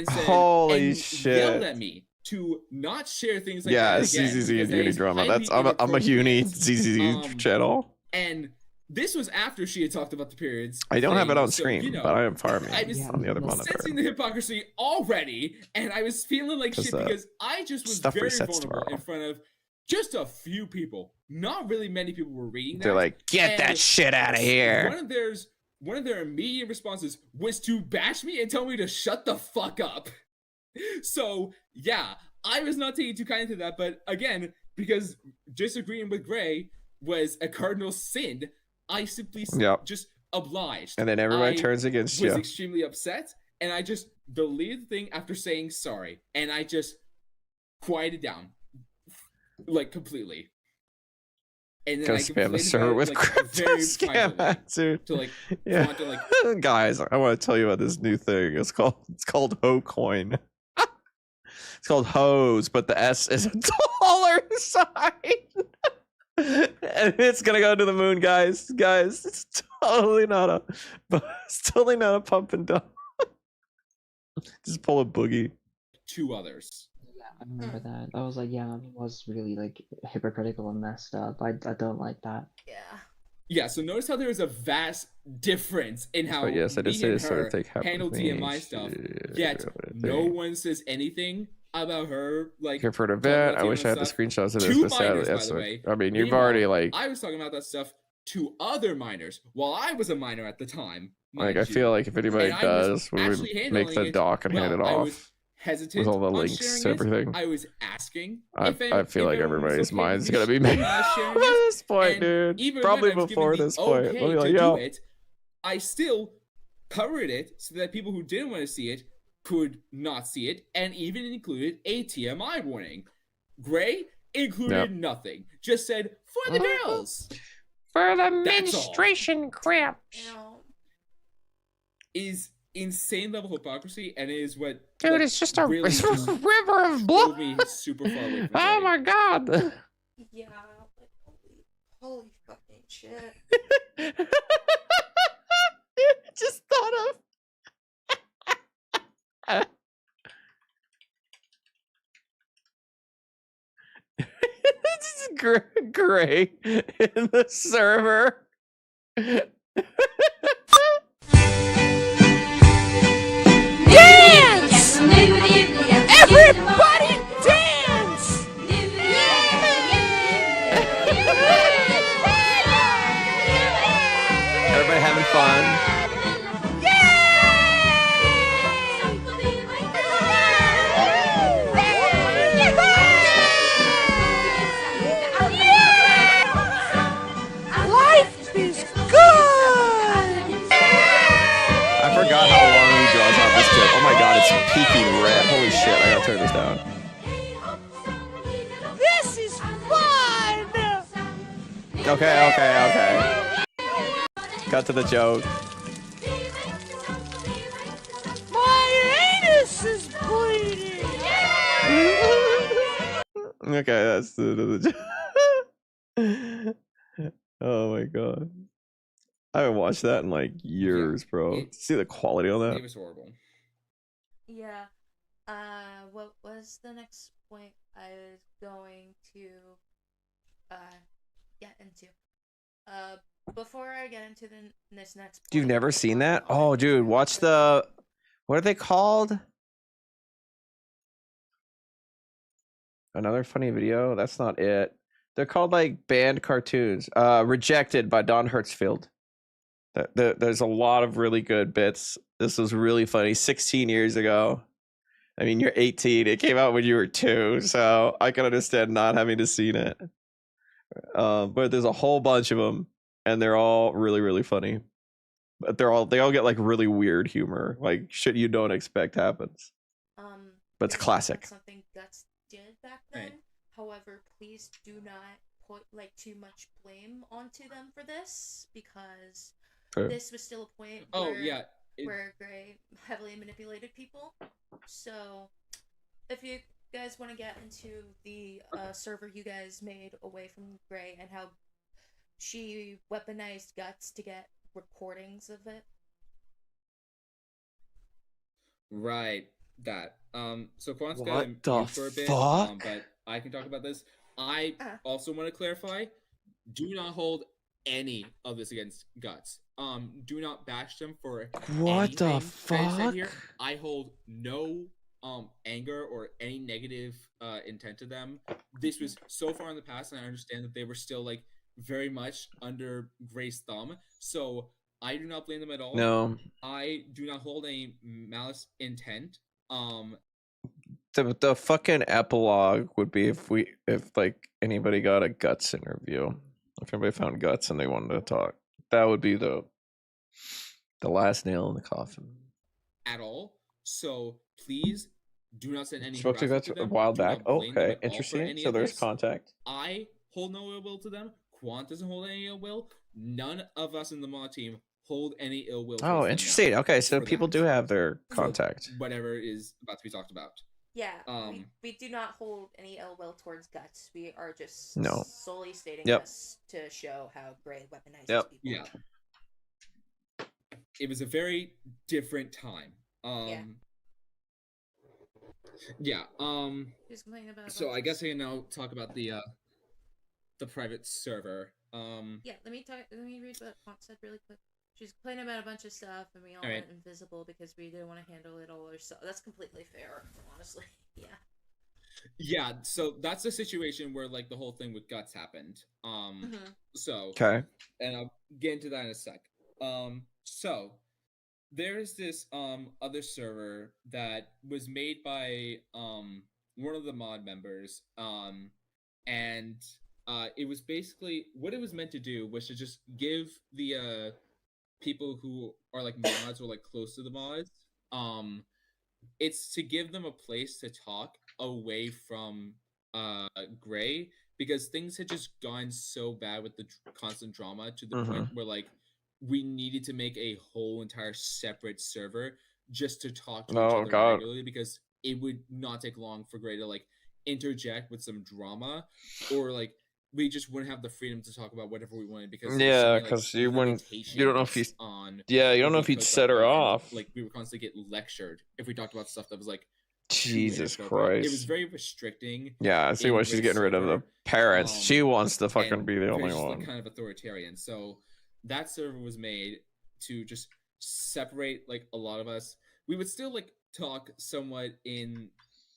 said, holy shit! Yelled at me to not share things like that again. ZZZ and Uni Drama. I'm a Uni ZZZ channel. And this was after she had talked about the periods. I don't have it on so, screen, you know, but I am farming I was on the other monitor. sensing the hypocrisy already, and I was feeling like shit because I just was very vulnerable in front of just a few people. Not really many people were reading that. They're like, get that shit out of here. One of their immediate responses was to bash me and tell me to shut the fuck up. So, yeah, I was not taking too kindly to that, but again, because disagreeing with Gray was a cardinal sin, I simply just obliged. And then everybody turns against you. I was extremely upset, and I just deleted the thing after saying sorry, and I just quieted down, like, completely. And then I spam a server with crypto scam answer. To like, guys, I want to tell you about this new thing. It's called Ho-Coin. It's called Hose, but the S is a dollar sign. And it's gonna go to the moon, guys. It's totally not a pump and dump. Just pull a boogie. 2 others. Yeah, I remember that. I was like, yeah, it was really like hypocritical and messed up. I don't like that. Yeah, so notice how there is a vast difference in how I did say this sort of thing handle TMI stuff. Yet no one says anything about her, like, here for an event. I wish I had the screenshots of this, but sadly, by the way. I mean, you've already like. I was talking about that stuff to other minors while I was a minor at the time. Like, I feel like if anybody does, we would make the doc and hand it off hesitant with all the links to everything. I was asking. I feel like everybody's mind's gonna be made at this point, dude. Probably before this point. We'll be like, yo. I still covered it so that people who didn't want to see it could not see it, and even included a TMI warning. Gray included nothing. Just said, for the girls. For the menstruation crap. Is insane level hypocrisy, and it is what... Dude, like, it's just a really river of blood. Me super far away from oh my god. Yeah, like, holy fucking shit. Just thought of This is Gray in the server. Dance! Everybody dance! Everybody having fun. Life is good! I forgot how long he draws out this tip. Oh my god, it's peaking red. Holy shit, I gotta turn this down. This is fun! Okay. Cut to the joke. My anus is bleeding! Okay, that's the joke. Oh my god. I haven't watched that in like years, bro. See the quality on that? It was horrible. Yeah. What was the next point I was going to get into? Before I get into this next point, You've never seen that? Oh, dude, watch the. What are they called? Another funny video? That's not it. They're called like banned cartoons. Rejected by Don Hertzfeld. There's a lot of really good bits. This was really funny. 16 years ago. I mean, you're 18. It came out when you were 2, so I can understand not having to seen it. But there's a whole bunch of them, and they're all really, really funny. But they all get like really weird humor, like shit you don't expect happens. But it's classic. Something Guts did back then. Right. However, please do not put like too much blame onto them for this, because this was still a point where Gray heavily manipulated people. So if you guys want to get into the server you guys made away from Gray and how she weaponized Guts to get recordings of it. Right, that. So Quant's got What to the mute for a bit, fuck? but I can talk about this. I also want to clarify, do not hold any of this against Guts. Do not bash them for What the anything fuck? I said here. I hold no anger or any negative intent to them. This was so far in the past, and I understand that they were still like very much under Gray's thumb. So I do not blame them at all. No. I do not hold any malice intent. The fucking epilogue would be if like anybody got a Guts interview. If anybody found Guts and they wanted to talk. That would be the last nail in the coffin. At all. So please do not send any Spoke to harassment Guts to them. a while Do not back. blame them Okay, at all for interesting. any So of there's this. contact. I hold no ill will to them. Quant doesn't hold any ill will. None of us in the mod team hold any ill will. Oh, interesting. Okay, so people do have their contact. So whatever is about to be talked about. Yeah, we do not hold any ill will towards Guts. We are just No. solely stating this to show how Gray weaponizes people. Yeah. It was a very different time. Yeah. Who's complaining about So I guess I can now talk about the private server. Yeah, let me read what Quant said really quick. She's complaining about a bunch of stuff, and we all went invisible because we didn't want to handle it all ourselves. That's completely fair, honestly. Yeah. Yeah, so that's the situation where like the whole thing with Guts happened. So Okay. And I'll get into that in a sec. So there's this other server that was made by one of the mod members, and it was basically what it was meant to do was to just give the people who are like mods or like close to the mods, it's to give them a place to talk away from Gray, because things had just gone so bad with the constant drama to the point where like we needed to make a whole entire separate server just to talk to each other regularly, because it would not take long for Gray to like interject with some drama or like we just wouldn't have the freedom to talk about whatever we wanted because Yeah, because you wouldn't. You don't know if he's. on Yeah, you don't what know we if he'd put set her and, off. like we would constantly get lectured if we talked about stuff that was like too Jesus inappropriate. It was Christ. very restricting. Yeah, I see in why she's Gray's getting rid of the server, parents. She wants to fucking and be the very only just, one. like, kind of authoritarian. So that server was made to just separate like a lot of us. We would still like talk somewhat in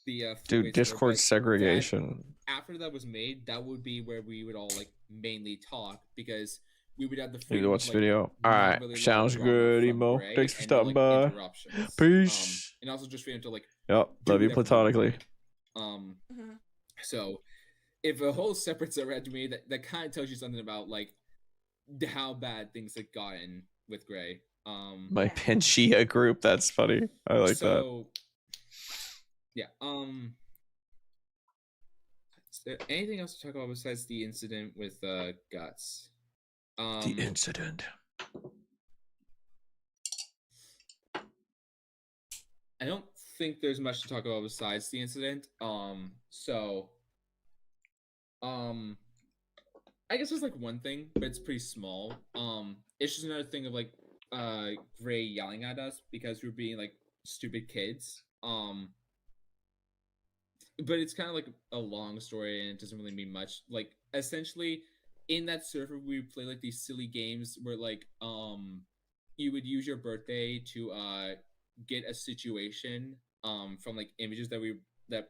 the Dude, Discord segregation. After that was made, that would be where we would all like mainly talk because we would have the Need freedom to watch to, the like, video. not Alright, really let sounds drama good, from Emo. Gray Thanks for and no, stopping like, by. interruptions. Peace. And also just freedom to like Yep, do love you whatever we platonically. wanted. So if a whole separate server had to me, that kind of tells you something about like how bad things had gotten with Gray. My Panchea group, that's funny. I like that. So yeah. Is there anything else to talk about besides the incident with Guts? The incident. I don't think there's much to talk about besides the incident. I guess there's like one thing, but it's pretty small. It's just another thing of like Gray yelling at us because we were being like stupid kids. But it's kind of like a long story and it doesn't really mean much. Like essentially in that server we would play like these silly games where like you would use your birthday to get a situation from like images that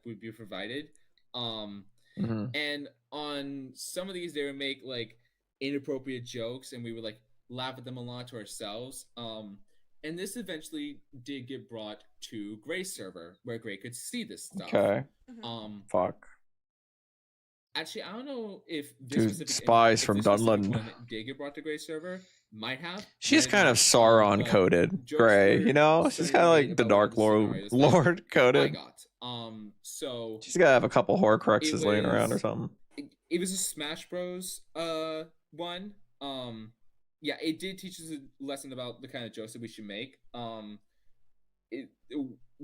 would be provided. And on some of these they would make like inappropriate jokes and we would like laugh at them a lot to ourselves. And this eventually did get brought to Gray's server where Gray could see this stuff. Okay. Fuck. Actually, I don't know if this Dude, specific spies if from this specific Dunland. one did get brought to Gray's server. Might have. She's might kind not, of Sauron but coded, jokes Gray. were You know, she's certainly kind of made like the about one of Dark Lord, scenarios that I coded. got. So She's gotta have a couple it Horcruxes laying around or was something. it was a Smash Bros. One. Yeah, it did teach us a lesson about the kind of jokes that we should make. One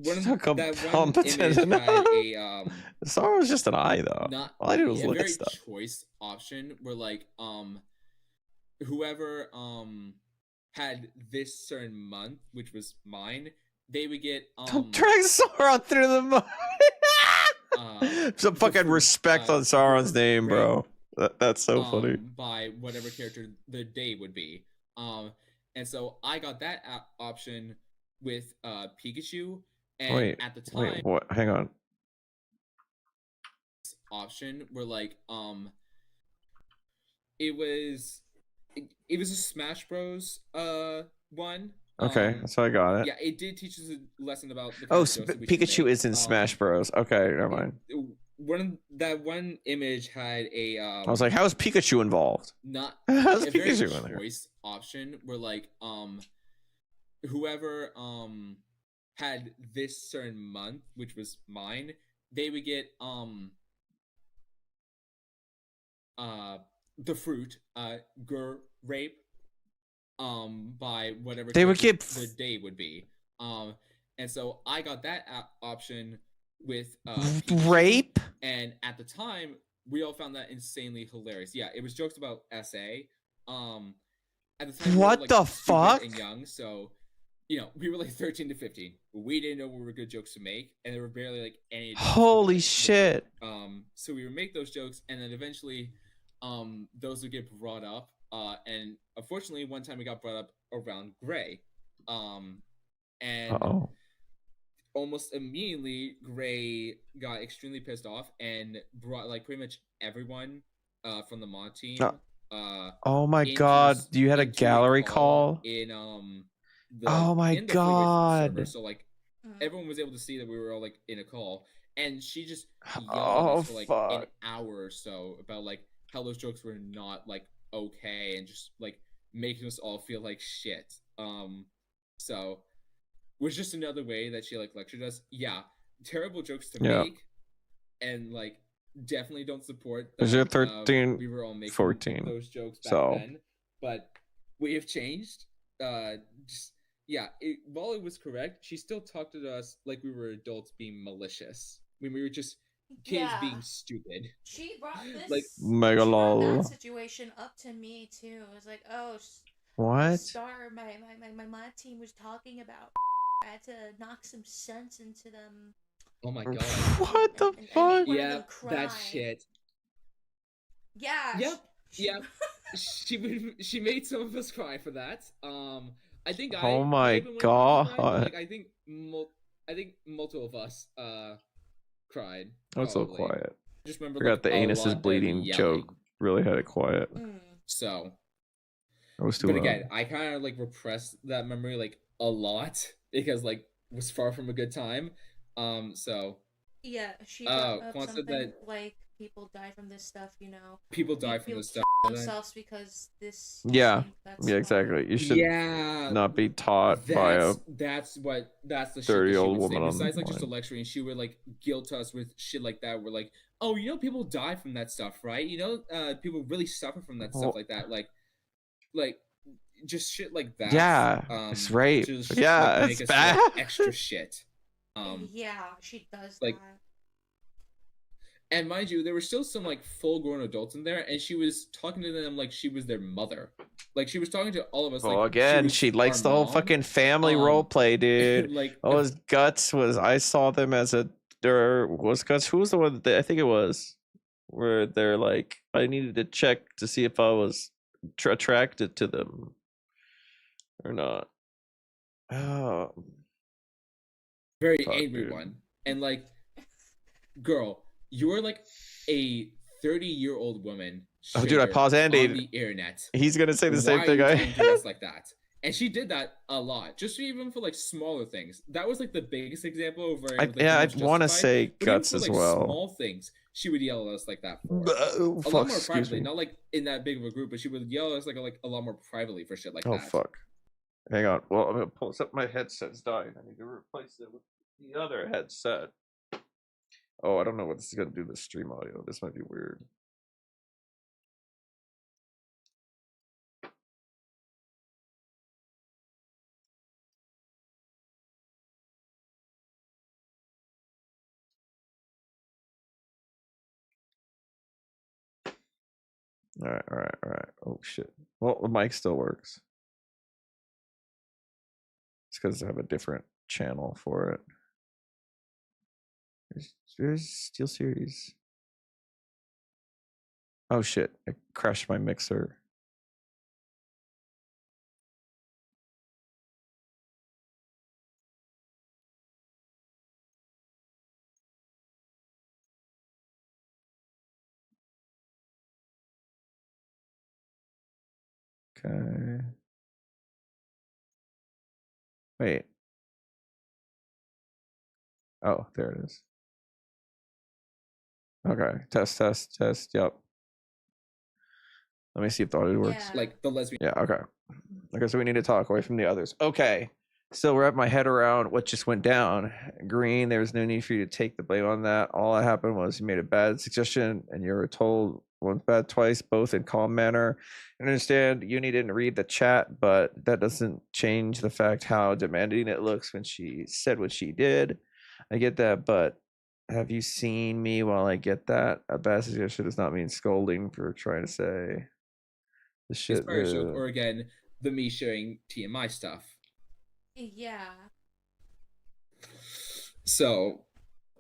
She's of not that one competent image enough. had a Sauron's just an eye though. not All I did was a look at very stuff. choice option where like whoever had this certain month, which was mine, they would get Don't drag Sauron through the mud. Some fucking respect on Sauron's name, bro. That's so funny. by whatever character the day would be. And so I got that option with Pikachu, and at the time, Wait, what? Hang on. option where like it was a Smash Bros one. Okay, so I got it. Yeah, it did teach us a lesson about the kind Oh, of jokes that we should Pikachu make. is in Smash Bros. Okay, never mind. That one image had a I was like, how is Pikachu involved? not How's a very Pikachu in there? choice option where like whoever had this certain month, which was mine, they would get the fruit rape by whatever They would character get the day would be. And so I got that option with rape, and at the time we all found that insanely hilarious. Yeah, it was jokes about SA. At the time, What we were, the like, stupid fuck? and young, so you know we were like 13 to 15. We didn't know what were good jokes to make, and there were barely like any. Holy shit! So we would make those jokes, and then eventually, those would get brought up. And unfortunately, one time it got brought up around Gray. And almost immediately, Gray got extremely pissed off and brought like pretty much everyone from the mod team. Oh my god! You had a gallery call in oh my in the god! server. So like everyone was able to see that we were all like in a call, and she just yelled at Oh us for like an fuck! hour or so about like how those jokes were not like okay and just like making us all feel like shit. So was just another way that she like lectured us. Yeah, terrible jokes to make, and like definitely don't support. Is it 13? We were all making 14. those jokes back So then, but we have changed. Just yeah, while it was correct, she still talked to us like we were adults being malicious when we were just kids being stupid. She brought this Like Mega she brought that lol. situation up to me too. It was like, oh, What? Star, my mod team was talking about. I had to knock some sense into them. Oh my god. What the fuck? Yeah, that shit. Yeah. Yep. Yep. she made some of us cry for that. I think Oh I my may have been one of the people who cried, but, god. like I think multiple of us cried. I'm so probably. quiet. Just remember Forgot like, the a anus is lot of bleeding yelling. joke really had it quiet. So I was too but loud. again, I kind of like repressed that memory like a lot because like it was far from a good time. So yeah, she brought up Quan something said that like people die from this stuff, you know. people die from this stuff. Kill themselves because this. Yeah, that's yeah, why. exactly. You should Yeah, not be taught by a that's the shit that she 30-year-old would say. woman Besides like just a online. lecture, and she would like guilt us with shit like that. We're like, oh, you know, people die from that stuff, right? You know, people really suffer from that stuff like that. Like just shit like that. Yeah, it's rape. Just, Yeah, like, it's make us feel, like, bad. extra shit. Yeah, she does like, that. And mind you, there were still some like full-grown adults in there, and she was talking to them like she was their mother. Like she was talking to all of us. Well, like again, she likes the whole fucking family role play, dude. like oh, was Guts was I saw them as a there was Guts. Who was the one that I think it was where they're like I needed to check to see if I was attracted to them or not. Oh, very fuck, angry dude. one, and like, girl, you're like a 30-year-old woman. Oh, dude, I stranger paused Andy. on the internet. He's gonna say the Why same are thing you I talking to us like that? And she did that a lot, just even for like smaller things. That was like the biggest example of where I want to say but even Guts for, as like, well. Small things, she would yell at us like that for. Oh, a lot fuck, more excuse privately, me. not like in that big of a group, but she would yell at us like a lot more privately for shit like Oh, that. fuck. Hang on. Well, I'm gonna pull up. My headset's dying. I need to replace it with the other headset. Oh, I don't know what this is gonna do to the stream audio. This might be weird. All right. Oh shit. Well, the mic still works. It's because I have a different channel for it. There's Steel Series. Oh shit! I crashed my mixer. Okay. Wait. Oh, there it is. Okay. Test. Yep. Let me see if the audio works. Like the lesbian. Yeah, okay. Okay, so we need to talk away from the others. Okay. Still wrap my head around what just went down. Green, there was no need for you to take the blame on that. All that happened was you made a bad suggestion and you were told once bad, twice, both in calm manner. I understand Uni didn't read the chat, but that doesn't change the fact how demanding it looks when she said what she did. I get that, but have you seen me while I get that? A bad suggestion does not mean scolding for trying to say the shit. Or again, the me sharing TMI stuff. Yeah. So,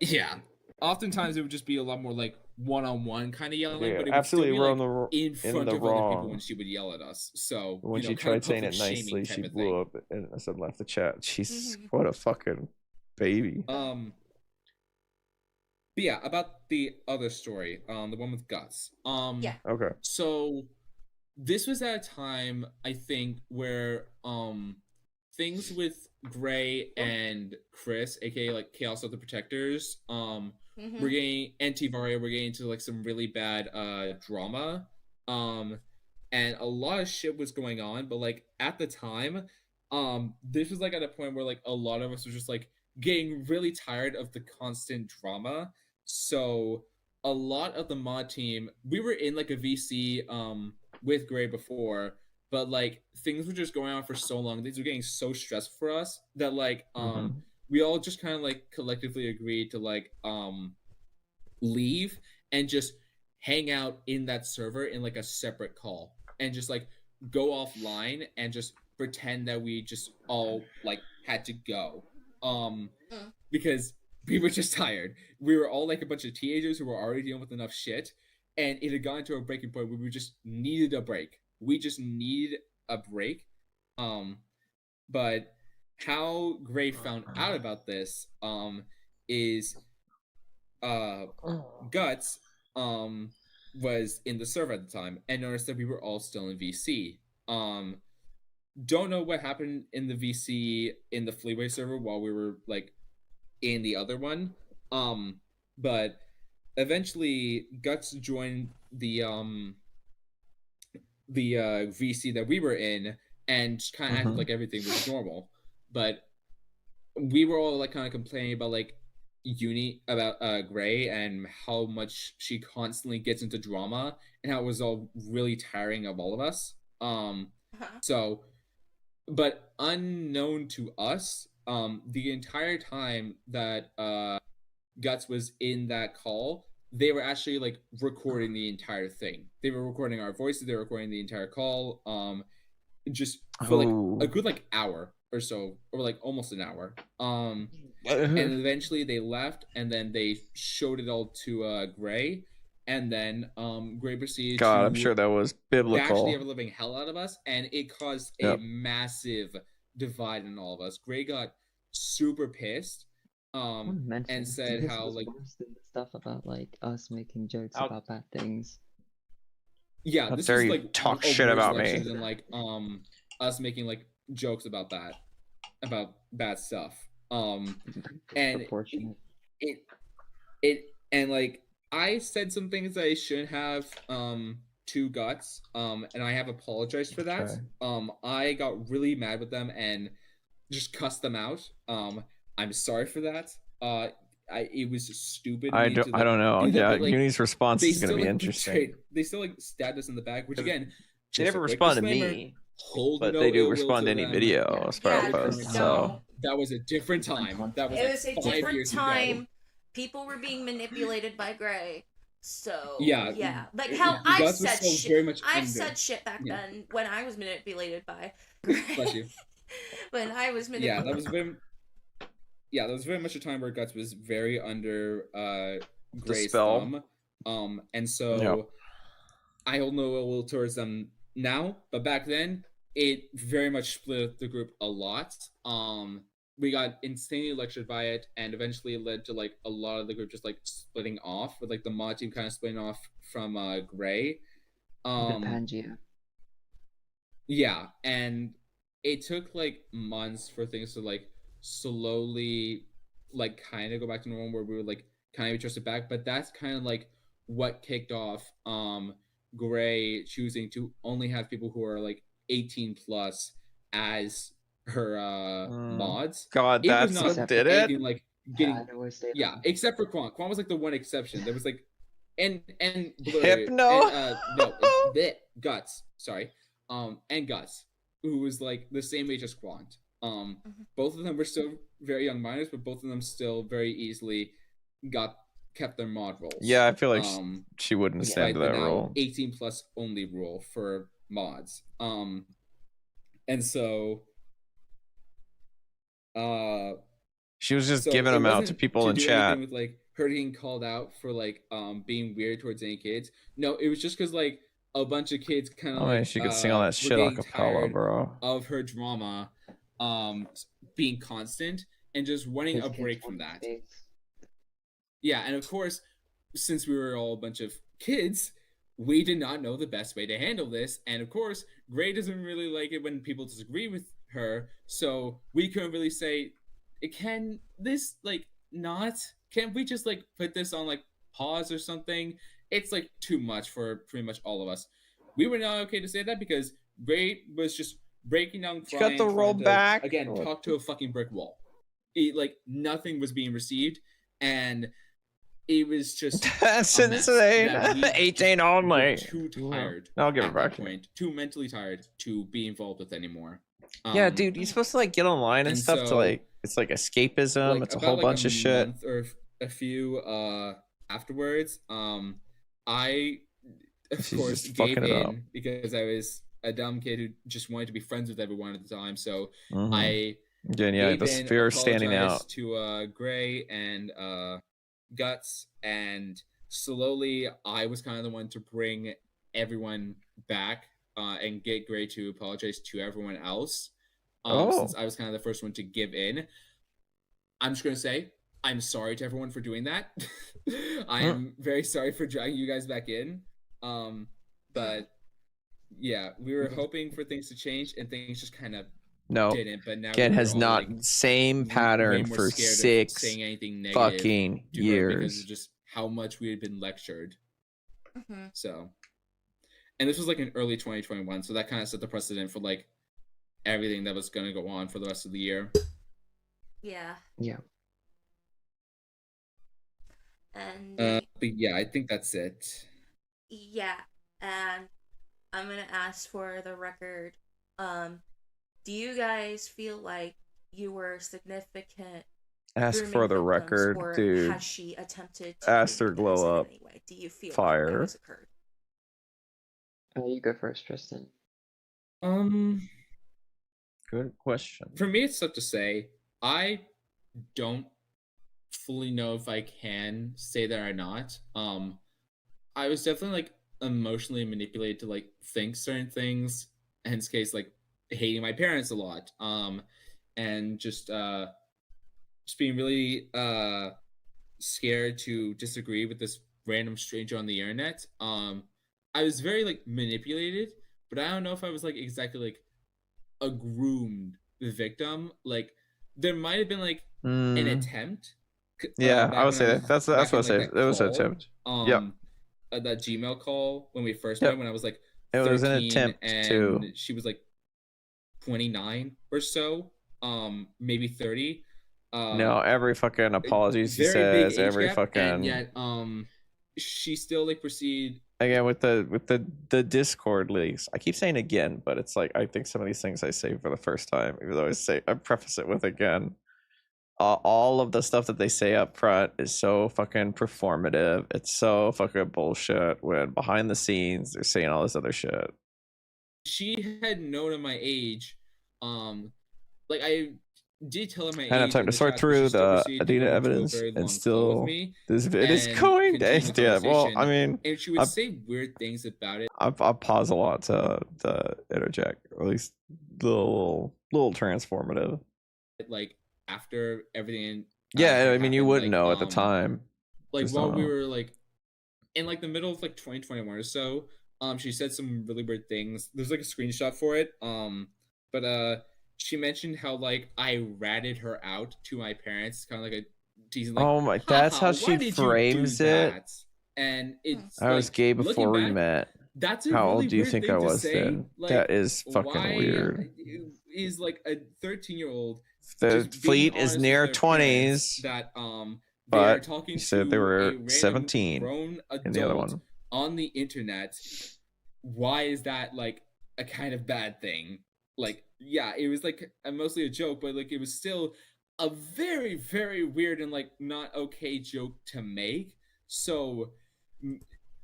yeah. Oftentimes it would just be a lot more like one-on-one kind of yelling, Yeah, but it would absolutely, still be, we're like, in front of other people wrong. when she would yell at us. So When she tried saying it nicely, she blew up and said left the chat. Jesus, what a fucking baby. But yeah, about the other story, the one with Guts. Yeah. Okay. So this was at a time, I think, where things with Gray and Chris, aka like Chaos of the Protectors, we're getting Antivaria, we're getting into like some really bad drama. And a lot of shit was going on, but like at the time, this was like at a point where like a lot of us were just like getting really tired of the constant drama. So a lot of the mod team, we were in like a VC with Gray before, but like things were just going on for so long, things were getting so stressful for us that like we all just kind of like collectively agreed to like leave and just hang out in that server in like a separate call and just like go offline and just pretend that we just all like had to go because we were just tired. We were all like a bunch of teenagers who were already dealing with enough shit, and it had gotten to a breaking point where we just needed a break. We just needed a break. But how Gray found out about this is Guts was in the server at the time and noticed that we were all still in VC. Don't know what happened in the VC in the Fleaway server while we were like in the other one. But eventually Guts joined the VC that we were in and kind of acted like everything was normal. But we were all like kind of complaining about like about Gray and how much she constantly gets into drama and how it was all really tiring of all of us. So, but unknown to us, the entire time that Guts was in that call, they were actually like recording the entire thing. They were recording our voices. They were recording the entire call. Just for like a good like hour or so, or like almost an hour. And eventually they left, and then they showed it all to Gray, and then Gray proceeded God, to I'm sure that was biblical. actually ever living hell out of us, and it caused a massive divide in all of us. Gray got super pissed, and said how like worse than the stuff about like us making jokes about bad things. Yeah, How this dare is you like talk a shit worse about me. lecture than like us making like jokes about that, about bad stuff. And it and like I said some things that I shouldn't have to Guts, and I have apologized for that. I got really mad with them and just cussed them out. I'm sorry for that. It was stupid. I of me don't know. do that, Yeah, but, like, Uni's response they is going to still, be like, interesting. They still like stabbed us in the back, which again, They just never a quick respond to disclaimer, me, hold but no they do ill will respond to any them. video Spiral Yeah, post. no. So That was a different time. That was It like was a 5 different years time. ago. People were being manipulated by Gray. So Yeah, like hell, I Guts was said still shit. very much I've under. said shit back Yeah. then when I was manipulated by Bless Gray. you. When I was Yeah, manipulated. that was very much a time where Guts was very under Gray's spell. thumb. And so I hold no ill will towards them now, but back then it very much split the group a lot. We got insanely lectured by it, and eventually it led to like a lot of the group just like splitting off, with like the mod team kind of splitting off from Gray. The Pangea. Yeah, and it took like months for things to like slowly like kind of go back to normal, where we would like kind of be trusted back. But that's kind of like what kicked off Gray choosing to only have people who are like 18 plus as her mods. God, It was that's not what did it? anything like getting except for Quan. Quan was like the one exception. There was like and Hypno? Guts, sorry. And Guts, who was like the same age as Quant. Both of them were still very young minors, but both of them still very easily kept their mod roles. Yeah, I feel like she wouldn't stand despite to the that now role. 18 plus only rule for mods. And so she was just so giving it them out wasn't to people in do chat. anything with like her getting called out for like being weird towards any kids. No, it was just because like a bunch of kids kind of Oh man, she could sing all that shit a cappella, bro. of her drama being constant and just wanting a break from that. Yeah, and of course, since we were all a bunch of kids, we did not know the best way to handle this. And of course, Gray doesn't really like it when people disagree with her, so we couldn't really say, can this like not? Can't we just like put this on like pause or something? It's like too much for pretty much all of us. We were not okay to say that because Gray was just breaking down. You got the roll back again. Talk to a fucking brick wall. Like nothing was being received, and it was just that's insane. 18 only. Too tired. I'll give it back. Too mentally tired to be involved with anymore. Yeah, dude, you're supposed to like get online and stuff to like it's like escapism. Like, it's a whole bunch of shit. Or a few afterwards, I of She's course just gave fucking it up. in because I was a dumb kid who just wanted to be friends with everyone at the time. So Mhm. I Again, yeah, gave the in, fear of standing apologized out. to Gray and Guts, and slowly I was kind of the one to bring everyone back and get Gray to apologize to everyone else. Since I was kind of the first one to give in. I'm just gonna say I'm sorry to everyone for doing that. I am very sorry for dragging you guys back in. But yeah, we were hoping for things to change, and things just kind of No. didn't. But now Ken we're has all, not like, same way pattern more for scared of 6 saying anything negative fucking to her because years. of just how much we had been lectured. Mm-hmm. So, and this was like in early 2021, so that kind of set the precedent for like everything that was going to go on for the rest of the year. Yeah. Yeah. And but yeah, I think that's it. yeah, and I'm gonna ask for the record. Do you guys feel like you were significant Ask for grooming the victims, record, or dude. has she attempted to Aster groom you guys glow in up. any way? Do you feel Fire. like that has occurred? You go first, Tristan. Good question. For me, it's tough to say. I don't fully know if I can say that or not. I was definitely like emotionally manipulated to like think certain things. In this case, like hating my parents a lot. And just being really scared to disagree with this random stranger on the internet. I was very like manipulated, but I don't know if I was like exactly like a groomed victim. Like there might have been like an attempt. Yeah, I would back when say was that's back what I in, would say. that It was an call, attempt. Yep. That Gmail call when we first Yep. met, when I was like It 13 was an attempt and to. she was like 29 or so, maybe 30. No, every fucking apologies he Very big says, age every gap, fucking. and yet she still like proceed. Again with the Discord leaks. I keep saying again, but it's like I think some of these things I say for the first time, even though I preface it with again. All of the stuff that they say up front is so fucking performative. It's so fucking bullshit when behind the scenes they're saying all this other shit. She had known of my age. Like I did tell her my age. I don't have time in to the sort chat, but through she still the proceeded to Adina go into a evidence very and long call with still me this vid is and going continue down. the Yeah, well, I conversation. mean, And she would say weird things about it. I pause a lot to interject, or at least the little transformative. Like after everything. Yeah, I mean, you happened, wouldn't like, know at the time. Like Just while don't we know. were like in like the middle of like 2021 or so, she said some really weird things. There's like a screenshot for it. But she mentioned how like I ratted her out to my parents, kind of like a teasing like, Oh my, that's how why she did you frames do it. that? And it's I was like, gay looking before we back, met. that's a How really old do you weird think thing I to was say. then? Like, That is fucking why weird. is like a 13-year-old The just being fleet is honest near with their parents 20s, that they are but talking you said they to were a random 17 grown in the other adult one. on the internet. Why is that like a kind of bad thing? Like, yeah, it was like mostly a joke, but like it was still a very, very weird and like not okay joke to make. So,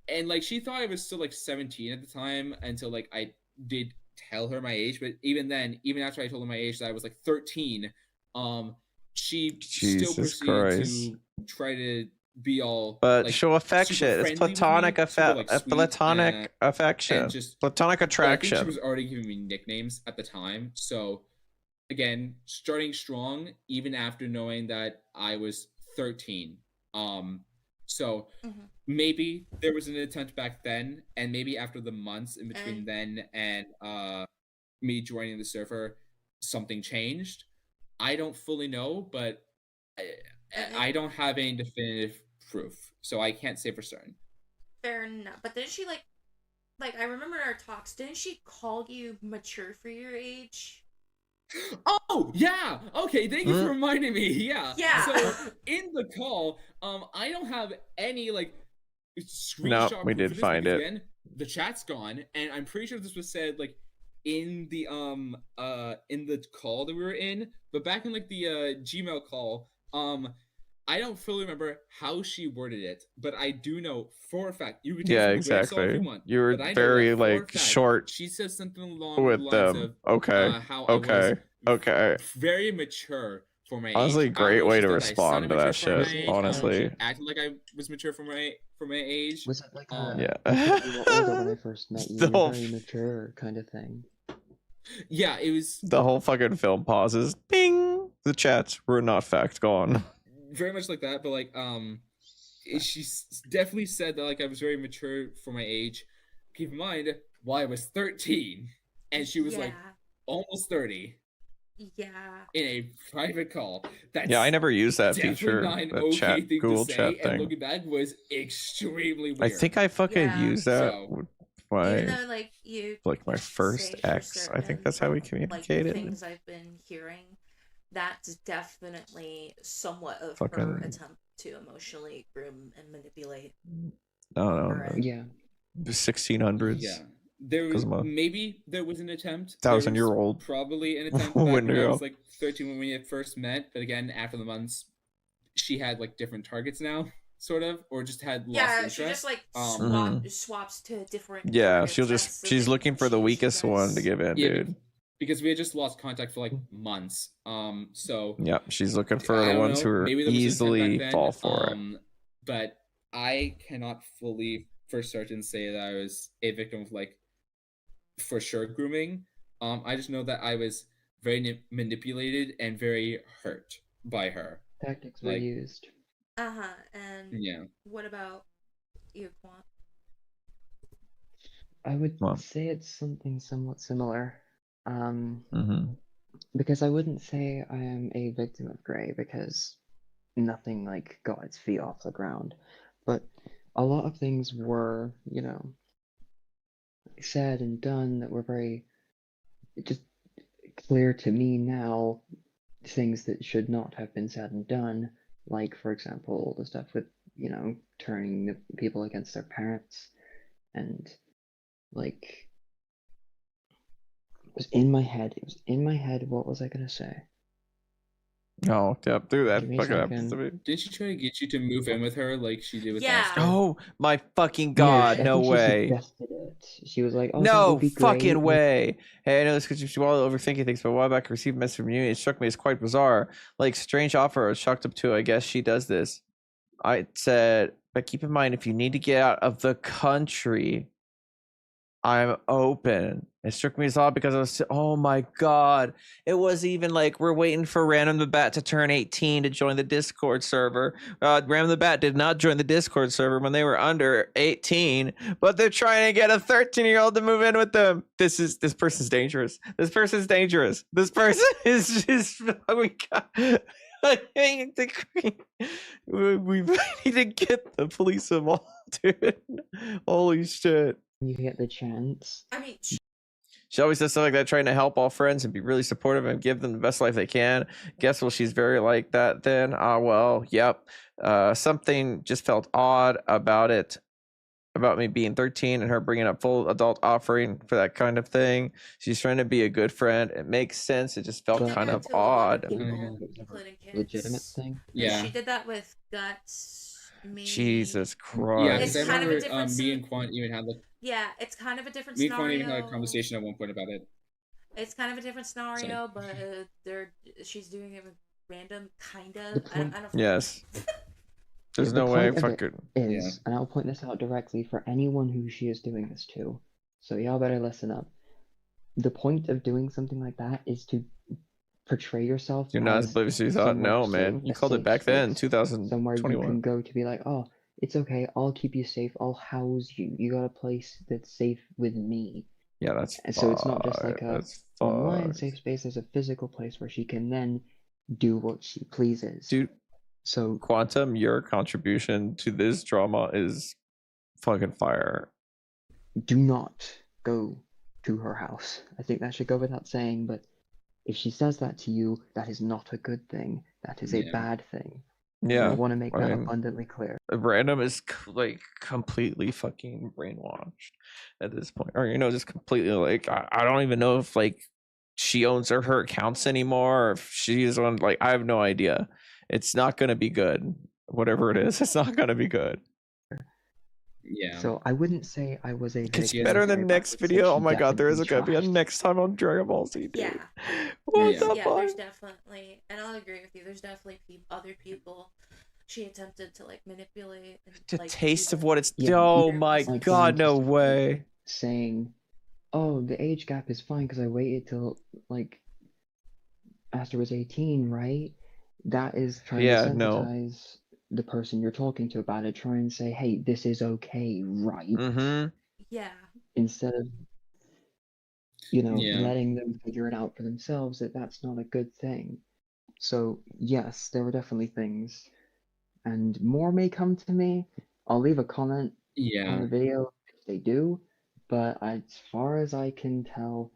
and like she thought I was still like 17 at the time until like I did tell her my age. But even then, even after I told her my age that I was like 13, she still Jesus proceeded Christ. to try to be all But like show affection. super It's friendly with me, platonic super, like, sweet, platonic affection. and just Platonic but I think she attraction. was already giving me nicknames at the time. So again, starting strong even after knowing that I was 13. So maybe there was an attempt back then, and maybe after the months in between then and me joining the server, something changed. I don't fully know, but I don't have any definitive proof, so I can't say for certain. Fair enough. But didn't she like I remember in our talks, didn't she call you mature for your age? Oh yeah, okay. Thank you for reminding me. Yeah. Yeah. So in the call, I don't have any like No, screenshot. we proof did of this find because, it. again, the chat's gone, and I'm pretty sure this was said like in the call that we were in, but back in like the Gmail call, I don't fully remember how she worded it, but I do know for a fact. You can take Yeah, it from a grain of salt if you exactly. want, You were but I know very that for a like fact short she says something along the with lines them. of Okay. how I was Okay. very mature for my Honestly, age. I don't great know if way she to said I respond sounded to mature that for my shit. age. Honestly. Acting like I was mature for my age. Was it like Yeah. I thought you were older when I first met you? The You're whole very mature, kind of thing. Yeah, it was the whole fucking film pauses. Bing. The chats were not fact gone. very much like that, but like she definitely said that like I was very mature for my age. Keep in mind, while I was 13, and she was like almost 30 Yeah. in a private call. That's Yeah, I never used that definitely feature. not an That okay chat, thing Google to say, chat and thing. looking back was extremely weird. I think I fucking Yeah. used that So- with Even my though like you like my can't first say for ex. I think certain, that's how we like, the communicated. things I've been hearing, that's definitely somewhat of her Fucking- attempt to emotionally groom and manipulate. I don't know. Alright. Yeah. The 1600s. Yeah. There 'Cause was I'm a maybe there was an attempt. There was 1,000-year-old probably an attempt back when I window. was like 13 when we had first met, but again after the months, she had like different targets now, sort of, or just had lost Yeah, interest. she just like Mhm. swaps to different. Yeah, targets. she'll That's just the she's thing looking that for the she weakest one to does. give in, Yeah, dude. because we had just lost contact for like months. So Yeah, she's looking for I the don't ones know, who are maybe there was intent back easily then, fall for it. But I cannot fully for certain say that I was a victim of like for sure grooming. I just know that I was very manipulated and very hurt by her. Tactics were Like- used. And Yeah. what about you, Quant? I would Well. say it's something somewhat similar. Mm-hmm. Because I wouldn't say I am a victim of Grey because nothing like got its feet off the ground. But a lot of things were, you know, said and done that were very just clear to me now, things that should not have been said and done, like for example the stuff with, you know, turning the people against their parents, and like it was in my head, what was I gonna say? Oh, yep, dude, that Give me a fucking happens second. to me. Didn't she try to get you to move in with her like she did with Yeah. Aster? Oh my fucking I god, no think she way. suggested it. She was like, oh, that No would be fucking great. way. Hey, I know this because you're all overthinking things, but a while back I received a message from you. It struck me as quite bizarre. Like, strange offer. I was shocked up to. I guess she does this. I said, but keep in mind, if you need to get out of the country, I'm open. It struck me as odd because I was, oh my god. It was even like we're waiting for Random the Bat to turn 18 to join the Discord server. Random the Bat did not join the Discord server when they were under 18, but they're trying to get a 13-year-old to move in with them. This person's dangerous. This person's dangerous. This person is just, oh my god. We need to get the police involved, dude. Holy shit. You get the chance. I mean, She always does stuff like that, trying to help all friends and be really supportive and give them the best life they can. Guess well, she's very like that then. Well, yep. Something just felt odd about it, about me being 13 and her bringing up full adult offering for that kind of thing. She's trying to be a good friend. It makes sense. It just felt But- kind of to a lot odd. of people, Mhm. including kids. Legitimate thing. Yeah. She did that with Guts. Me. Jesus Yeah, Christ. because I It's kind of a remember different me and Quant even had like Yeah, it's kind of a different me and Quant scenario. even had a conversation at one point about it. It's kind of a different scenario, but she's doing it with random, kind of. The I don't. point- Yes. There's The no way. point of it Fucking. is, Yeah. and I'll point this out directly for anyone who she is doing this to, so y'all better listen up. The point of doing something like that is to portray yourself You're not as as oblivious as you thought. somewhere No, safe, man. You a called it safe back then, space, somewhere you can 2021. go to be like, oh, it's okay, I'll keep you safe, I'll house you. You got a place that's safe with me. Yeah, that's And so it's not just like a that's online fucked. safe space, there's a physical place where she can then do what she pleases. Dude, So Quantum, your contribution to this drama is fucking fire. do not go to her house. I think that should go without saying, but if she says that to you, that is not a good thing. That is a Yeah. bad thing. Yeah. I want to make I that mean, abundantly clear. Random is like completely fucking brainwashed at this point, or just completely like I don't even know if like she owns her accounts anymore, or if she is on, like I have no idea. it's not going to be good. Whatever it is, it's not going to be good. Yeah. So I wouldn't say I was a It's victim better of than Grey, but I next would say video. Oh she my god, there is definitely going to be a tried. next time on Dragon Ball Z, dude. Yeah. What Yeah. the Yeah, fuck? there's definitely, and I'll agree with you. There's definitely other people she attempted to like manipulate. And, The like, taste of even- what it's. Yeah, Oh even my like god, no scientists way. saying, "Oh, the age gap is fine because I waited till like Aster was 18, right?" That is trying to Yeah, no. sensitize the person you're talking to about it. Try and say, "Hey, this is okay, right?" Mm-hmm. Yeah. Instead of Yeah. letting them figure it out for themselves. That's not a good thing. So yes, there were definitely things, and more may come to me. I'll leave a comment on Yeah. the video if they do, but as far as I can tell,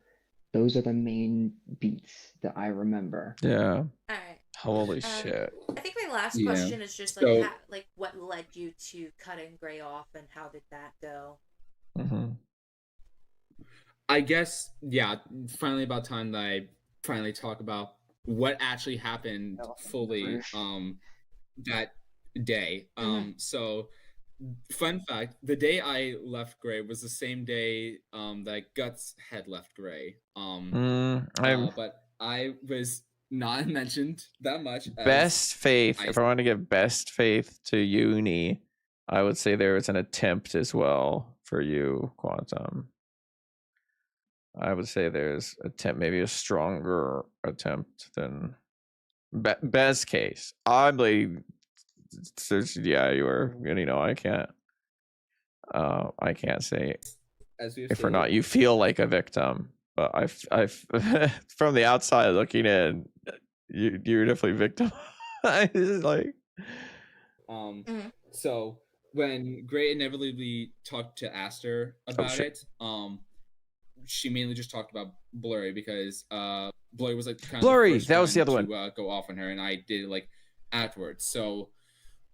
those are the main beats that I remember. Yeah. All right. Holy shit. I think my last Yeah. question is just So- like what led you to cutting Gray off, and how did that go? Mm-hmm. I guess, yeah, finally about time that I finally talk about what actually happened fully that day. So fun fact, the day I left Gray was the same day that Guts had left Gray. But I was not mentioned that much. Best faith. If I want to give best faith to Uni, I would say there was an attempt as well for you, Quantum. I would say there's maybe a stronger attempt than best case. Oddly, yeah, you were. I can't say As we if or not you feel like a victim, but I've from the outside looking in, you're definitely victim. Like, so when Gray inevitably talked to Aster about shit. it, she mainly just talked about Blurry because Blurry was like kind of Blurry, the first that was the other one. to go off on her, and I did it like afterwards. So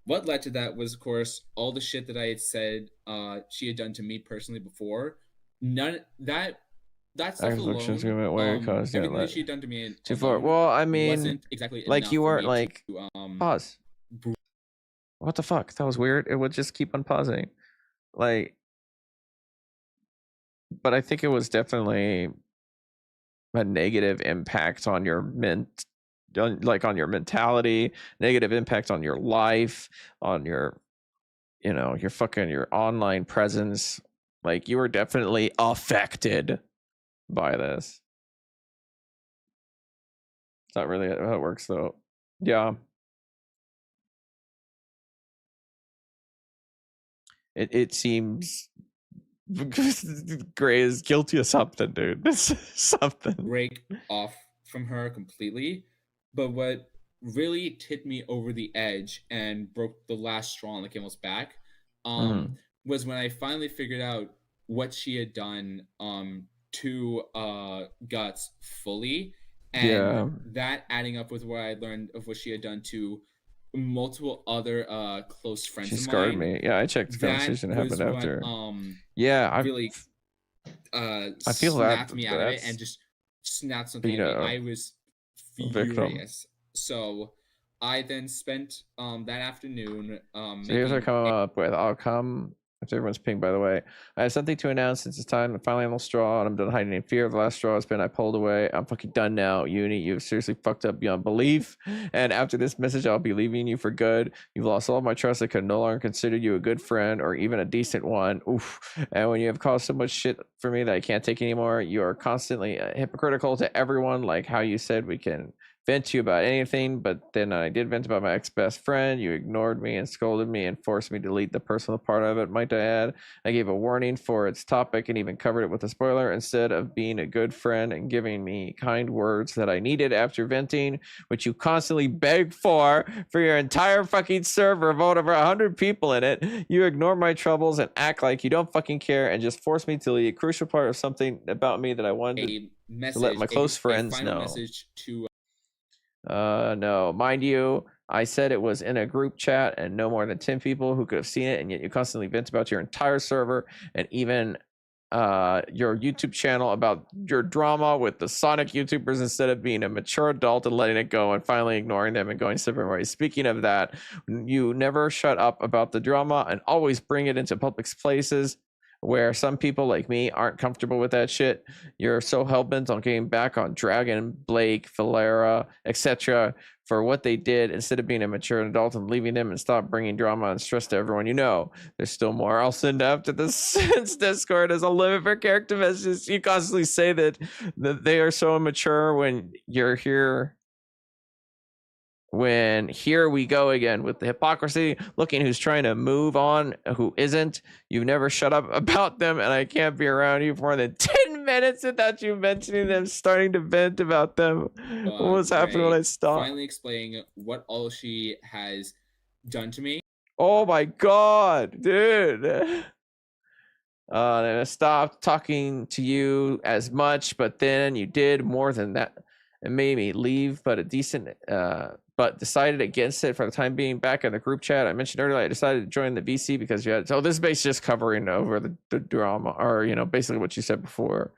what led to that was, of course, all the shit that I had said she had done to me personally before. That stuff alone, everything that she had done to me too far. Well, I mean, wasn't exactly like enough you for weren't me like to, pause. What the fuck? That was weird. It would just keep on pausing, like. But I think it was definitely a negative impact on your on your mentality, negative impact on your life, on your, your online presence. Like, you were definitely affected by this. It's not really how it works, though. Yeah. It seems Gray is guilty of something, dude. Something. Break off from her completely. But what really tipped me over the edge and broke the last straw on the camel's back was when I finally figured out what she had done to Guts fully, and that adding up with what I learned of what she had done to multiple other close friends She of scarred mine. me. Yeah, I checked the conversation that happened after. Yeah, I really I feel snapped that me out of it and just snapped something. I was furious. So I then spent that afternoon. So here's what I come up with. I'll come after everyone's ping, by the way. I have something to announce since it's time to finally on the straw, and I'm done hiding in fear. The last straw has been I pulled away. I'm fucking done now. Uni, you've seriously fucked up beyond belief. And after this message, I'll be leaving you for good. You've lost all of my trust. I could no longer consider you a good friend or even a decent one. Oof. And when you have caused so much shit for me that I can't take anymore, you are constantly hypocritical to everyone. Like how you said we can vent to you about anything, but then I did vent about my ex-best friend. You ignored me and scolded me and forced me to delete the personal part of it. Might I add, I gave a warning for its topic and even covered it with a spoiler instead of being a good friend and giving me kind words that I needed after venting, which you constantly beg for your entire fucking server of over 100 people in it. You ignore my troubles and act like you don't fucking care and just force me to delete a crucial part of something about me that I wanted to let my close friends know. Message to no, mind you, I said it was in a group chat and no more than 10 people who could have seen it, and yet you constantly vent about your entire server and even your YouTube channel about your drama with the Sonic YouTubers instead of being a mature adult and letting it go and finally ignoring them and going separate ways. Speaking of that, you never shut up about the drama and always bring it into public places where some people like me aren't comfortable with that shit. You're so hell-bent on getting back on Dragon, Blake, Valera, etc. for what they did instead of being a mature adult and leaving them and stop bringing drama and stress to everyone you know. There's still more. I'll send after this since Discord has a limit for character messages. You constantly say that they are so immature when you're here. When here we go again with the hypocrisy, looking who's trying to move on, who isn't. You've never shut up about them, and I can't be around you for more than 10 minutes without you mentioning them, starting to vent about them. What was happening when I stopped? Finally explaining what all she has done to me. Oh my god, dude. And I stopped talking to you as much, but then you did more than that. It made me leave, but decided against it for the time being. Back in the group chat I mentioned earlier, I decided to join the VC because you had. So this is basically just covering over the drama, or basically what you said before.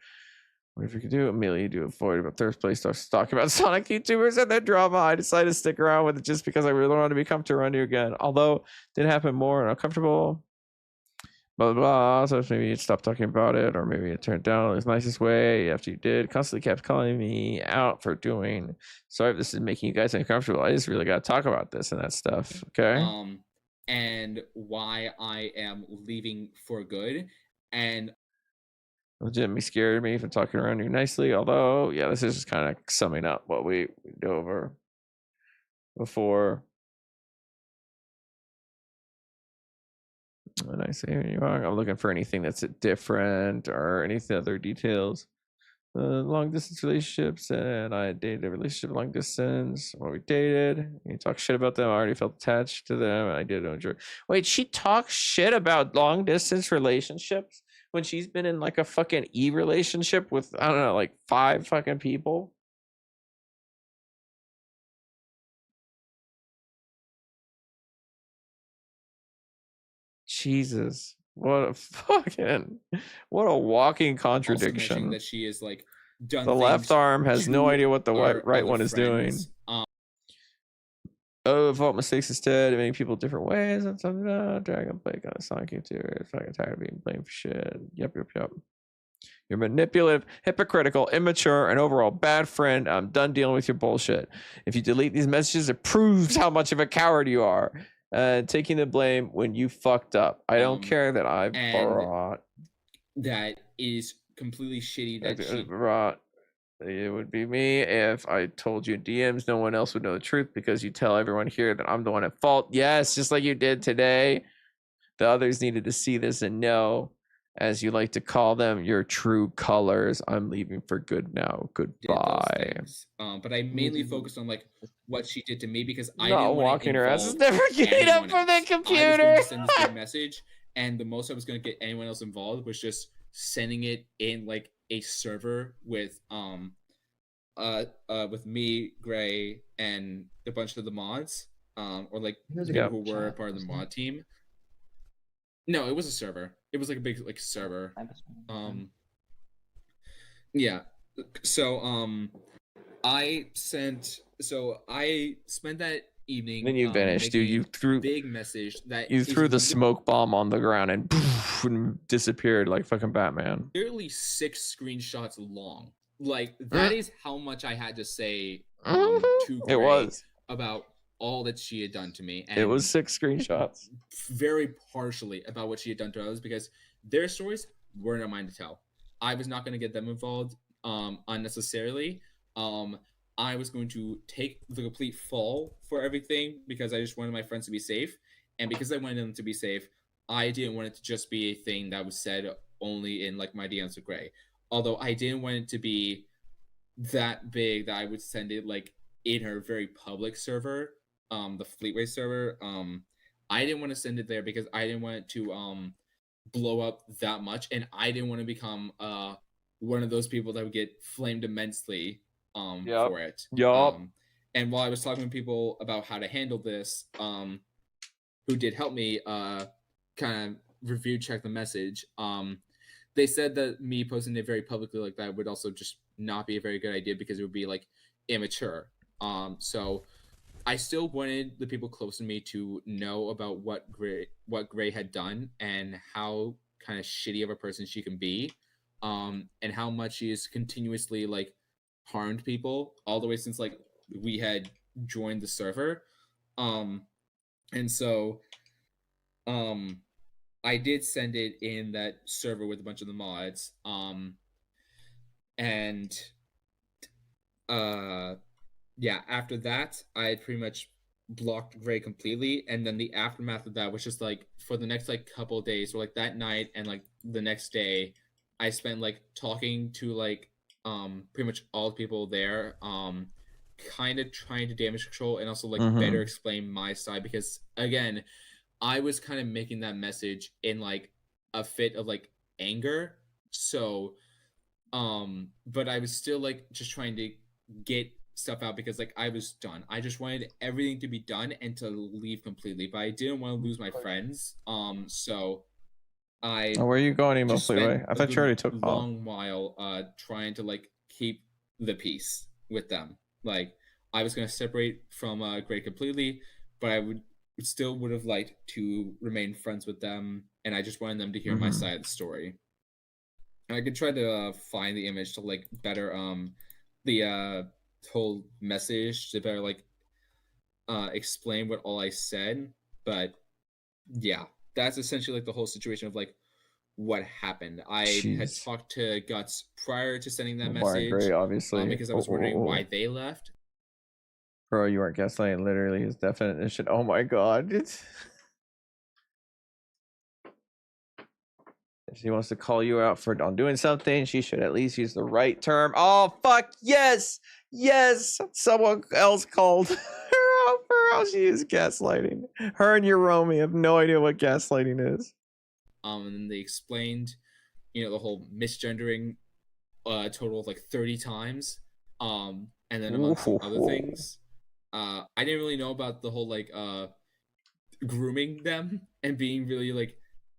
What if you could do? Amelia, do avoid about third place starts talking about Sonic YouTubers and their drama. I decided to stick around with it just because I really wanted to be comfortable around you again. Although it did happen more and uncomfortable. Blah, blah, blah. So maybe you'd stop talking about it, or maybe you turned down the nicest way after you did. Constantly kept calling me out for doing. Sorry if this is making you guys uncomfortable. I just really got to talk about this and that stuff. Okay. And why I am leaving for good. And legitimately scared me for talking around you nicely. Although, yeah, this is just kind of summing up what we went over before. And I say you are. I'm looking for anything that's different or anything other details. Long distance relationships, and I dated a relationship long distance. Well, we dated. You talk shit about them. I already felt attached to them. I did enjoy. Wait, she talks shit about long distance relationships when she's been in like a fucking relationship with, I don't know, like 5 fucking people. Jesus, what a walking contradiction. That she is like done. The left arm has no idea what the right one is doing. Fault mistakes instead, making people different ways. And something. Dragon Blake on a Sonic YouTuber. Fucking tired of being blamed for shit. Yep. You're manipulative, hypocritical, immature, and overall bad friend. I'm done dealing with your bullshit. If you delete these messages, it proves how much of a coward you are. Taking the blame when you fucked up. I don't care that I brought. That is completely shitty. That she brought. It would be me if I told you in DMs. No one else would know the truth because you tell everyone here that I'm the one at fault. Yes, just like you did today. The others needed to see this and know, as you like to call them, your true colors. I'm leaving for good now. Goodbye. But I mainly focused on like what she did to me because I didn't walking her ass is never getting up from the computer. I was going to send this big message, and the most I was going to get anyone else involved was just sending it in like a server with me, Gray, and a bunch of the mods, or like people who were part of the mod team. No, it was a server. It was like a big like server. Yeah. So I spent that evening. Then you vanished, dude. You threw big message that you threw the smoke bomb on the ground and poof, and disappeared like fucking Batman. Nearly 6 screenshots long. Like that is how much I had to say to Gray about all that she had done to me. And it was 6 screenshots. Very partially about what she had done to others because their stories were not mine to tell. I was not going to get them involved unnecessarily. I was going to take the complete fall for everything because I just wanted my friends to be safe. And because I wanted them to be safe, I didn't want it to just be a thing that was said only in like my DMs with Gray. Although I didn't want it to be that big that I would send it like in her very public server, the Fleetway server. I didn't want to send it there because I didn't want it to blow up that much, and I didn't want to become one of those people that would get flamed immensely for it. And while I was talking to people about how to handle this, who did help me kind of review check the message, they said that me posting it very publicly like that would also just not be a very good idea because it would be like immature. So I still wanted the people close to me to know about what Gray had done and how kind of shitty of a person she can be, and how much she has continuously like harmed people all the way since like we had joined the server. And so I did send it in that server with a bunch of the mods. And yeah, after that, I had pretty much blocked Gray completely, and then the aftermath of that was just like for the next like couple of days, or like that night and like the next day, I spent like talking to like pretty much all the people there, kind of trying to damage control and also like better explain my side, because again, I was kind of making that message in like a fit of like anger. So but I was still like just trying to get stuff out because like I was done. I just wanted everything to be done and to leave completely, but I didn't want to lose my friends. So I where are you going, Emo just Freeway? spent I thought you already took a off. long while trying to like keep the peace with them. Like I was gonna separate from Gray completely, but I would have liked to remain friends with them, and I just wanted them to hear my side of the story. And I could try to find the image to like better the whole message to better like explain what all I said. But yeah, that's essentially like the whole situation of like what happened. I had talked to Guts prior to sending that message, Gray, obviously, because I was wondering why they left. Bro, you weren't gaslighting. Literally, his definition. Oh my god. If she wants to call you out for on doing something, she should at least use the right term. Oh fuck yes, yes. Someone else called her out for how she is gaslighting. Her and your Romy have no idea what gaslighting is. And then they explained, the whole misgendering, total of like 30 times. And then among some other things. I didn't really know about the whole like grooming them and being really like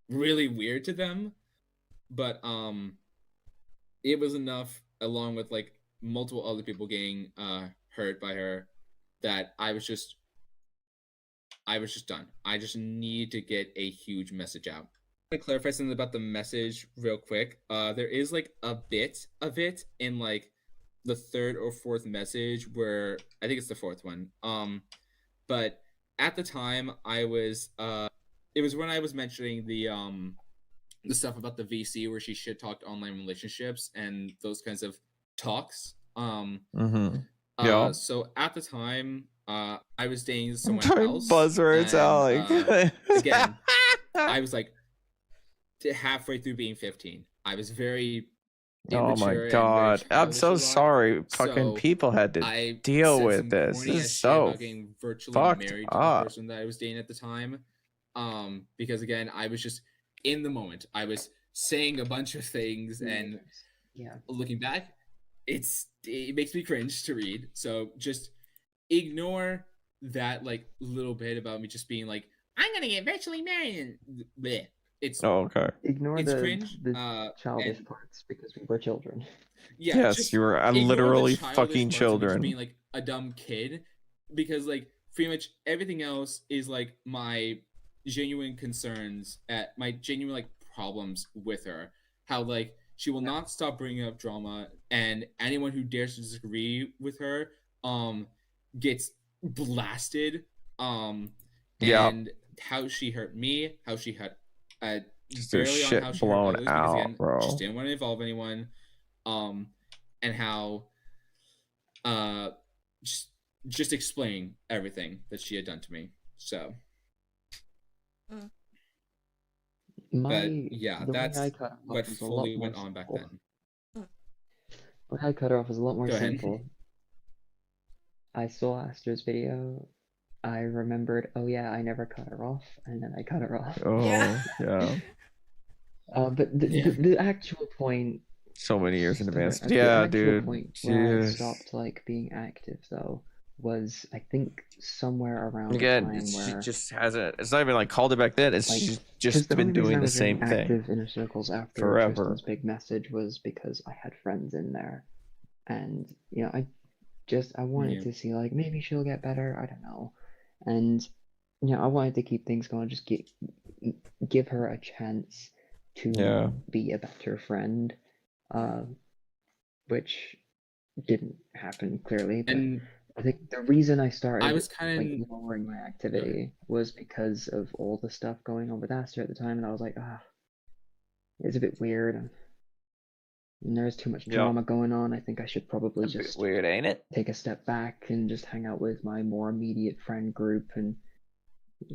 really weird to them, but it was enough, along with like multiple other people getting hurt by her, that I was just done. I just need to get a huge message out. To clarify something about the message real quick, there is like a bit of it in like the third or fourth message, where I think it's the fourth one. But at the time I was it was when I was mentioning the stuff about the VC where she shit talked online relationships and those kinds of talks. Yeah. So at the time, I was dating someone else. Buzzwords, and, again, I was like halfway through being 15. I was very oh my god, I'm so sorry. Fucking people had to deal with this. This is so fucked married up. to the person that I was dating at the time. Because again, I was just in the moment. I was saying a bunch of things, and looking back, it makes me cringe to read. So just ignore that like little bit about me just being like, I'm gonna get virtually married. Bleh. It's okay. Ignore it's the cringe, childish parts, because we were children. Yeah, yes, you were literally fucking children. Being like a dumb kid, because like pretty much everything else is like my genuine concerns, at my genuine like problems with her. How like she will not stop bringing up drama, and anyone who dares to disagree with her gets blasted. And how she hurt me, how she had just barely shit on how she blown hurt others, out, because, again, bro. just didn't want to involve anyone. And how just explain everything that she had done to me. So but yeah, that's what fully went on back then. When I cut her off was a lot more Go ahead. simple. I saw Aster's video. I remembered, oh yeah, I never cut her off, and then I cut her off. Oh yeah. But the actual point. So many years in advance. The Yeah, actual dude. point where I stopped like being active though was, I think, somewhere around the Again, time she where, just hasn't. It's not even like called it back then. It's like, she's 'cause just the been only reason I doing the was really same thing active inner circles after forever. Tristan's big message was because I had friends in there, and you know, I wanted Yeah. to see like maybe she'll get better. I don't know, and you know, I wanted to keep things going, just give her a chance to Yeah. be a better friend, which didn't happen clearly. But And I think the reason I I started was kind like of lowering my activity was because of all the stuff going on with Aster at the time, and I was like, it's a bit weird. And there's too much Yep. drama going on. I think I should probably A bit just weird, ain't it? take a step back and just hang out with my more immediate friend group and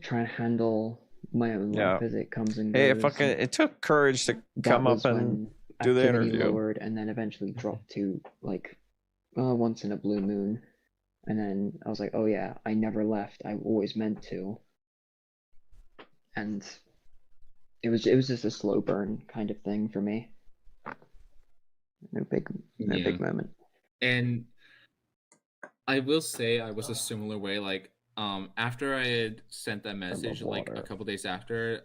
try and handle my own Yeah. life as it comes and Hey, goes. And it took courage to that come was up and when do the activity interview. lowered and then eventually dropped to like once in a blue moon. And then I was like, oh yeah, I never left. I always meant to. And it was just a slow burn kind of thing for me. No big moment. And I will say I was a similar way. Like, after I had sent that message, like a couple days after,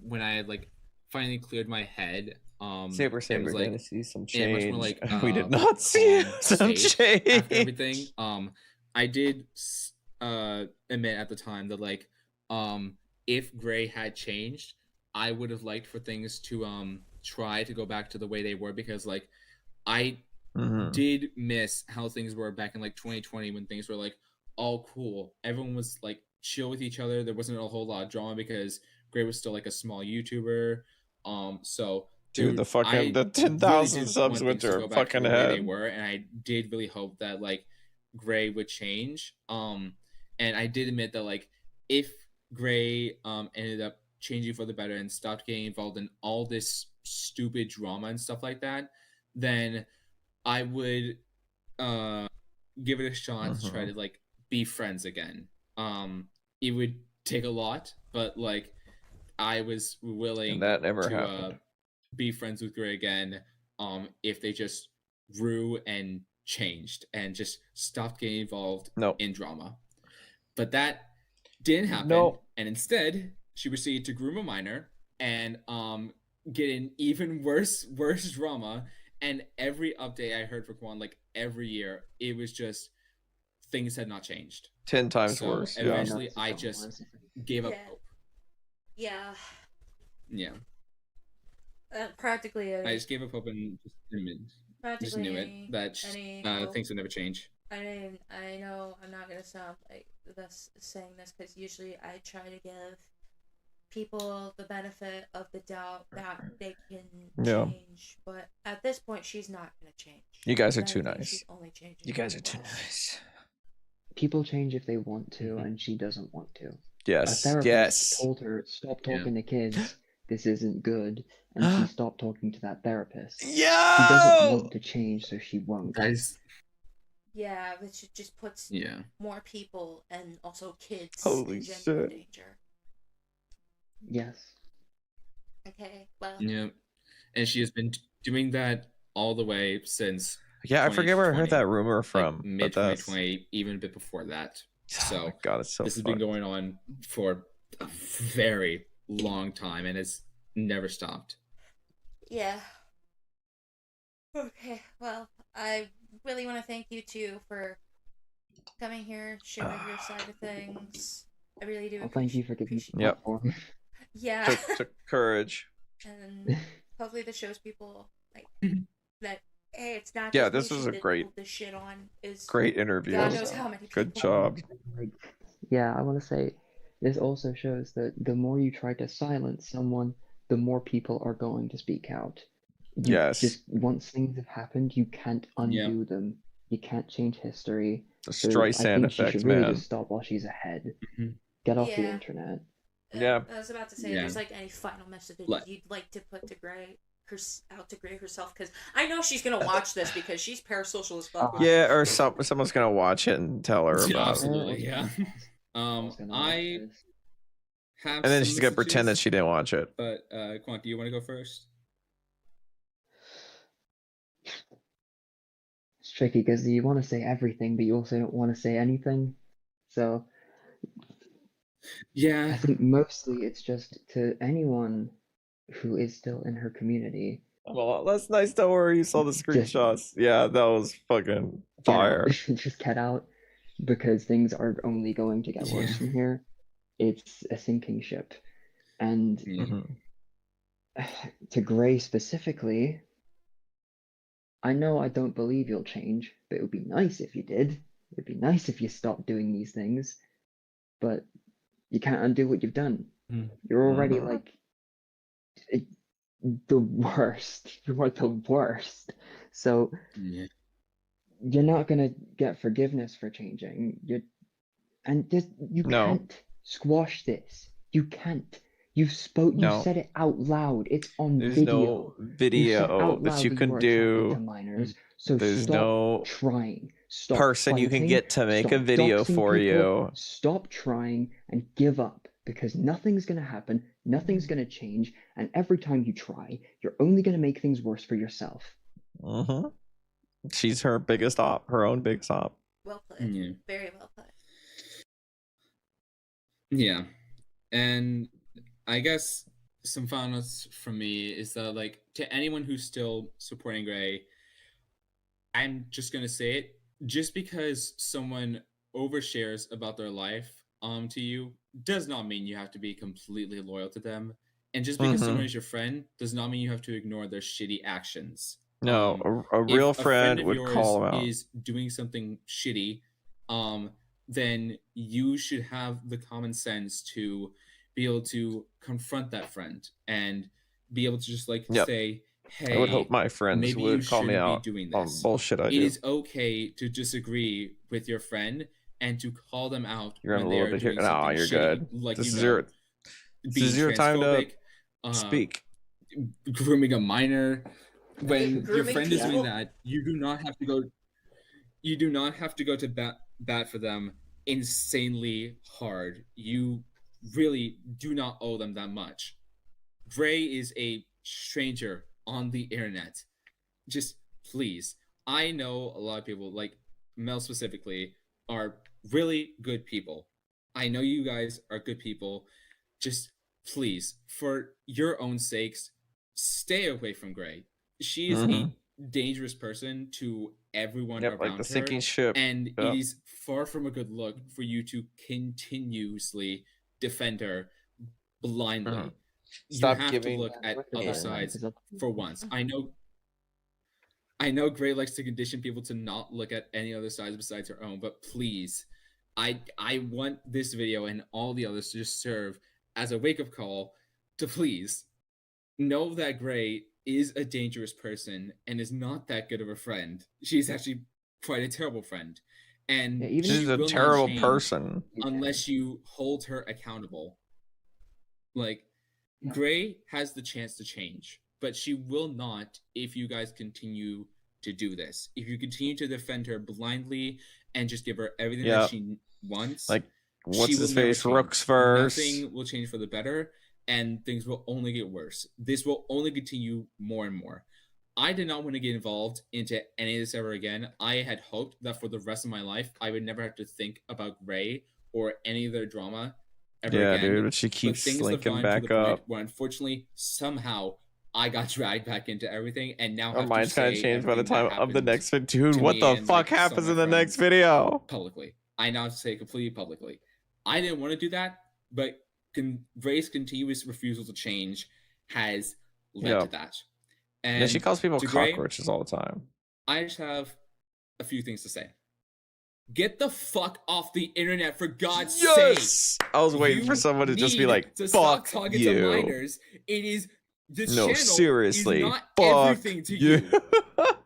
when I had like finally cleared my head, Saber it was like gonna see some in a much more change. like We did not see calm some state change. after everything. I did admit at the time that like if Gray had changed, I would have liked for things to try to go back to the way they were, because like I did miss how things were back in like 2020 when things were like all cool. Everyone was like chill with each other. There wasn't a whole lot of drama because Gray was still like a small YouTuber. So Dude, the fucking the really 10,000 did subs want went things to to her go back to fucking the way they head. were, and I did really hope that like Gray would change. And I did admit that like if Gray ended up changing for the better and stopped getting involved in all this stupid drama and stuff like that, then I would give it a shot to try to like be friends again. It would take a lot, but like I was willing And that never to happened. be friends with Gray again, if they just grew and changed and just stopped getting involved in drama. But that didn't happen, and instead she proceeded to groom a minor and get in even worse drama. And every update I heard from Kwan, like every year, it was just things had not changed. 10 times So worse. Yeah. eventually, I just gave up hope. Yeah. Yeah. Practically. I just gave up hope and just knew it that things would never change. I mean, I know I'm not gonna sound like this saying this because usually I try to give people the benefit of the doubt that they can change, but at this point, she's not gonna change. You guys are too nice. She's only changing. You guys are too nice. People change if they want to, and she doesn't want to. Yes. A therapist told her, stop talking to kids. This isn't good. And she stopped talking to that therapist. She doesn't want to change, so she won't. Yeah, which just puts more people and also kids Holy in general shit. danger. Yes. Okay, well. Yeah. And she has been doing that all the way since. Yeah, I forget where I heard that rumor from. Like mid 2020, even a bit before that. So oh my God, it's so this has been going on for a very long time, and it's never stopped. Yeah. Okay, well, I really want to thank you two for coming here, sharing your side of things. I really do. Well, thank you for giving me the Yep. platform. Yeah. Took courage. And hopefully this shows people like that. Hey, it's not. Yeah, just this me was she a did great, pull this shit on. Is great interview. God knows how many Good people. job. Like, yeah, I want to say this also shows that the more you try to silence someone, the more people are going to speak out. Just once things have happened, you can't undo them. You can't change history. The So Streisand I think she effect, should really man. just stop while she's ahead. Get off the Yeah. internet. Yeah. I was about to say, there's like any final message you'd like to put to Gray, out to Gray herself, because I know she's gonna watch this because she's parasocial as fuck. Yeah, or someone's gonna watch it and tell her about Absolutely, it. yeah. I have. And then some she's gonna pretend that messages, she didn't watch it. But Quant, do you want to go first? tricky because you want to say everything, but you also don't want to say anything. So Yeah. I think mostly it's just to anyone who is still in her community. Well, that's nice to where you saw the screenshots. Yeah, that was fucking fire. Just get out, because things are only going to get worse from here. It's a sinking ship. And to Gray specifically, I know I don't believe you'll change, but it would be nice if you did. It'd be nice if you stopped doing these things. But you can't undo what you've done. You're already like the worst. You are the worst. So you're not gonna get forgiveness for changing. You can't squash this. You can't. You said it out loud. It's on There's video. no video that you can do. Minors, so There's stop no trying. Stop person you can fighting, get to make a stop video doxing for people, you. Stop trying and give up, because nothing's going to happen, nothing's going to change, and every time you try, you're only going to make things worse for yourself. She's her biggest op, her own biggest op. Well put. Very well put. Yeah. And I guess some final notes from me is that, like, to anyone who's still supporting Gray, I'm just gonna say it. Just because someone overshares about their life to you does not mean you have to be completely loyal to them. And just because someone is your friend does not mean you have to ignore their shitty actions. No, a real friend would call them out. Is doing something shitty, then you should have the common sense to be able to confront that friend and be able to just say, hey, I would hope my friends maybe would you call me shouldn't out be doing on this. bullshit I do. It is okay to disagree with your friend and to call them out. You're when a they little are bit here. doing No, something you're shitty, good. Like, This you is know, your being your time to transphobic, speak. grooming a minor. When your Grooming friend is doing people. that, you do not have to go. You do not have to go to bat for them insanely hard. You really do not owe them that much. Gray is a stranger on the internet. Just please. I know a lot of people, like Mel specifically, are really good people. I know you guys are good people. Just please, for your own sakes, stay away from Gray. She is a dangerous person to everyone around like the her, sinking ship. and it is far from a good look for you to continuously defend her blindly. Stop you have giving to look at other sides for once. I know Gray likes to condition people to not look at any other sides besides her own, but please, I want this video and all the others to just serve as a wake-up call to please know that Gray is a dangerous person and is not that good of a friend. She's actually quite a terrible friend. And She's a terrible person. Unless you hold her accountable. Like, Gray has the chance to change, but she will not if you guys continue to do this. If you continue to defend her blindly and just give her everything that she wants, like what's his face, Rook's verse. Nothing will change for the better, and things will only get worse. This will only continue more and more. I did not want to get involved into any of this ever again. I had hoped that for the rest of my life, I would never have to think about Gray or any of their drama ever again. Yeah, dude, she keeps linking back up. Where unfortunately, somehow, I got dragged back into everything, and now our mind's kind of changed by the time of the next video. Dude, to what me the and, fuck like, happens some in of the my next friends video? publicly. I now have to say completely publicly. I didn't want to do that, but Gray's continuous refusal to change has led to that. And yeah, she calls people to Gray, cockroaches all the time. I just have a few things to say. Get the fuck off the internet, for God's sake! I was waiting for someone to just be like, "Fuck you." To minors. It is this No, channel seriously, is not fuck everything to you.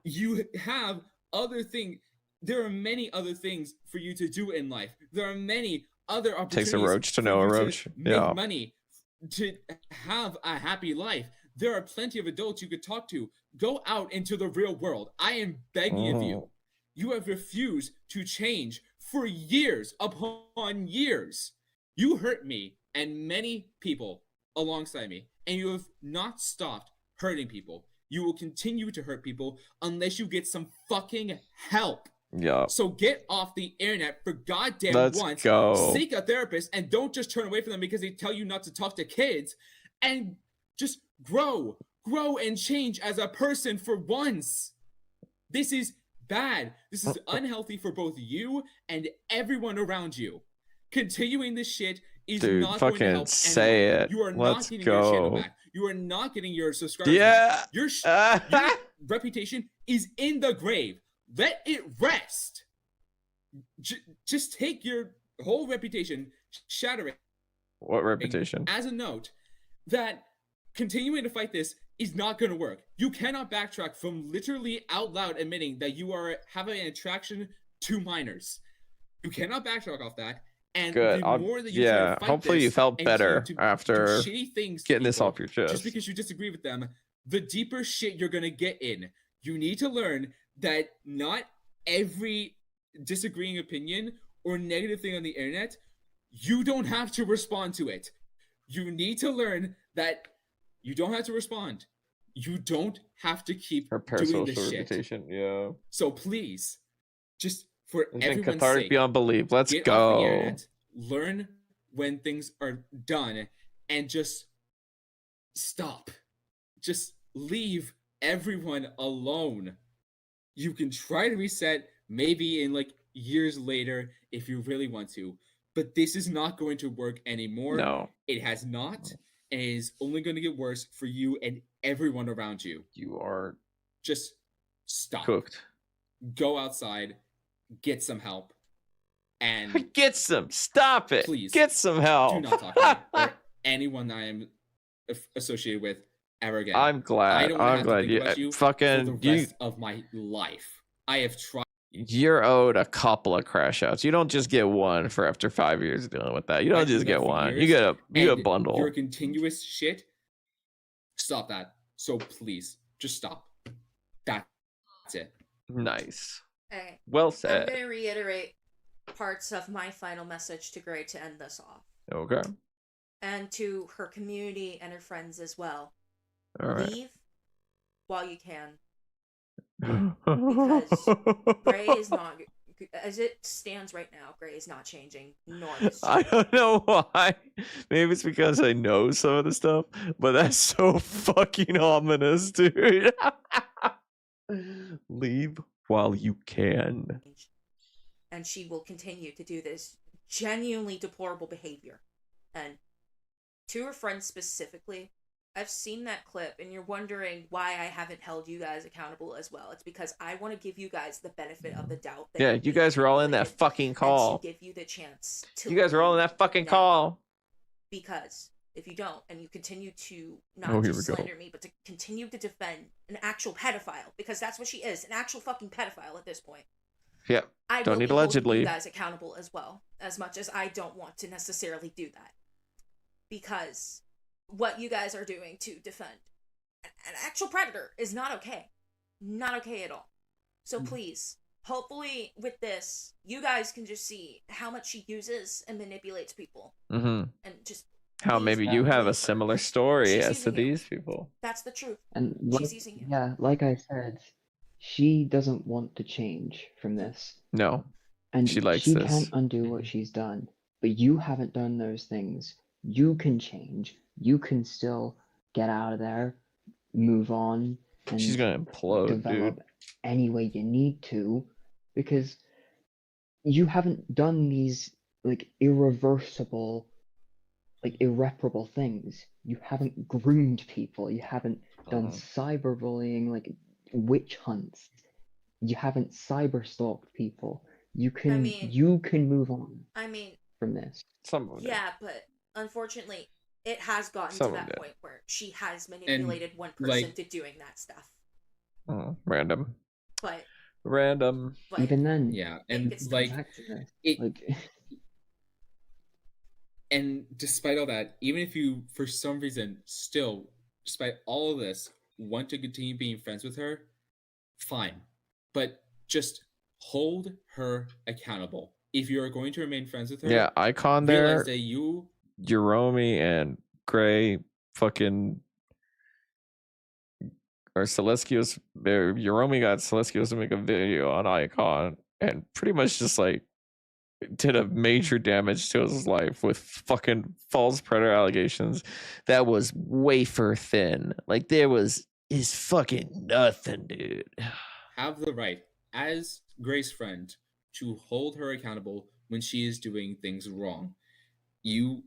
You have other things. There are many other things for you to do in life. There are many other opportunities. Takes a roach to know a roach. Make money, to have a happy life. There are plenty of adults you could talk to. Go out into the real world. I am begging of you. You have refused to change for years upon years. You hurt me and many people alongside me, and you have not stopped hurting people. you will continue to hurt people unless you get some fucking help. Yeah. So get off the internet for goddamn Let's once. go. Seek a therapist and don't just turn away from them because they tell you not to talk to kids. And just grow and change as a person for once. This is bad. This is unhealthy for both you and everyone around you. Continuing this shit is Dude, not going to fucking help say anyone. it. You are Let's not getting your channel go. back. You are not getting your subscribers Yeah. back. Your reputation is in the grave. Let it rest. Just take your whole reputation, shatter it. What reputation? As a note, that continuing to fight this is not going to work. You cannot backtrack from literally out loud admitting that you are having an attraction to minors. You cannot backtrack off that. And Good. the more that you try to fight Hopefully this you felt and better to after do shitty things to getting this people off your chest. just because you disagree with them, the deeper shit you're going to get in. You need to learn that not every disagreeing opinion or negative thing on the internet, you don't have to respond to it. You need to learn that you don't have to respond. You don't have to keep Her doing parasocial this shit. reputation. Yeah. So please, just for It's been everyone's cathartic sake, beyond belief. Let's get off the go. internet, learn when things are done, and just stop. Just leave everyone alone. You can try to reset maybe in like years later if you really want to, but this is not going to work anymore. No. It has not, and it is only going to get worse for you and everyone around you. You are just stop. cooked. Go outside, get some help, and Get some. Stop it. please Get some help. do not talk to me or anyone I am associated with ever again. I'm glad. I don't wanna I'm have to glad think you about you fucking for the rest of my life. I have tried. You're owed a couple of crash outs. You don't just get one for after 5 years dealing with that. You don't I've just been get there for one. You years, get a and bundle. Your continuous shit. Stop that. So please, just stop. That's it. Nice. Okay. Well I'm said. going to reiterate parts of my final message to Gray to end this off. Okay. And to her community and her friends as well. All right. Leave while you can. Because Gray is not, as it stands right now, Gray is not changing, nor is I don't know why. Maybe it's because I know some of the stuff, but that's so fucking ominous, dude. Leave while you can. and she will continue to do this genuinely deplorable behavior. And to her friends specifically, I've seen that clip and you're wondering why I haven't held you guys accountable as well. It's because I want to give you guys the benefit of the doubt. That Yeah, you guys were all in that fucking call. and to give you the chance to You guys were all in that fucking now. call. Because if you don't, and you continue to Oh, not here just we go. slander me, but to continue to defend an actual pedophile, because that's what she is, an actual fucking pedophile at this point. Yeah. I Don't will need be holding allegedly. you guys accountable as well, as much as I don't want to necessarily do that. Because what you guys are doing to defend an actual predator is not okay. Not okay at all. So please, hopefully with this, you guys can just see how much she uses and manipulates people. Mm-hmm. And just How please, maybe you have a please, similar story She's as to using you. these people. that's the truth. And She's using you. yeah, like I said, she doesn't want to change from this. No. And She likes she this. can't undo what she's done. But you haven't done those things. You can change. You can still get out of there, move on, and She's gonna implode, develop dude. any way you need to, because you haven't done these like irreversible, like irreparable things. You haven't groomed people. You haven't done cyberbullying, like witch hunts. You haven't cyberstalked people. You can you can move on I mean, from this. Some of them. yeah, but unfortunately, it has gotten Some to of that them. point where she has manipulated one person like- to doing that stuff. Random. But Random. Even then, Yeah, and it's like back to this. it, Like and despite all that, even if you for some reason still, despite all of this, want to continue being friends with her, fine, but just hold her accountable. If you are going to remain friends with her, Yeah, Icon realize there. that you Jeromy and Gray fucking or Celestios, Yoromi got Celestios to make a video on Icon and pretty much just like did a major damage to his life with fucking false predator allegations that was wafer thin. Like there was is fucking nothing, dude. Have the right, as Grace's friend, to hold her accountable when she is doing things wrong. You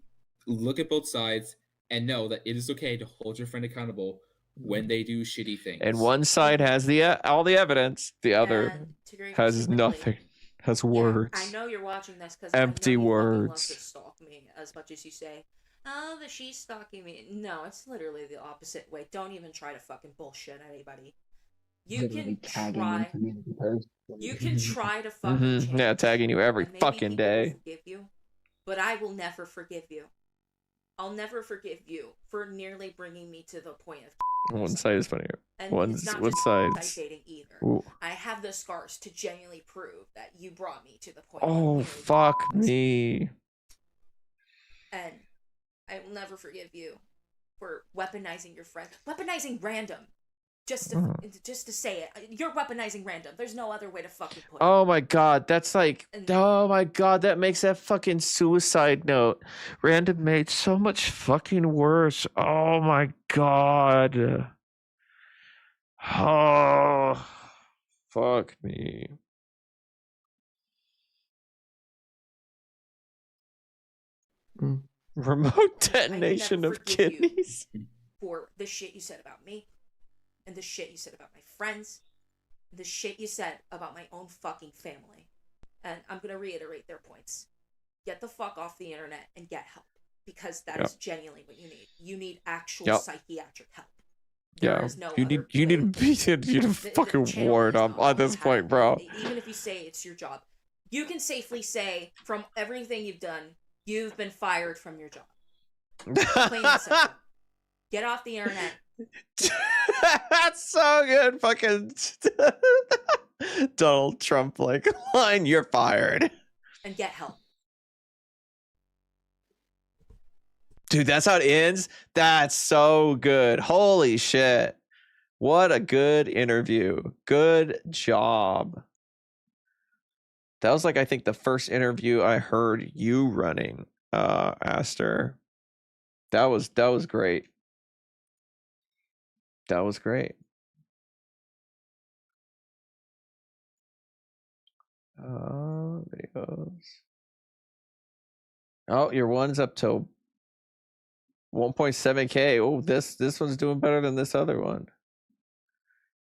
look at both sides and know that it is okay to hold your friend accountable when they do shitty things. And one side has the all the evidence, the other And to Grace has specifically, nothing. Has words. I know you're watching this because Empty I know you fucking love words. to stalk me as much as you say, oh, that she's stalking me. No, it's literally the opposite way. Don't even try to fucking bullshit anybody. You Literally can tagging try. in community posts. You can try to fucking change. Yeah, tagging you every and maybe fucking people will day. forgive you, but I will never forgive you. I'll never forgive you for nearly bringing me to the point of. One side is funnier. And One it's not one just side's. dating either. Ooh. I have the scars to genuinely prove that you brought me to the point. Oh fuck me. And I will never forgive you for weaponizing your friend. Weaponizing random. Just to say it. You're weaponizing random. There's no other way to fucking put it. Oh my god, that's like, oh my god, that makes that fucking suicide note random made so much fucking worse. Oh my god. Oh, fuck me. Remote detonation of kidneys. For the shit you said about me, and the shit you said about my friends, and the shit you said about my own fucking family. And I'm gonna reiterate their points. Get the fuck off the internet and get help. Because that is genuinely what you need. You need actual psychiatric help. There is no you need to fucking ward on this point, bro. Even if you say it's your job, you can safely say from everything you've done, you've been fired from your job. Plain and simple. Get off the internet. That's so good. Fucking Donald Trump like line, you're fired. And get help. Dude, that's how it ends. That's so good. Holy shit. What a good interview. Good job. That was like, I think, the first interview I heard you running, Aster. That was great. That was great. Videos. Oh, your one's up to 1.7K. Oh, this one's doing better than this other one.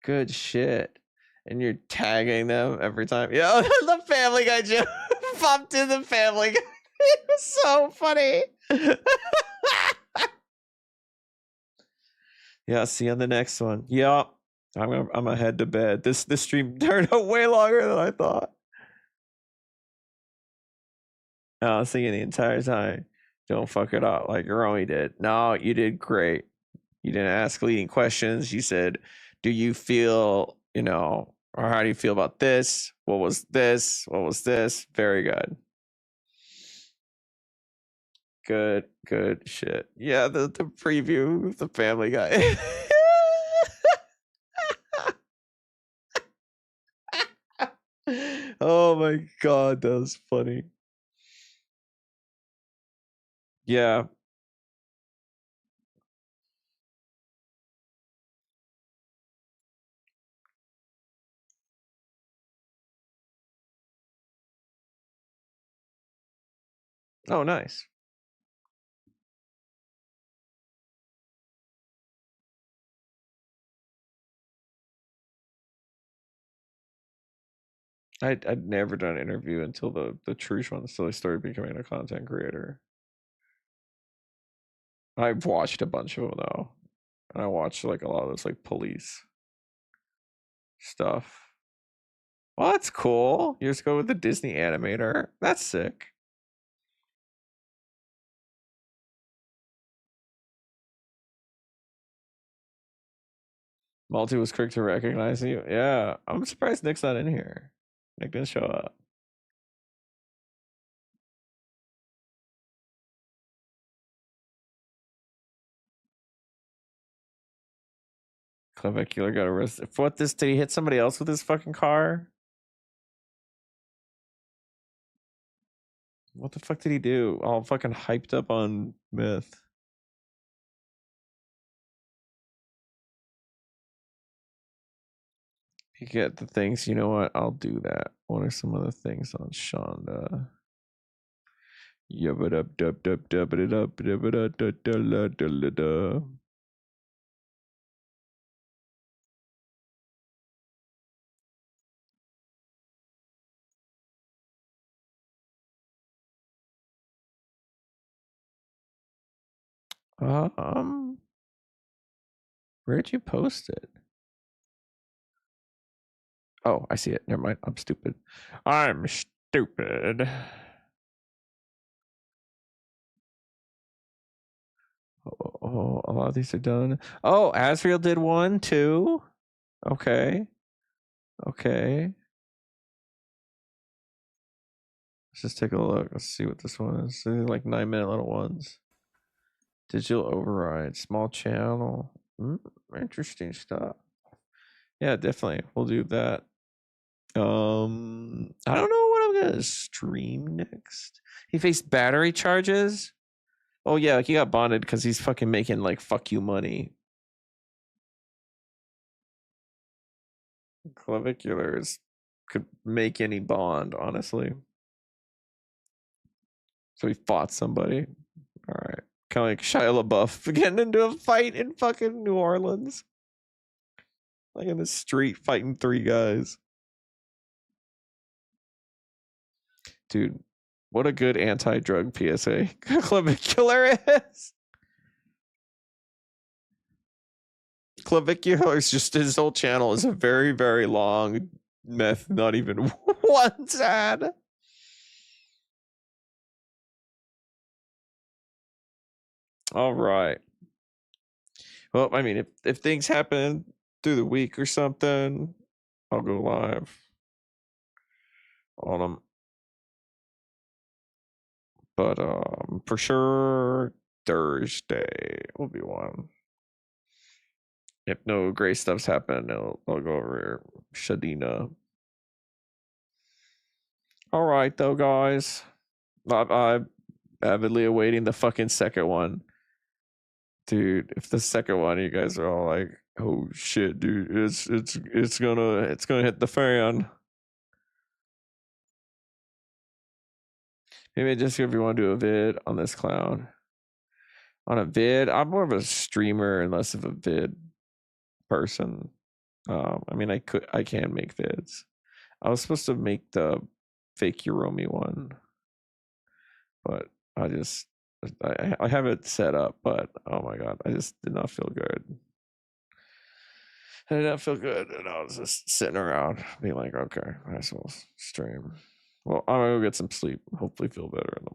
Good shit. And you're tagging them every time. Yeah, the Family Guy joke. Bumped in the Family Guy. It was so funny. Yeah, see you on the next one. Yeah, I'm gonna head to bed. This stream turned out way longer than I thought. I was thinking the entire time, don't fuck it up like Romy did. No, you did great. You didn't ask leading questions. You said, do you feel, or how do you feel about this? What was this? What was this? Very good. Good shit. Yeah, the preview of the Family Guy. Oh my god, that was funny. Yeah. Oh, nice. I'd never done an interview until the Truth one, so I started becoming a content creator. I've watched a bunch of them though, and I watched like a lot of those like police stuff. Well, that's cool. You just go with the Disney animator. That's sick. Multi was quick to recognize you. Yeah, I'm surprised Nick's not in here. Nick didn't show up. Clavicular got arrested. For what? Did he hit somebody else with his fucking car? What the fuck did he do? All fucking hyped up on meth. You get the things, you know what? I'll do that. What are some of the things on Shonda? Yabba dub dub dub dub dub dub dub dub dub dub. Where'd you post it? Oh, I see it. Never mind. I'm stupid. I'm stupid. Oh, a lot of these are done. Oh, Asriel did one too. Okay. Okay. Let's just take a look. Let's see what this one is. These are like 9-minute little ones. Digital override, small channel. Interesting stuff. Yeah, definitely. We'll do that. I don't know what I'm gonna stream next. He faced battery charges. Oh yeah, he got bonded because he's fucking making like fuck you money. Claviculars could make any bond, honestly. So he fought somebody. All right. Kind of like Shia LaBeouf getting into a fight in fucking New Orleans. Like in the street fighting 3 guys. Dude, what a good anti-drug PSA Clavicular is. Clavicular is just, his whole channel is a very, very long meth, not even one ad. All right. Well, I mean, if things happen through the week or something, I'll go live on them. But for sure, Thursday will be one. If no great stuff's happened, I'll go over Shadina. All right, though, guys. I'm avidly awaiting the fucking second one. Dude, if the second one, you guys are all like, "Oh shit, dude, it's gonna hit the fan." Maybe just if you want to do a vid on this clown. On a vid, I'm more of a streamer and less of a vid person. I mean, I can make vids. I was supposed to make the fake Uromi one, but I have it set up, but oh my god, I just did not feel good. I did not feel good, and I was just sitting around being like, okay, I as well stream. Well, I'm gonna go get some sleep. Hopefully feel better in the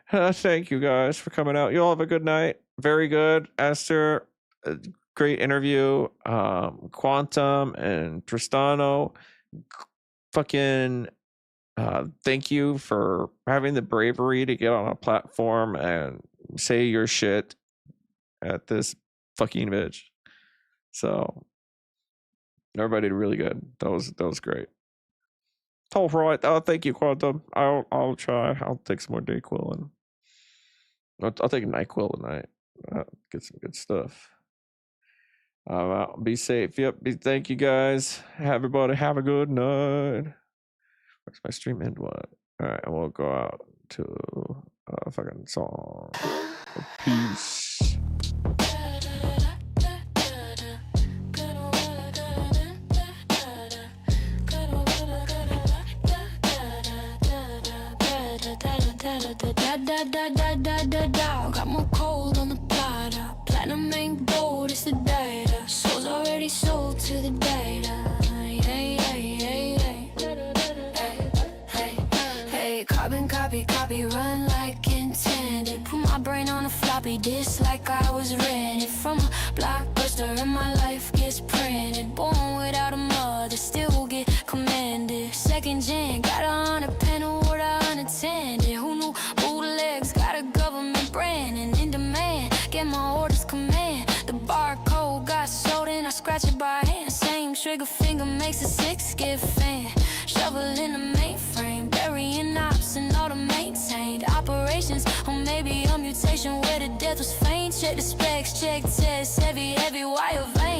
morning. Thank you guys for coming out. You all have a good night. Very good. Aster, great interview. Quantum and Tristano, fucking thank you for having the bravery to get on a platform and say your shit at this fucking bitch. So everybody did really good. That was great. All right. Thank you, Quantum. I'll try. I'll take some more Dayquil and I'll take NyQuil tonight. Get some good stuff. Be safe. Yep. Thank you guys. Everybody have a good night. Where's my stream end? What? All right. We'll go out to a fucking song. Peace. Got more cold on the platter. Platinum ain't gold, it's the data. Souls already sold to the data. Hey, carbon copy, run like intended. Put my brain on a floppy disk like I was rented from a blockbuster, and my life gets printed. Born without a mother, still get commended. Second gen, got her on a pen award unattended. Who knew bootlegs got a government brand and in demand? Get my orders command. The barcode got scratch it by hand. Same trigger finger makes a 6 get fan. Shovel in the mainframe, burying ops and auto maintained operations. Or maybe a mutation where the death was feigned. Check the specs, check tests, heavy wire vein.